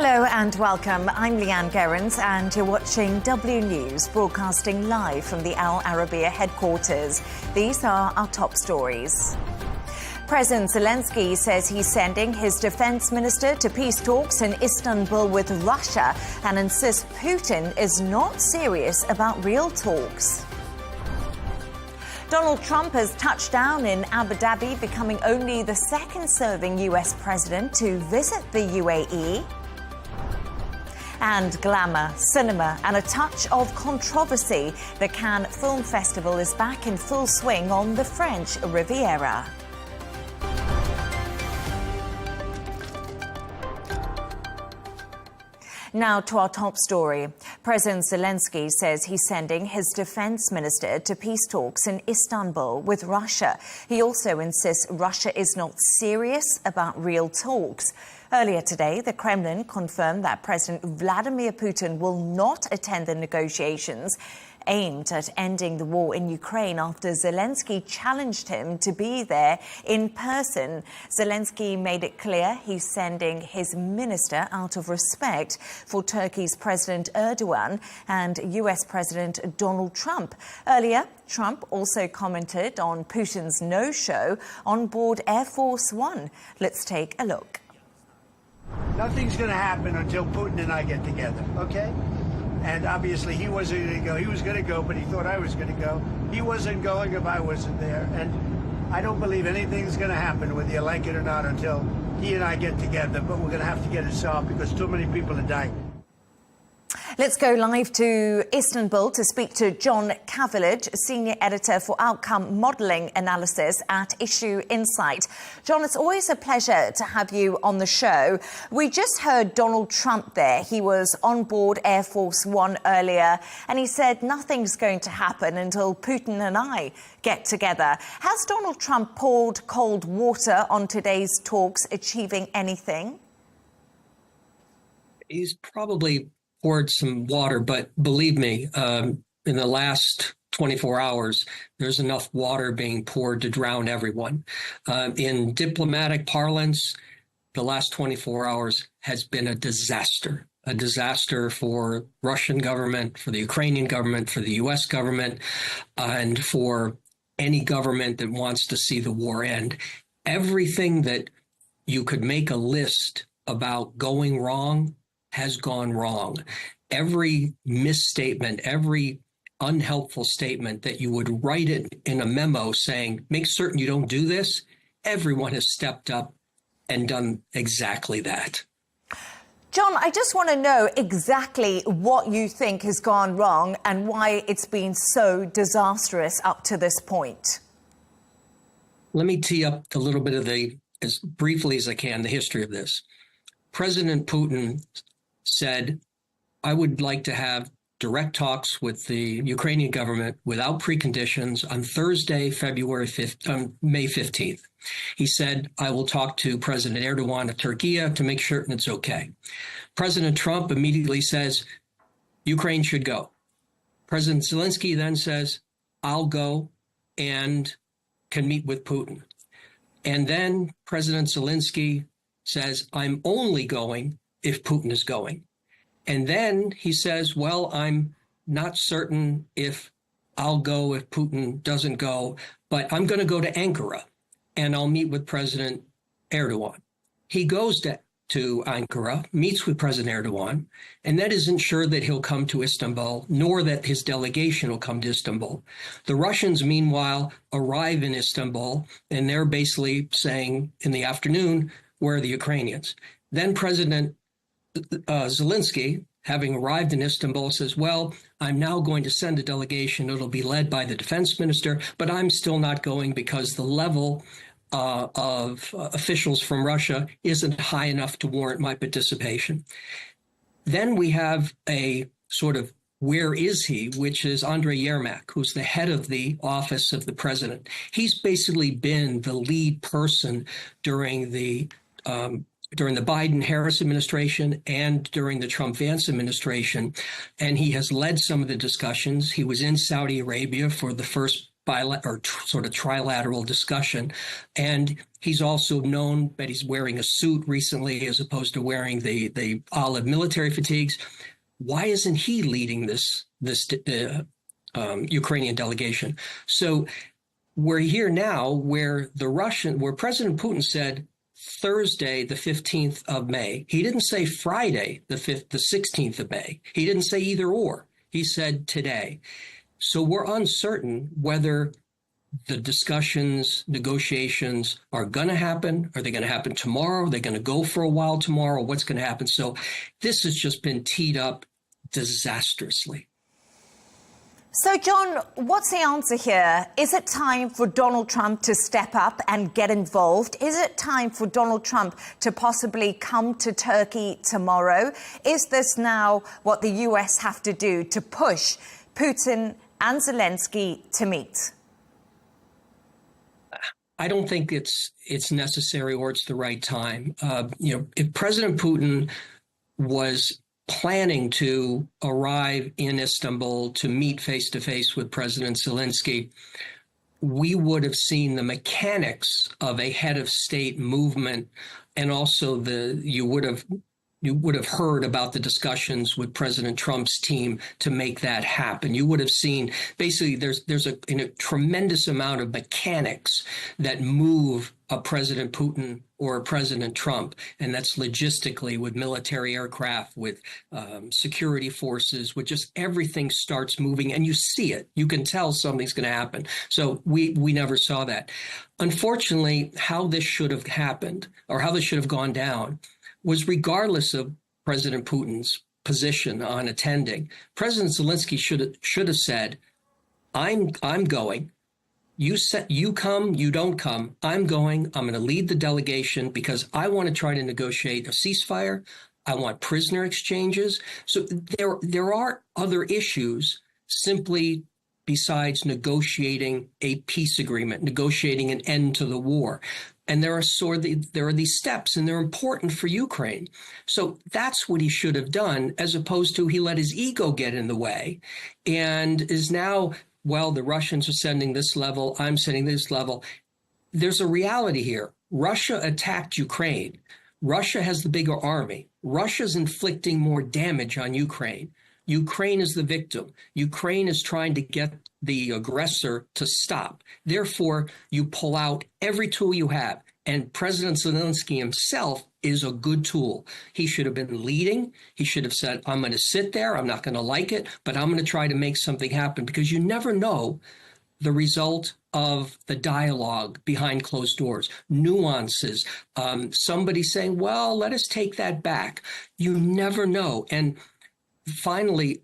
Hello and welcome. I'm Leigh Ann Gerrans and you're watching W News, broadcasting live from the Al Arabiya headquarters. These are our top stories. President Zelensky says he's sending his defense minister to peace talks in Istanbul with Russia and insists Putin is not serious about real talks. Donald Trump has touched down in Abu Dhabi, becoming only the second serving US president to visit the UAE. And glamour, cinema and a touch of controversy. The Cannes Film Festival is back in full swing on the French Riviera. Now to our top story. President Zelensky says he's sending his defense minister to peace talks in Istanbul with Russia. He also insists Russia is not serious about real talks. Earlier today, the Kremlin confirmed that President Vladimir Putin will not attend the negotiations aimed at ending the war in Ukraine after Zelensky challenged him to be there in person. Zelensky made it clear he's sending his minister out of respect for Turkey's President Erdogan and US President Donald Trump. Earlier, Trump also commented on Putin's no-show on board Air Force One. Let's take a look. Nothing's going to happen until Putin and I get together, okay? And obviously he wasn't going to go. He was going to go, but he thought I was going to go. He wasn't going if I wasn't there. And I don't believe anything's going to happen, whether you like it or not, until he and I get together. But we're going to have to get it solved because too many people are dying. Let's go live to Istanbul to speak to John Cavillage, Senior Editor for Outcome Modelling Analysis at Issue Insight. John, it's always a pleasure to have you on the show. We just heard Donald Trump there. He was on board Air Force One earlier, and he said nothing's going to happen until Putin and I get together. Has Donald Trump poured cold water on today's talks, achieving anything? He's probably poured some water, but believe me, in the last 24 hours, there's enough water being poured to drown everyone. In diplomatic parlance, the last 24 hours has been a disaster for Russian government, for the Ukrainian government, for the US government, and for any government that wants to see the war end. Everything that you could make a list about going wrong has gone wrong. Every misstatement, every unhelpful statement that you would write it in a memo saying, make certain you don't do this, everyone has stepped up and done exactly that. John, I just want to know exactly what you think has gone wrong and why it's been so disastrous up to this point. Let me tee up a little bit of as briefly as I can, the history of this. President Putin said, I would like to have direct talks with the Ukrainian government without preconditions on Thursday, May 15th. He said, I will talk to President Erdogan of Turkey to make sure it's okay. President Trump immediately says, Ukraine should go. President Zelensky then says, I'll go and can meet with Putin. And then President Zelensky says, I'm only going if Putin is going. And then he says, well, I'm not certain if I'll go if Putin doesn't go, but I'm going to go to Ankara and I'll meet with President Erdogan. He goes to Ankara, meets with President Erdogan, and that isn't sure that he'll come to Istanbul, nor that his delegation will come to Istanbul. The Russians, meanwhile, arrive in Istanbul, and they're basically saying in the afternoon, where are the Ukrainians? Then President Zelensky, having arrived in Istanbul, says, well, I'm now going to send a delegation. It'll be led by the defense minister, but I'm still not going because the level of officials from Russia isn't high enough to warrant my participation. Then we have a sort of where is he, which is Andrei Yermak, who's the head of the office of the president. He's basically been the lead person during the Biden-Harris administration and during the Trump-Vance administration, and he has led some of the discussions. He was in Saudi Arabia for the first sort of trilateral discussion. And he's also known that he's wearing a suit recently as opposed to wearing the olive military fatigues. Why isn't he leading this Ukrainian delegation? So we're here now where President Putin said Thursday, the 15th of May. He didn't say Friday, the 16th of May. He didn't say either or. He said today. So we're uncertain whether the discussions, negotiations are going to happen. Are they going to happen tomorrow? Are they going to go for a while tomorrow? What's going to happen? So this has just been teed up disastrously. So, John, what's the answer here? Is it time for Donald Trump to step up and get involved? Is it time for Donald Trump to possibly come to Turkey tomorrow? Is this now what the US have to do to push Putin and Zelensky to meet? I don't think it's necessary or it's the right time. If President Putin was planning to arrive in Istanbul to meet face-to-face with President Zelensky, we would have seen the mechanics of a head of state movement, and also you would have heard about the discussions with President Trump's team to make that happen. You would have seen basically there's a tremendous amount of mechanics that move a President Putin or a President Trump, and that's logistically with military aircraft, with security forces, with just everything starts moving, and you see it. You can tell something's going to happen. So we never saw that. Unfortunately, how this should have happened or how this should have gone down was regardless of President Putin's position on attending. President Zelensky should have said, I'm going. You come, you don't come. I'm going. I'm going to lead the delegation because I want to try to negotiate a ceasefire. I want prisoner exchanges. So there are other issues simply besides negotiating a peace agreement, negotiating an end to the war. And there are these steps, and they're important for Ukraine. So that's what he should have done, as opposed to he let his ego get in the way and is now, well, the Russians are sending this level, I'm sending this level. There's a reality here. Russia attacked Ukraine. Russia has the bigger army. Russia's inflicting more damage on Ukraine. Ukraine is the victim. Ukraine is trying to get the aggressor to stop. Therefore, you pull out every tool you have. And President Zelensky himself is a good tool. He should have been leading. He should have said, I'm going to sit there. I'm not going to like it, but I'm going to try to make something happen, because you never know the result of the dialogue behind closed doors, nuances, somebody saying, well, let us take that back. You never know. And finally,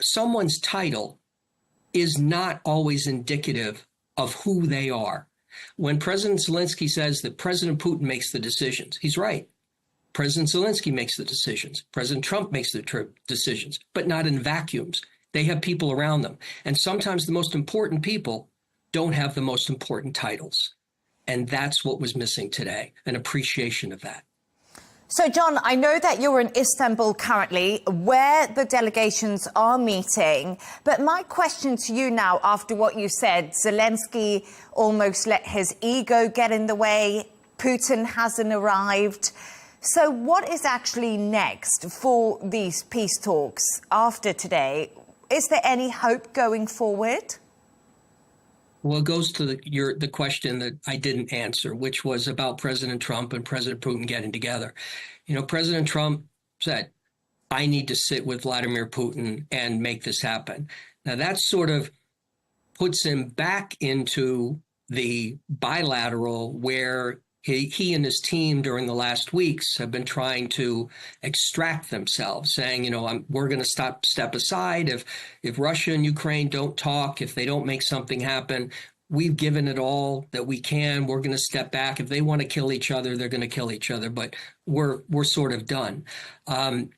someone's title is not always indicative of who they are. When President Zelensky says that President Putin makes the decisions, he's right. President Zelensky makes the decisions. President Trump makes the decisions, but not in vacuums. They have people around them. And sometimes the most important people don't have the most important titles. And that's what was missing today, an appreciation of that. So, John, I know that you're in Istanbul currently, where the delegations are meeting. But my question to you now, after what you said, Zelensky almost let his ego get in the way. Putin hasn't arrived. So what is actually next for these peace talks after today? Is there any hope going forward? Well, it goes to the question that I didn't answer, which was about President Trump and President Putin getting together. You know, President Trump said, I need to sit with Vladimir Putin and make this happen. Now, that sort of puts him back into the bilateral where he and his team during the last weeks have been trying to extract themselves, saying, you know, we're going to step aside. If Russia and Ukraine don't talk, if they don't make something happen, we've given it all that we can. We're going to step back. If they want to kill each other, they're going to kill each other. But we're sort of done. And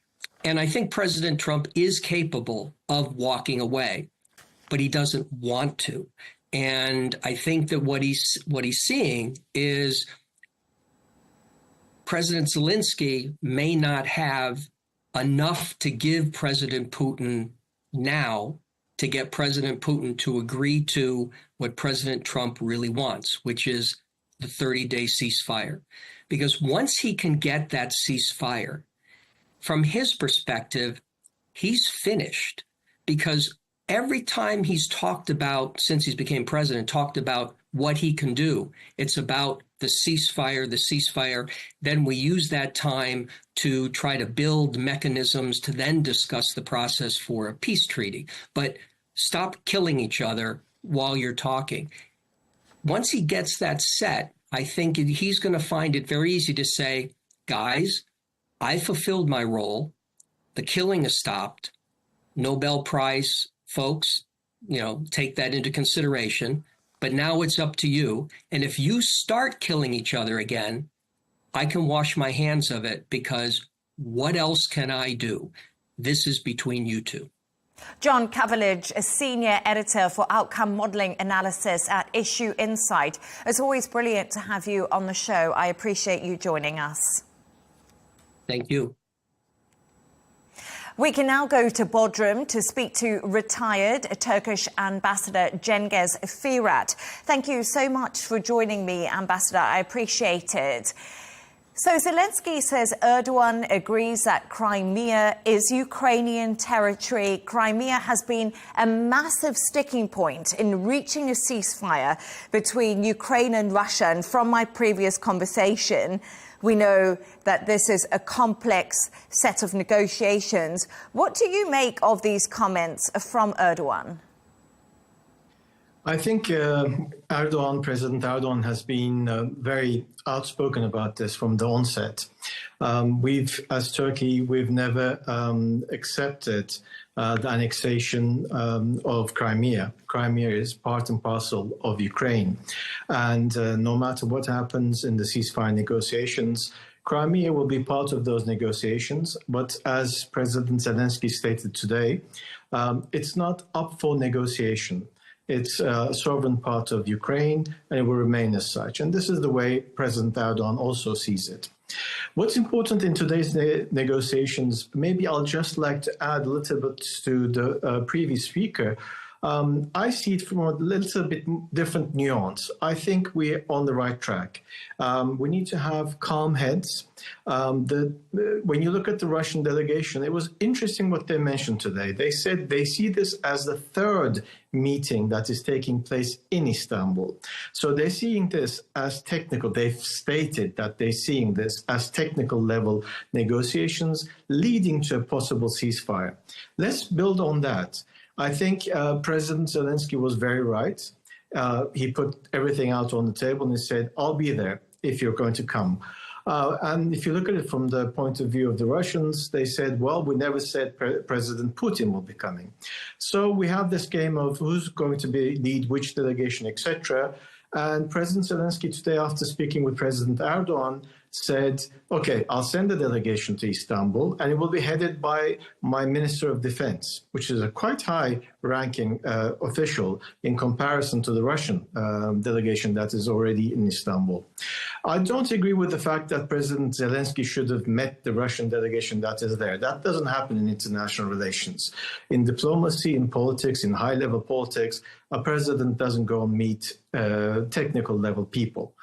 I think President Trump is capable of walking away, but he doesn't want to. And I think that what he's seeing is President Zelensky may not have enough to give President Putin now to get President Putin to agree to what President Trump really wants, which is the 30-day ceasefire. Because once he can get that ceasefire, from his perspective, he's finished. Because every time he's talked about, since he's became president, talked about what he can do, it's about the ceasefire. Then we use that time to try to build mechanisms to then discuss the process for a peace treaty. But stop killing each other while you're talking. Once he gets that set, I think he's going to find it very easy to say, guys, I fulfilled my role. The killing has stopped. Nobel Prize folks, take that into consideration. But now it's up to you. And if you start killing each other again, I can wash my hands of it, because what else can I do? This is between you two. John Cavalage, a senior editor for outcome modelling analysis at Issue Insight. It's always brilliant to have you on the show. I appreciate you joining us. Thank you. We can now go to Bodrum to speak to retired Turkish Ambassador Cengiz Firat. Thank you so much for joining me, Ambassador. I appreciate it. So Zelensky says Erdogan agrees that Crimea is Ukrainian territory. Crimea has been a massive sticking point in reaching a ceasefire between Ukraine and Russia. And from my previous conversation, we know that this is a complex set of negotiations. What do you make of these comments from Erdogan? I think President Erdogan has been very outspoken about this from the onset. As Turkey, we've never accepted the annexation of Crimea. Crimea is part and parcel of Ukraine. And no matter what happens in the ceasefire negotiations, Crimea will be part of those negotiations. But as President Zelensky stated today, it's not up for negotiation. It's a sovereign part of Ukraine, and it will remain as such. And this is the way President Erdogan also sees it. What's important in today's negotiations, maybe I'll just like to add a little bit to the previous speaker. I see it from a little bit different nuance. I think we're on the right track. We need to have calm heads. When you look at the Russian delegation, it was interesting what they mentioned today. They said they see this as the third meeting that is taking place in Istanbul. So they're seeing this as technical. They've stated that they're seeing this as technical level negotiations leading to a possible ceasefire. Let's build on that. I think President Zelensky was very right. He put everything out on the table and he said, I'll be there if you're going to come. And if you look at it from the point of view of the Russians, they said, well, we never said President Putin will be coming. So we have this game of who's going to lead which delegation, etc. And President Zelensky today, after speaking with President Erdogan, said, okay, I'll send a delegation to Istanbul, and it will be headed by my Minister of Defense, which is a quite high-ranking official in comparison to the Russian delegation that is already in Istanbul. I don't agree with the fact that President Zelensky should have met the Russian delegation that is there. That doesn't happen in international relations. In diplomacy, in politics, in high-level politics, a president doesn't go and meet technical-level people.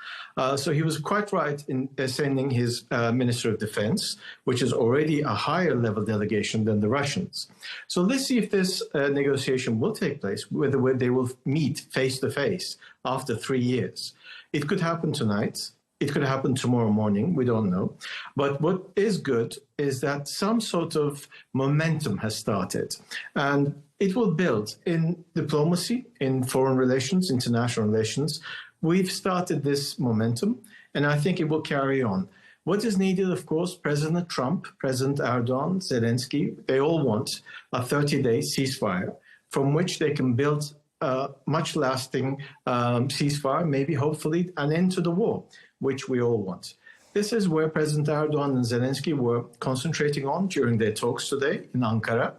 So he was quite right in sending his Minister of Defense, which is already a higher-level delegation than the Russians. So let's see if this negotiation will take place, whether they will meet face-to-face after 3 years. It could happen tonight. It could happen tomorrow morning. We don't know. But what is good is that some sort of momentum has started. And it will build in diplomacy, in foreign relations, international relations. We've started this momentum, and I think it will carry on. What is needed, of course, President Trump, President Erdogan, Zelensky, they all want a 30-day ceasefire from which they can build a much-lasting ceasefire, maybe hopefully an end to the war, which we all want. This is where President Erdogan and Zelensky were concentrating on during their talks today in Ankara.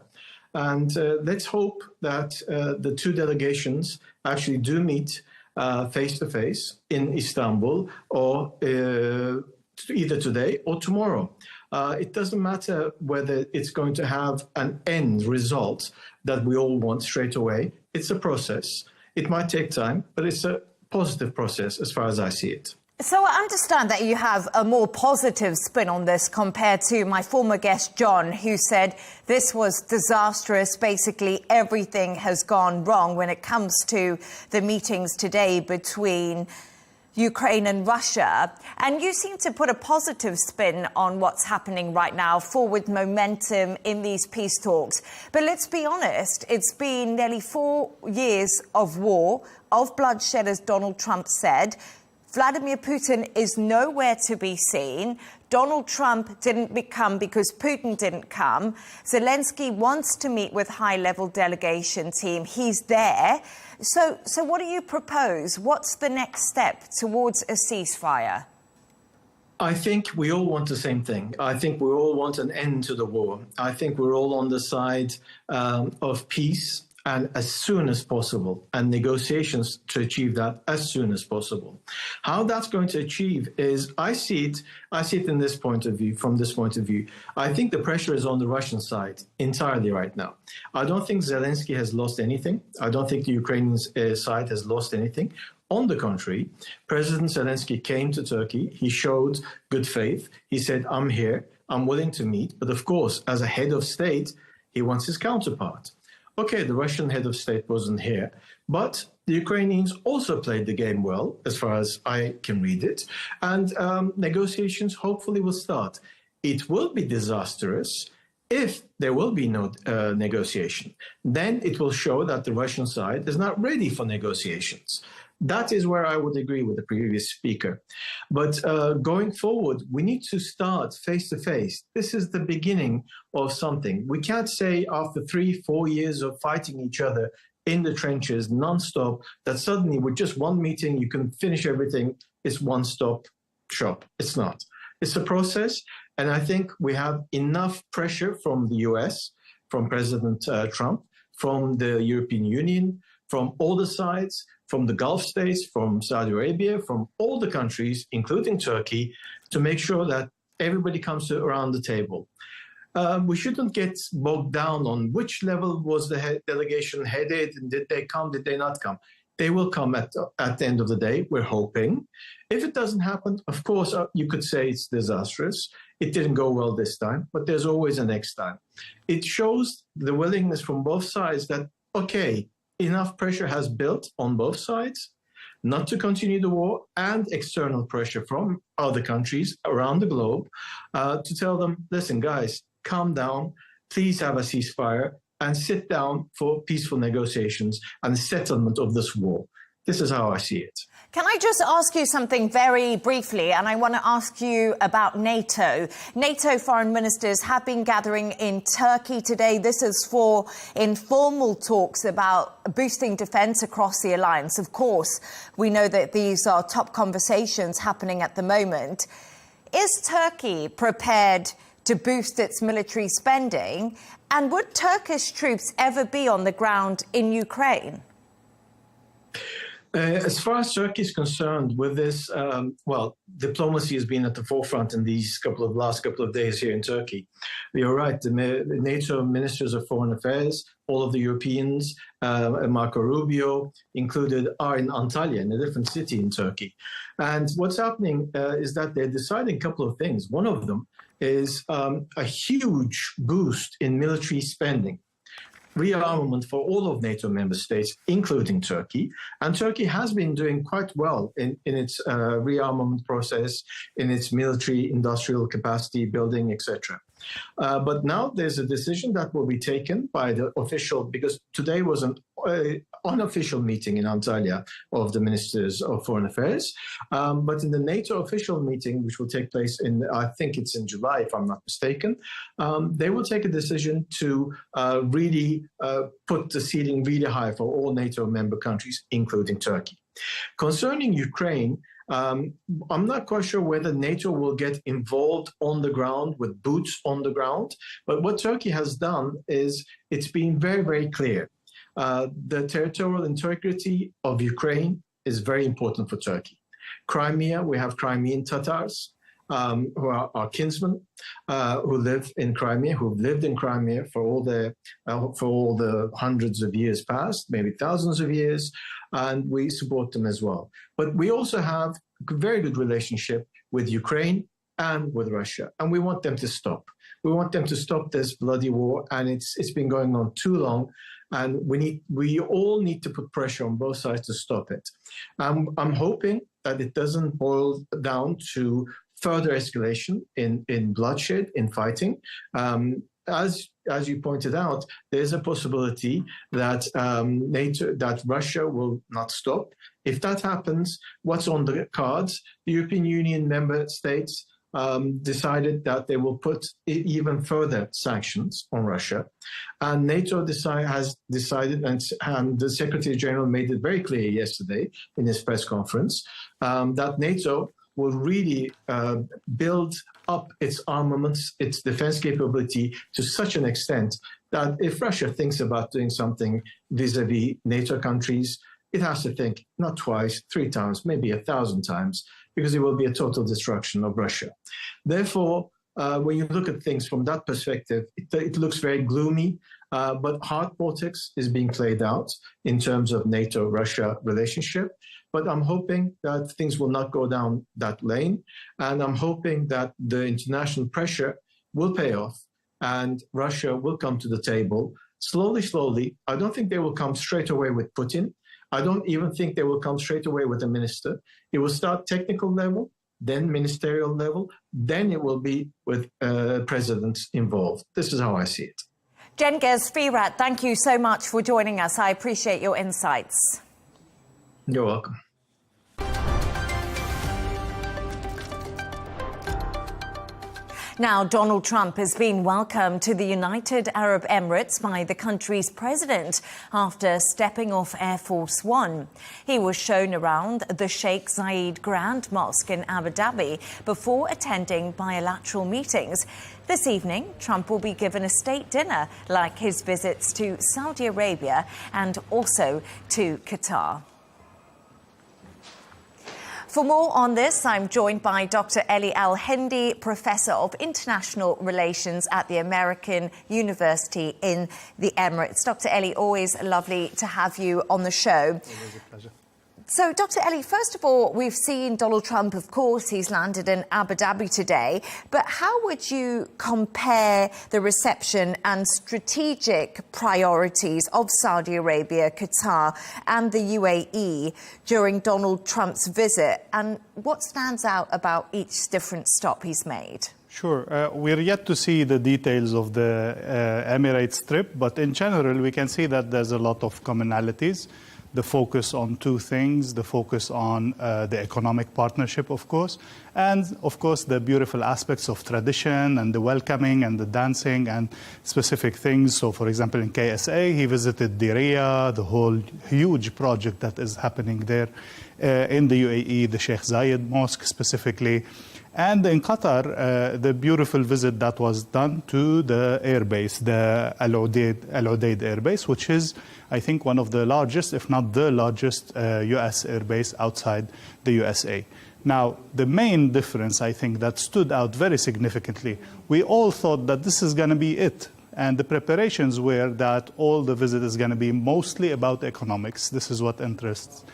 And let's hope that the two delegations actually do meet face-to-face in Istanbul, or either today or tomorrow. It doesn't matter whether it's going to have an end result that we all want straight away. It's a process. It might take time, but it's a positive process as far as I see it. So I understand that you have a more positive spin on this compared to my former guest, John, who said this was disastrous. Basically, everything has gone wrong when it comes to the meetings today between Ukraine and Russia. And you seem to put a positive spin on what's happening right now, forward momentum in these peace talks. But let's be honest, it's been nearly 4 years of war, of bloodshed, as Donald Trump said. Vladimir Putin is nowhere to be seen. Donald Trump didn't come because Putin didn't come. Zelensky wants to meet with high-level delegation team. He's there. So what do you propose? What's the next step towards a ceasefire? I think we all want the same thing. I think we all want an end to the war. I think we're all on the side of peace, and as soon as possible, and negotiations to achieve that as soon as possible. How that's going to achieve is, I see it in this point of view, from this point of view. I think the pressure is on the Russian side entirely right now. I don't think Zelensky has lost anything. I don't think the Ukrainian side has lost anything. On the contrary, President Zelensky came to Turkey. He showed good faith. He said, I'm here, I'm willing to meet. But of course, as a head of state, he wants his counterpart. Okay, the Russian head of state wasn't here, but the Ukrainians also played the game well, as far as I can read it, and negotiations hopefully will start. It will be disastrous if there will be no negotiation. Then it will show that the Russian side is not ready for negotiations. That is where I would agree with the previous speaker. But going forward, we need to start face-to-face. This is the beginning of something. We can't say after 3-4 years of fighting each other in the trenches non-stop that suddenly with just one meeting you can finish everything. It's one-stop shop. It's not. It's a process. And I think we have enough pressure from the US, from President Trump, from the European Union, from all the sides, from the Gulf states, from Saudi Arabia, from all the countries, including Turkey, to make sure that everybody comes around the table. We shouldn't get bogged down on which level was the delegation headed, and did they come, did they not come. They will come at the end of the day, we're hoping. If it doesn't happen, of course, you could say it's disastrous. It didn't go well this time, but there's always a next time. It shows the willingness from both sides that, okay, enough pressure has built on both sides not to continue the war, and external pressure from other countries around the globe to tell them, listen, guys, calm down, please have a ceasefire and sit down for peaceful negotiations and settlement of this war. This is how I see it. Can I just ask you something very briefly? And I want to ask you about NATO. NATO foreign ministers have been gathering in Turkey today. This is for informal talks about boosting defence across the alliance. Of course, we know that these are top conversations happening at the moment. Is Turkey prepared to boost its military spending? And would Turkish troops ever be on the ground in Ukraine? As far as Turkey is concerned with this, well, diplomacy has been at the forefront in these last couple of days here in Turkey. You're right, the NATO ministers of foreign affairs, all of the Europeans, Marco Rubio included, are in Antalya, in a different city in Turkey. And what's happening is that they're deciding a couple of things. One of them is a huge boost in military spending. Rearmament for all of NATO member states, including Turkey. And Turkey has been doing quite well in its rearmament process, in its military industrial capacity building, etc. But now there's a decision that will be taken by the official, because today was an unofficial meeting in Antalya of the ministers of foreign affairs. But in the NATO official meeting, which will take place in, I think it's in July, if I'm not mistaken, they will take a decision to really put the ceiling really high for all NATO member countries, including Turkey. Concerning Ukraine, I'm not quite sure whether NATO will get involved on the ground with boots on the ground. But what Turkey has done is it's been very, very clear. The territorial integrity of Ukraine is very important for Turkey. Crimea, we have Crimean Tatars. who are our kinsmen, who live in Crimea, who've lived in Crimea for all the hundreds of years past, maybe thousands of years, and we support them as well. But we also have a very good relationship with Ukraine and with Russia, and we want them to stop. We want them to stop this bloody war, and it's been going on too long, and we all need to put pressure on both sides to stop it. I'm hoping that it doesn't boil down to further escalation in bloodshed, in fighting. As you pointed out, there's a possibility that that Russia will not stop. If that happens, what's on the cards? The European Union member states decided that they will put even further sanctions on Russia. And NATO has decided, and the Secretary General made it very clear yesterday in his press conference, that NATO will really build up its armaments, its defense capability to such an extent that if Russia thinks about doing something vis-a-vis NATO countries, it has to think not twice, 3 times, maybe 1,000 times, because it will be a total destruction of Russia. Therefore, when you look at things from that perspective, it looks very gloomy, but hard politics is being played out in terms of NATO-Russia relationship. But I'm hoping that things will not go down that lane, and I'm hoping that the international pressure will pay off and Russia will come to the table slowly, slowly. I don't think they will come straight away with Putin. I don't even think they will come straight away with a minister. It will start technical level, then ministerial level, then it will be with presidents involved. This is how I see it. Cengiz Firat, thank you so much for joining us. I appreciate your insights. You're welcome. Now, Donald Trump has been welcomed to the United Arab Emirates by the country's president after stepping off Air Force One. He was shown around the Sheikh Zayed Grand Mosque in Abu Dhabi before attending bilateral meetings. This evening, Trump will be given a state dinner like his visits to Saudi Arabia and also to Qatar. For more on this, I'm joined by Dr. Eli Al-Hindi, Professor of International Relations at the American University in the Emirates. Dr. Eli, always lovely to have you on the show. Always a pleasure. So, Dr. Eli, first of all, we've seen Donald Trump, of course, he's landed in Abu Dhabi today. But how would you compare the reception and strategic priorities of Saudi Arabia, Qatar and the UAE during Donald Trump's visit? And what stands out about each different stop he's made? Sure. We're yet to see the details of the Emirates trip, but in general, we can see that there's a lot of commonalities. The focus on 2 things, the focus on the economic partnership, of course, and, of course, the beautiful aspects of tradition and the welcoming and the dancing and specific things. So, for example, in KSA, he visited Diriyah, the whole huge project that is happening there. In the UAE, the Sheikh Zayed Mosque specifically. And in Qatar, the beautiful visit that was done to the airbase, the Al Udeid airbase, which is, I think, one of the largest, if not the largest, U.S. airbase outside the USA. Now, the main difference, I think, that stood out very significantly, we all thought that this is going to be it. And the preparations were that all the visit is going to be mostly about economics. This is what interests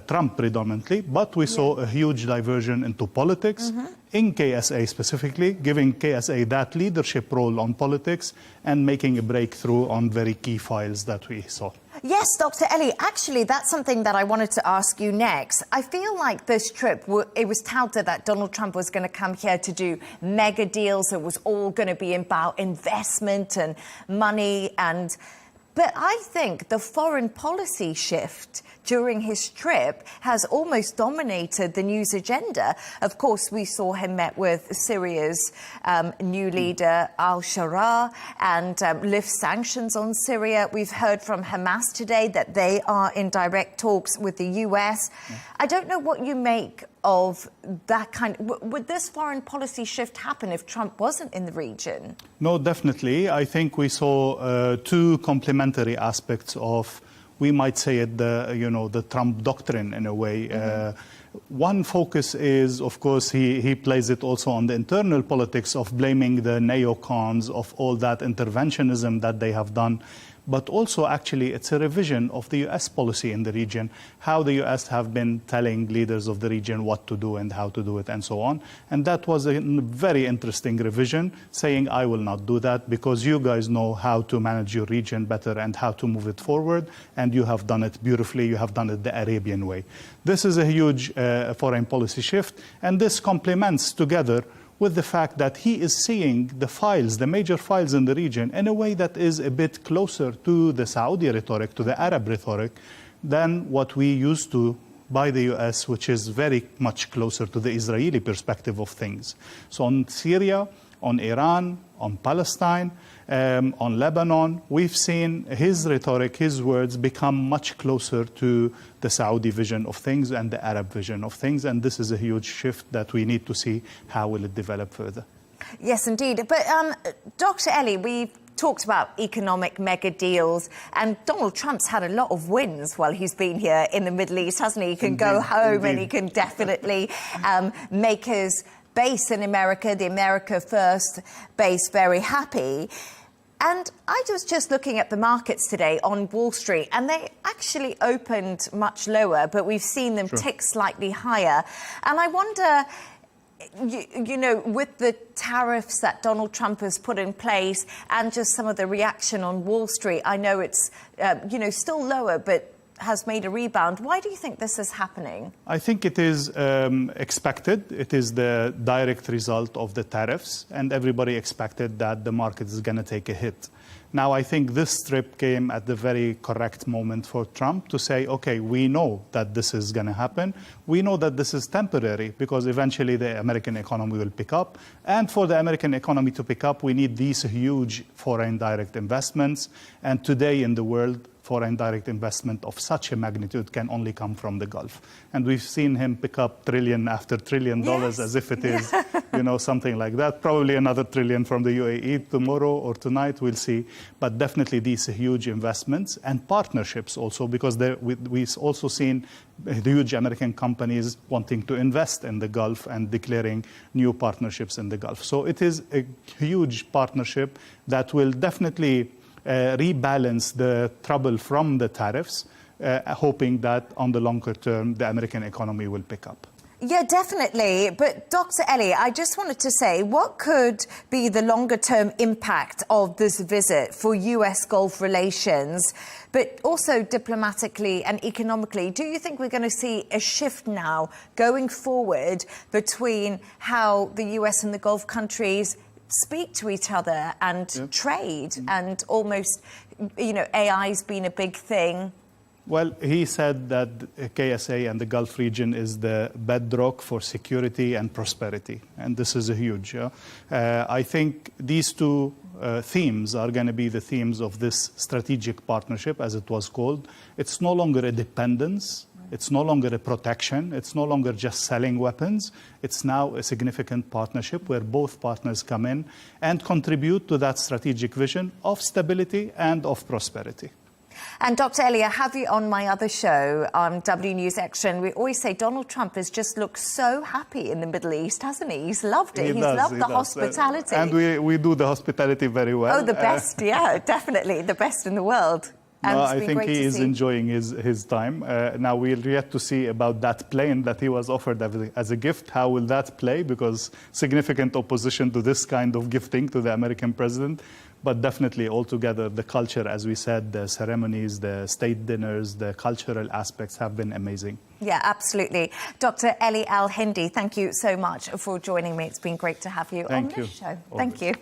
Trump predominantly, but we saw a huge diversion into politics, in KSA specifically, giving KSA that leadership role on politics and making a breakthrough on very key files that we saw. Yes, Dr. Eli, actually, that's something that I wanted to ask you next. I feel like this trip, it was touted that Donald Trump was going to come here to do mega deals. It was all going to be about investment and money But I think the foreign policy shift during his trip has almost dominated the news agenda. Of course, we saw him met with Syria's new leader, al-Shara, and lift sanctions on Syria. We've heard from Hamas today that they are in direct talks with the US. I don't know what you make of that kind. Would this foreign policy shift happen if Trump wasn't in the region? No, definitely. I think we saw 2 complementary aspects of, we might say it, the Trump doctrine in a way. One focus is, of course, he plays it also on the internal politics of blaming the neocons of all that interventionism that they have done. But also, actually, it's a revision of the U.S. policy in the region, how the U.S. have been telling leaders of the region what to do and how to do it and so on. And that was a very interesting revision, saying, I will not do that because you guys know how to manage your region better and how to move it forward. And you have done it beautifully. You have done it the Arabian way. This is a huge foreign policy shift. And this complements together with the fact that he is seeing the files, the major files in the region, in a way that is a bit closer to the Saudi rhetoric, to the Arab rhetoric, than what we used to by the US, which is very much closer to the Israeli perspective of things. So on Syria, on Iran, on Palestine, on Lebanon, we've seen his rhetoric, his words become much closer to the Saudi vision of things and the Arab vision of things. And this is a huge shift that we need to see how will it develop further. Yes, indeed. But Dr. Ellie, we've talked about economic mega deals, and Donald Trump's had a lot of wins while he's been here in the Middle East, hasn't he? He can go home and he can definitely make his base in America, the America First base, very happy. And I was just looking at the markets today on Wall Street, and they actually opened much lower, but we've seen them tick slightly higher. And I wonder, you know, with the tariffs that Donald Trump has put in place and just some of the reaction on Wall Street, I know it's, you know, still lower, but has made a rebound. Why do you think this is happening? I think it is expected. It is the direct result of the tariffs, and everybody expected that the market is going to take a hit. Now, I think this trip came at the very correct moment for Trump to say, okay, we know that this is going to happen. We know that this is temporary because eventually the American economy will pick up. And for the American economy to pick up, we need these huge foreign direct investments. And today in the world, foreign direct investment of such a magnitude can only come from the Gulf. And we've seen him pick up trillion after trillion dollars as if it is, you know, something like that. Probably another trillion from the UAE tomorrow or tonight, we'll see. But definitely these huge investments and partnerships also, because we've also seen huge American companies wanting to invest in the Gulf and declaring new partnerships in the Gulf. So it is a huge partnership that will definitely rebalance the trouble from the tariffs, hoping that on the longer term, the American economy will pick up. Yeah, definitely. But Dr. Ellie, I just wanted to say, what could be the longer-term impact of this visit for US-Gulf relations, but also diplomatically and economically? Do you think we're going to see a shift now going forward between how the US and the Gulf countries speak to each other and trade, and almost, you know, AI's been a big thing? Well, he said that KSA and the Gulf region is the bedrock for security and prosperity, and this is a huge. I think these two themes are going to be the themes of this strategic partnership, as it was called. It's no longer a dependence. It's no longer a protection. It's no longer just selling weapons. It's now a significant partnership where both partners come in and contribute to that strategic vision of stability and of prosperity. And Dr. Ellie, I have you on my other show, W News Extra, and we always say Donald Trump has just looked so happy in the Middle East, hasn't he? He's loved it. He's loved the hospitality. And we do the hospitality very well. Oh, the best, yeah, definitely. The best in the world. No, I think he is enjoying his time. Now, we're yet to see about that plane that he was offered as a gift. How will that play? Because significant opposition to this kind of gifting to the American president. But definitely, altogether, the culture, as we said, the ceremonies, the state dinners, the cultural aspects have been amazing. Yeah, absolutely. Dr. Ellie Al-Hindi, thank you so much for joining me. It's been great to have you on this show. Thank you.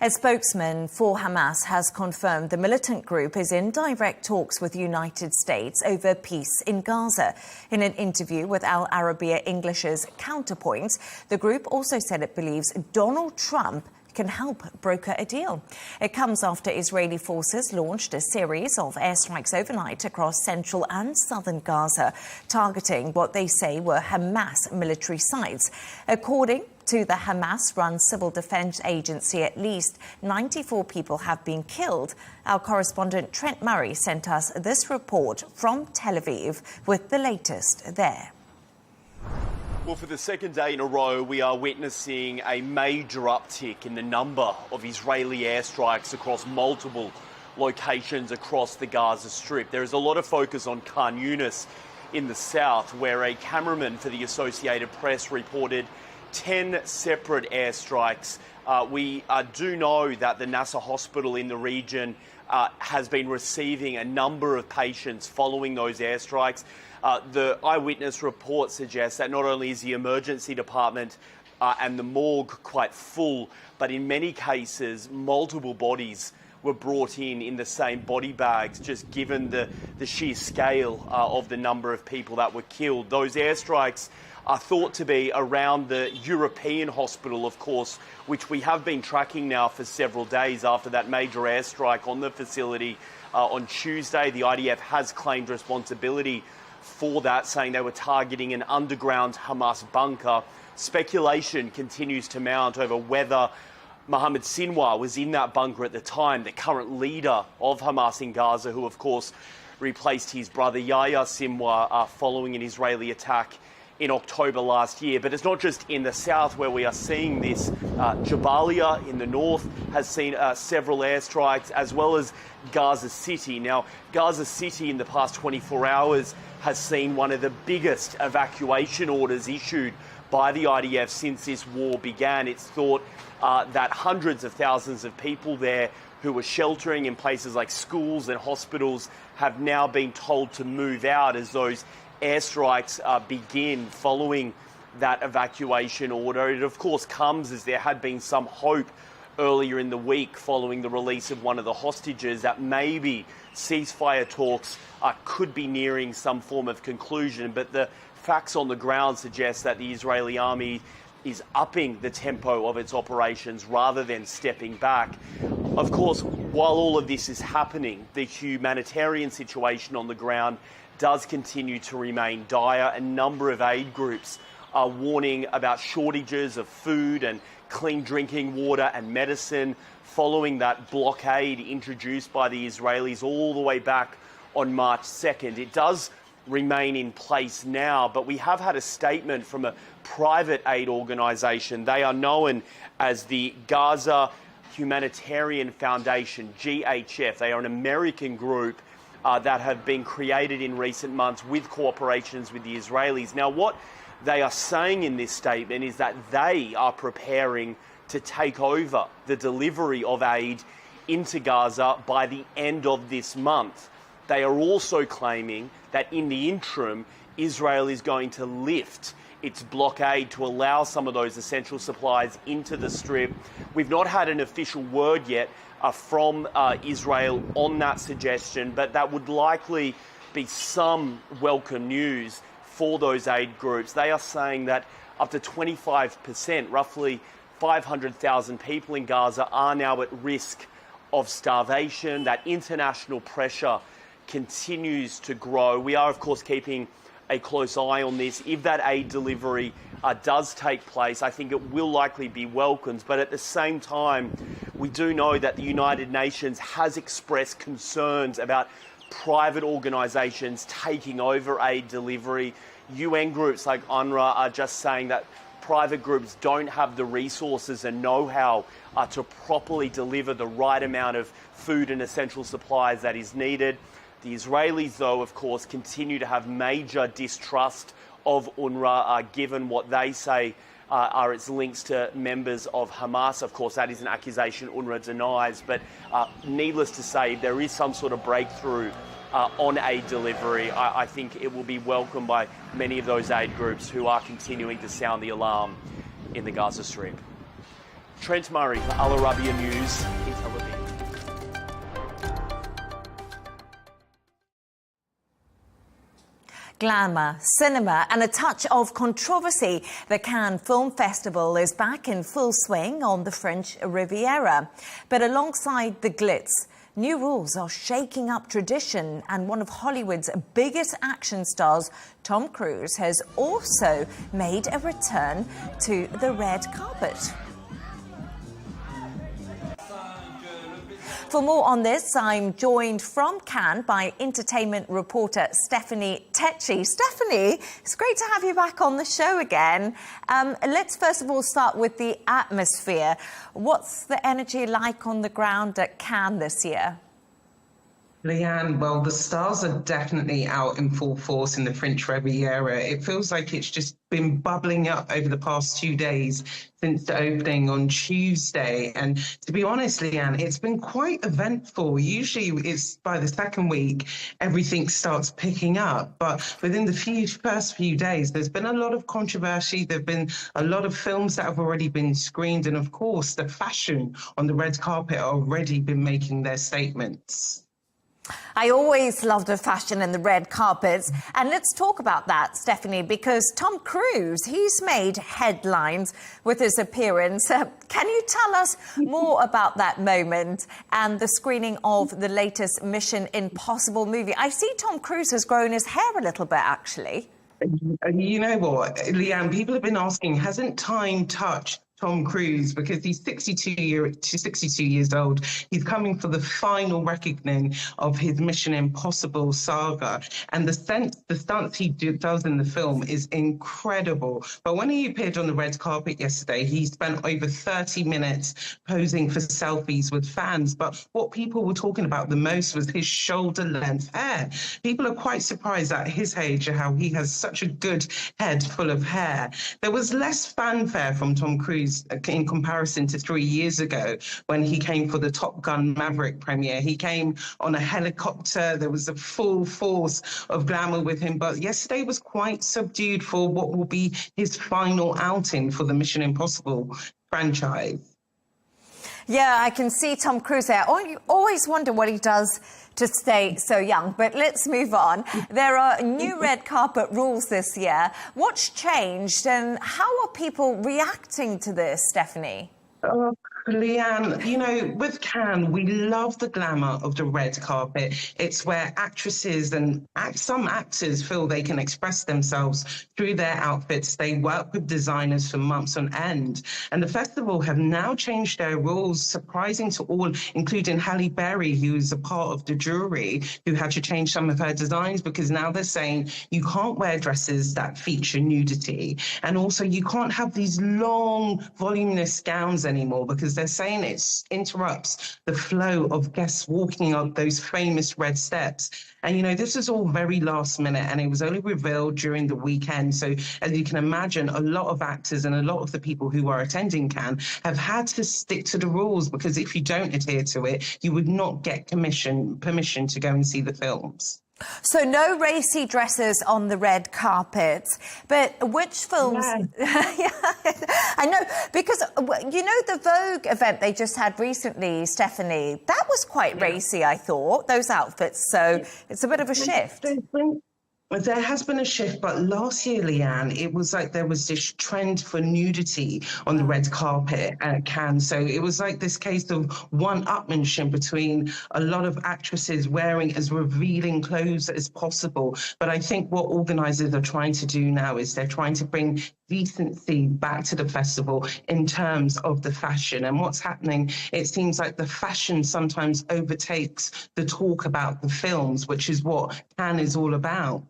A spokesman for Hamas has confirmed the militant group is in direct talks with the United States over peace in Gaza. In an interview with Arabiya English's Counterpoints, the group also said it believes Donald Trump can help broker a deal. It comes after Israeli forces launched a series of airstrikes overnight across central and southern Gaza, targeting what they say were Hamas military sites. According to the Hamas-run civil defense agency, at least 94 people have been killed. Our correspondent Trent Murray sent us this report from Tel Aviv with the latest there. Well, for the second day in a row, we are witnessing a major uptick in the number of Israeli airstrikes across multiple locations across the Gaza Strip. There is a lot of focus on Khan Yunis in the south, where a cameraman for the Associated Press reported 10 separate airstrikes. We do know that the Nasser hospital in the region has been receiving a number of patients following those airstrikes. The eyewitness report suggests that not only is the emergency department and the morgue quite full, but in many cases, multiple bodies were brought in the same body bags, just given the sheer scale of the number of people that were killed. Those airstrikes are thought to be around the European hospital, of course, which we have been tracking now for several days after that major airstrike on the facility on Tuesday. The IDF has claimed responsibility for that, saying they were targeting an underground Hamas bunker. Speculation continues to mount over whether Mohammed Sinwar was in that bunker at the time, the current leader of Hamas in Gaza, who, of course, replaced his brother Yahya Sinwar following an Israeli attack in October last year. But it's not just in the south where we are seeing this. Jabalia in the north has seen several airstrikes, as well as Gaza City. Now, Gaza City in the past 24 hours has seen one of the biggest evacuation orders issued by the IDF since this war began. It's thought that hundreds of thousands of people there who were sheltering in places like schools and hospitals have now been told to move out as those airstrikes begin following that evacuation order. It, of course, comes as there had been some hope earlier in the week following the release of one of the hostages that maybe ceasefire talks could be nearing some form of conclusion. But the facts on the ground suggest that the Israeli army is upping the tempo of its operations rather than stepping back. Of course, while all of this is happening, the humanitarian situation on the ground does continue to remain dire. A number of aid groups are warning about shortages of food and clean drinking water and medicine following that blockade introduced by the Israelis all the way back on March 2nd. It does remain in place now, but we have had a statement from a private aid organisation. They are known as the Gaza Humanitarian Foundation, GHF. They are an American group that have been created in recent months with cooperations with the Israelis. Now, what they are saying in this statement is that they are preparing to take over the delivery of aid into Gaza by the end of this month. They are also claiming that in the interim, Israel is going to lift its blockade to allow some of those essential supplies into the Strip. We've not had an official word yet from Israel on that suggestion, but that would likely be some welcome news for those aid groups. They are saying that up to 25%, roughly 500,000 people in Gaza, are now at risk of starvation. That international pressure continues to grow. We are, of course, keeping a close eye on this. If that aid delivery does take place, I think it will likely be welcomed. But at the same time, we do know that the United Nations has expressed concerns about private organisations taking over aid delivery. UN groups like UNRWA are just saying that private groups don't have the resources and know-how to properly deliver the right amount of food and essential supplies that is needed. The Israelis, though, of course, continue to have major distrust of UNRWA, given what they say are its links to members of Hamas. Of course, that is an accusation UNRWA denies. But needless to say, if there is some sort of breakthrough on aid delivery, I think it will be welcomed by many of those aid groups who are continuing to sound the alarm in the Gaza Strip. Trent Murray for Al Arabiya News in Tel Aviv. Glamour, cinema and a touch of controversy. The Cannes Film Festival is back in full swing on the French Riviera. But alongside the glitz, new rules are shaking up tradition, and one of Hollywood's biggest action stars, Tom Cruise, has also made a return to the red carpet. For more on this, I'm joined from Cannes by entertainment reporter Stephanie Tecci. Stephanie, it's great to have you back on the show again. Let's first of all start with the atmosphere. What's the energy like on the ground at Cannes this year? Leigh Ann, well, the stars are definitely out in full force in the French Riviera. It feels like it's just been bubbling up over the past 2 days since the opening on Tuesday. And to be honest, Leigh Ann, it's been quite eventful. Usually it's by the second week, everything starts picking up. But within the first few days, there's been a lot of controversy. There have been a lot of films that have already been screened. And of course, the fashion on the red carpet have already been making their statements. I always love the fashion and the red carpets. And let's talk about that, Stephanie, because Tom Cruise, he's made headlines with his appearance. Can you tell us more about that moment and the screening of the latest Mission Impossible movie? I see Tom Cruise has grown his hair a little bit, actually. You know what, Leigh Ann, people have been asking, hasn't time touched Tom Cruise, because he's 62 years old. He's coming for the final reckoning of his Mission Impossible saga. And the stunts he does in the film is incredible. But when he appeared on the red carpet yesterday, he spent over 30 minutes posing for selfies with fans. But what people were talking about the most was his shoulder-length hair. People are quite surprised at his age how he has such a good head full of hair. There was less fanfare from Tom Cruise in comparison to 3 years ago when he came for the Top Gun Maverick premiere. He came on a helicopter. There was a full force of glamour with him. But yesterday was quite subdued for what will be his final outing for the Mission Impossible franchise. Yeah, I can see Tom Cruise there. You always wonder what he does to stay so young. But let's move on. There are new red carpet rules this year. What's changed and how are people reacting to this, Stephanie? Leigh Ann, you know, with Cannes, we love the glamour of the red carpet. It's where actresses and some actors feel they can express themselves through their outfits. They work with designers for months on end. And the festival have now changed their rules, surprising to all, including Halle Berry, who is a part of the jury, who had to change some of her designs because now they're saying you can't wear dresses that feature nudity. And also you can't have these long, voluminous gowns anymore because they're saying it interrupts the flow of guests walking up those famous red steps. And, you know, this is all very last minute and it was only revealed during the weekend. So as you can imagine, a lot of actors and a lot of the people who are attending Cannes have had to stick to the rules because if you don't adhere to it, you would not get permission to go and see the films. So no racy dresses on the red carpet, but which films... Yeah, I know, because, you know, the Vogue event they just had recently, Stephanie, that was quite racy, I thought, those outfits, so it's a bit of a shift. There has been a shift, but last year, Leigh Ann, it was like there was this trend for nudity on the red carpet at Cannes. So it was like this case of one-upmanship between a lot of actresses wearing as revealing clothes as possible. But I think what organisers are trying to do now is they're trying to bring decency back to the festival in terms of the fashion. And what's happening, it seems like the fashion sometimes overtakes the talk about the films, which is what Cannes is all about.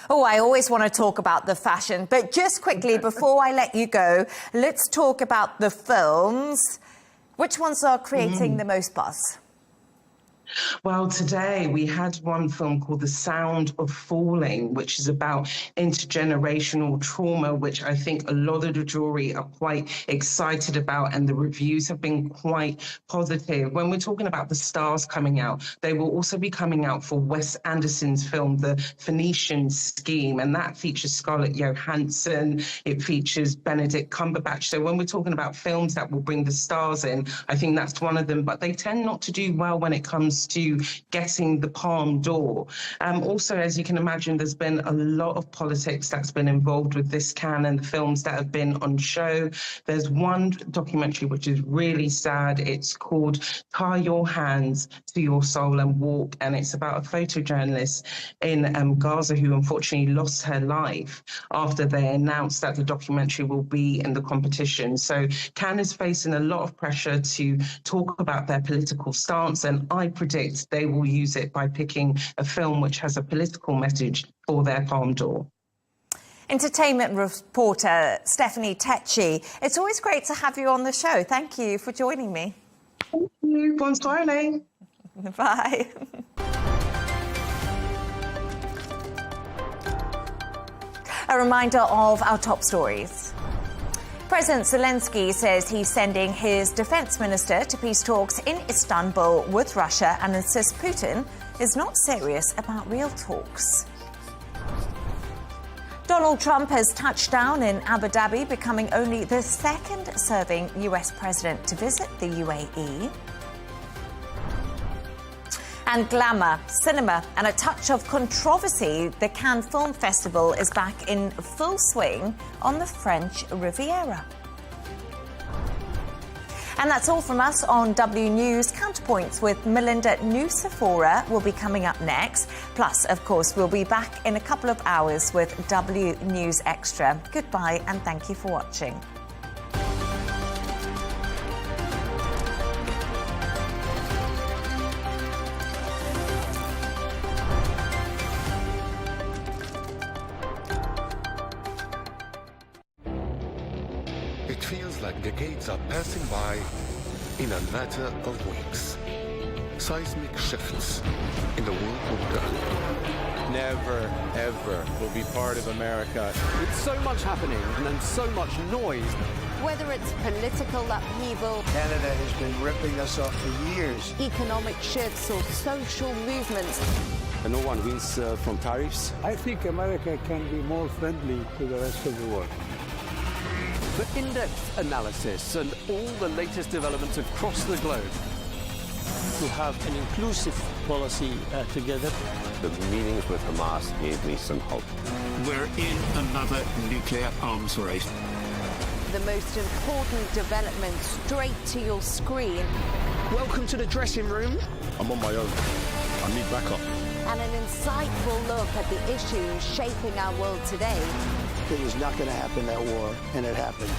Oh, I always want to talk about the fashion. But just quickly, before I let you go, let's talk about the films. Which ones are creating the most buzz? Well, today we had one film called The Sound of Falling, which is about intergenerational trauma, which I think a lot of the jury are quite excited about, and the reviews have been quite positive. When we're talking about the stars coming out, they will also be coming out for Wes Anderson's film, The Phoenician Scheme, and that features Scarlett Johansson, it features Benedict Cumberbatch. So when we're talking about films that will bring the stars in, I think that's one of them, but they tend not to do well when it comes comes to getting the Palme d'Or. Also, as you can imagine, there's been a lot of politics that's been involved with this Cannes and the films that have been on show. There's one documentary which is really sad. It's called Tie Your Hands to Your Soul and Walk, and it's about a photojournalist in Gaza who unfortunately lost her life after they announced that the documentary will be in the competition. So Cannes is facing a lot of pressure to talk about their political stance, and I predict they will use it by picking a film which has a political message for their Palme d'Or. Entertainment reporter Stephanie Tecci, it's always great to have you on the show. Thank you for joining me. Thank you. Bonne soirée. Bye. A reminder of our top stories. President Zelensky says he's sending his defense minister to peace talks in Istanbul with Russia and insists Putin is not serious about real talks. Donald Trump has touched down in Abu Dhabi, becoming only the second serving US president to visit the UAE. And glamour, cinema, and a touch of controversy, the Cannes Film Festival is back in full swing on the French Riviera. And that's all from us on W News. Counterpoints with Melinda Nucifora will be coming up next. Plus, of course, we'll be back in a couple of hours with W News Extra. Goodbye and thank you for watching. It feels like decades are passing by in a matter of weeks. Seismic shifts in the world order. Never, ever will be part of America. With so much happening and so much noise. Whether it's political upheaval, Canada has been ripping us off for years. economic shifts or social movements, And no one wins from tariffs. I think America can be more friendly to the rest of the world. For in-depth analysis and all the latest developments across the globe. To have an inclusive policy together. The meetings with Hamas gave me some hope. We're in another nuclear arms race. the most important development straight to your screen. Welcome to the dressing room. I'm on my own. I need backup. And an insightful look at the issues shaping our world today. It was not going to happen, that war, and it happened.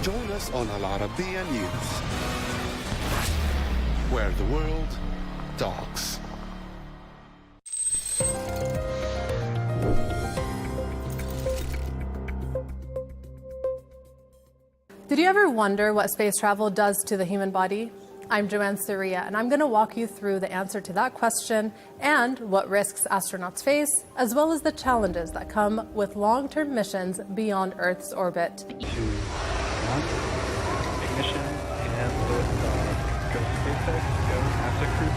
Join us on Arabiya News, where the world talks. Did you ever wonder what space travel does to the human body? I'm Joanne Soria, and I'm going to walk you through the answer to that question and what risks astronauts face, as well as the challenges that come with long-term missions beyond Earth's orbit. 2, 1, ignition, and liftoff. Go SpaceX, go NASA Crew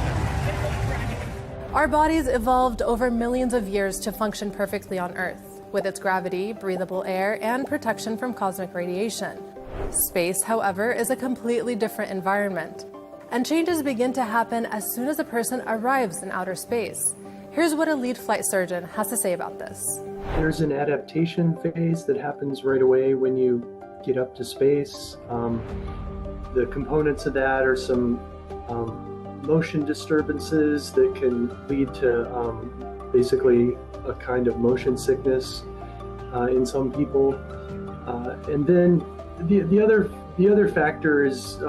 10. Our bodies evolved over millions of years to function perfectly on Earth, with its gravity, breathable air, and protection from cosmic radiation. Space, however, is a completely different environment, and changes begin to happen as soon as a person arrives in outer space. Here's what a lead flight surgeon has to say about this. There's an adaptation phase that happens right away when you get up to space. The components of that are some motion disturbances that can lead to basically a kind of motion sickness in some people. And then the other factor is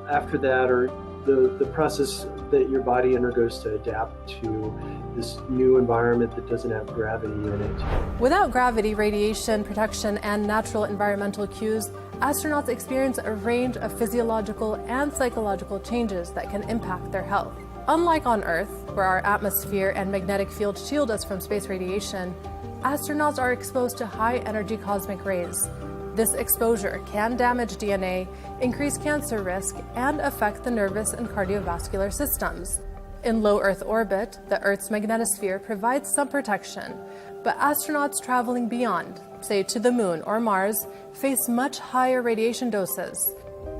after that, or the process that your body undergoes to adapt to this new environment that doesn't have gravity in it. Without gravity, radiation, protection, and natural environmental cues, astronauts experience a range of physiological and psychological changes that can impact their health. Unlike on Earth, where our atmosphere and magnetic field shield us from space radiation, astronauts are exposed to high-energy cosmic rays. This exposure can damage DNA, increase cancer risk, and affect the nervous and cardiovascular systems. In low Earth orbit, the Earth's magnetosphere provides some protection, but astronauts traveling beyond, say to the Moon or Mars, face much higher radiation doses.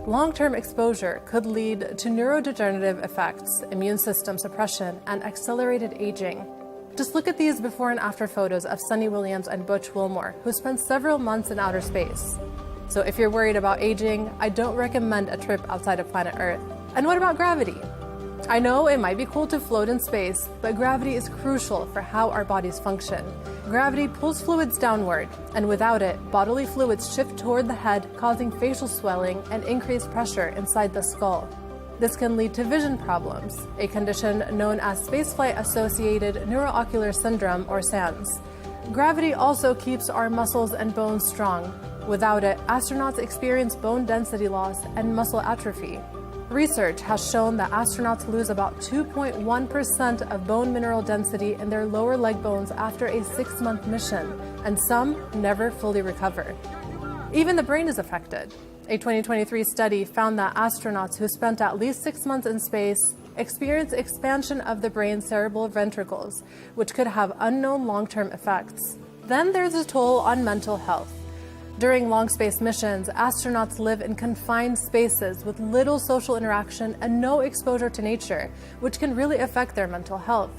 Long-term exposure could lead to neurodegenerative effects, immune system suppression, and accelerated aging. Just look at these before and after photos of Sunny Williams and Butch Wilmore, who spent several months in outer space. So if you're worried about aging, I don't recommend a trip outside of planet Earth. And what about gravity? I know it might be cool to float in space, but gravity is crucial for how our bodies function. Gravity pulls fluids downward, and without it, bodily fluids shift toward the head, causing facial swelling and increased pressure inside the skull. This can lead to vision problems, a condition known as spaceflight-associated neuroocular syndrome, or SANS. Gravity also keeps our muscles and bones strong. Without it, astronauts experience bone density loss and muscle atrophy. Research has shown that astronauts lose about 2.1% of bone mineral density in their lower leg bones after a 6-month mission, and some never fully recover. Even the brain is affected. A 2023 study found that astronauts who spent at least 6 months in space experience expansion of the brain's cerebral ventricles, which could have unknown long-term effects. Then there's a toll on mental health. During long space missions, astronauts live in confined spaces with little social interaction and no exposure to nature, which can really affect their mental health.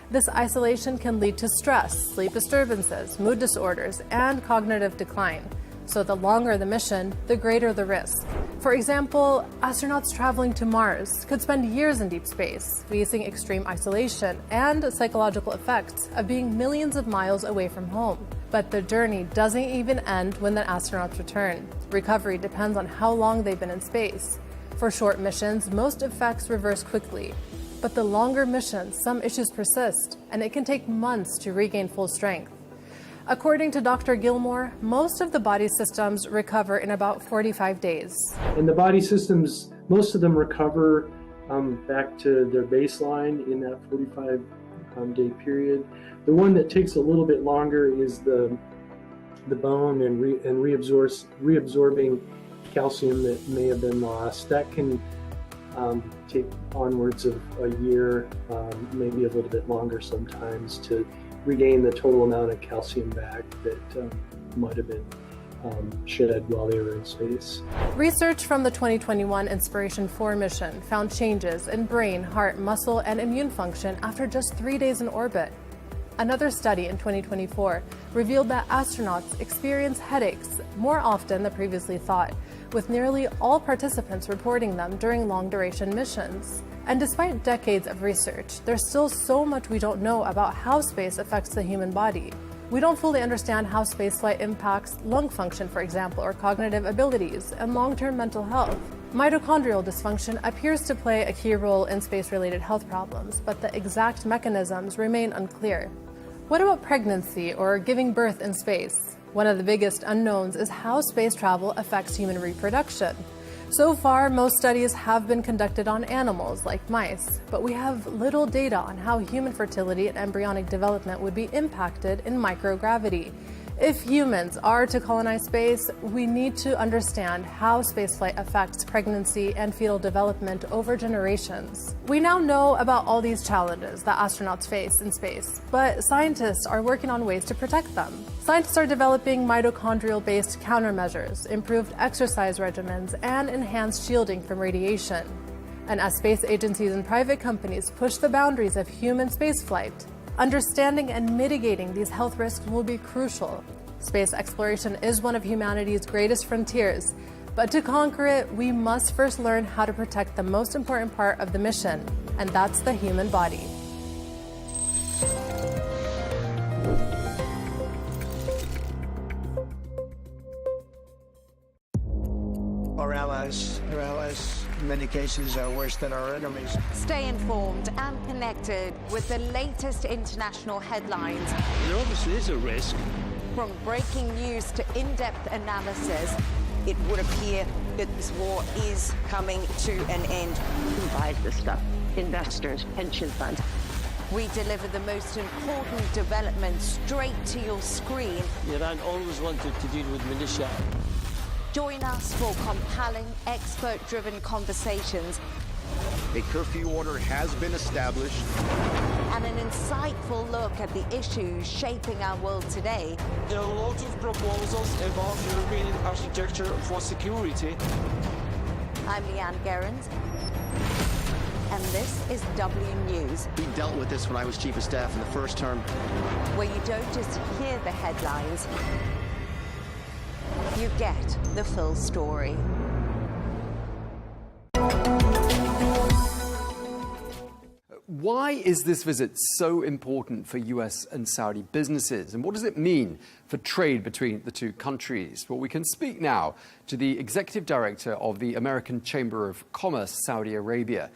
This isolation can lead to stress, sleep disturbances, mood disorders, and cognitive decline. So the longer the mission, the greater the risk. For example, astronauts traveling to Mars could spend years in deep space, facing extreme isolation and psychological effects of being millions of miles away from home. But the journey doesn't even end when the astronauts return. Recovery depends on how long they've been in space. For short missions, most effects reverse quickly. But the longer missions, some issues persist, and it can take months to regain full strength. According to Dr. Gilmore, most of the body systems recover in about 45 days. And the body systems, most of them recover back to their baseline in that 45-day period. The one that takes a little bit longer is the bone and reabsorbing calcium that may have been lost. That can take onwards of a year, maybe a little bit longer sometimes, to regain the total amount of calcium back that might have been shed while they were in space. Research from the 2021 Inspiration 4 mission found changes in brain, heart, muscle, and immune function after just 3 days in orbit. Another study in 2024 revealed that astronauts experience headaches more often than previously thought, with nearly all participants reporting them during long-duration missions. And despite decades of research, there's still so much we don't know about how space affects the human body. We don't fully understand how spaceflight impacts lung function, for example, or cognitive abilities, and long-term mental health. Mitochondrial dysfunction appears to play a key role in space-related health problems, but the exact mechanisms remain unclear. What about pregnancy or giving birth in space? One of the biggest unknowns is how space travel affects human reproduction. So far, most studies have been conducted on animals like mice, but we have little data on how human fertility and embryonic development would be impacted in microgravity. If humans are to colonize space, we need to understand how spaceflight affects pregnancy and fetal development over generations. We now know about all these challenges that astronauts face in space, but scientists are working on ways to protect them. Scientists are developing mitochondrial-based countermeasures, improved exercise regimens, and enhanced shielding from radiation. And as space agencies and private companies push the boundaries of human spaceflight, understanding and mitigating these health risks will be crucial. Space exploration is one of humanity's greatest frontiers, but to conquer it, we must first learn how to protect the most important part of the mission, and that's the human body. Our allies, in many cases, are worse than our enemies. Stay informed and connected with the latest international headlines. There obviously is a risk. From breaking news to in-depth analysis, it would appear that this war is coming to an end. Who buys this stuff? Investors, pension funds. we deliver the most important developments straight to your screen. Iran always wanted to deal with militia. Join us for compelling, expert-driven conversations. A curfew order has been established. And an insightful look at the issues shaping our world today. There are lots of proposals about European architecture for security. I'm Leigh Ann Gerrans, and this is W News. We dealt with this when I was Chief of Staff in the first term. Where you don't just hear the headlines, you get the full story. Why is this visit so important for US and Saudi businesses? And what does it mean for trade between the two countries? Well, we can speak now to the Executive Director of the American Chamber of Commerce, Saudi Arabia.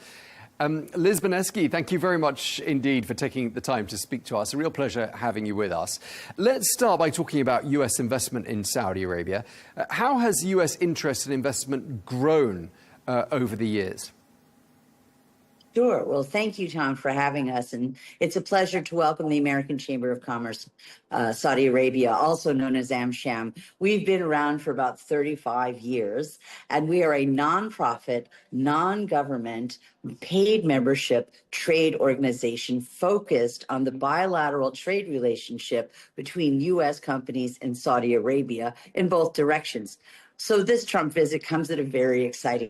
Liz Boneski, thank you very much indeed for taking the time to speak to us. A real pleasure having you with us. Let's start by talking about US investment in Saudi Arabia. How has US interest and investment grown over the years? Sure. Well, thank you, Tom, for having us. And it's a pleasure to welcome the American Chamber of Commerce, Saudi Arabia, also known as AmCham. We've been around for about 35 years, and we are a nonprofit, non-government, paid membership trade organization focused on the bilateral trade relationship between U.S. companies and Saudi Arabia in both directions. So this Trump visit comes at a very exciting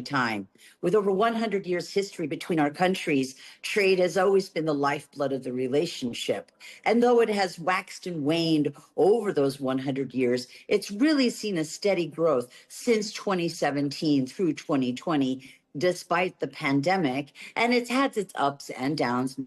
time. With over 100 years history between our countries, trade has always been the lifeblood of the relationship. And though it has waxed and waned over those 100 years, it's really seen a steady growth since 2017 through 2020, despite the pandemic. And it's had its ups and downs,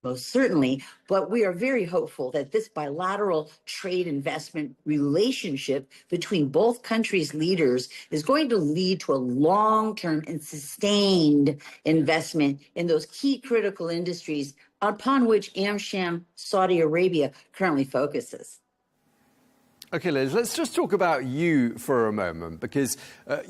most certainly, but we are very hopeful that this bilateral trade investment relationship between both countries' leaders is going to lead to a long-term and sustained investment in those key critical industries upon which AmCham Saudi Arabia currently focuses. Okay, Liz, let's just talk about you for a moment, because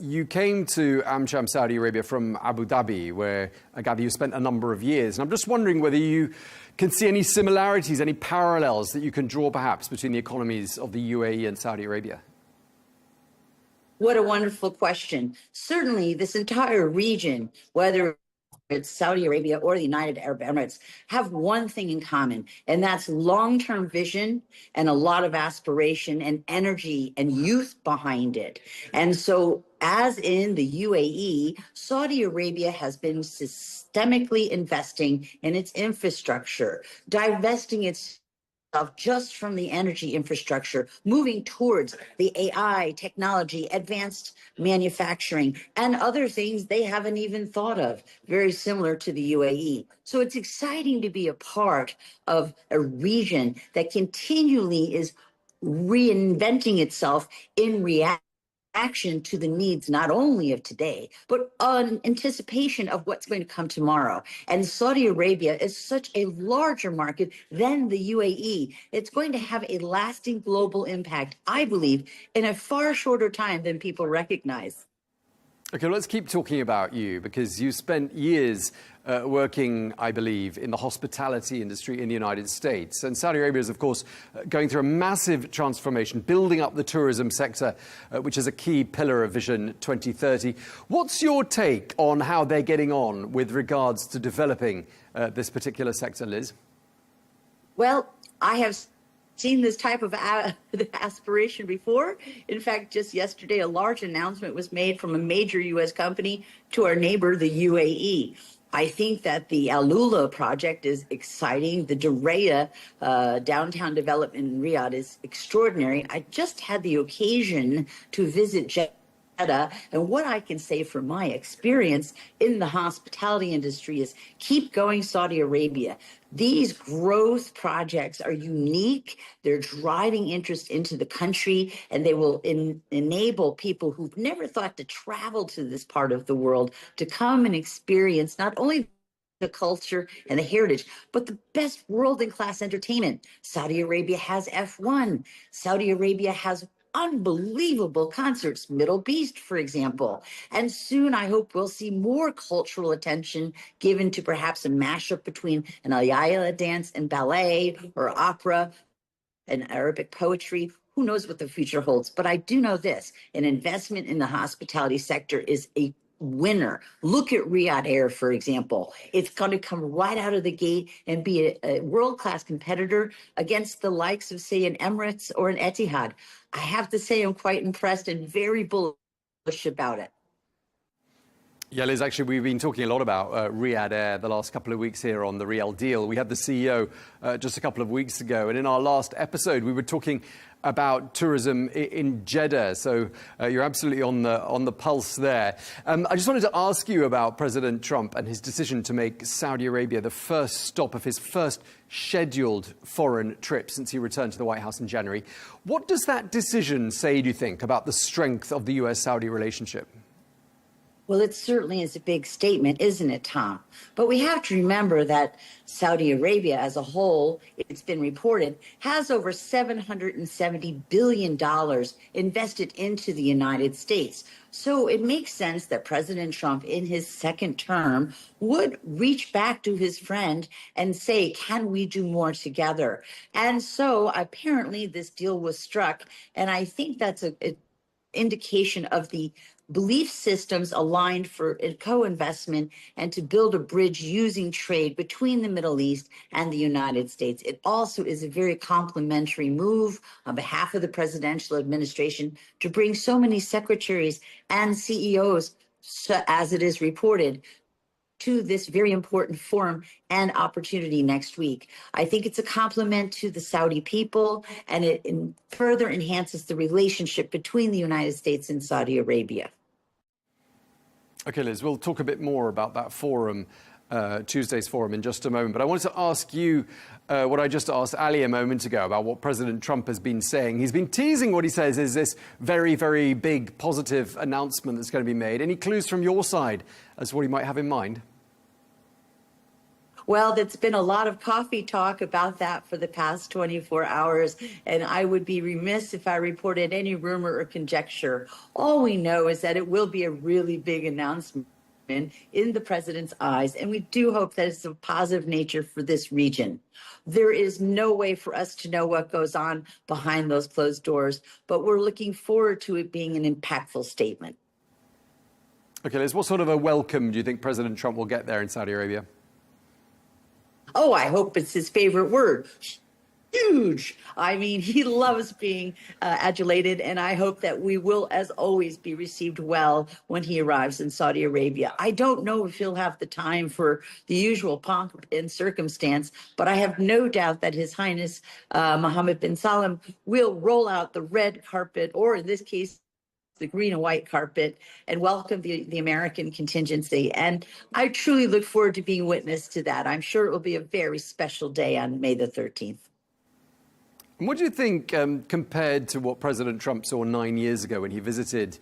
you came to AmCham Saudi Arabia from Abu Dhabi, where I gather you spent a number of years. And I'm just wondering whether you can see any similarities, any parallels that you can draw perhaps between the economies of the UAE and Saudi Arabia. What a wonderful question. Certainly, this entire region, whether it's Saudi Arabia or the United Arab Emirates, have one thing in common, and that's long-term vision and a lot of aspiration and energy and youth behind it. And so, as in the UAE, Saudi Arabia has been systemically investing in its infrastructure, divesting its just from the energy infrastructure, moving towards the AI, technology, advanced manufacturing, and other things they haven't even thought of, very similar to the UAE. So it's exciting to be a part of a region that continually is reinventing itself in reaction to the needs not only of today, but on anticipation of what's going to come tomorrow. And Saudi Arabia is such a larger market than the UAE. It's going to have a lasting global impact, I believe, in a far shorter time than people recognize. Okay, let's keep talking about you, because you spent years working, I believe, in the hospitality industry in the United States. And Saudi Arabia is, of course, going through a massive transformation, building up the tourism sector, which is a key pillar of Vision 2030. What's your take on how they're getting on with regards to developing this particular sector, Liz? Well, I have seen this type of aspiration before. In fact, just yesterday, a large announcement was made from a major U.S. company to our neighbor, the UAE. I think that the Alula project is exciting. The Diriyah downtown development in Riyadh is extraordinary. I just had the occasion to visit Jeddah, and what I can say from my experience in the hospitality industry is keep going, Saudi Arabia. These growth projects are unique. They're driving interest into the country, and they will enable people who've never thought to travel to this part of the world to come and experience not only the culture and the heritage, but the best world-in-class entertainment. Saudi Arabia has F1. Saudi Arabia has unbelievable concerts, Middle Beast, for example. And soon I hope we'll see more cultural attention given to perhaps a mashup between an Ayala dance and ballet, or opera and Arabic poetry. Who knows what the future holds? But I do know this: an investment in the hospitality sector is a winner. Look at Riyadh Air, for example. It's going to come right out of the gate and be a world-class competitor against the likes of, say, an Emirates or an Etihad. I have to say I'm quite impressed and very bullish about it. Yeah, Liz, actually, we've been talking a lot about Riyadh Air the last couple of weeks here on The Real Deal. We had the CEO just a couple of weeks ago, and in our last episode, we were talking about tourism in Jeddah. So you're absolutely on the pulse there. I just wanted to ask you about President Trump and his decision to make Saudi Arabia the first stop of his first scheduled foreign trip since he returned to the White House in January. What does that decision say, do you think, about the strength of the US-Saudi relationship? Well, it certainly is a big statement, isn't it, Tom? But we have to remember that Saudi Arabia as a whole, it's been reported, has over $770 billion invested into the United States. So it makes sense that President Trump, in his second term, would reach back to his friend and say, can we do more together? And so apparently this deal was struck. And I think that's an indication of the belief systems aligned for co-investment and to build a bridge using trade between the Middle East and the United States. It also is a very complimentary move on behalf of the presidential administration to bring so many secretaries and CEOs, as it is reported, to this very important forum and opportunity next week. I think it's a compliment to the Saudi people, and it further enhances the relationship between the United States and Saudi Arabia. Okay, Liz, we'll talk a bit more about that forum, Tuesday's forum, in just a moment. But I wanted to ask you what I just asked Ali a moment ago about what President Trump has been saying. He's been teasing what he says is this very, very big positive announcement that's going to be made. Any clues from your side as to what he might have in mind? Well, there's been a lot of coffee talk about that for the past 24 hours, and I would be remiss if I reported any rumor or conjecture. All we know is that it will be a really big announcement in the president's eyes, and we do hope that it's of positive nature for this region. There is no way for us to know what goes on behind those closed doors, but we're looking forward to it being an impactful statement. Okay, Liz, what sort of a welcome do you think President Trump will get there in Saudi Arabia? Oh, I hope it's his favorite word. Huge. I mean, he loves being adulated, and I hope that we will, as always, be received well when he arrives in Saudi Arabia. I don't know if he'll have the time for the usual pomp and circumstance, but I have no doubt that His Highness Mohammed bin Salman will roll out the red carpet, or in this case, the green and white carpet, and welcome the American contingency. And I truly look forward to being witness to that. I'm sure it will be a very special day on May the 13th. And what do you think, compared to what President Trump saw 9 years ago when he visited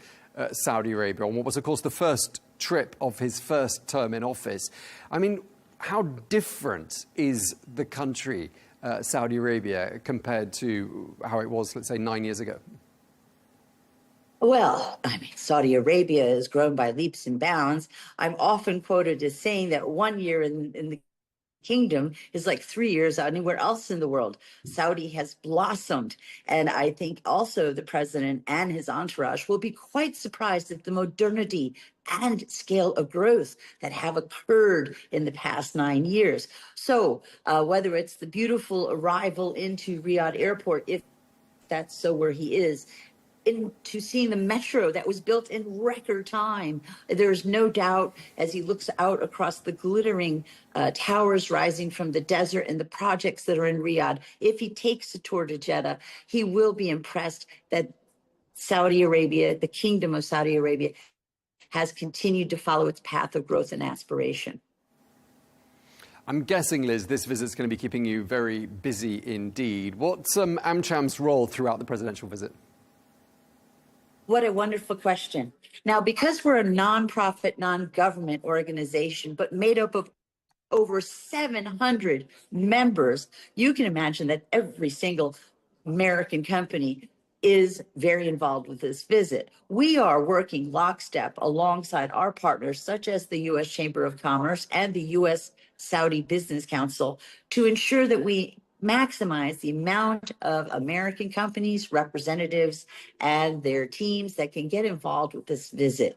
Saudi Arabia on what was, of course, the first trip of his first term in office? I mean, how different is the country, Saudi Arabia, compared to how it was, let's say, 9 years ago? Well, I mean, Saudi Arabia has grown by leaps and bounds. I'm often quoted as saying that 1 year in the kingdom is like 3 years anywhere else in the world. Saudi has blossomed. And I think also the president and his entourage will be quite surprised at the modernity and scale of growth that have occurred in the past 9 years. So whether it's the beautiful arrival into Riyadh Airport, if that's so where he is, into seeing the metro that was built in record time. There's no doubt as he looks out across the glittering towers rising from the desert and the projects that are in Riyadh, if he takes a tour to Jeddah, he will be impressed that Saudi Arabia, the Kingdom of Saudi Arabia, has continued to follow its path of growth and aspiration. I'm guessing, Liz, this visit's going to be keeping you very busy indeed. What's AmCham's role throughout the presidential visit? What a wonderful question. Now, because we're a nonprofit, non-government organization, but made up of over 700 members, you can imagine that every single American company is very involved with this visit. We are working lockstep alongside our partners, such as the U.S. Chamber of Commerce and the U.S. Saudi Business Council, to ensure that we maximize the amount of American companies, representatives, and their teams that can get involved with this visit.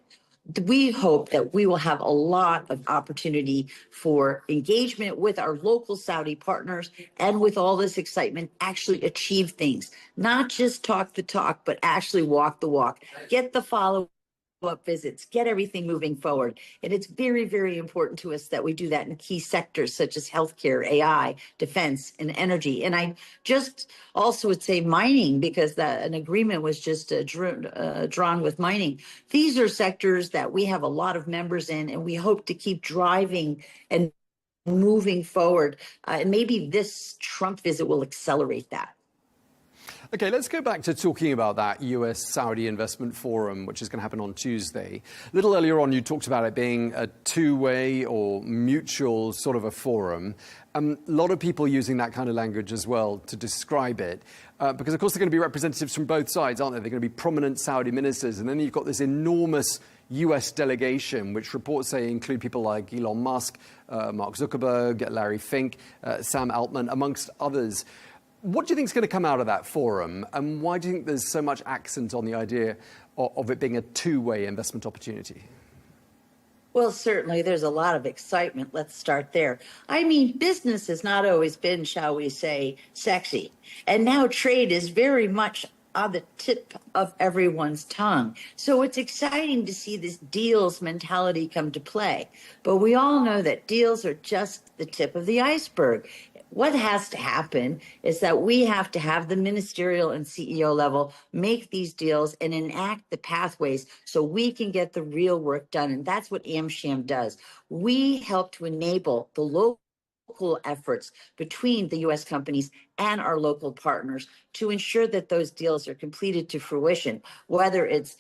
We hope that we will have a lot of opportunity for engagement with our local Saudi partners, and with all this excitement, actually achieve things. Not just talk the talk, but actually walk the walk. Get the followers up visits, get everything moving forward. And it's very, very important to us that we do that in key sectors such as healthcare, AI, defense, and energy. And I just also would say mining, because an agreement was just drawn with mining. These are sectors that we have a lot of members in, and we hope to keep driving and moving forward. And maybe this Trump visit will accelerate that. Okay, let's go back to talking about that US-Saudi investment forum, which is going to happen on Tuesday. A little earlier on, you talked about it being a two-way or mutual sort of a forum. A lot of people using that kind of language as well to describe it, because, of course, there are going to be representatives from both sides, aren't there? They're going to be prominent Saudi ministers, and then you've got this enormous US delegation, which reports say include people like Elon Musk, Mark Zuckerberg, Larry Fink, Sam Altman, amongst others. What do you think is going to come out of that forum, and why do you think there's so much accent on the idea of it being a two-way investment opportunity? Well, certainly there's a lot of excitement. Let's start there. I mean, business has not always been, shall we say, sexy. And now trade is very much on the tip of everyone's tongue. So it's exciting to see this deals mentality come to play. But we all know that deals are just the tip of the iceberg. What has to happen is that we have to have the ministerial and CEO level make these deals and enact the pathways so we can get the real work done. And that's what AmSham does. We help to enable the local efforts between the U.S. companies and our local partners to ensure that those deals are completed to fruition, whether it's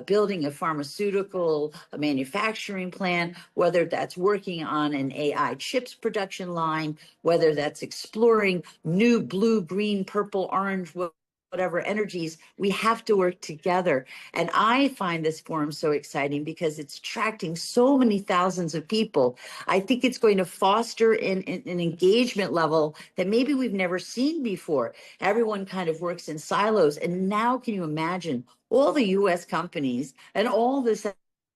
building a pharmaceutical, a manufacturing plant, whether that's working on an AI chips production line, whether that's exploring new blue, green, purple, orange, whatever energies. We have to work together. And I find this forum so exciting because it's attracting so many thousands of people. I think it's going to foster an engagement level that maybe we've never seen before. Everyone kind of works in silos. And now can you imagine all the US companies and all the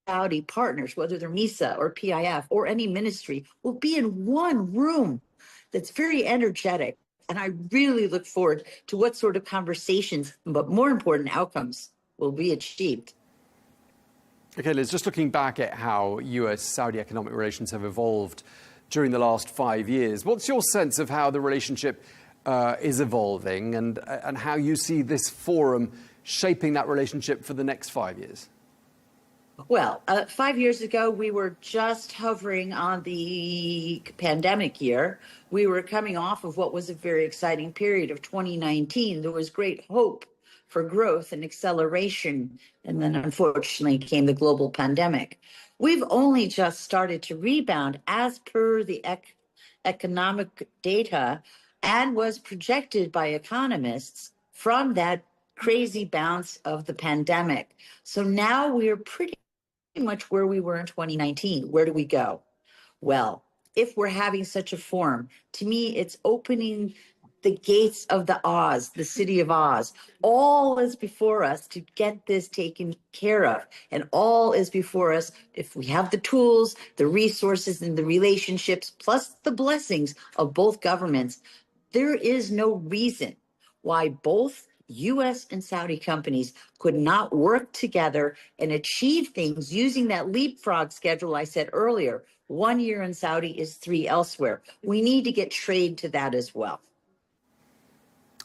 Saudi partners, whether they're MISA or PIF or any ministry, will be in one room that's very energetic. And I really look forward to what sort of conversations, but more important, outcomes will be achieved. Okay, Liz, just looking back at how US-Saudi economic relations have evolved during the last 5 years, what's your sense of how the relationship is evolving and how you see this forum shaping that relationship for the next 5 years? Well, 5 years ago, we were just hovering on the pandemic year. We were coming off of what was a very exciting period of 2019. There was great hope for growth and acceleration. And then, unfortunately, came the global pandemic. We've only just started to rebound as per the economic data and was projected by economists from that crazy bounce of the pandemic. So now we are pretty much where we were in 2019. Where do we go? Well, if we're having such a forum, to me, it's opening the gates of the Oz, the city of Oz. All is before us to get this taken care of. And all is before us if we have the tools, the resources, and the relationships, plus the blessings of both governments. There is no reason why both U.S. and Saudi companies could not work together and achieve things using that leapfrog schedule I said earlier. 1 year in Saudi is 3 elsewhere. We need to get trade to that as well.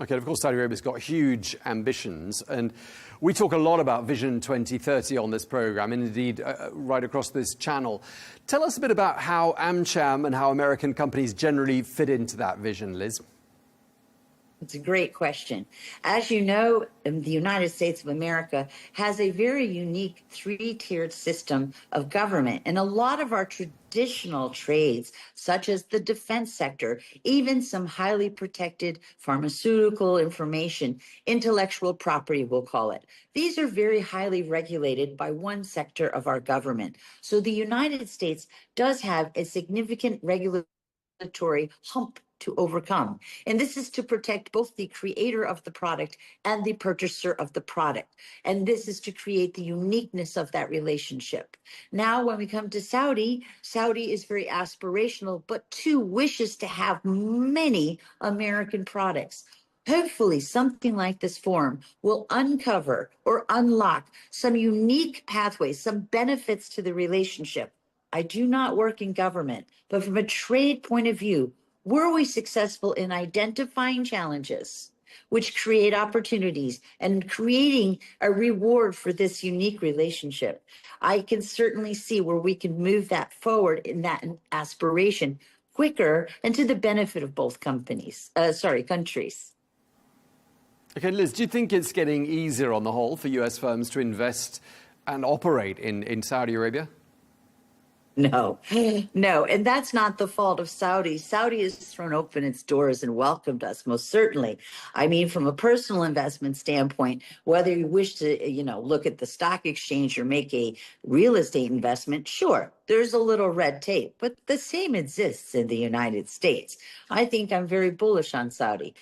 Okay, of course, Saudi Arabia's got huge ambitions, and we talk a lot about Vision 2030 on this program, and indeed right across this channel. Tell us a bit about how AmCham and how American companies generally fit into that vision, Liz. It's a great question. As you know, the United States of America has a very unique 3-tiered system of government. And a lot of our traditional trades, such as the defense sector, even some highly protected pharmaceutical information, intellectual property, we'll call it. These are very highly regulated by one sector of our government. So the United States does have a significant regulatory hump to overcome. And this is to protect both the creator of the product and the purchaser of the product. And this is to create the uniqueness of that relationship. Now, when we come to Saudi, Saudi is very aspirational, but too wishes to have many American products. Hopefully, something like this forum will uncover or unlock some unique pathways, some benefits to the relationship. I do not work in government, but from a trade point of view, were we successful in identifying challenges which create opportunities and creating a reward for this unique relationship, I can certainly see where we can move that forward in that aspiration quicker and to the benefit of both countries. Okay, Liz, do you think it's getting easier on the whole for US firms to invest and operate in Saudi Arabia? No, and that's not the fault of Saudi. Saudi has thrown open its doors and welcomed us, most certainly. I mean, from a personal investment standpoint, whether you wish to, look at the stock exchange or make a real estate investment, sure, there's a little red tape, but the same exists in the United States. I think I'm very bullish on Saudi.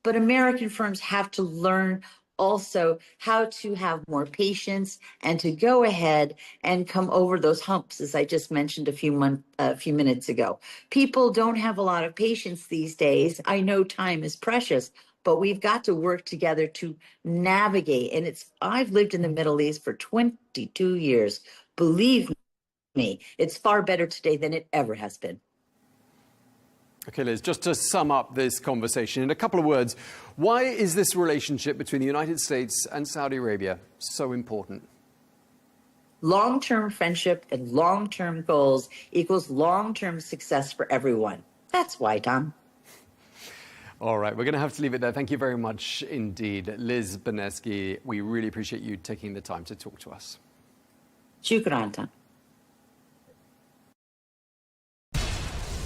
But American firms have to learn also how to have more patience and to go ahead and come over those humps, as I just mentioned a few minutes ago. People don't have a lot of patience these days. I know time is precious, but we've got to work together to navigate. And I've lived in the Middle East for 22 years. Believe me, it's far better today than it ever has been. Okay, Liz, just to sum up this conversation in a couple of words, why is this relationship between the United States and Saudi Arabia so important? Long-term friendship and long-term goals equals long-term success for everyone. That's why, Tom. All right, we're going to have to leave it there. Thank you very much indeed. Liz Benesky, we really appreciate you taking the time to talk to us. Shukran, Tom.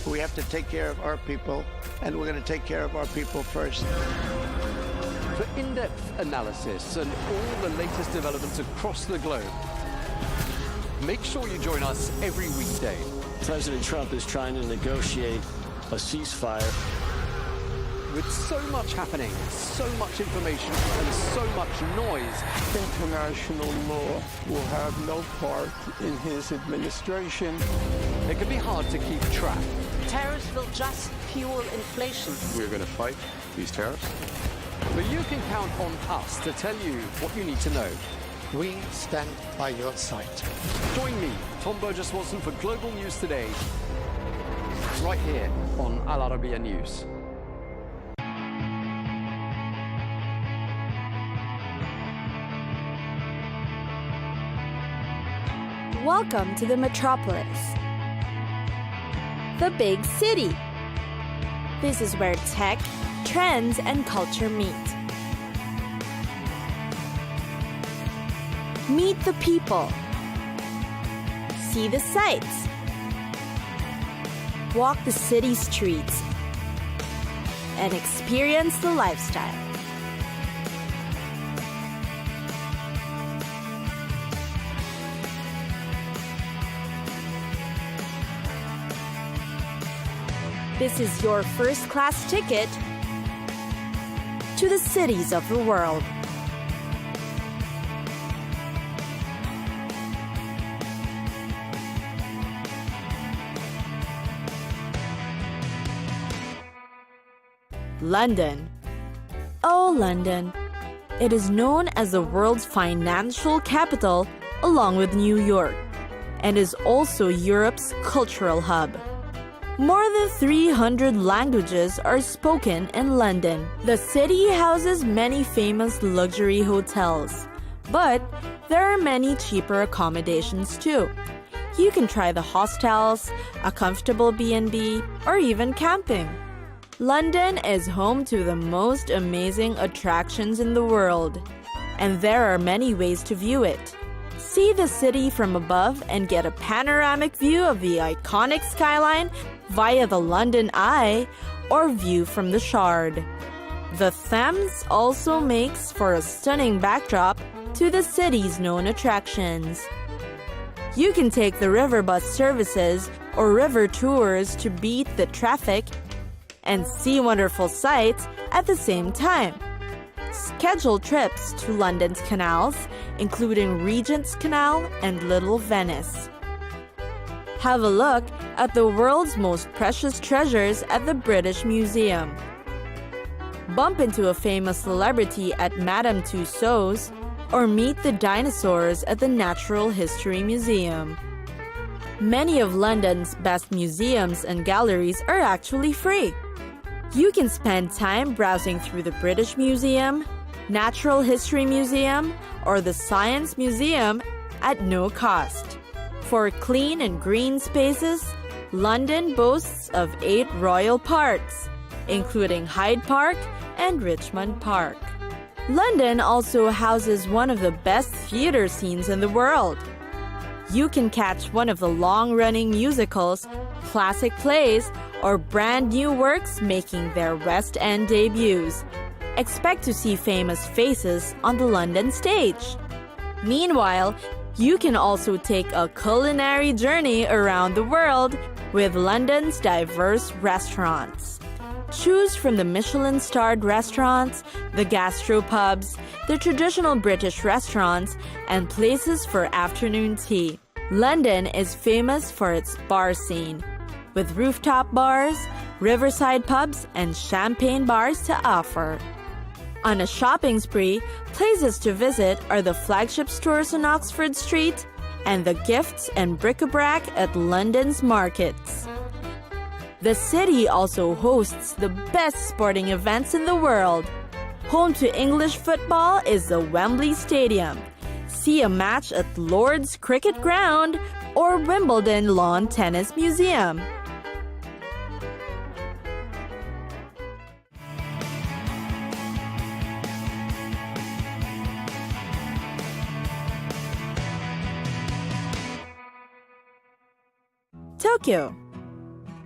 We have to take care of our people, and we're going to take care of our people first. For in-depth analysis and all the latest developments across the globe, make sure you join us every weekday. President Trump is trying to negotiate a ceasefire. With so much happening, so much information, and so much noise, international law will have no part in his administration. It can be hard to keep track. Tariffs will just fuel inflation. We're going to fight these tariffs. But you can count on us to tell you what you need to know. We stand by your side. Join me, Tom Burges Watson, for Global News Today, right here on Al Arabiya News. Welcome to the metropolis, the big city. This is where tech, trends, and culture meet. Meet the people. See the sights. Walk the city streets. And experience the lifestyle. This is your first-class ticket to the cities of the world. London. Oh, London. It is known as the world's financial capital along with New York, and is also Europe's cultural hub. More than 300 languages are spoken in London. The city houses many famous luxury hotels, but there are many cheaper accommodations too. You can try the hostels, a comfortable B&B, or even camping. London is home to the most amazing attractions in the world, and there are many ways to view it. See the city from above and get a panoramic view of the iconic skyline via the London Eye or view from the Shard. The Thames also makes for a stunning backdrop to the city's known attractions. You can take the river bus services or river tours to beat the traffic and see wonderful sights at the same time. Schedule trips to London's canals, including Regent's Canal and Little Venice. Have a look at the world's most precious treasures at the British Museum. bump into a famous celebrity at Madame Tussauds, or meet the dinosaurs at the Natural History Museum. Many of London's best museums and galleries are actually free. You can spend time browsing through the British Museum, Natural History Museum, or the Science Museum at no cost. For clean and green spaces, London boasts of 8 royal parks, including Hyde Park and Richmond Park. London also houses one of the best theater scenes in the world. You can catch one of the long-running musicals, classic plays, or brand new works making their West End debuts. Expect to see famous faces on the London stage. Meanwhile, you can also take a culinary journey around the world with London's diverse restaurants. Choose from the Michelin-starred restaurants, the gastropubs, the traditional British restaurants, and places for afternoon tea. London is famous for its bar scene, with rooftop bars, riverside pubs, and champagne bars to offer. On a shopping spree, places to visit are the flagship stores on Oxford Street and the gifts and bric-a-brac at London's markets. The city also hosts the best sporting events in the world. Home to English football is the Wembley Stadium. See a match at Lord's Cricket Ground or Wimbledon Lawn Tennis Museum. Tokyo.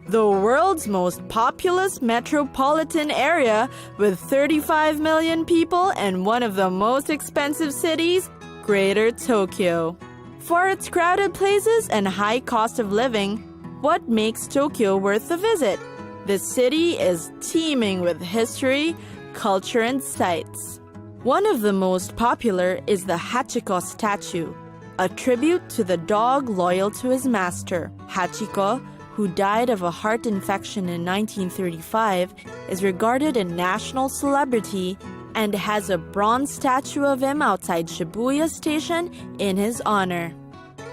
The world's most populous metropolitan area with 35 million people and one of the most expensive cities, Greater Tokyo. For its crowded places and high cost of living, what makes Tokyo worth the visit? The city is teeming with history, culture, and sights. One of the most popular is the Hachiko statue, a tribute to the dog loyal to his master. Hachiko, who died of a heart infection in 1935, is regarded a national celebrity and has a bronze statue of him outside Shibuya Station in his honor.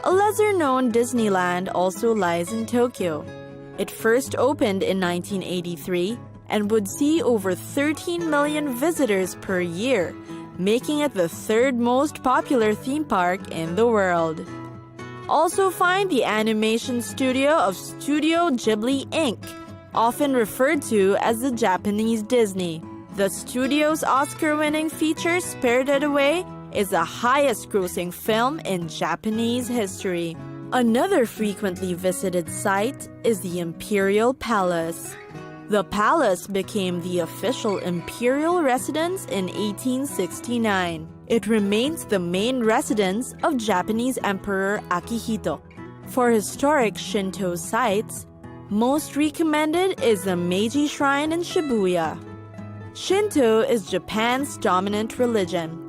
A lesser-known Disneyland also lies in Tokyo. It first opened in 1983 and would see over 13 million visitors per year, making it the third most popular theme park in the world. Also find the animation studio of Studio Ghibli Inc., often referred to as the Japanese Disney. The studio's Oscar-winning feature Spirited Away is the highest-grossing film in Japanese history. Another frequently visited site is the Imperial Palace. The palace became the official imperial residence in 1869. It remains the main residence of Japanese Emperor Akihito. For historic Shinto sites, most recommended is the Meiji Shrine in Shibuya. Shinto is Japan's dominant religion.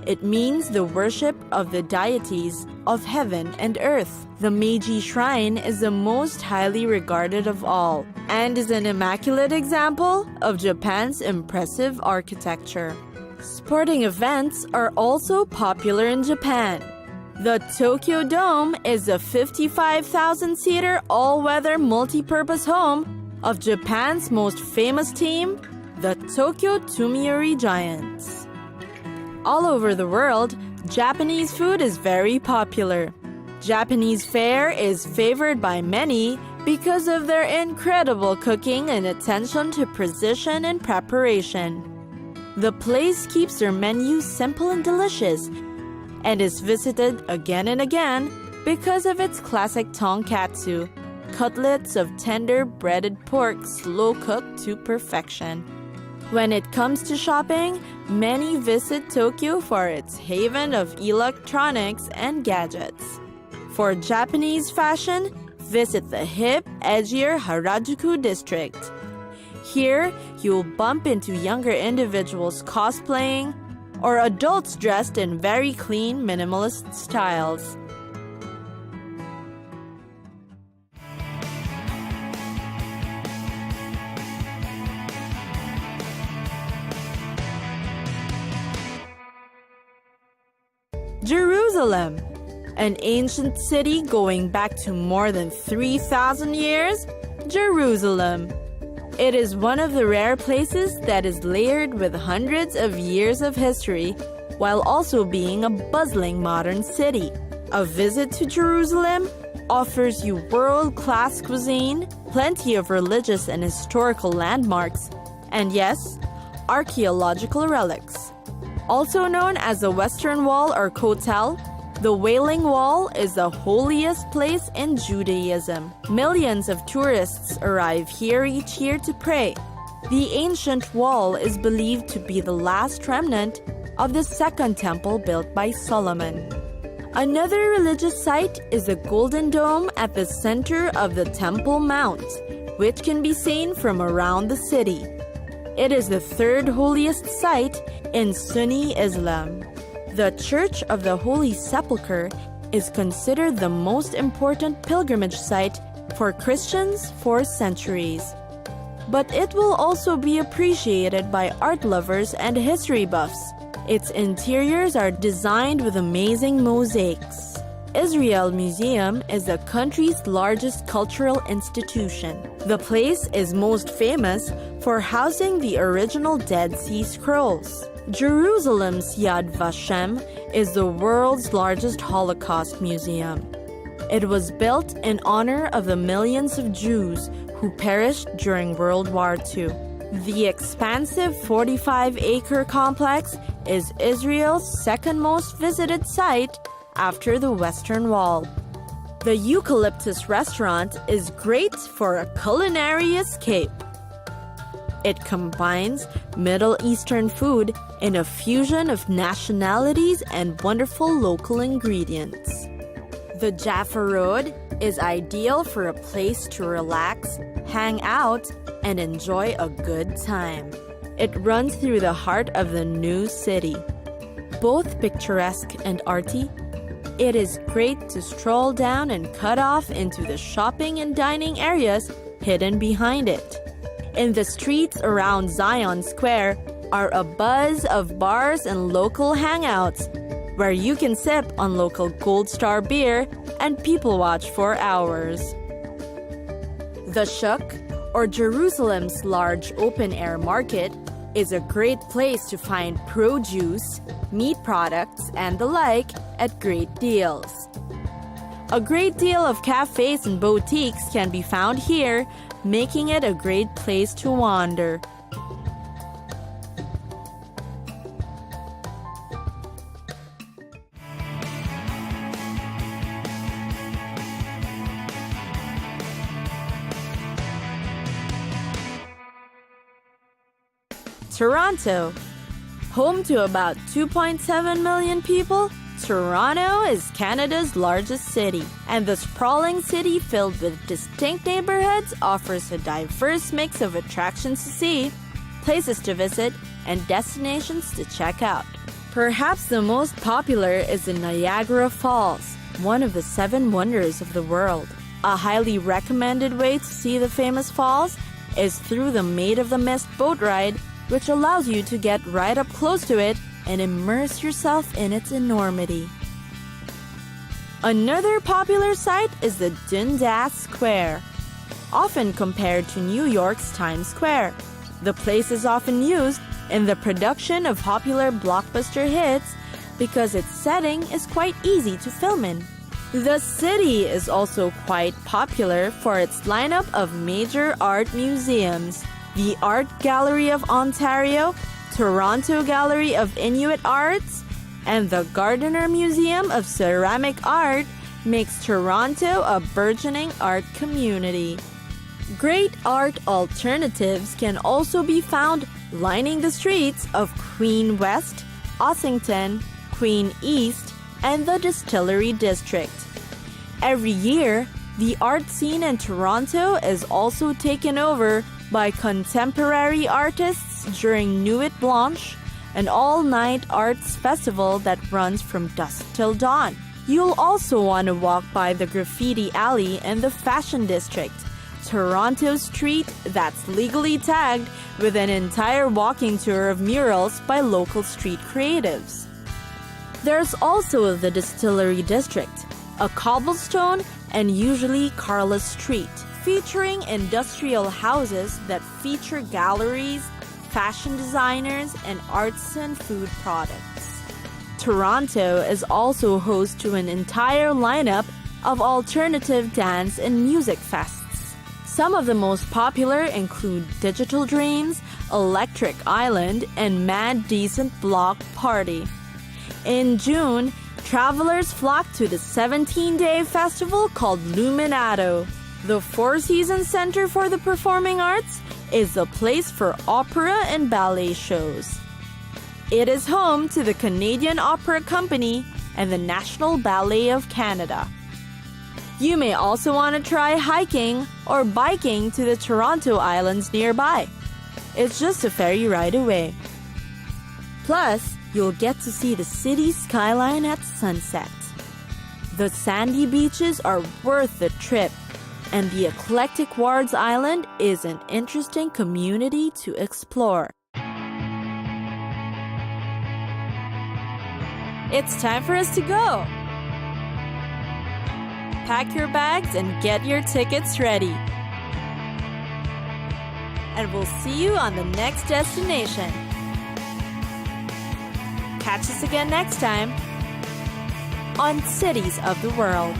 It means the worship of the deities of heaven and earth. The Meiji Shrine is the most highly regarded of all and is an immaculate example of Japan's impressive architecture. Sporting events are also popular in Japan. The Tokyo Dome is a 55,000-seater all-weather multi-purpose home of Japan's most famous team, the Tokyo Tomiuri Giants. All over the world, Japanese food is very popular. Japanese fare is favored by many because of their incredible cooking and attention to precision and preparation. The place keeps their menu simple and delicious and is visited again and again because of its classic tonkatsu, cutlets of tender breaded pork slow-cooked to perfection. When it comes to shopping, many visit Tokyo for its haven of electronics and gadgets. For Japanese fashion, visit the hip, edgier Harajuku district. Here, you'll bump into younger individuals cosplaying or adults dressed in very clean, minimalist styles. Jerusalem, an ancient city going back to more than 3,000 years. Jerusalem. It is one of the rare places that is layered with hundreds of years of history, while also being a bustling modern city. A visit to Jerusalem offers you world-class cuisine, plenty of religious and historical landmarks, and yes, archaeological relics. Also known as the Western Wall or Kotel, the Wailing Wall is the holiest place in Judaism. Millions of tourists arrive here each year to pray. The ancient wall is believed to be the last remnant of the second temple built by Solomon. Another religious site is the Golden Dome at the center of the Temple Mount, which can be seen from around the city. It is the third holiest site in Sunni Islam. The Church of the Holy Sepulchre is considered the most important pilgrimage site for Christians for centuries. But it will also be appreciated by art lovers and history buffs. Its interiors are designed with amazing mosaics. Israel Museum is the country's largest cultural institution. The place is most famous for housing the original Dead Sea Scrolls. Jerusalem's Yad Vashem is the world's largest Holocaust museum. It was built in honor of the millions of Jews who perished during World War II. The expansive 45-acre complex is Israel's second most visited site after the Western Wall. The Eucalyptus restaurant is great for a culinary escape. It combines Middle Eastern food in a fusion of nationalities and wonderful local ingredients. The Jaffa Road is ideal for a place to relax, hang out, and enjoy a good time. It runs through the heart of the new city. Both picturesque and arty, it is great to stroll down and cut off into the shopping and dining areas hidden behind it. In the streets around Zion Square are a buzz of bars and local hangouts where you can sip on local Gold Star beer and people watch for hours. The Shuk, or Jerusalem's large open-air market, is a great place to find produce, meat products, and the like at great deals. A great deal of cafes and boutiques can be found here, making it a great place to wander. Toronto. Home to about 2.7 million people, Toronto is Canada's largest city, and the sprawling city filled with distinct neighborhoods offers a diverse mix of attractions to see, places to visit, and destinations to check out. Perhaps the most popular is the Niagara Falls, one of the 7 wonders of the world. A highly recommended way to see the famous falls is through the Maid of the Mist boat ride, which allows you to get right up close to it and immerse yourself in its enormity. Another popular site is the Dundas Square, often compared to New York's Times Square. The place is often used in the production of popular blockbuster hits because its setting is quite easy to film in. The city is also quite popular for its lineup of major art museums. The Art Gallery of Ontario, Toronto Gallery of Inuit Arts, and the Gardiner Museum of Ceramic Art makes Toronto a burgeoning art community. Great art alternatives can also be found lining the streets of Queen West, Ossington, Queen East, and the Distillery District. Every year, the art scene in Toronto is also taken over by contemporary artists during Nuit Blanche, an all-night arts festival that runs from dusk till dawn. You'll also want to walk by the Graffiti Alley in the Fashion District, Toronto street that's legally tagged with an entire walking tour of murals by local street creatives. There's also the Distillery District, a cobblestone and usually carless street, featuring industrial houses that feature galleries, fashion designers, and artisan food products. Toronto is also host to an entire lineup of alternative dance and music fests. Some of the most popular include Digital Dreams, Electric Island, and Mad Decent Block Party. In June, travelers flock to the 17-day festival called Luminato. The Four Seasons Center for the Performing Arts is the place for opera and ballet shows. It is home to the Canadian Opera Company and the National Ballet of Canada. You may also want to try hiking or biking to the Toronto Islands nearby. It's just a ferry ride away. Plus, you'll get to see the city skyline at sunset. The sandy beaches are worth the trip, and the eclectic Wards Island is an interesting community to explore. It's time for us to go! Pack your bags and get your tickets ready. And we'll see you on the next destination. Catch us again next time on Cities of the World.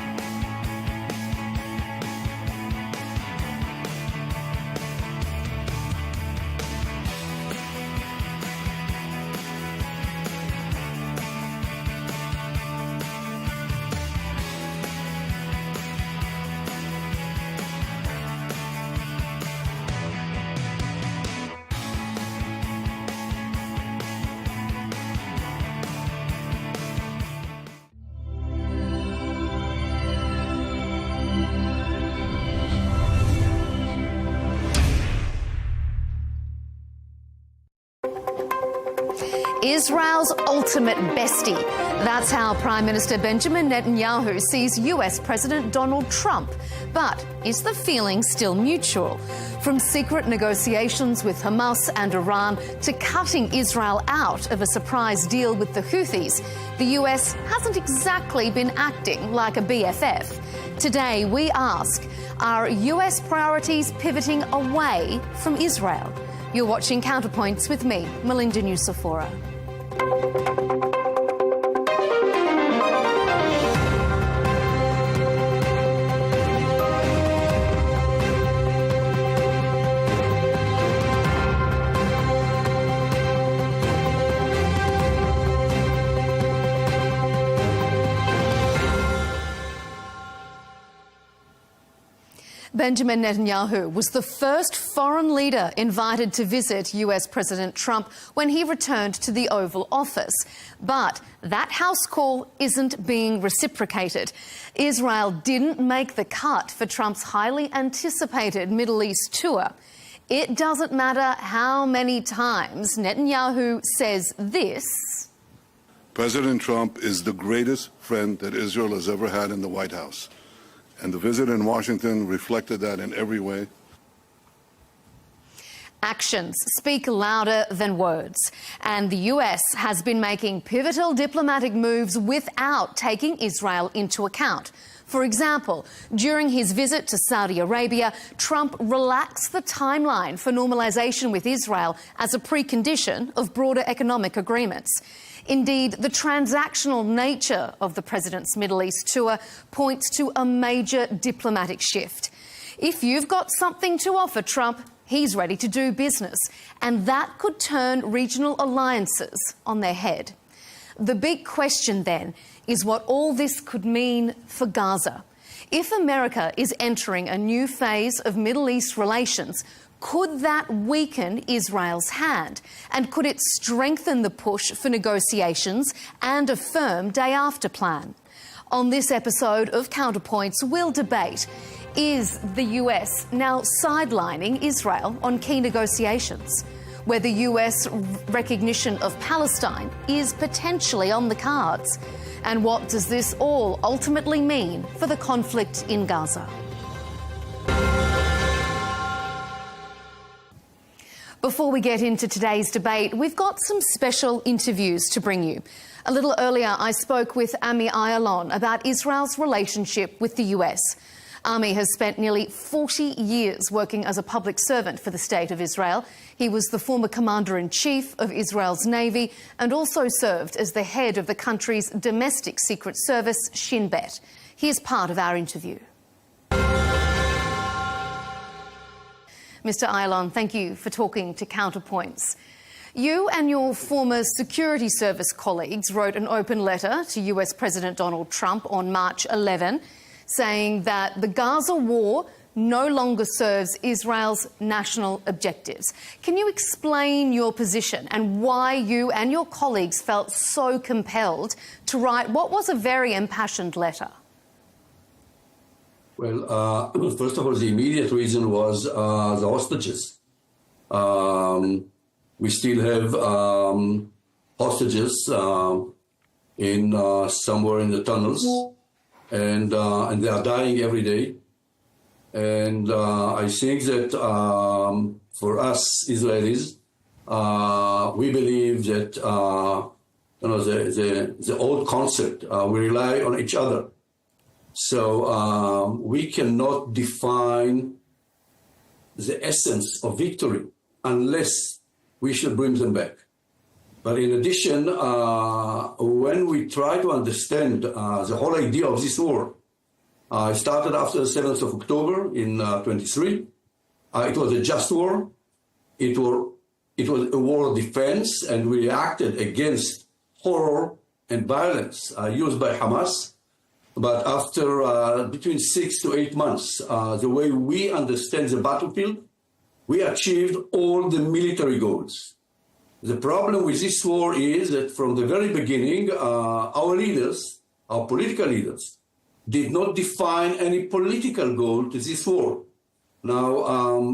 Israel's ultimate bestie. That's how Prime Minister Benjamin Netanyahu sees US President Donald Trump. But is the feeling still mutual? From secret negotiations with Hamas and Iran to cutting Israel out of a surprise deal with the Houthis, the US hasn't exactly been acting like a BFF. Today we ask, are US priorities pivoting away from Israel? You're watching Counterpoints with me, Melinda Nucifora. Benjamin Netanyahu was the first foreign leader invited to visit US President Trump when he returned to the Oval Office. But that house call isn't being reciprocated. Israel didn't make the cut for Trump's highly anticipated Middle East tour. It doesn't matter how many times Netanyahu says this. President Trump is the greatest friend that Israel has ever had in the White House. And the visit in Washington reflected that in every way. Actions speak louder than words, and the US has been making pivotal diplomatic moves without taking Israel into account. For example, during his visit to Saudi Arabia, Trump relaxed the timeline for normalization with Israel as a precondition of broader economic agreements. Indeed, the transactional nature of the president's Middle East tour points to a major diplomatic shift. If you've got something to offer Trump, he's ready to do business, and that could turn regional alliances on their head. The big question then is what all this could mean for Gaza. If America is entering a new phase of Middle East relations, could that weaken Israel's hand? And could it strengthen the push for negotiations and a firm day-after plan? On this episode of Counterpoints, we'll debate, is the US now sidelining Israel on key negotiations? Whether US recognition of Palestine is potentially on the cards? And what does this all ultimately mean for the conflict in Gaza? Before we get into today's debate, we've got some special interviews to bring you. A little earlier, I spoke with Ami Ayalon about Israel's relationship with the US. Ami has spent nearly 40 years working as a public servant for the State of Israel. He was the former Commander-in-Chief of Israel's Navy and also served as the head of the country's domestic secret service, Shin Bet. Here's part of our interview. Mr. Ayalon, thank you for talking to Counterpoints. You and your former Security Service colleagues wrote an open letter to US President Donald Trump on March 11, saying that the Gaza war no longer serves Israel's national objectives. Can you explain your position and why you and your colleagues felt so compelled to write what was a very impassioned letter? Well, first of all, the immediate reason was the hostages. We still have hostages in somewhere in the tunnels, and they are dying every day. And I think that for us Israelis, we believe that the old concept, we rely on each other. So we cannot define the essence of victory unless we should bring them back. But in addition, when we try to understand the whole idea of this war, it started after the 7th of October in 23. It was a just war. It was a war of defense, and we reacted against horror and violence used by Hamas. But after between 6 to 8 months, the way we understand the battlefield, we achieved all the military goals. The problem with this war is that from the very beginning, our leaders, our political leaders, did not define any political goal to this war. Now,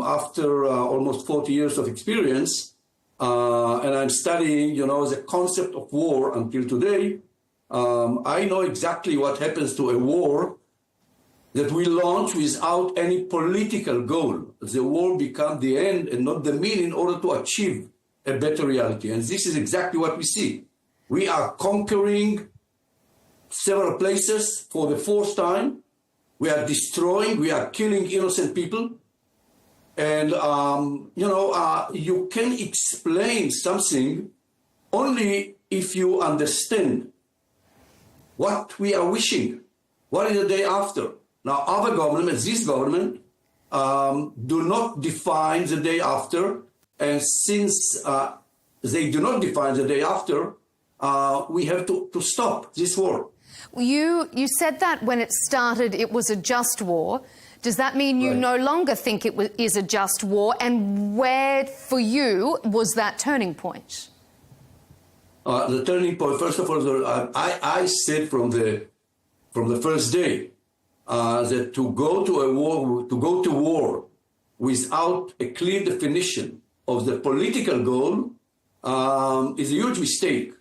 after almost 40 years of experience, and I'm studying, the concept of war until today, I know exactly what happens to a war that we launch without any political goal. The war becomes the end and not the mean in order to achieve a better reality. And this is exactly what we see. We are conquering several places for the fourth time. We are destroying, we are killing innocent people. And, you can explain something only if you understand what we are wishing. What is the day after? Now, other governments, this government, do not define the day after. And since they do not define the day after, we have to stop this war. You said that when it started, it was a just war. Does that mean you no longer think it is a just war? And where, for you, was that turning point? The turning point, first of all, I said from the first day that to go to war without a clear definition of the political goal is a huge mistake.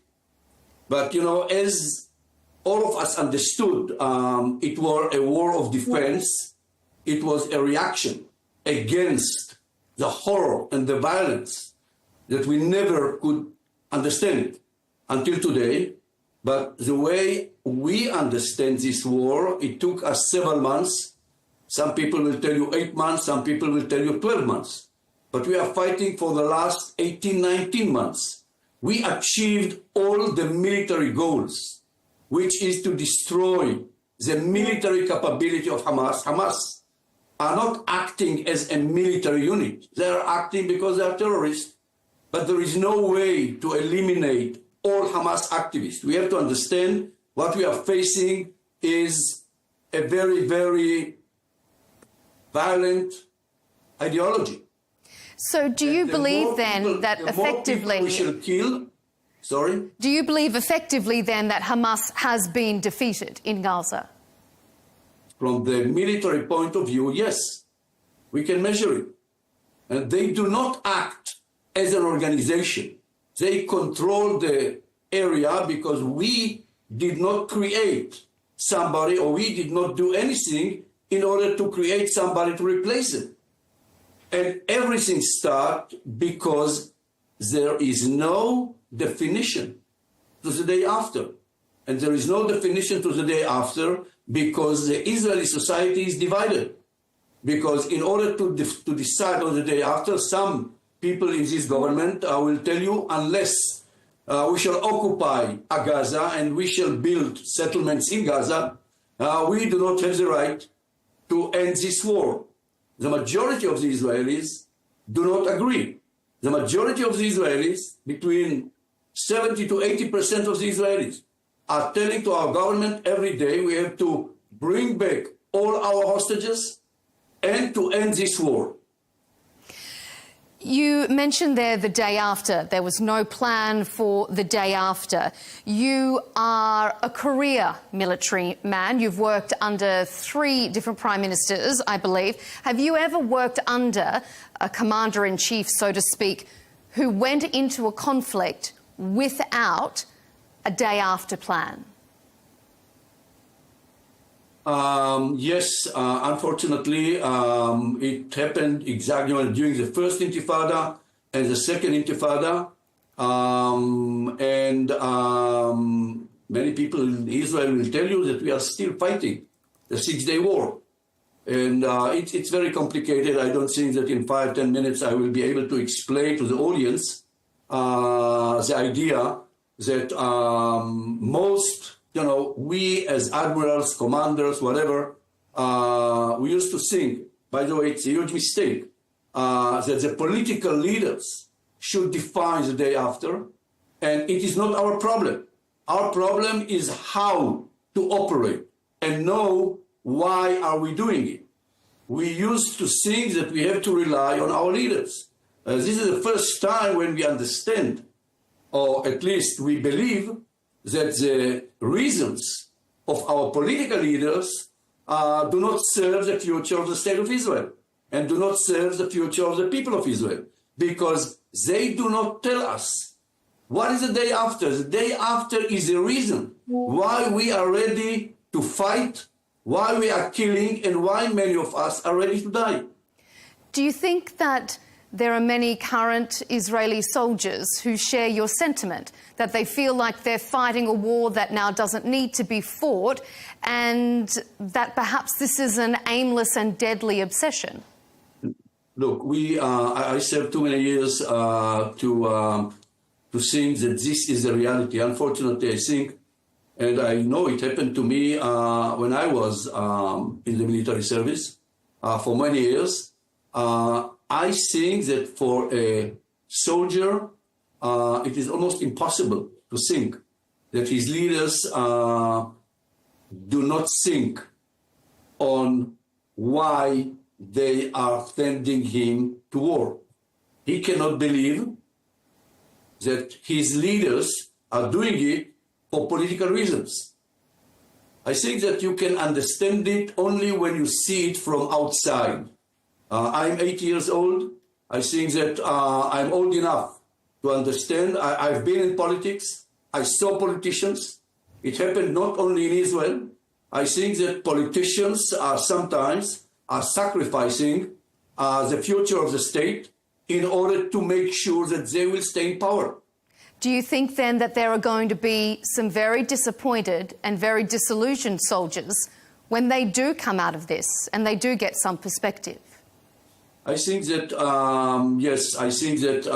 But as all of us understood, it was a war of defense. It was a reaction against the horror and the violence that we never could understand until today. But the way we understand this war, it took us several months. Some people will tell you 8 months, some people will tell you 12 months. But we are fighting for the last 18, 19 months. We achieved all the military goals, which is to destroy the military capability of Hamas. Hamas are not acting as a military unit. They are acting because they are terrorists. But there is no way to eliminate all Hamas activists. We have to understand what we are facing is a very, very violent ideology. So do you believe then that effectively we shall kill? Sorry? Do you believe effectively then that Hamas has been defeated in Gaza? From the military point of view, yes. We can measure it. And they do not act as an organization. They control the area because we did not create somebody, or we did not do anything in order to create somebody to replace it. And everything starts because there is no definition to the day after. And there is no definition to the day after because the Israeli society is divided. Because in order to decide on the day after, some people in this government will tell you, unless we shall occupy Gaza and we shall build settlements in Gaza, we do not have the right to end this war. The majority of the Israelis do not agree. The majority of the Israelis, between 70 to 80% of the Israelis, are telling to our government every day we have to bring back all our hostages and to end this war. You mentioned there the day after. There was no plan for the day after. You are a career military man. You've worked under 3 different prime ministers, I believe. Have you ever worked under a commander-in-chief, so to speak, who went into a conflict without a day after plan? Yes, unfortunately, it happened exactly during the first Intifada and the second Intifada. Many people in Israel will tell you that we are still fighting the 6-day war. And it's very complicated. I don't think that in 5-10 minutes I will be able to explain to the audience the idea that most, we as admirals, commanders, whatever, we used to think, by the way, it's a huge mistake, that the political leaders should define the day after, and it is not our problem. Our problem is how to operate and know why are we doing it. We used to think that we have to rely on our leaders. This is the first time when we understand, or at least we believe, that the reasons of our political leaders do not serve the future of the state of Israel and do not serve the future of the people of Israel, because they do not tell us what is the day after. The day after is a reason why we are ready to fight, why we are killing, and why many of us are ready to die. Do you think that there are many current Israeli soldiers who share your sentiment, that they feel like they're fighting a war that now doesn't need to be fought, and that perhaps this is an aimless and deadly obsession? Look, I served too many years to think that this is the reality. Unfortunately, I think, and I know it happened to me when I was in the military service for many years. I think that for a soldier, it is almost impossible to think that his leaders do not think on why they are sending him to war. He cannot believe that his leaders are doing it for political reasons. I think that you can understand it only when you see it from outside. I'm 80 years old. I think that I'm old enough to understand. I've been in politics. I saw politicians. It happened not only in Israel. I think that politicians sometimes are sacrificing the future of the state in order to make sure that they will stay in power. Do you think then that there are going to be some very disappointed and very disillusioned soldiers when they do come out of this and they do get some perspective? I think that, yes, I think that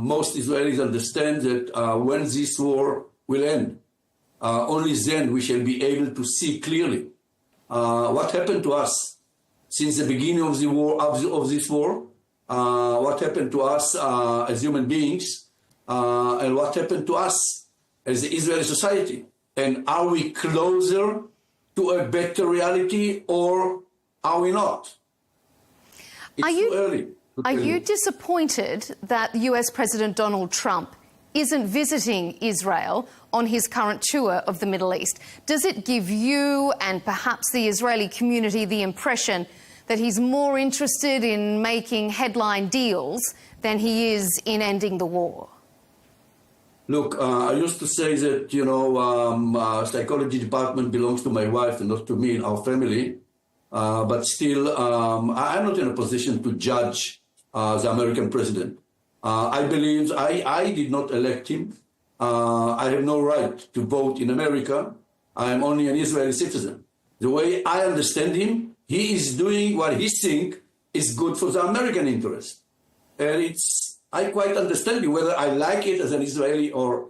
most Israelis understand that when this war will end, only then we shall be able to see clearly what happened to us since the beginning of the war, of this war, what happened to us as human beings, and what happened to us as the Israeli society. And are we closer to a better reality, or are we not? It's too early. Are you disappointed that US President Donald Trump isn't visiting Israel on his current tour of the Middle East? Does it give you and perhaps the Israeli community the impression that he's more interested in making headline deals than he is in ending the war? Look, I used to say that, psychology department belongs to my wife and not to me and our family. But still, I'm not in a position to judge the American president. I believe I did not elect him. I have no right to vote in America. I am only an Israeli citizen. The way I understand him, he is doing what he thinks is good for the American interest. And I quite understand you, whether I like it as an Israeli or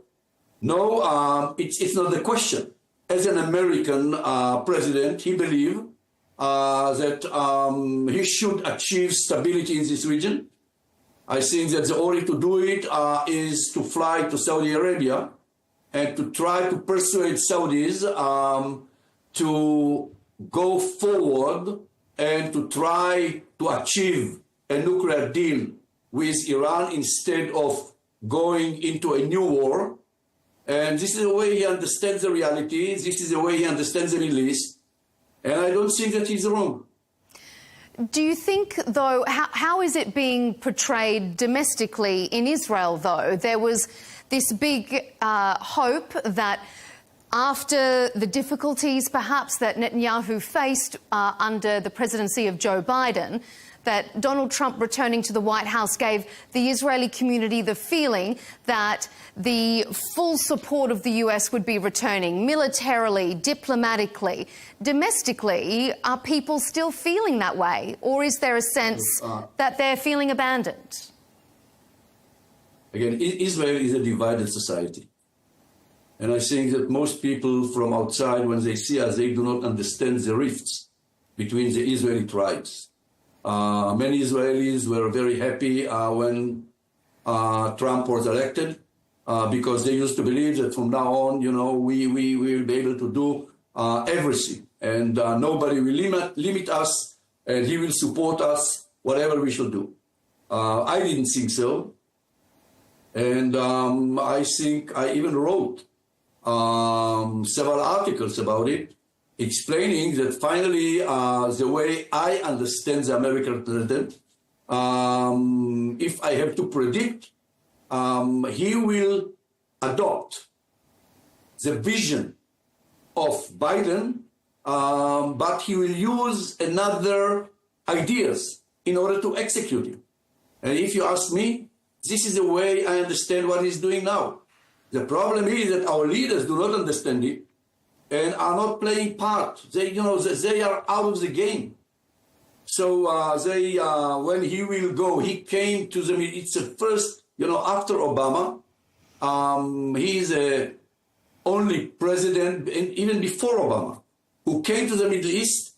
no, it's not the question. As an American president, he believes that he should achieve stability in this region. I think that the only way to do it is to fly to Saudi Arabia and to try to persuade Saudis to go forward and to try to achieve a nuclear deal with Iran instead of going into a new war. And this is the way he understands the reality. This is the way he understands the Middle East. And I don't think that he's wrong. Do you think, though, how is it being portrayed domestically in Israel, though? There was this big hope that after the difficulties, perhaps, that Netanyahu faced under the presidency of Joe Biden, that Donald Trump returning to the White House gave the Israeli community the feeling that the full support of the US would be returning militarily, diplomatically. Domestically, are people still feeling that way? Or is there a sense that they're feeling abandoned? Again, Israel is a divided society. And I think that most people from outside, when they see us, they do not understand the rifts between the Israeli tribes. Many Israelis were very happy when Trump was elected because they used to believe that from now on, we will be able to do everything, and nobody will limit us, and he will support us, whatever we should do. I didn't think so. And I think I even wrote several articles about it, explaining that finally, the way I understand the American president, if I have to predict, he will adopt the vision of Biden, but he will use another ideas in order to execute it. And if you ask me, this is the way I understand what he's doing now. The problem is that our leaders do not understand it and are not playing part. They are out of the game. So when he will go, he came to the, it's the first, after Obama, he is the only president, and even before Obama, who came to the Middle East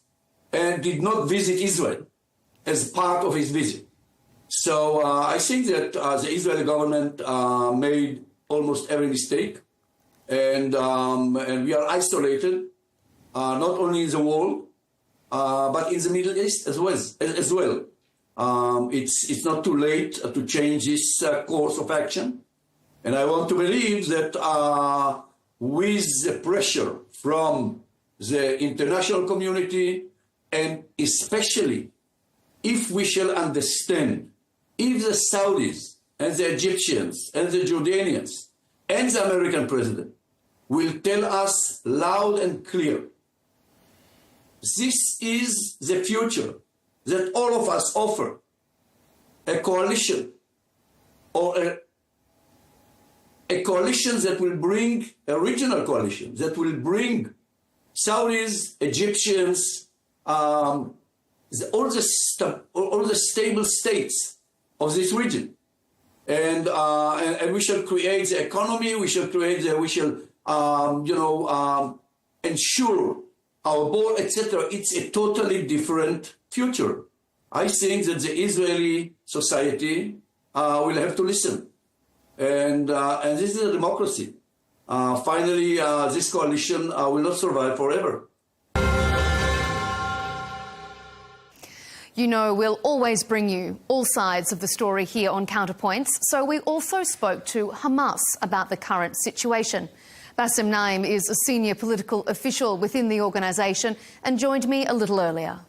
and did not visit Israel as part of his visit. So I think that the Israeli government made almost every mistake, and we are isolated, not only in the world, but in the Middle East as well. It's not too late to change this course of action, and I want to believe that with the pressure from the international community, and especially if we shall understand, if the Saudis and the Egyptians and the Jordanians and the American president will tell us loud and clear, this is the future that all of us offer, a coalition, or a coalition that will bring, a regional coalition that will bring Saudis, Egyptians, all the stable states of this region, and we shall create the economy. We shall ensure our board, etc. It's a totally different future. I think that the Israeli society will have to listen, and this is a democracy. Finally, this coalition will not survive forever. We'll always bring you all sides of the story here on Counterpoints, so we also spoke to Hamas about the current situation. Bassem Naim is a senior political official within the organisation and joined me a little earlier.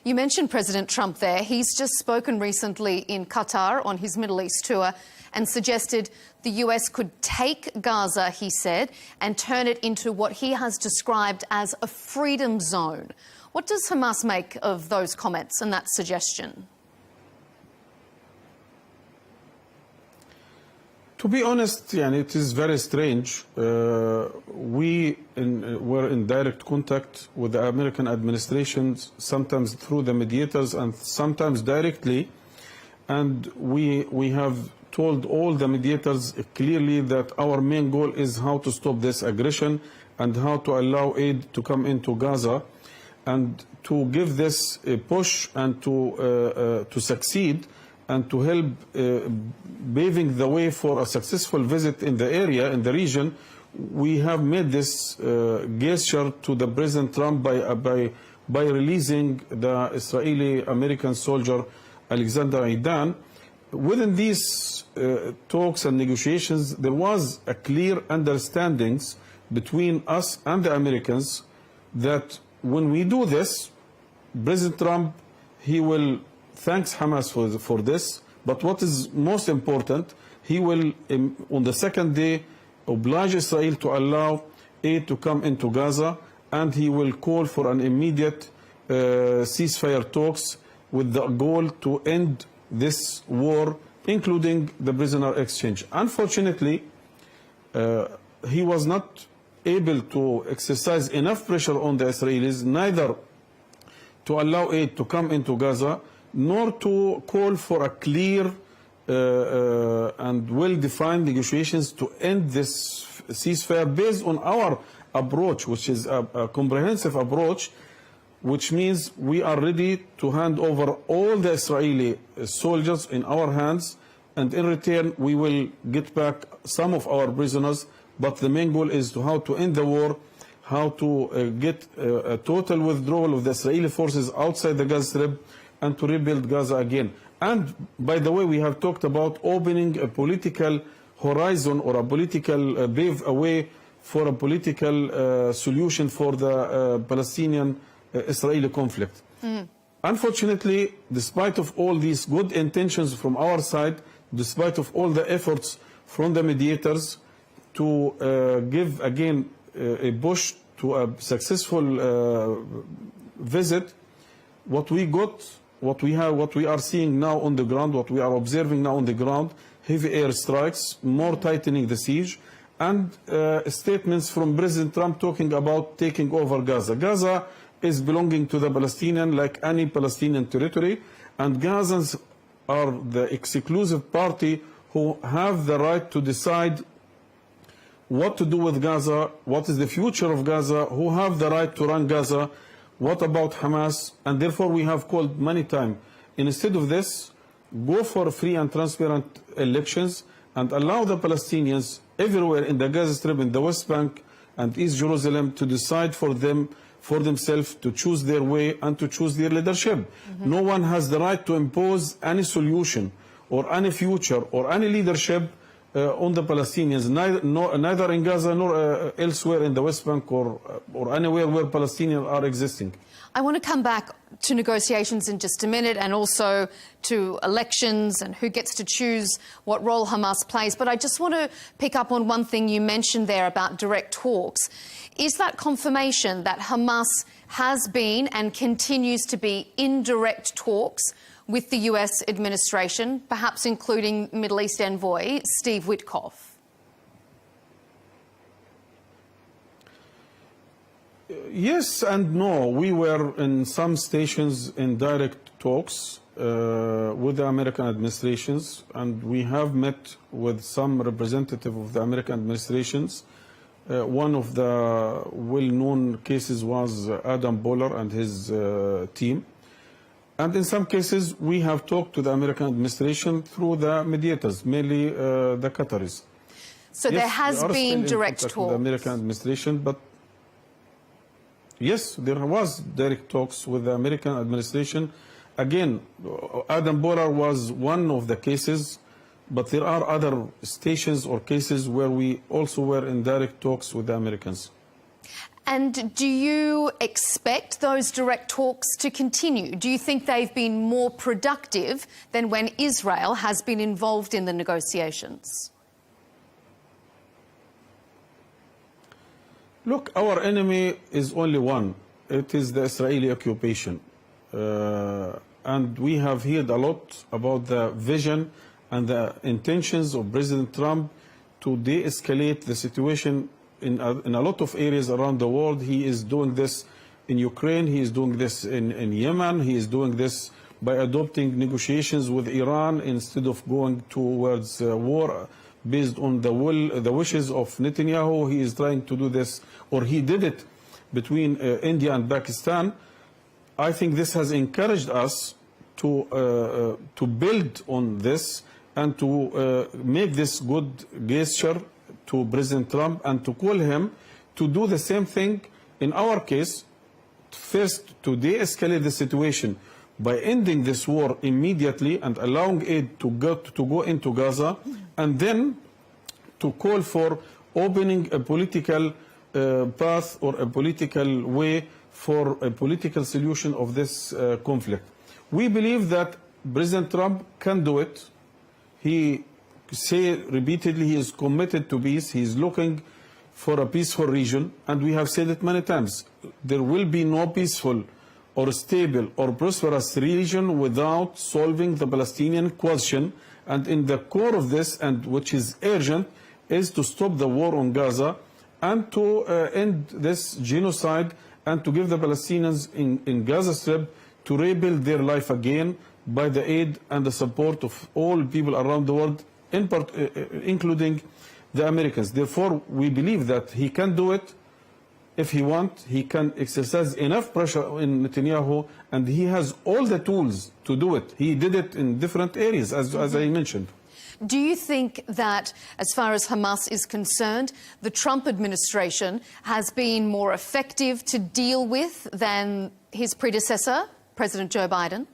You mentioned President Trump there. He's just spoken recently in Qatar on his Middle East tour and suggested the US could take Gaza, he said, and turn it into what he has described as a freedom zone. What does Hamas make of those comments and that suggestion? To be honest, it is very strange. We were in direct contact with the American administration, sometimes through the mediators and sometimes directly. And we have told all the mediators clearly that our main goal is how to stop this aggression and how to allow aid to come into Gaza and to give this a push and to succeed and to help paving the way for a successful visit in the area, in the region. We have made this gesture to the President Trump by releasing the Israeli-American soldier Alexander Aidan. Within these talks and negotiations, there was a clear understanding between us and the Americans that when we do this, President Trump, he will thanks Hamas for this, but what is most important, he will, on the second day, oblige Israel to allow aid to come into Gaza, and he will call for an immediate ceasefire talks with the goal to end this war, including the prisoner exchange. Unfortunately, he was not able to exercise enough pressure on the Israelis, neither to allow aid to come into Gaza, nor to call for a clear and well-defined negotiations to end this ceasefire based on our approach, which is a comprehensive approach, which means we are ready to hand over all the Israeli soldiers in our hands, and in return we will get back some of our prisoners. But the main goal is to how to end the war, how to get a total withdrawal of the Israeli forces outside the Gaza Strip, and to rebuild Gaza again. And by the way, we have talked about opening a political horizon or a political pave a way for a political solution for the Palestinian-Israeli conflict. Unfortunately, despite of all these good intentions from our side, despite of all the efforts from the mediators to give again a push to a successful visit, what we got, what we are seeing now on the ground, what we are observing now on the ground, heavy air strikes, more tightening the siege, and statements from President Trump talking about taking over Gaza. Gaza is belonging to the Palestinian like any Palestinian territory, and Gazans are the exclusive party who have the right to decide what to do with Gaza, what is the future of Gaza, who have the right to run Gaza, what about Hamas, and therefore we have called many times, instead of this, go for free and transparent elections and allow the Palestinians everywhere in the Gaza Strip, in the West Bank and East Jerusalem to decide for themselves to choose their way and to choose their leadership. No one has the right to impose any solution or any future or any leadership on the Palestinians, neither in Gaza nor elsewhere in the West Bank or anywhere where Palestinians are existing. I want to come back to negotiations in just a minute, and also to elections and who gets to choose what role Hamas plays. But I just want to pick up on one thing you mentioned there about direct talks. Is that confirmation that Hamas has been and continues to be in direct talks with the US administration, perhaps including Middle East envoy Steve Witkoff? Yes and no. We were in some stations in direct talks with the American administrations, and we have met with some representative of the American administrations. One of the well-known cases was Adam Boehler and his team. And in some cases, we have talked to the American administration through the mediators, mainly the Qataris. So yes, there has been direct talks with the American administration, but yes, there was direct talks with the American administration. Again, Adam Boehler was one of the cases, but there are other stations or cases where we also were in direct talks with the Americans. And do you expect those direct talks to continue? Do you think they've been more productive than when Israel has been involved in the negotiations? Look, our enemy is only one. It is the Israeli occupation. And we have heard a lot about the vision and the intentions of President Trump to de-escalate the situation in a lot of areas around the world. He is doing this in Ukraine, he is doing this in Yemen, he is doing this by adopting negotiations with Iran instead of going towards war based on the wishes of Netanyahu. He is trying to do this, or he did it between India and Pakistan. I think this has encouraged us to build on this and to make this good gesture to President Trump and to call him to do the same thing in our case. First, to de-escalate the situation by ending this war immediately and allowing aid to go into Gaza, and then to call for opening a political path or a political way for a political solution of this conflict. We believe that President Trump can do it. He said repeatedly he is committed to peace. He is looking for a peaceful region, and we have said it many times. There will be no peaceful or stable or prosperous region without solving the Palestinian question. And in the core of this, and which is urgent, is to stop the war on Gaza and to end this genocide and to give the Palestinians in Gaza Strip to rebuild their life again by the aid and the support of all people around the world, including the Americans. Therefore, we believe that he can do it. If he wants, he can exercise enough pressure in Netanyahu, and he has all the tools to do it. He did it in different areas, as I mentioned. Do you think that, as far as Hamas is concerned, the Trump administration has been more effective to deal with than his predecessor, President Joe Biden?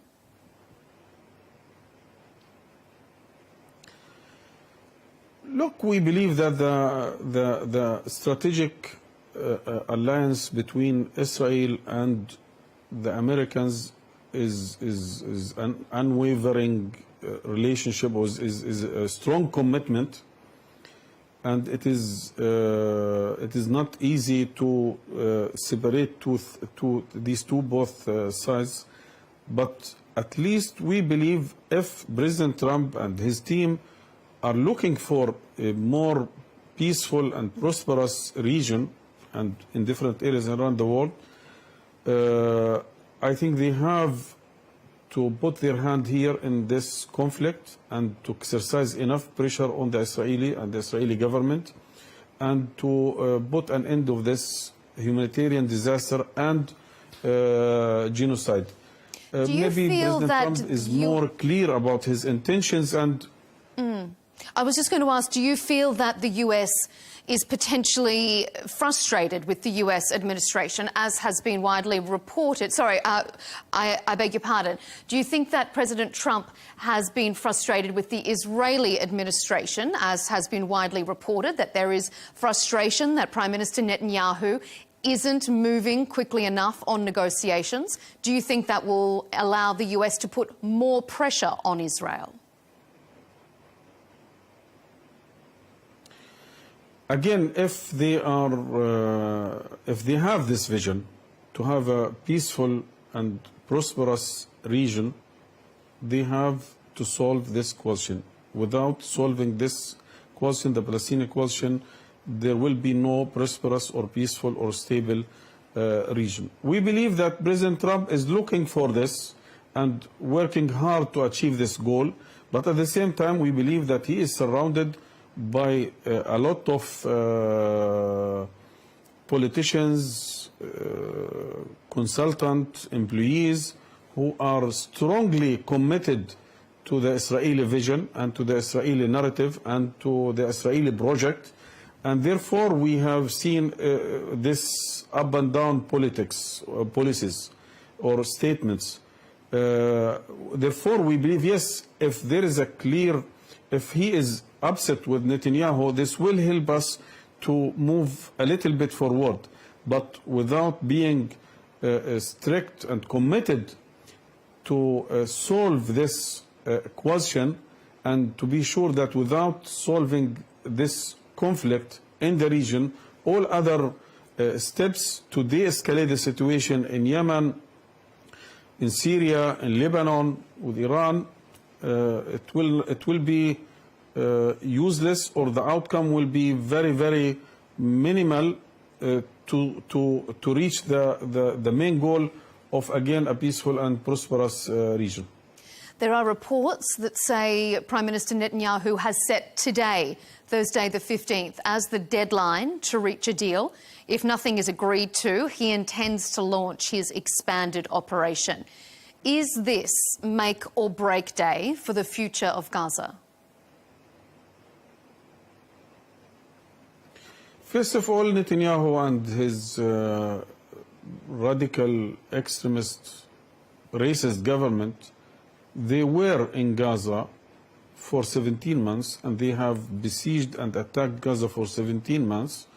Look, we believe that the strategic alliance between Israel and the Americans is an unwavering relationship, is a strong commitment, and it is not easy to separate these two both sides. But at least we believe if President Trump and his team are looking for a more peaceful and prosperous region and in different areas around the world, I think they have to put their hand here in this conflict and to exercise enough pressure on the Israeli and the Israeli government and to put an end of this humanitarian disaster and genocide. Maybe President Trump is more clear about his intentions and... I was just going to ask, do you feel that the US is potentially frustrated with the US administration, as has been widely reported? Sorry, I beg your pardon. Do you think that President Trump has been frustrated with the Israeli administration, as has been widely reported, that there is frustration that Prime Minister Netanyahu isn't moving quickly enough on negotiations? Do you think that will allow the US to put more pressure on Israel? Again, if they have this vision to have a peaceful and prosperous region, they have to solve this question. Without solving this question, the Palestinian question, there will be no prosperous or peaceful or stable region. We believe that President Trump is looking for this and working hard to achieve this goal, but at the same time, we believe that he is surrounded by a lot of politicians, consultants, employees who are strongly committed to the Israeli vision and to the Israeli narrative and to the Israeli project. And therefore, we have seen this up and down policies or statements. Therefore, we believe, yes, if there is a clear, if he is upset with Netanyahu, this will help us to move a little bit forward, but without being strict and committed to solve this question, and to be sure that without solving this conflict in the region, all other steps to de-escalate the situation in Yemen, in Syria, in Lebanon, with Iran, it will be useless, or the outcome will be very, very minimal to reach the main goal of, again, a peaceful and prosperous region. There are reports that say Prime Minister Netanyahu has set today, Thursday the 15th, as the deadline to reach a deal. If nothing is agreed to, he intends to launch his expanded operation. Is this make or break day for the future of Gaza? First of all, Netanyahu and his radical extremist racist government, they were in Gaza for 17 months, and they have besieged and attacked Gaza for 17 months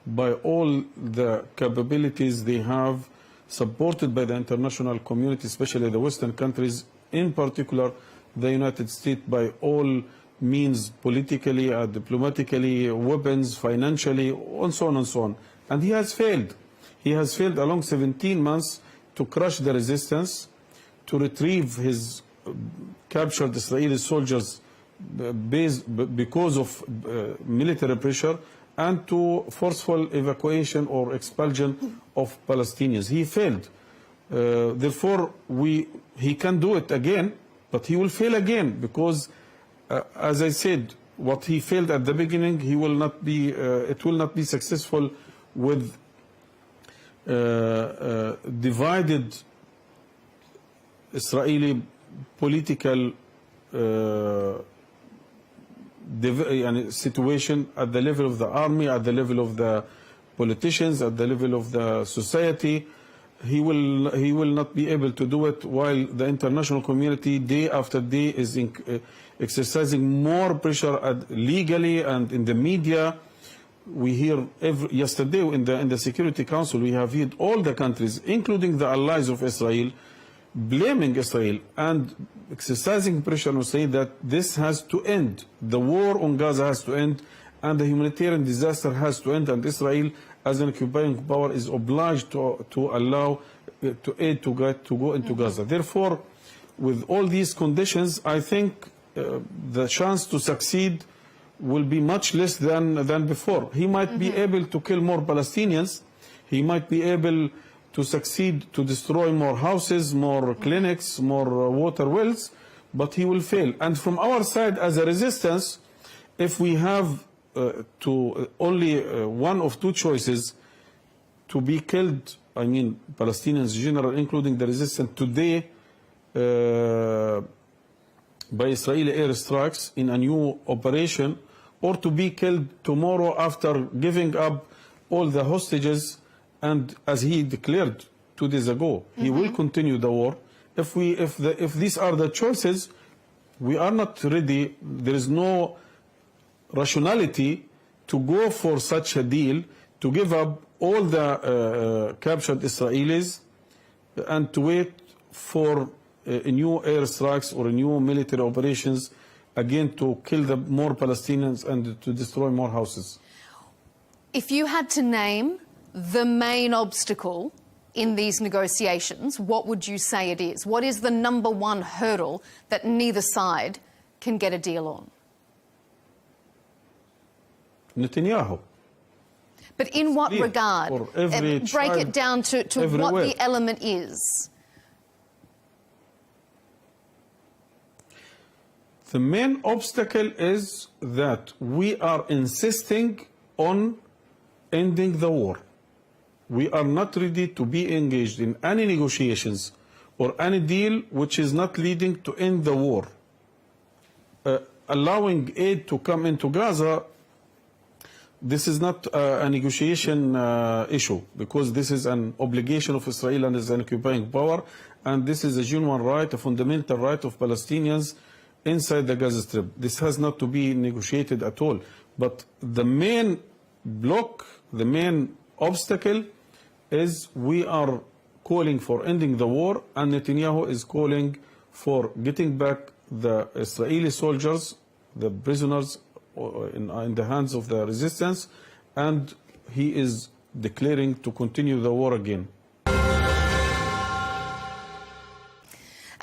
by all the capabilities they have, supported by the international community, especially the Western countries, in particular the United States, by all means, politically, diplomatically, weapons, financially, and so on and so on. And he has failed. He has failed along 17 months to crush the resistance, to retrieve his captured Israeli soldiers because of military pressure, and to forceful evacuation or expulsion of Palestinians. He failed. Therefore, he can do it again, but he will fail again because, as I said, what he failed at the beginning, he will not be. It will not be successful with divided Israeli political situation at the level of the army, at the level of the politicians, at the level of the society. He will not be able to do it, while the international community day after day is exercising more pressure legally and in the media. We hear yesterday in the Security Council, we have heard all the countries, including the allies of Israel, blaming Israel and exercising pressure on Israel that this has to end. The war on Gaza has to end, and the humanitarian disaster has to end, and Israel, as an occupying power, is obliged to allow aid to go into Gaza. Therefore, with all these conditions, I think the chance to succeed will be much less than before. He might be able to kill more Palestinians. He might be able to succeed to destroy more houses, more clinics, more water wells, but he will fail. And from our side, as a resistance, if we have only one of two choices, to be killed, I mean Palestinians in general, including the resistance today, by Israeli airstrikes in a new operation, or to be killed tomorrow after giving up all the hostages. And as he declared 2 days ago, he will continue the war. If these are the choices, we are not ready. There is no rationality to go for such a deal, to give up all the captured Israelis and to wait for new airstrikes or new military operations, again to kill more Palestinians and to destroy more houses. If you had to name the main obstacle in these negotiations, what would you say it is? What is the number one hurdle that neither side can get a deal on? Netanyahu. But in what regard? Break it down to what the element is. The main obstacle is that we are insisting on ending the war. We are not ready to be engaged in any negotiations or any deal which is not leading to end the war. Allowing aid to come into Gaza, this is not a negotiation issue, because this is an obligation of Israel and is an occupying power, and this is a genuine right, a fundamental right of Palestinians inside the Gaza Strip. This has not to be negotiated at all. But the main block, the main obstacle is we are calling for ending the war, and Netanyahu is calling for getting back the Israeli soldiers, the prisoners in the hands of the resistance, and he is declaring to continue the war again.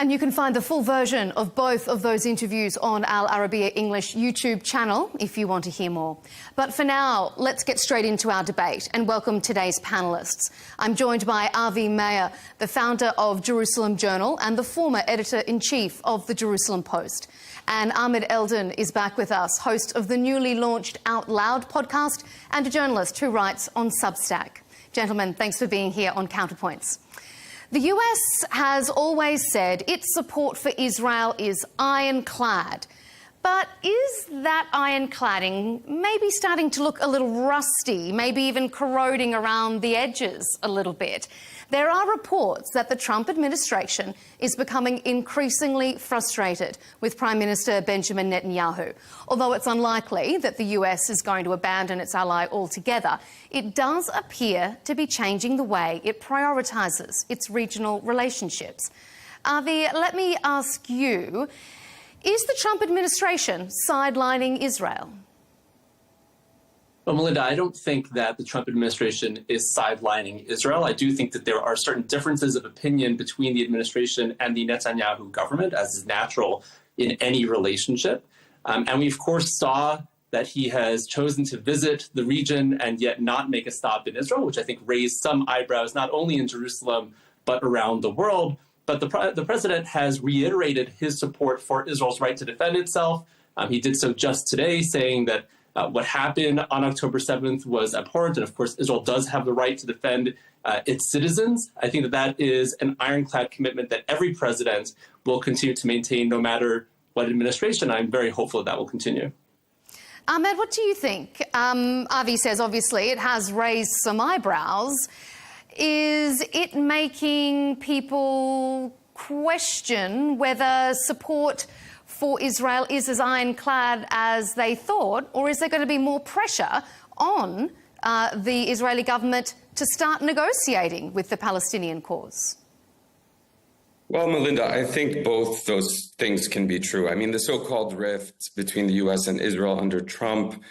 And you can find the full version of both of those interviews on our Arabiya English YouTube channel if you want to hear more. But for now, let's get straight into our debate and welcome today's panellists. I'm joined by Avi Meir, the founder of Jerusalem Journal and the former editor-in-chief of the Jerusalem Post. And Ahmed Eldon is back with us, host of the newly launched Out Loud podcast and a journalist who writes on Substack. Gentlemen, thanks for being here on Counterpoints. The US has always said its support for Israel is ironclad. But is that ironcladding maybe starting to look a little rusty, maybe even corroding around the edges a little bit? There are reports that the Trump administration is becoming increasingly frustrated with Prime Minister Benjamin Netanyahu. Although it's unlikely that the US is going to abandon its ally altogether, it does appear to be changing the way it prioritises its regional relationships. Avi, let me ask you, is the Trump administration sidelining Israel? Well, Melinda, I don't think that the Trump administration is sidelining Israel. I do think that there are certain differences of opinion between the administration and the Netanyahu government, as is natural in any relationship. And we, of course, saw that he has chosen to visit the region and yet not make a stop in Israel, which I think raised some eyebrows, not only in Jerusalem, but around the world. But the president has reiterated his support for Israel's right to defend itself. He did so just today, saying that what happened on October 7th was abhorrent. And of course, Israel does have the right to defend its citizens. I think that that is an ironclad commitment that every president will continue to maintain no matter what administration. I'm very hopeful that will continue. Ahmed, what do you think? Avi says, obviously, it has raised some eyebrows. Is it making people question whether support for Israel is as ironclad as they thought, or is there going to be more pressure on the Israeli government to start negotiating with the Palestinian cause? Well, Melinda, I think both those things can be true. I mean, the so-called rift between the U.S. and Israel under Trump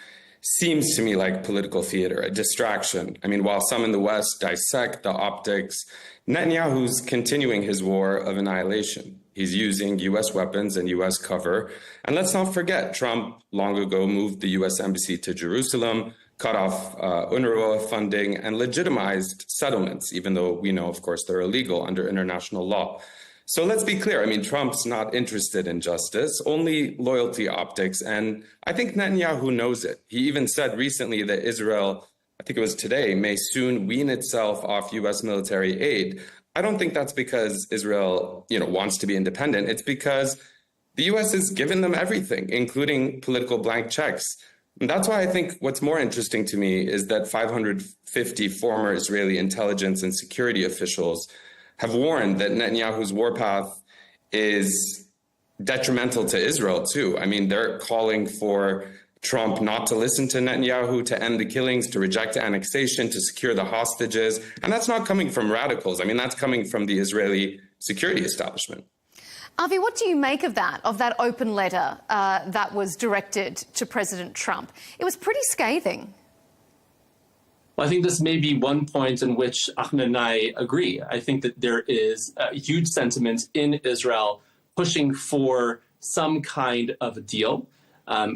seems to me like political theater, a distraction. I mean, while some in the West dissect the optics, Netanyahu's continuing his war of annihilation. He's using U.S. weapons and U.S. cover. And let's not forget, Trump long ago moved the U.S. embassy to Jerusalem, cut off UNRWA funding, and legitimized settlements, even though we know, of course, they're illegal under international law. So let's be clear. I mean, Trump's not interested in justice, only loyalty optics. And I think Netanyahu knows it. He even said recently that Israel, I think it was today, may soon wean itself off U.S. military aid. I don't think that's because Israel, wants to be independent. It's because the U.S. has given them everything, including political blank checks. And that's why I think what's more interesting to me is that 550 former Israeli intelligence and security officials have warned that Netanyahu's warpath is detrimental to Israel, too. I mean, they're calling for Trump not to listen to Netanyahu, to end the killings, to reject annexation, to secure the hostages. And that's not coming from radicals. I mean, that's coming from the Israeli security establishment. Avi, what do you make of that open letter that was directed to President Trump? It was pretty scathing. Well, I think this may be one point in which Ahmed and I agree. I think that there is a huge sentiment in Israel pushing for some kind of a deal.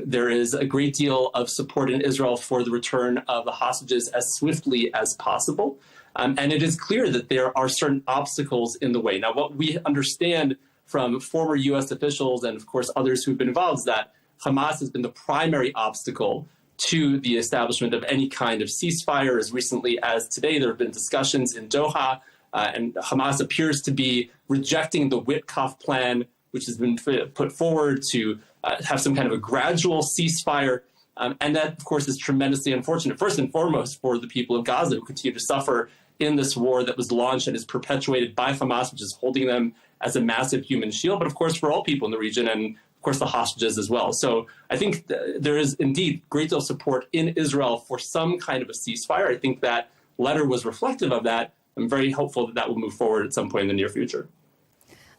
There is a great deal of support in Israel for the return of the hostages as swiftly as possible. And it is clear that there are certain obstacles in the way. Now, what we understand from former U.S. officials and, of course, others who've been involved is that Hamas has been the primary obstacle to the establishment of any kind of ceasefire. As recently as today, there have been discussions in Doha, and Hamas appears to be rejecting the Witkoff plan, which has been put forward to have some kind of a gradual ceasefire. And that, of course, is tremendously unfortunate, first and foremost, for the people of Gaza, who continue to suffer in this war that was launched and is perpetuated by Hamas, which is holding them as a massive human shield, but, of course, for all people in the region and, of course, the hostages as well. So I think there is indeed great deal of support in Israel for some kind of a ceasefire. I think that letter was reflective of that. I'm very hopeful that that will move forward at some point in the near future.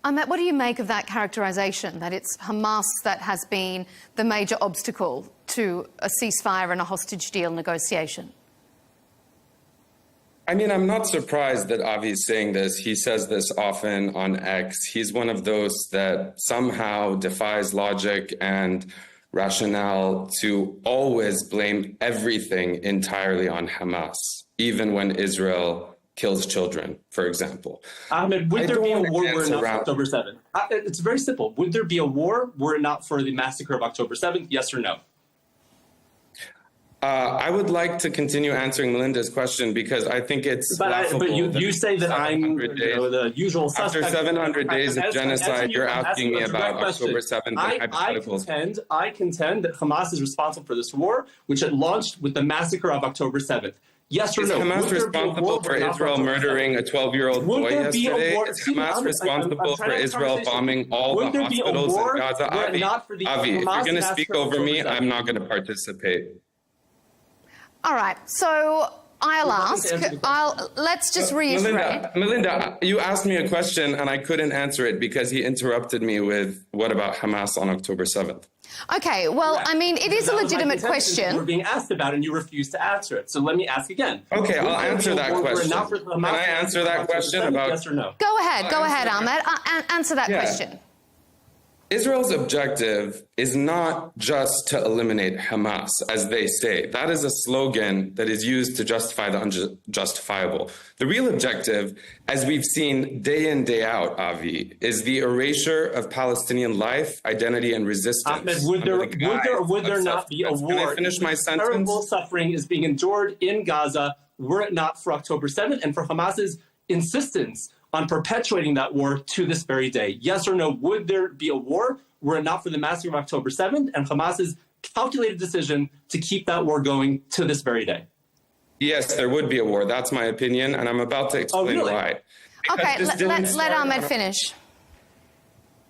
Ahmed, what do you make of that characterisation, that it's Hamas that has been the major obstacle to a ceasefire and a hostage deal negotiation? I mean, I'm not surprised that Avi's saying this. He says this often on X. He's one of those that somehow defies logic and rationale to always blame everything entirely on Hamas, even when Israel kills children, for example. Ahmed, would there be a war were it not for October 7th? It's very simple. Would there be a war were it not for the massacre of October 7th? Yes or no? I would like to continue answering Melinda's question because I think it's laughable. But you say that I'm the usual suspect. After 700 days of genocide, you're asking me about October 7th and hypotheticals. I contend that Hamas is responsible for this war, which it launched with the massacre of October 7th. Yes or no? Is Hamas responsible for Israel murdering a 12-year-old boy yesterday? Is Hamas responsible for Israel bombing all the hospitals in Gaza? Avi, if you're going to speak over me, I'm not going to participate. All right, so I'll ask. Let's just reiterate. Melinda, you asked me a question and I couldn't answer it because he interrupted me with, what about Hamas on October 7th? Okay, well, I mean, it is a legitimate question. We're being asked about and you refuse to answer it. So let me ask again. Okay, I'll answer that question. Can I answer that question about... Yes or no? Go ahead, Ahmed. Answer that question. Israel's objective is not just to eliminate Hamas, as they say. That is a slogan that is used to justify the unjustifiable. The real objective, as we've seen day in, day out, Avi, is the erasure of Palestinian life, identity, and resistance. Ahmed, would there not be a war? Can I finish my sentence? Terrible suffering is being endured in Gaza were it not for October 7th and for Hamas's insistence on perpetuating that war to this very day. Yes or no, would there be a war were it not for the massacre of October 7th and Hamas's calculated decision to keep that war going to this very day? Yes, there would be a war. That's my opinion, and I'm about to explain why. Okay, let Ahmed finish.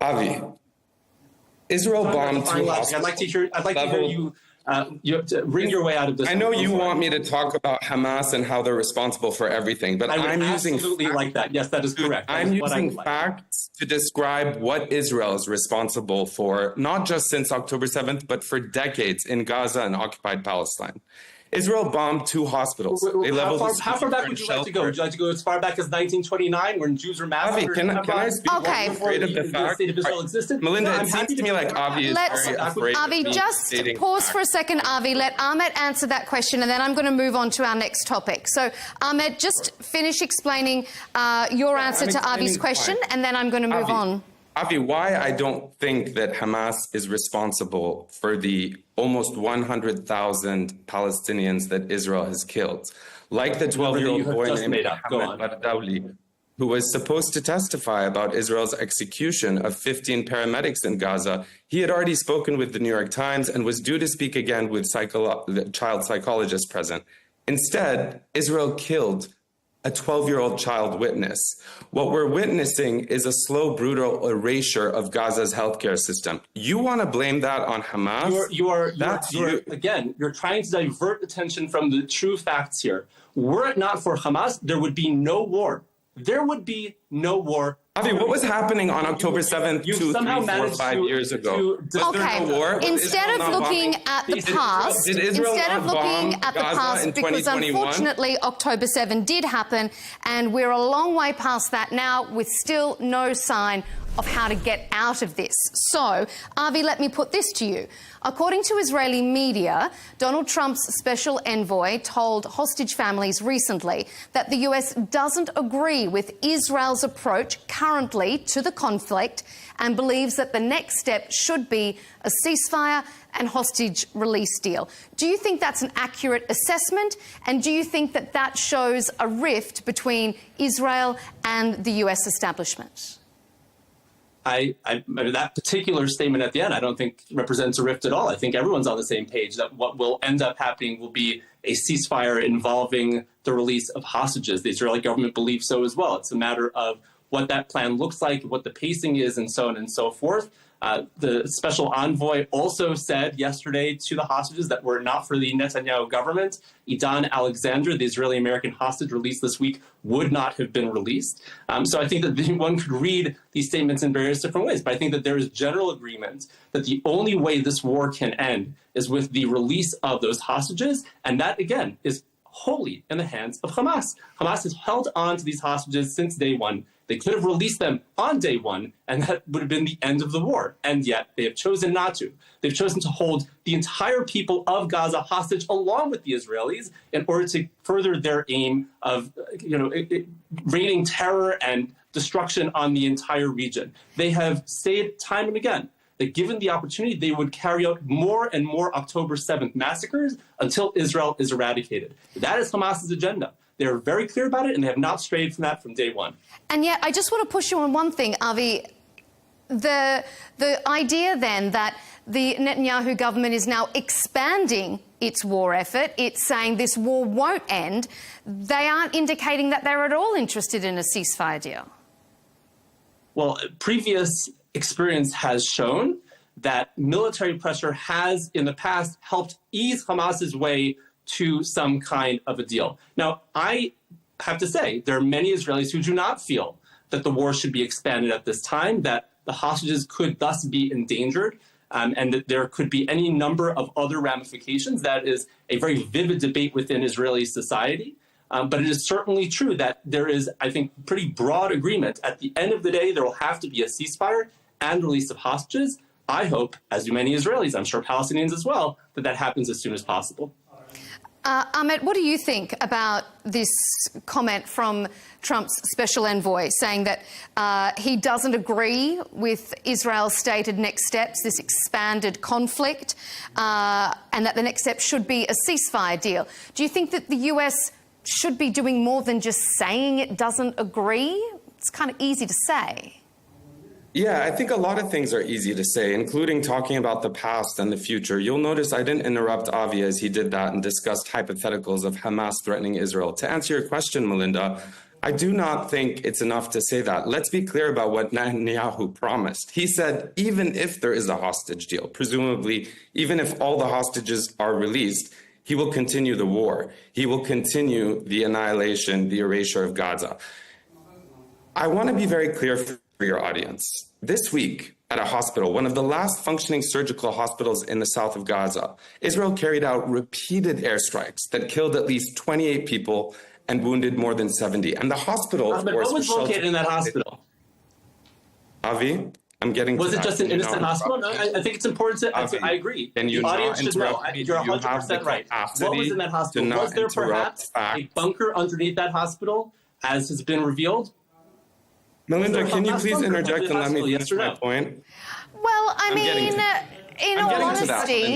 Avi, Israel bombed two hospitals. I'd like to hear you you have to wring your way out of this. I know you want me to talk about Hamas and how they're responsible for everything, but I'm using absolutely like that. Yes, that is correct. I'm using facts to describe what Israel is responsible for, not just since October 7th, but for decades in Gaza and occupied Palestine. Israel bombed two hospitals. How far back would you like to go? Would you like to go as far back as 1929 when Jews were massacred? Avi, can I speak afraid of the fact? State of Israel existed? Melinda, it seems to me like Avi is very afraid Avi, just pause for a second, Avi. Let Ahmed answer that question, and then I'm going to move on to our next topic. So, Ahmed, just finish explaining your answer to Avi's question, and then I'm going to move on. Avi, why I don't think that Hamas is responsible for the almost 100,000 Palestinians that Israel has killed. Like the 12-year-old boy named Mohammed Bardawli, who was supposed to testify about Israel's execution of 15 paramedics in Gaza. He had already spoken with the New York Times and was due to speak again with the child psychologists present. Instead, Israel killed a 12-year-old child witness. What we're witnessing is a slow, brutal erasure of Gaza's healthcare system. You want to blame that on Hamas? You're trying to divert attention from the true facts here. Were it not for Hamas, there would be no war. There would be no war. Avi, what was happening on October 7th, 2, 3, 4, 5 years ago? Was there no war? Instead of looking at the past, because unfortunately October 7 did happen, and we're a long way past that now with still no sign of how to get out of this. So, Avi, let me put this to you. According to Israeli media, Donald Trump's special envoy told hostage families recently that the US doesn't agree with Israel's approach currently to the conflict and believes that the next step should be a ceasefire and hostage release deal. Do you think that's an accurate assessment? And do you think that that shows a rift between Israel and the US establishment? That particular statement at the end, I don't think represents a rift at all. I think everyone's on the same page that what will end up happening will be a ceasefire involving the release of hostages. The Israeli government believes so as well. It's a matter of what that plan looks like, what the pacing is, and so on and so forth. The special envoy also said yesterday to the hostages that were not for the Netanyahu government. Idan Alexander, the Israeli-American hostage released this week, would not have been released. So I think that one could read these statements in various different ways, but I think that there is general agreement that the only way this war can end is with the release of those hostages, and that, again, is wholly in the hands of Hamas. Hamas has held on to these hostages since day one. They could have released them on day one, and that would have been the end of the war. And yet they have chosen not to. They've chosen to hold the entire people of Gaza hostage along with the Israelis in order to further their aim of, raining terror and destruction on the entire region. They have said time and again that given the opportunity, they would carry out more and more October 7th massacres until Israel is eradicated. That is Hamas's agenda. They're very clear about it, and they have not strayed from that from day one. And yet, I just want to push you on one thing, Avi. The idea then that the Netanyahu government is now expanding its war effort, it's saying this war won't end, they aren't indicating that they're at all interested in a ceasefire deal. Well, previous experience has shown that military pressure has, in the past, helped ease Hamas's way to some kind of a deal. Now, I have to say, there are many Israelis who do not feel that the war should be expanded at this time, that the hostages could thus be endangered, and that there could be any number of other ramifications. That is a very vivid debate within Israeli society. But it is certainly true that there is, I think, pretty broad agreement. At the end of the day, there will have to be a ceasefire and release of hostages. I hope, as do many Israelis, I'm sure Palestinians as well, that that happens as soon as possible. Ahmed, what do you think about this comment from Trump's special envoy saying that he doesn't agree with Israel's stated next steps, this expanded conflict, and that the next step should be a ceasefire deal? Do you think that the US should be doing more than just saying it doesn't agree? It's kind of easy to say. Yeah, I think a lot of things are easy to say, including talking about the past and the future. You'll notice I didn't interrupt Avi as he did that and discussed hypotheticals of Hamas threatening Israel. To answer your question, Melinda, I do not think it's enough to say that. Let's be clear about what Netanyahu promised. He said, even if there is a hostage deal, presumably, even if all the hostages are released, he will continue the war. He will continue the annihilation, the erasure of Gaza. I want to be very clear for your audience. This week at a hospital, one of the last functioning surgical hospitals in the south of Gaza, Israel carried out repeated airstrikes that killed at least 28 people and wounded more than 70. And the hospital, of course, what was located in that hospital? Avi, I'm getting. Was it just an innocent hospital? No, I think it's important to. I agree. Can you the audience should know. You're 100% right. What was in that hospital? Was there perhaps a bunker underneath that hospital, as has been revealed? Melinda, can you please interject and let me finish my point? Well, I mean, in all honesty,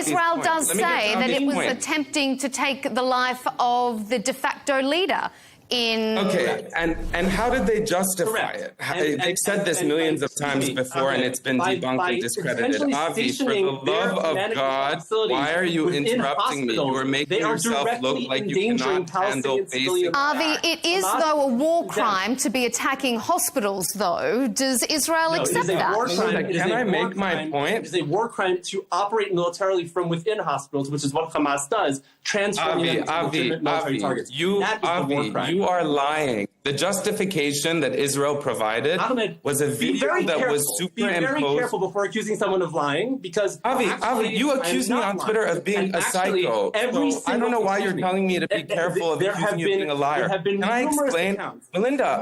Israel does say that it was attempting to take the life of the de facto leader. Okay, and how did they justify it? They've said this millions of times before, and it's been debunked and discredited. Avi, for the love of God, why are you interrupting me? You are making yourself look like you cannot handle basic. Avi, it is, though, a war crime to be attacking hospitals, though. Does Israel accept that? Can I make my point? It is a war crime to operate militarily from within hospitals, which is what Hamas does, transforming them into legitimate military targets. That is the war crime. You are lying. The justification that Israel provided was a video that was superimposed. Be very careful before accusing someone of lying, because Avi, you accused me on Twitter of being a psycho. So I don't know why you're telling me to be careful of accusing you of being a liar. Can I explain, Melinda?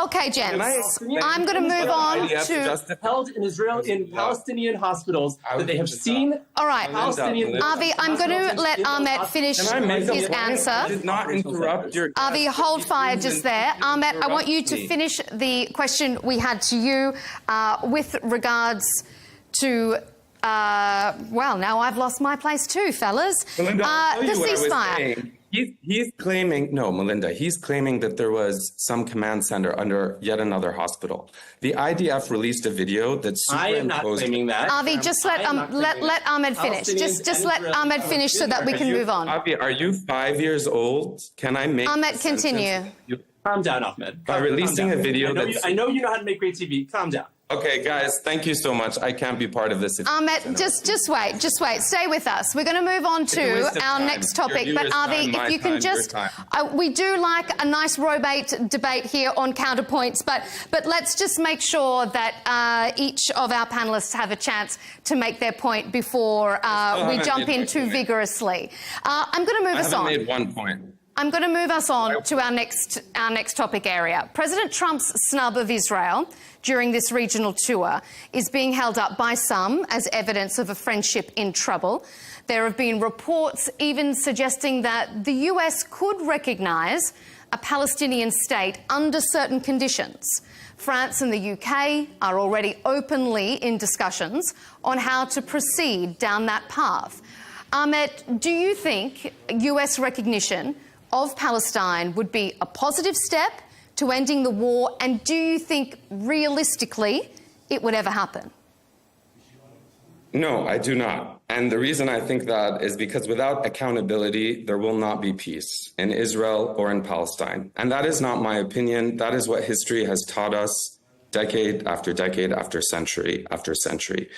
Okay, gents. I'm going to move on to held in Israel in Palestinian hospitals that they have seen. All right, Avi, I'm going to let Ahmed finish his answer. I did not interrupt your. Avi, hold fire just there. Ahmed, I want you to finish the question we had to you with regards to, well, now I've lost my place too, fellas. Melinda, the ceasefire. He's claiming, no, Melinda, he's claiming that there was some command center under yet another hospital. The IDF released a video that superimposed. I am not claiming that. Avi, just let Ahmed finish. Just let Ahmed finish so that we can move on. Avi, are you 5 years old? Can I make Ahmed, continue. Calm down, Ahmed. By releasing a video I know you know how to make great TV. Calm down. Okay, guys, thank you so much. I can't be part of this. Ahmed, just wait. Stay with us. We're going to move on to our next topic. But Avi, if you can just, we do like a nice robate debate here on Counterpoints, but let's just make sure that each of our panelists have a chance to make their point before we jump in too vigorously. I'm going to move us on. I haven't made one point. I'm going to move us on to our next topic area. President Trump's snub of Israel during this regional tour is being held up by some as evidence of a friendship in trouble. There have been reports even suggesting that the US could recognise a Palestinian state under certain conditions. France and the UK are already openly in discussions on how to proceed down that path. Ahmed, do you think US recognition of Palestine would be a positive step to ending the war, and do you think realistically it would ever happen? No, I do not. And the reason I think that is because without accountability, there will not be peace in Israel or in Palestine. And that is not my opinion. That is what history has taught us decade after decade after century after century.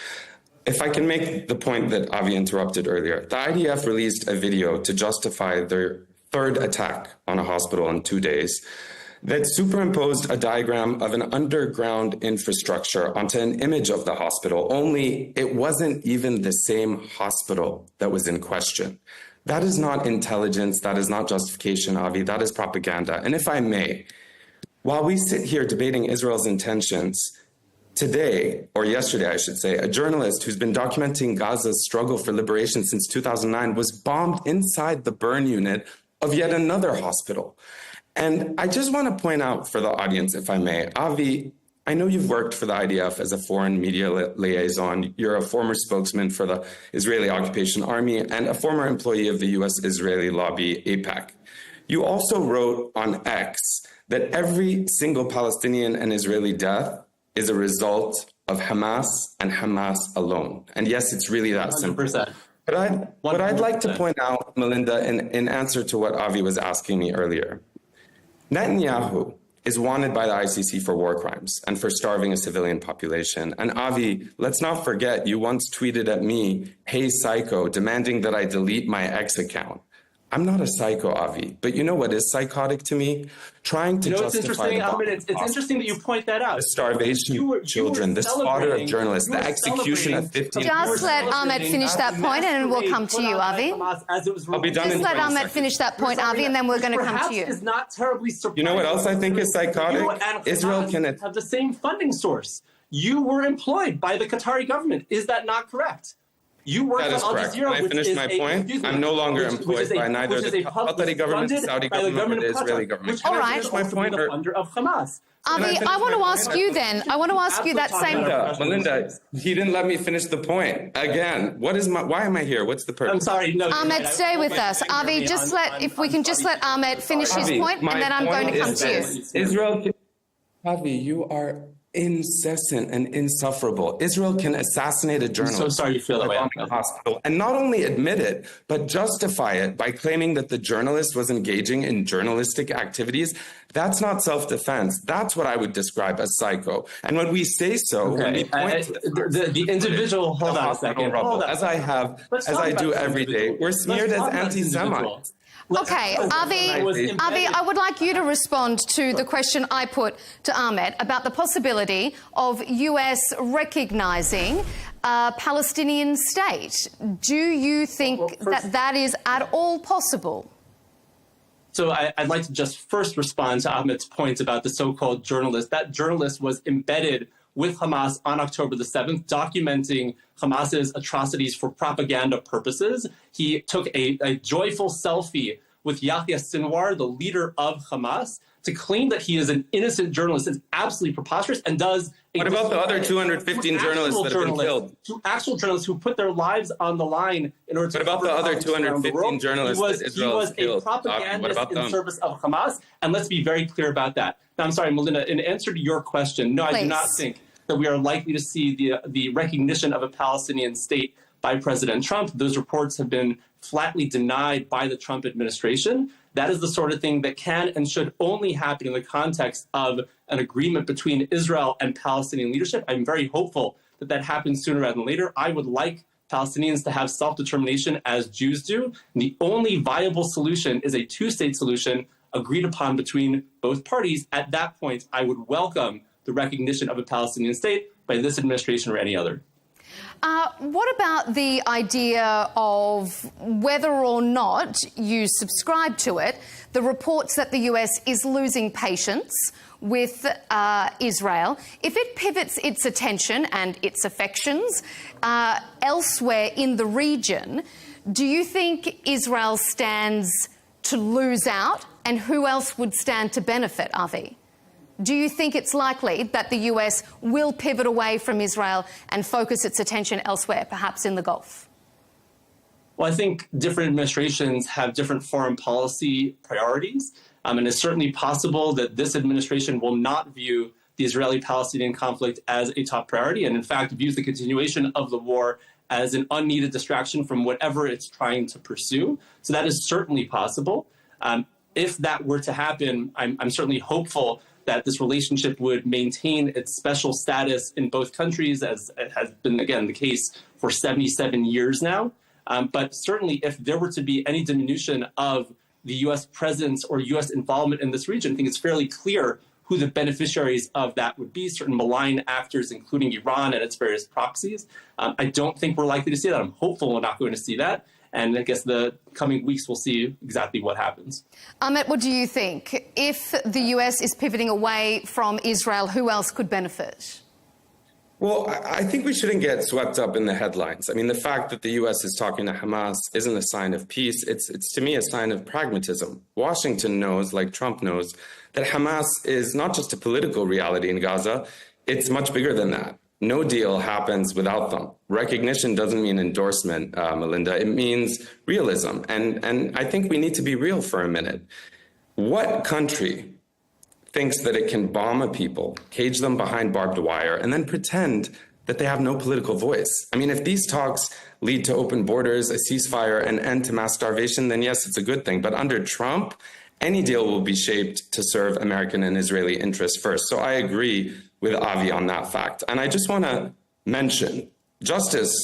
If I can make the point that Avi interrupted earlier, the IDF released a video to justify their third attack on a hospital in 2 days that superimposed a diagram of an underground infrastructure onto an image of the hospital, only it wasn't even the same hospital that was in question. That is not intelligence, that is not justification, Avi, that is propaganda. And if I may, while we sit here debating Israel's intentions, today, or yesterday I should say, a journalist who's been documenting Gaza's struggle for liberation since 2009 was bombed inside the burn unit of yet another hospital. And I just want to point out for the audience, if I may, Avi, I know you've worked for the IDF as a foreign media liaison. You're a former spokesman for the Israeli Occupation Army and a former employee of the US-Israeli lobby, AIPAC. You also wrote on X that every single Palestinian and Israeli death is a result of Hamas and Hamas alone. And yes, it's really that simple. 100%. But what I'd like to point out, Melinda, in answer to what Avi was asking me earlier, Netanyahu is wanted by the ICC for war crimes and for starving a civilian population. And Avi, let's not forget, you once tweeted at me, "Hey, psycho," demanding that I delete my X account. I'm not a psycho, Avi, but you know what is psychotic to me? Trying to justify it's interesting, Ahmed, it's interesting that you point that out. The starvation of children, the slaughter of journalists, the execution of 15... Just let Ahmed finish that point and we'll come to you, Avi. I'll be done in 20 Just let Ahmed finish that point, Avi, and then we're going to come to you. Is not terribly surprising. You know what else I think is psychotic? Israel can have the same funding source. You were employed by the Qatari government. Is that not correct? You work that is correct. Can I finish my point? I'm no longer employed by neither the Qatari government, the Saudi government, or the Israeli government. All right. My point, of Hamas. Avi, I want to ask you then. I want to ask you that same. Melinda, he didn't let me finish the point. Again, why am I here? What's the purpose? I'm sorry. No. Ahmed, stay with us. Avi, if we can just let Ahmed finish his point, and then I'm going to come to you. Israel, Avi, you are incessant and insufferable. Israel can assassinate a journalist. I'm so sorry you feel that way. A hospital, and not only admit it, but justify it by claiming that the journalist was engaging in journalistic activities. That's not self-defense. That's what I would describe as psycho. And when we say so, when we point to the individual, hold on a second, as I do every day, we're smeared as anti-Semites. Okay, Avi, I would like you to respond to the question I put to Ahmed about the possibility of US recognizing a Palestinian state. Do you think that is at all possible? So I'd like to just first respond to Ahmed's point about the so-called journalist. That journalist was embedded with Hamas on October the 7th, documenting Hamas's atrocities for propaganda purposes. He took a joyful selfie with Yahya Sinwar, the leader of Hamas, to claim that he is an innocent journalist is absolutely preposterous and does... What about the other 215 journalists that have been killed? To actual journalists who put their lives on the line in order to... What about the other 215 journalists that Israel has killed? He was a propagandist in service of Hamas, and let's be very clear about that. Now, I'm sorry, Melinda, in answer to your question, no, I do not think that we are likely to see the recognition of a Palestinian state by President Trump. Those reports have been flatly denied by the Trump administration. That is the sort of thing that can and should only happen in the context of an agreement between Israel and Palestinian leadership. I'm very hopeful that that happens sooner rather than later. I would like Palestinians to have self-determination as Jews do. And the only viable solution is a two-state solution agreed upon between both parties. At that point, I would welcome the recognition of a Palestinian state by this administration or any other. What about the idea of whether or not you subscribe to it, the reports that the US is losing patience with Israel if it pivots its attention and its affections elsewhere in the region? Do you think Israel stands to lose out, and who else would stand to benefit, Avi? Do you think it's likely that the US will pivot away from Israel and focus its attention elsewhere, perhaps in the Gulf? Well, I think different administrations have different foreign policy priorities. And it's certainly possible that this administration will not view the Israeli-Palestinian conflict as a top priority, and in fact views the continuation of the war as an unneeded distraction from whatever it's trying to pursue. So that is certainly possible. If that were to happen, I'm certainly hopeful that this relationship would maintain its special status in both countries, as it has been, again, the case for 77 years now. But certainly if there were to be any diminution of the U.S. presence or U.S. involvement in this region, I think it's fairly clear who the beneficiaries of that would be, certain malign actors, including Iran and its various proxies. I don't think we're likely to see that. I'm hopeful we're not going to see that. And I guess the coming weeks we'll see exactly what happens. Ahmet, what do you think? If the US is pivoting away from Israel, who else could benefit? Well, I think we shouldn't get swept up in the headlines. I mean, the fact that the U.S. is talking to Hamas isn't a sign of peace. It's to me, a sign of pragmatism. Washington knows, like Trump knows, that Hamas is not just a political reality in Gaza. It's much bigger than that. No deal happens without them. Recognition doesn't mean endorsement, Melinda. It means realism. And I think we need to be real for a minute. What country thinks that it can bomb a people, cage them behind barbed wire, and then pretend that they have no political voice? I mean, if these talks lead to open borders, a ceasefire, and end to mass starvation, then yes, it's a good thing. But under Trump, any deal will be shaped to serve American and Israeli interests first. So I agree with Avi on that fact. And I just want to mention, justice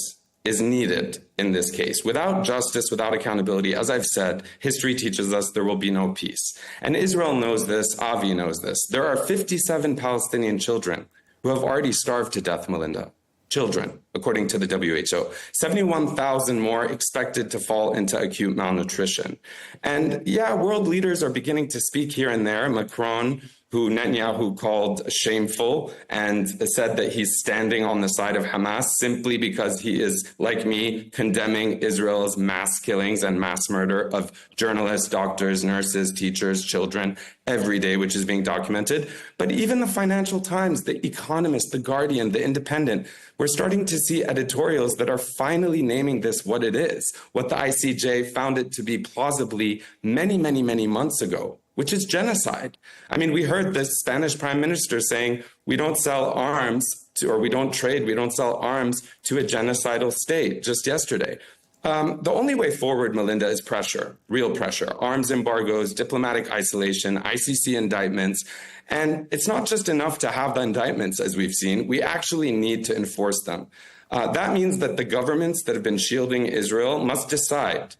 is needed in this case. Without justice, without accountability, as I've said, history teaches us there will be no peace. And Israel knows this, Avi knows this. There are 57 Palestinian children who have already starved to death, Melinda. Children, according to the WHO. 71,000 more expected to fall into acute malnutrition. And yeah, world leaders are beginning to speak here and there. Macron, who Netanyahu called shameful and said that he's standing on the side of Hamas simply because he is, like me, condemning Israel's mass killings and mass murder of journalists, doctors, nurses, teachers, children every day, which is being documented. But even the Financial Times, The Economist, The Guardian, The Independent, we're starting to see editorials that are finally naming this what it is, what the ICJ found it to be plausibly many, many, many months ago, which is genocide. I mean, we heard the Spanish prime minister saying, we don't sell arms to, or we don't trade, we don't sell arms to a genocidal state just yesterday. The only way forward, Melinda, is pressure, real pressure, arms embargoes, diplomatic isolation, ICC indictments. And it's not just enough to have the indictments, as we've seen. We actually need to enforce them. That means that the governments that have been shielding Israel must decide,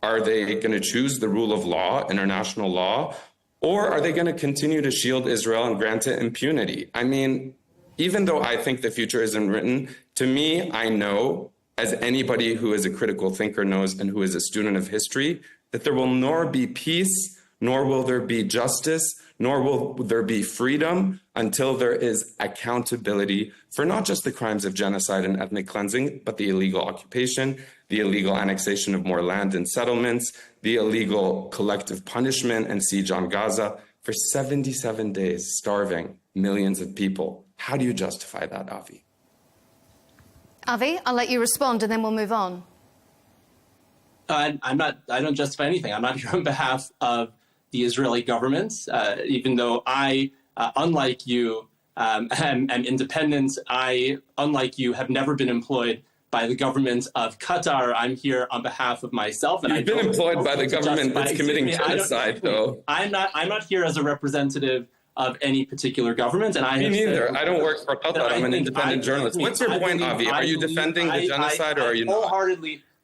are they going to choose the rule of law, international law, or are they going to continue to shield Israel and grant it impunity? I mean, even though I think the future isn't written, to me, I know, as anybody who is a critical thinker knows and who is a student of history, that there will nor be peace, nor will there be justice, nor will there be freedom until there is accountability for not just the crimes of genocide and ethnic cleansing, but the illegal occupation, the illegal annexation of more land and settlements, the illegal collective punishment and siege on Gaza for 77 days, starving millions of people. How do you justify that, Avi? Avi, I'll let you respond and then we'll move on. I don't justify anything. I'm not here on behalf of the Israeli government, even though I, unlike you, am independent. I, unlike you, have never been employed by the government of Qatar. I'm here on behalf of myself. And You've been employed by the government that's committing genocide, though. I'm not here as a representative of any particular government. And Me neither. I don't work for Qatar. I'm an independent journalist. What's your point, Avi? Are you defending the genocide, or are you not?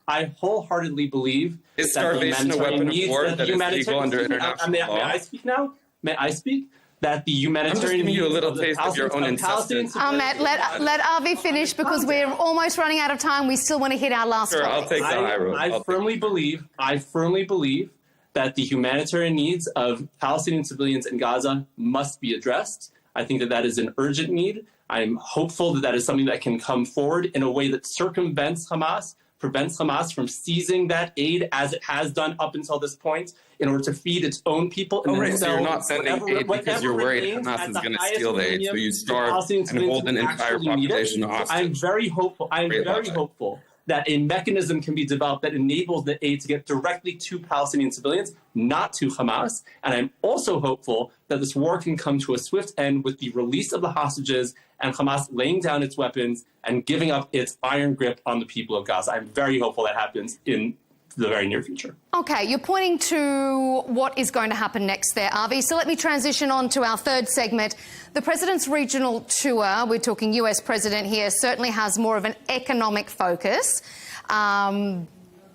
I wholeheartedly believe is starvation a weapon of war that is legal under international law? May I speak now? May I speak? That the humanitarian... I'm just giving you a little taste of your own intestines. Ahmed, let Avi finish, because we're almost running out of time. We still want to hit our last Sure, topic. I'll take the high road. I firmly believe that the humanitarian needs of Palestinian civilians in Gaza must be addressed. I think that that is an urgent need. I'm hopeful that that is something that can come forward in a way that circumvents Hamas, prevents Hamas from seizing that aid as it has done up until this point in order to feed its own people. And right, so you're not sending aid because you're worried Hamas is going to steal the aid, so you starve and hold an entire population hostage. I'm very hopeful. I'm very hopeful that a mechanism can be developed that enables the aid to get directly to Palestinian civilians, not to Hamas. And I'm also hopeful that this war can come to a swift end with the release of the hostages and Hamas laying down its weapons and giving up its iron grip on the people of Gaza. I'm very hopeful that happens in the very near future. Okay, you're pointing to what is going to happen next there, Avi. So let me transition on to our third segment. The president's regional tour, we're talking US president here, certainly has more of an economic focus.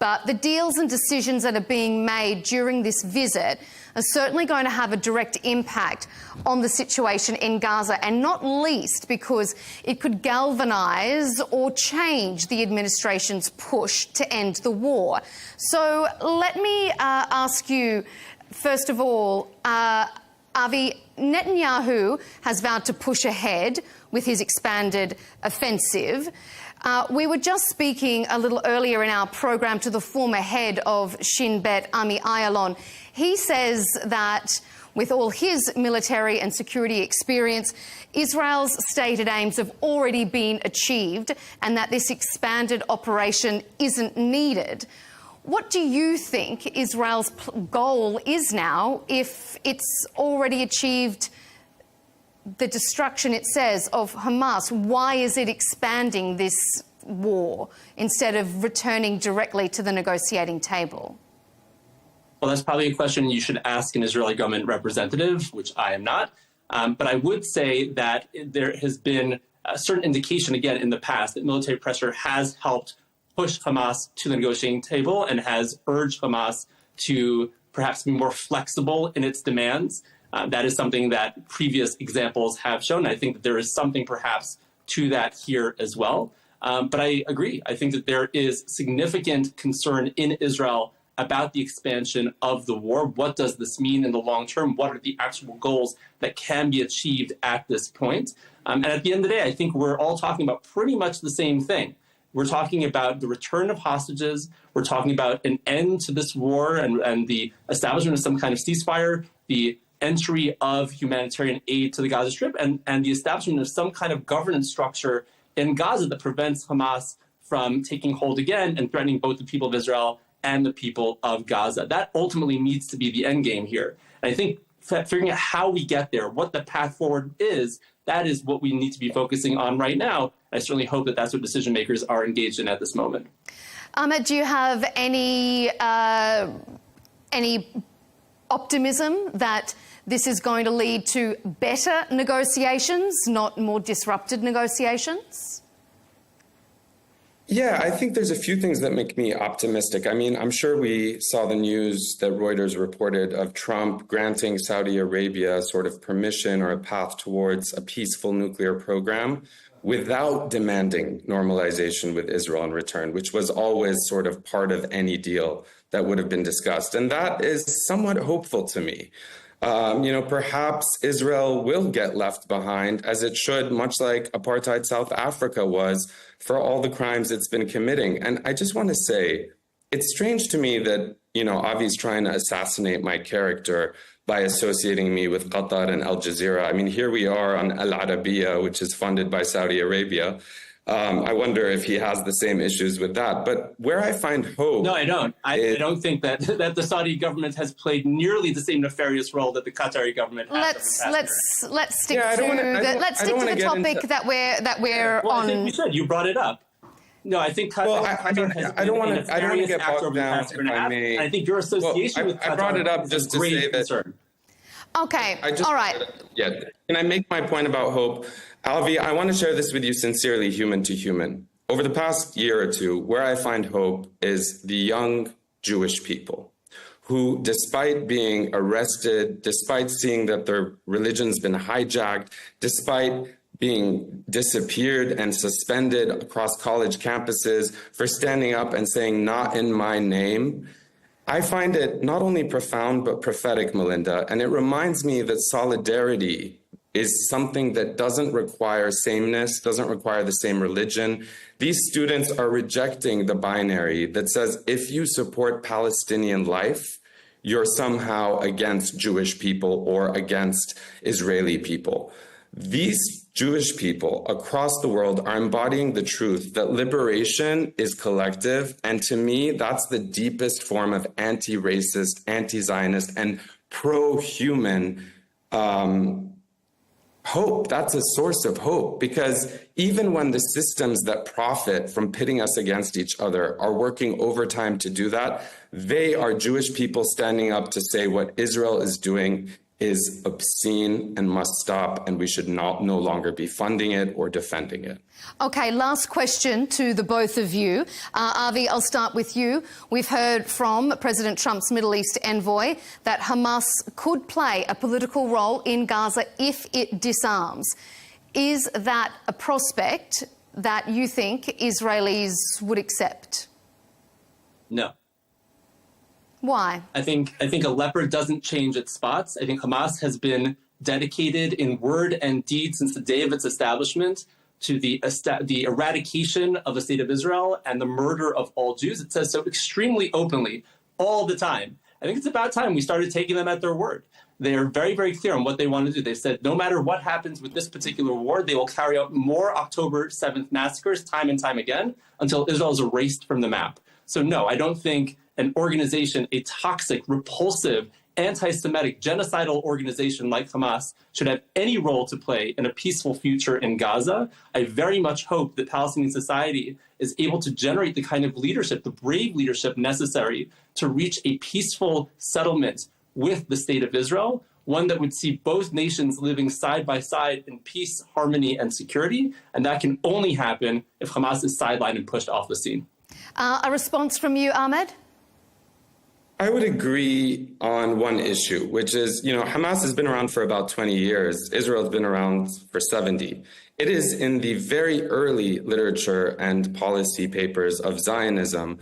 But the deals and decisions that are being made during this visit are certainly going to have a direct impact on the situation in Gaza, and not least because it could galvanise or change the administration's push to end the war. So let me ask you, first of all, Avi, Netanyahu has vowed to push ahead with his expanded offensive. We were just speaking a little earlier in our program to the former head of Shin Bet, Ami Ayalon. He says that with all his military and security experience, Israel's stated aims have already been achieved and that this expanded operation isn't needed. What do you think Israel's goal is now if it's already achieved the destruction, it says, of Hamas? Why is it expanding this war instead of returning directly to the negotiating table? Well, that's probably a question you should ask an Israeli government representative, which I am not. But I would say that there has been a certain indication, again, in the past, that military pressure has helped push Hamas to the negotiating table and has urged Hamas to perhaps be more flexible in its demands. That is something that previous examples have shown. I think that there is something perhaps to that here as well. But I agree. I think that there is significant concern in Israel about the expansion of the war. What does this mean in the long term? What are the actual goals that can be achieved at this point? And at the end of the day, I think we're all talking about pretty much the same thing. We're talking about the return of hostages. We're talking about an end to this war and the establishment of some kind of ceasefire, the entry of humanitarian aid to the Gaza Strip, and the establishment of some kind of governance structure in Gaza that prevents Hamas from taking hold again and threatening both the people of Israel and the people of Gaza. That ultimately needs to be the end game here. And I think figuring out how we get there, what the path forward is, that is what we need to be focusing on right now. I certainly hope that that's what decision makers are engaged in at this moment. Ahmed, do you have any optimism that this is going to lead to better negotiations, not more disrupted negotiations? Yeah, I think there's a few things that make me optimistic. I mean, I'm sure we saw the news that Reuters reported of Trump granting Saudi Arabia sort of permission or a path towards a peaceful nuclear program without demanding normalization with Israel in return, which was always sort of part of any deal that would have been discussed. And that is somewhat hopeful to me. Perhaps Israel will get left behind, as it should, much like apartheid South Africa was, for all the crimes it's been committing. And I just want to say, it's strange to me that, Avi's trying to assassinate my character by associating me with Qatar and Al Jazeera. I mean, here we are on Al Arabiya, which is funded by Saudi Arabia. I wonder if he has the same issues with that. But where I find hope... No, I don't. I don't think that the Saudi government has played nearly the same nefarious role that the Qatari government has. Let's stick to the topic that we're on. I think you said. You brought it up. No, I think Qatar I don't want to get bogged down, if I may. I think your association with Qatar I brought it up just to say concern. Okay, all right. Yeah, can I make my point about hope? Alvi, I want to share this with you sincerely, human to human. Over the past year or two, where I find hope is the young Jewish people who, despite being arrested, despite seeing that their religion's been hijacked, despite being disappeared and suspended across college campuses for standing up and saying, "Not in my name," I find it not only profound, but prophetic, Melinda. And it reminds me that solidarity is something that doesn't require sameness, doesn't require the same religion. These students are rejecting the binary that says if you support Palestinian life, you're somehow against Jewish people or against Israeli people. These Jewish people across the world are embodying the truth that liberation is collective. And to me, that's the deepest form of anti-racist, anti-Zionist, and pro-human hope. That's a source of hope, because even when the systems that profit from pitting us against each other are working overtime to do that, they are Jewish people standing up to say what Israel is doing is obscene and must stop, and we should no longer be funding it or defending it. Okay, last question to the both of you. Avi, I'll start with you. We've heard from President Trump's Middle East envoy that Hamas could play a political role in Gaza if it disarms. Is that a prospect that you think Israelis would accept? No. Why? I think a leopard doesn't change its spots. I think Hamas has been dedicated in word and deed since the day of its establishment to the eradication of the state of Israel and the murder of all Jews. It says so extremely openly all the time. I think it's about time we started taking them at their word. They are very, very clear on what they want to do. They said no matter what happens with this particular war, they will carry out more October 7th massacres time and time again until Israel is erased from the map. So no, I don't think an organization, a toxic, repulsive, anti-Semitic, genocidal organization like Hamas should have any role to play in a peaceful future in Gaza. I very much hope that Palestinian society is able to generate the kind of leadership, the brave leadership necessary to reach a peaceful settlement with the state of Israel, one that would see both nations living side by side in peace, harmony, and security. And that can only happen if Hamas is sidelined and pushed off the scene. A response from you, Ahmed? I would agree on one issue, which is, Hamas has been around for about 20 years. Israel has been around for 70. It is in the very early literature and policy papers of Zionism,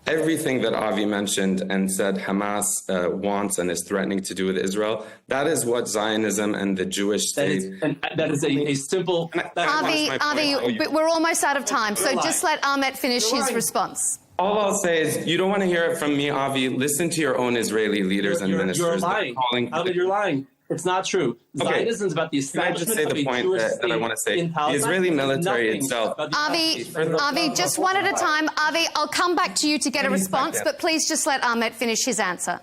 everything that Avi mentioned and said Hamas wants and is threatening to do with Israel, that is what Zionism and the Jewish state... That is a simple... Avi, we're almost out of time, so just let Ahmed finish his response. All I'll say is, you don't want to hear it from me, Avi. Listen to your own Israeli leaders and ministers. You're lying. Avi, you're lying. It's not true. Zionism is about the establishment of a Jewish state that I want to say. in Palestine. The Israeli military itself. Avi, just one at a time. Avi, I'll come back to you to get a response, but please just let Ahmed finish his answer.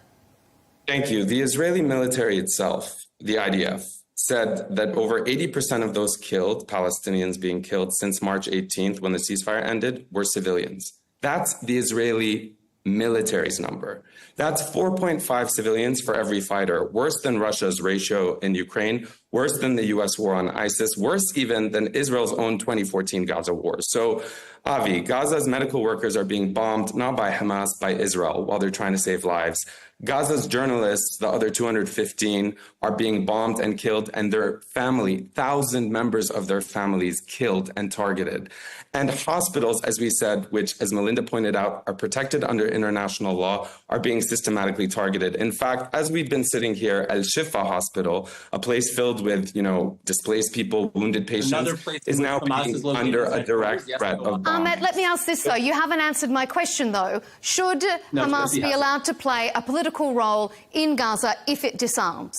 Thank you. The Israeli military itself, the IDF, said that over 80% of those killed, Palestinians being killed since March 18th, when the ceasefire ended, were civilians. That's the Israeli military's number. That's 4.5 civilians for every fighter, worse than Russia's ratio in Ukraine, worse than the US war on ISIS, worse even than Israel's own 2014 Gaza war. So, Avi, Gaza's medical workers are being bombed not by Hamas, by Israel, while they're trying to save lives. Gaza's journalists, the other 215, are being bombed and killed, and their family, 1,000 members of their families killed and targeted. And hospitals, as we said, which, as Melinda pointed out, are protected under international law, are being systematically targeted. In fact, as we've been sitting here, Al Shifa Hospital, a place filled with, displaced people, wounded patients, is now being under a direct threat of bombs. Ahmed, let me ask this, though. You haven't answered my question, though. Should Hamas be allowed to play a political role in Gaza if it disarms?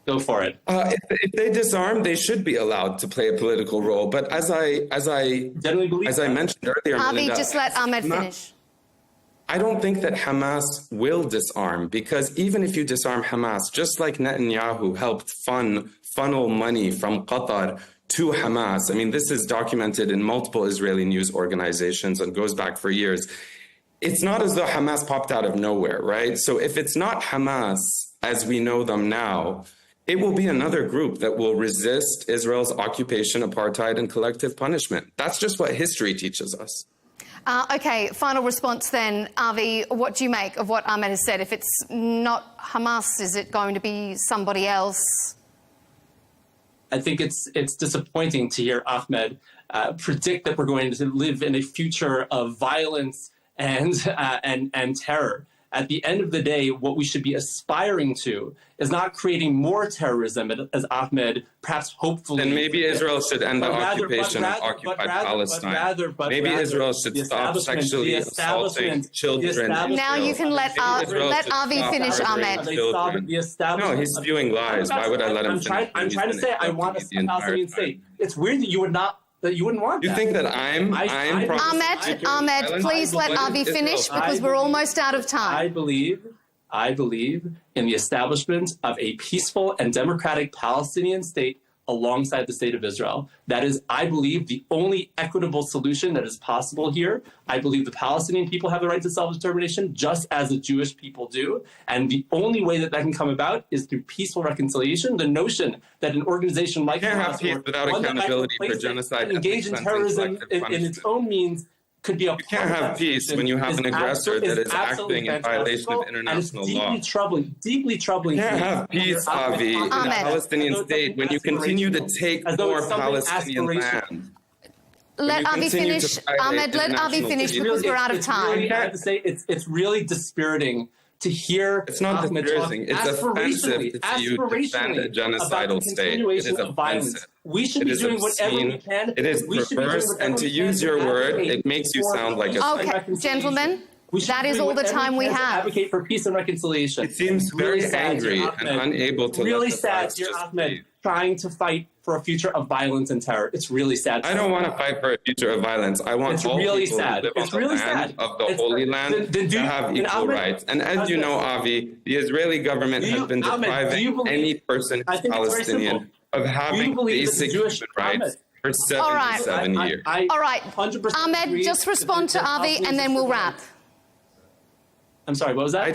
Go for it. If they disarm, they should be allowed to play a political role. But as I mentioned earlier, Avi, Melinda, just let Ahmed finish. I don't think that Hamas will disarm, because even if you disarm Hamas, just like Netanyahu helped funnel money from Qatar to Hamas. I mean, this is documented in multiple Israeli news organizations and goes back for years. It's not as though Hamas popped out of nowhere, right? So if it's not Hamas as we know them now, it will be another group that will resist Israel's occupation, apartheid, and collective punishment. That's just what history teaches us. Okay, final response then. Avi, what do you make of what Ahmed has said? If it's not Hamas, is it going to be somebody else? I think it's disappointing to hear Ahmed predict that we're going to live in a future of violence and terror. At the end of the day, what we should be aspiring to is not creating more terrorism, as Ahmed perhaps hopefully... Then maybe Israel should end the occupation of occupied Palestine. Maybe Israel should stop sexually assaulting children. Now you can let Avi finish, Ahmed. No, he's spewing lies. Why would I let him finish? I'm trying to say I want a Palestinian state. It's weird that you would not... that you wouldn't want that. You think that I'm Ahmed, please let Avi finish because we're almost out of time. I believe in the establishment of a peaceful and democratic Palestinian state alongside the state of Israel. That is, I believe, the only equitable solution that is possible here. I believe the Palestinian people have the right to self-determination, just as the Jewish people do. And the only way that can come about is through peaceful reconciliation. The notion that an organization like Hamas, have peace without accountability for genocide, engage in terrorism in its own means, could be a... You can't have peace when you have an aggressor that is acting in violation of international law. Deeply troubling. You can't have peace, Avi, in a Palestinian state when you continue to take more Palestinian land. Let Avi finish. Ahmed, let Avi finish because we're out of time. I have to say, it's really dispiriting to hear. It's not dispiriting. It's offensive to you to defend a genocidal state. It is offensive. We should be doing whatever we can. It is perverse, and to use your word, it makes you sound like a... Okay, gentlemen, that is all the time we have. Advocate for peace and reconciliation. It seems very angry and unable to... Really sad, dear Ahmed, trying to fight for a future of violence and terror. It's really sad. I don't want to fight for a future of violence. I want all people who live on the land of the Holy Land to have equal rights. And as you know, Avi, the Israeli government has been depriving any person who's Palestinian of having basic human rights for 77 years. All right, Ahmed, just respond to Avi and then we'll wrap. I'm sorry, what was that?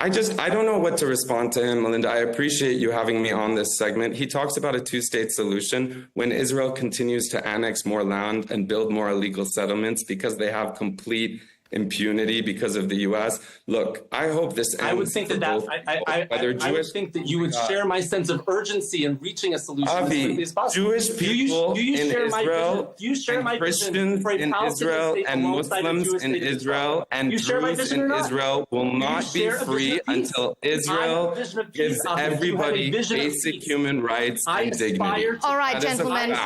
I don't know what to respond to him, Melinda. I appreciate you having me on this segment. He talks about a two-state solution when Israel continues to annex more land and build more illegal settlements because they have complete impunity because of the U.S. Look, I hope this ends. I would think I would think that you would share my sense of urgency in reaching a solution as quickly as possible. Jewish people in Israel, and Christians in Israel, and Muslims in Israel, and Druze in Israel will not be free until Israel gives everybody basic human rights and dignity. All right, gentlemen.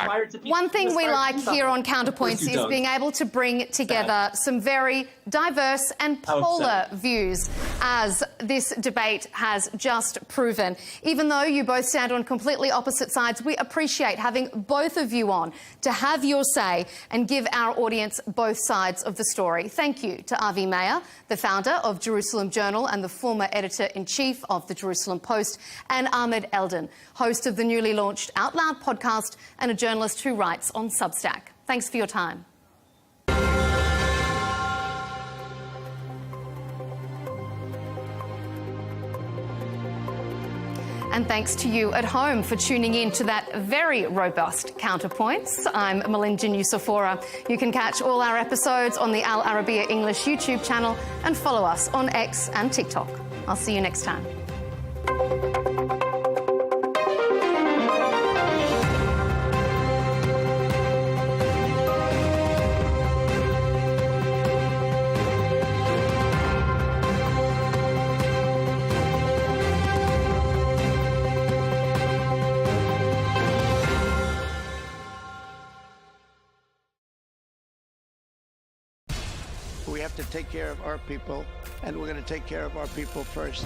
One thing we like here on Counterpoints is being able to bring together some very diverse and polar views, as this debate has just proven. Even though you both stand on completely opposite sides, we appreciate having both of you on to have your say and give our audience both sides of the story. Thank you to Avi Meir, the founder of Jerusalem Journal and the former editor-in-chief of the Jerusalem Post, and Ahmed Eldon, host of the newly launched Out Loud podcast and a journalist who writes on Substack. Thanks for your time. And thanks to you at home for tuning in to that very robust Counterpoints. I'm Melinda Nucifora. You can catch all our episodes on the Al Arabiya English YouTube channel and follow us on X and TikTok. I'll see you next time. We have to take care of our people, and we're going to take care of our people first.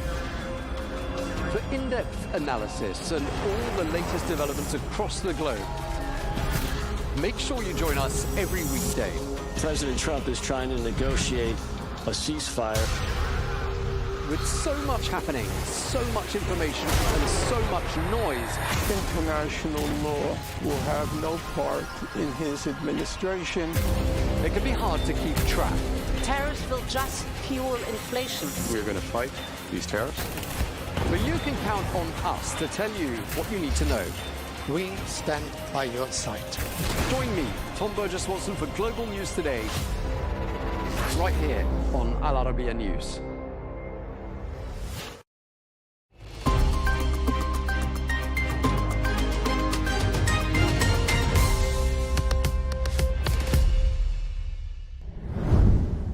For in-depth analysis and all the latest developments across the globe, make sure you join us every weekday. President Trump is trying to negotiate a ceasefire. with so much happening, so much information and so much noise. International law will have no part in his administration. It can be hard to keep track. Tariffs will just fuel inflation. We're going to fight these tariffs. But you can count on us to tell you what you need to know. We stand by your side. Join me, Tom Burges Watson, for Global News Today, right here on Al Arabiya News.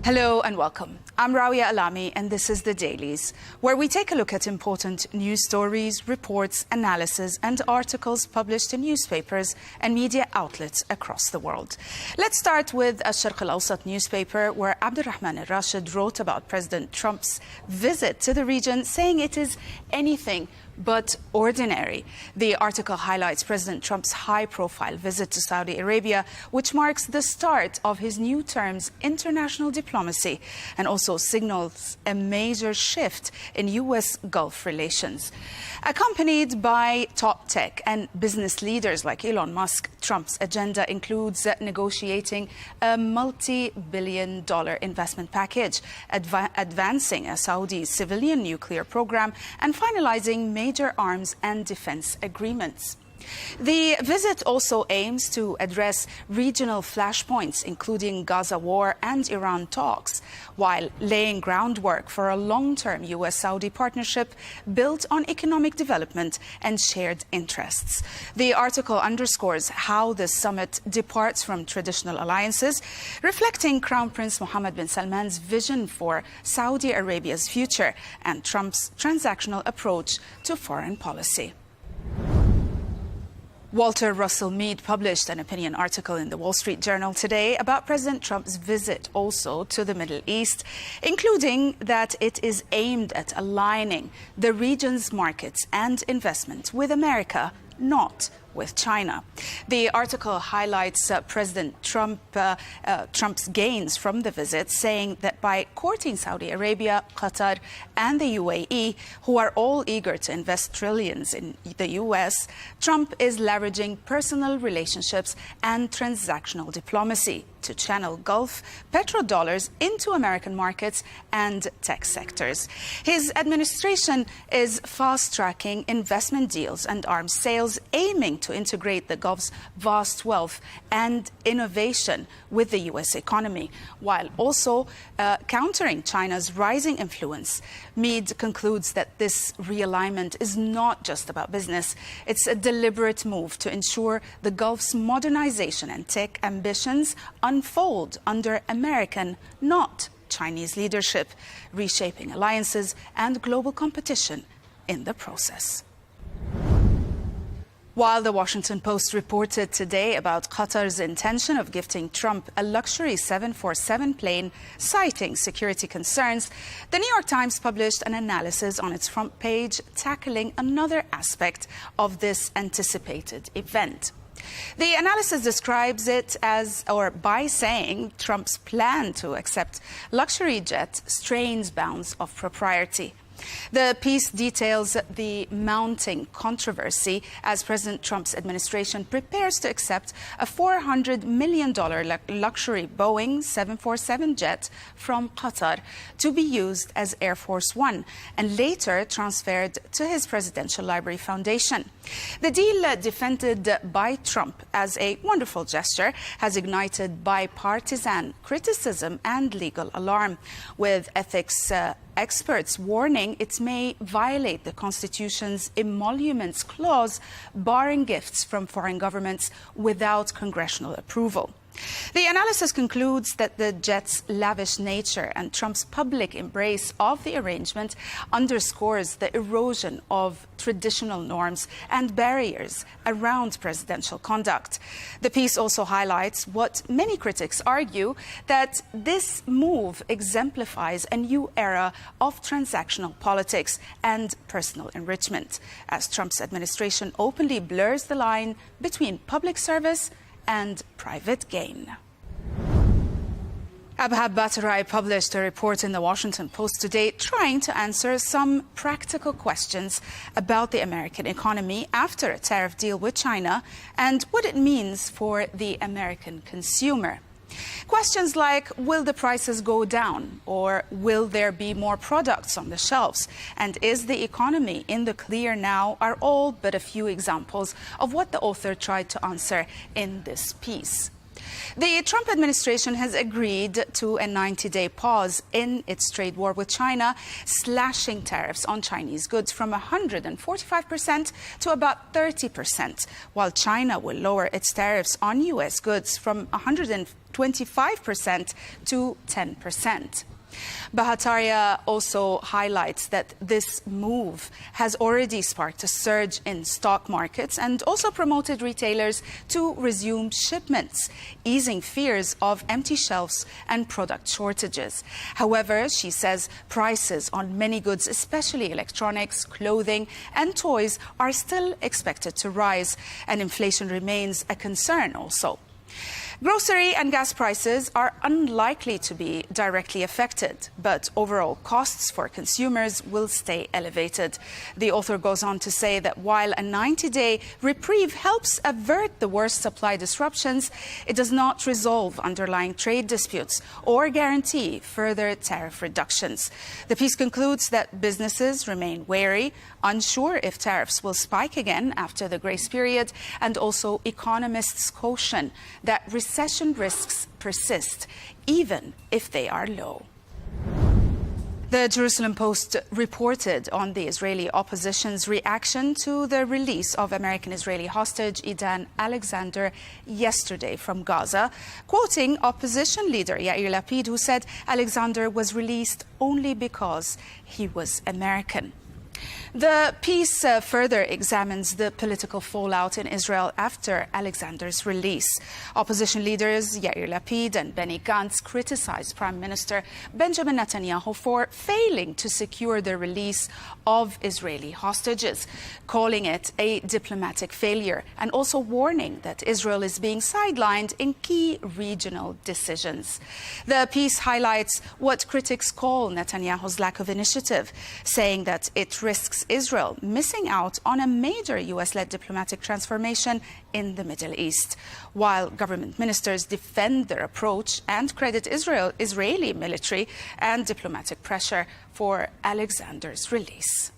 Hello and welcome. I'm Rawia Alami and this is The Dailies, where we take a look at important news stories, reports, analysis and articles published in newspapers and media outlets across the world. Let's start with Al-Sharq Al-Awsat newspaper, where Abdulrahman Al-Rashid wrote about President Trump's visit to the region, saying it is anything but ordinary. The article highlights President Trump's high-profile visit to Saudi Arabia, which marks the start of his new term's international diplomacy and also signals a major shift in U.S. Gulf relations. Accompanied by top tech and business leaders like Elon Musk, Trump's agenda includes negotiating a multi-billion-dollar investment package, advancing a Saudi civilian nuclear program, and finalizing major arms and defense agreements. The visit also aims to address regional flashpoints, including Gaza war and Iran talks, while laying groundwork for a long-term U.S.-Saudi partnership built on economic development and shared interests. The article underscores how the summit departs from traditional alliances, reflecting Crown Prince Mohammed bin Salman's vision for Saudi Arabia's future and Trump's transactional approach to foreign policy. Walter Russell Mead published an opinion article in the Wall Street Journal today about President Trump's visit also to the Middle East, including that it is aimed at aligning the region's markets and investment with America, not with China. The article highlights President Trump's gains from the visit, saying that by courting Saudi Arabia, Qatar and the UAE, who are all eager to invest trillions in the US, Trump is leveraging personal relationships and transactional diplomacy to channel Gulf petrodollars into American markets and tech sectors. His administration is fast-tracking investment deals and arms sales, aiming to integrate the Gulf's vast wealth and innovation with the U.S. economy, while also countering China's rising influence. Mead concludes that this realignment is not just about business. It's a deliberate move to ensure the Gulf's modernization and tech ambitions unfold under American, not Chinese leadership, reshaping alliances and global competition in the process. While the Washington Post reported today about Qatar's intention of gifting Trump a luxury 747 plane, citing security concerns, the New York Times published an analysis on its front page tackling another aspect of this anticipated event. The analysis describes it as, or by saying, Trump's plan to accept luxury jets strains bounds of propriety. The piece details the mounting controversy as President Trump's administration prepares to accept a $400 million luxury Boeing 747 jet from Qatar to be used as Air Force One and later transferred to his Presidential Library Foundation. The deal, defended by Trump as a wonderful gesture, has ignited bipartisan criticism and legal alarm, with ethics experts warning it may violate the Constitution's emoluments clause, barring gifts from foreign governments without congressional approval. The analysis concludes that the jet's lavish nature and Trump's public embrace of the arrangement underscores the erosion of traditional norms and barriers around presidential conduct. The piece also highlights what many critics argue, that this move exemplifies a new era of transactional politics and personal enrichment, as Trump's administration openly blurs the line between public service and private gain. Abhab Bhattarai published a report in the Washington Post today trying to answer some practical questions about the American economy after a tariff deal with China and what it means for the American consumer. Questions like, will the prices go down, or will there be more products on the shelves, and is the economy in the clear now, are all but a few examples of what the author tried to answer in this piece. The Trump administration has agreed to a 90-day pause in its trade war with China, slashing tariffs on Chinese goods from 145% to about 30%, while China will lower its tariffs on U.S. goods from 125% to 10%. Bhattarai also highlights that this move has already sparked a surge in stock markets and also promoted retailers to resume shipments, easing fears of empty shelves and product shortages. However, she says prices on many goods, especially electronics, clothing and toys, are still expected to rise, and inflation remains a concern also. Grocery and gas prices are unlikely to be directly affected, but overall costs for consumers will stay elevated. The author goes on to say that while a 90-day reprieve helps avert the worst supply disruptions, it does not resolve underlying trade disputes or guarantee further tariff reductions. The piece concludes that businesses remain wary, unsure if tariffs will spike again after the grace period, and also economists caution that recession risks persist, even if they are low. The Jerusalem Post reported on the Israeli opposition's reaction to the release of American-Israeli hostage Idan Alexander yesterday from Gaza, quoting opposition leader Yair Lapid, who said Alexander was released only because he was American. The piece further examines the political fallout in Israel after Alexander's release. Opposition leaders Yair Lapid and Benny Gantz criticized Prime Minister Benjamin Netanyahu for failing to secure the release of Israeli hostages, calling it a diplomatic failure, and also warning that Israel is being sidelined in key regional decisions. The piece highlights what critics call Netanyahu's lack of initiative, saying that it risks Israel missing out on a major US-led diplomatic transformation in the Middle East, while government ministers defend their approach and credit Israeli military and diplomatic pressure for Alexander's release.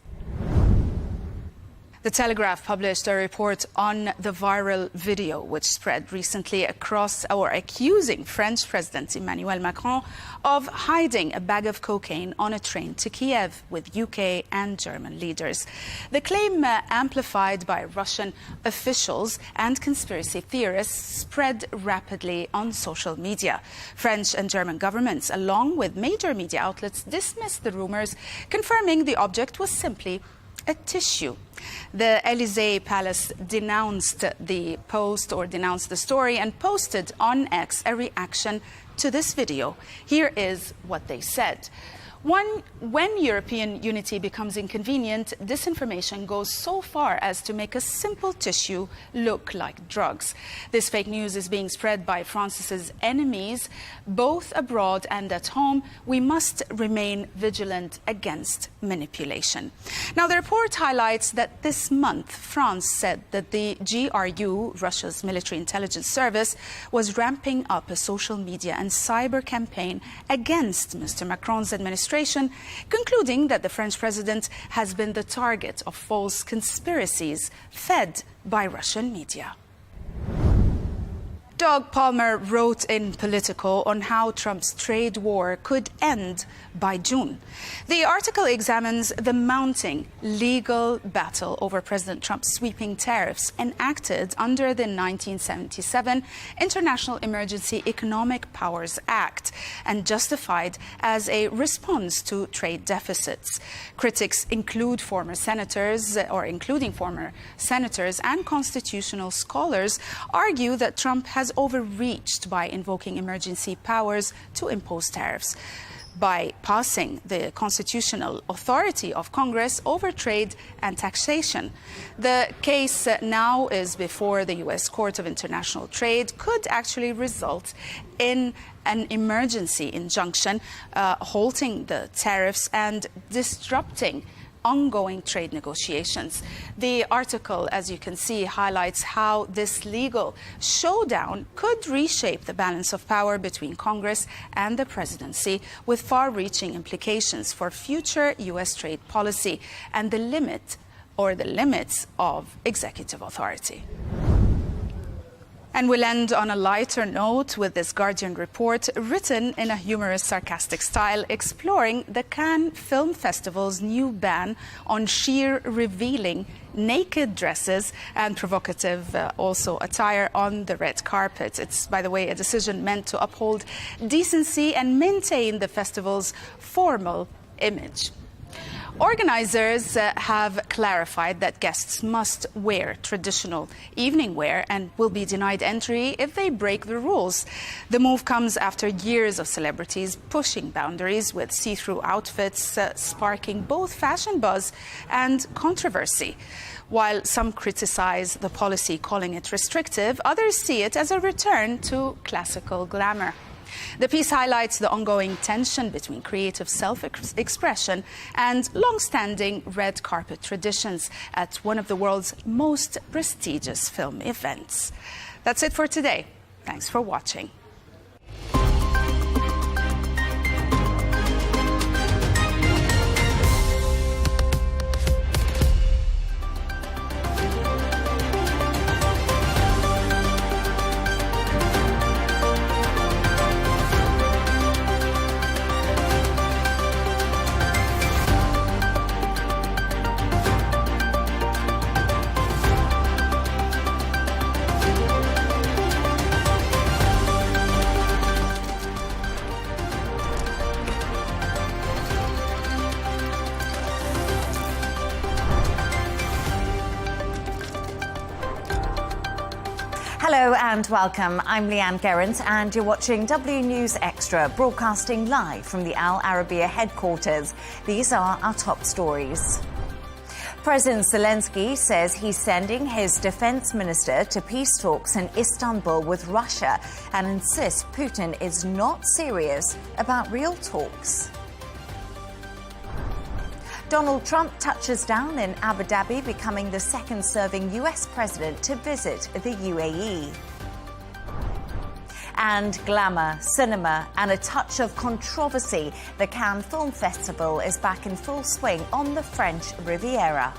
The Telegraph published a report on the viral video which spread recently accusing French President Emmanuel Macron of hiding a bag of cocaine on a train to Kiev with UK and German leaders. The claim, amplified by Russian officials and conspiracy theorists, spread rapidly on social media. French and German governments, along with major media outlets, dismissed the rumors, confirming the object was simply a tissue. The Élysée Palace denounced the story and posted on X a reaction to this video. Here is what they said. When European unity becomes inconvenient, disinformation goes so far as to make a simple tissue look like drugs. This fake news is being spread by France's enemies, both abroad and at home. We must remain vigilant against manipulation. Now, the report highlights that this month, France said that the GRU, Russia's military intelligence service, was ramping up a social media and cyber campaign against Mr. Macron's administration, concluding that the French president has been the target of false conspiracies fed by Russian media. Doug Palmer wrote in Politico on how Trump's trade war could end by June. The article examines the mounting legal battle over President Trump's sweeping tariffs enacted under the 1977 International Emergency Economic Powers Act and justified as a response to trade deficits. Critics including former senators and constitutional scholars argue that Trump has overreached by invoking emergency powers to impose tariffs. by passing the constitutional authority of Congress over trade and taxation. The case now is before the U.S. Court of International Trade, could actually result in an emergency injunction halting the tariffs and disrupting ongoing trade negotiations. The article, as you can see, highlights how this legal showdown could reshape the balance of power between Congress and the presidency, with far-reaching implications for future U.S. trade policy and the limits of executive authority. And we'll end on a lighter note with this Guardian report written in a humorous, sarcastic style, exploring the Cannes Film Festival's new ban on sheer, revealing naked dresses and provocative also attire on the red carpet. It's, by the way, a decision meant to uphold decency and maintain the festival's formal image. Organisers have clarified that guests must wear traditional evening wear and will be denied entry if they break the rules. The move comes after years of celebrities pushing boundaries with see-through outfits, sparking both fashion buzz and controversy. While some criticize the policy, calling it restrictive, others see it as a return to classical glamour. The piece highlights the ongoing tension between creative self-expression and long-standing red carpet traditions at one of the world's most prestigious film events. That's it for today. Thanks for watching. Hello and welcome. I'm Leigh Ann Gerrans and you're watching W News Extra, broadcasting live from the Al Arabiya headquarters. These are our top stories. President Zelensky says he's sending his defense minister to peace talks in Istanbul with Russia and insists Putin is not serious about real talks. Donald Trump touches down in Abu Dhabi, becoming the second-serving US president to visit the UAE. And glamour, cinema, and a touch of controversy. The Cannes Film Festival is back in full swing on the French Riviera.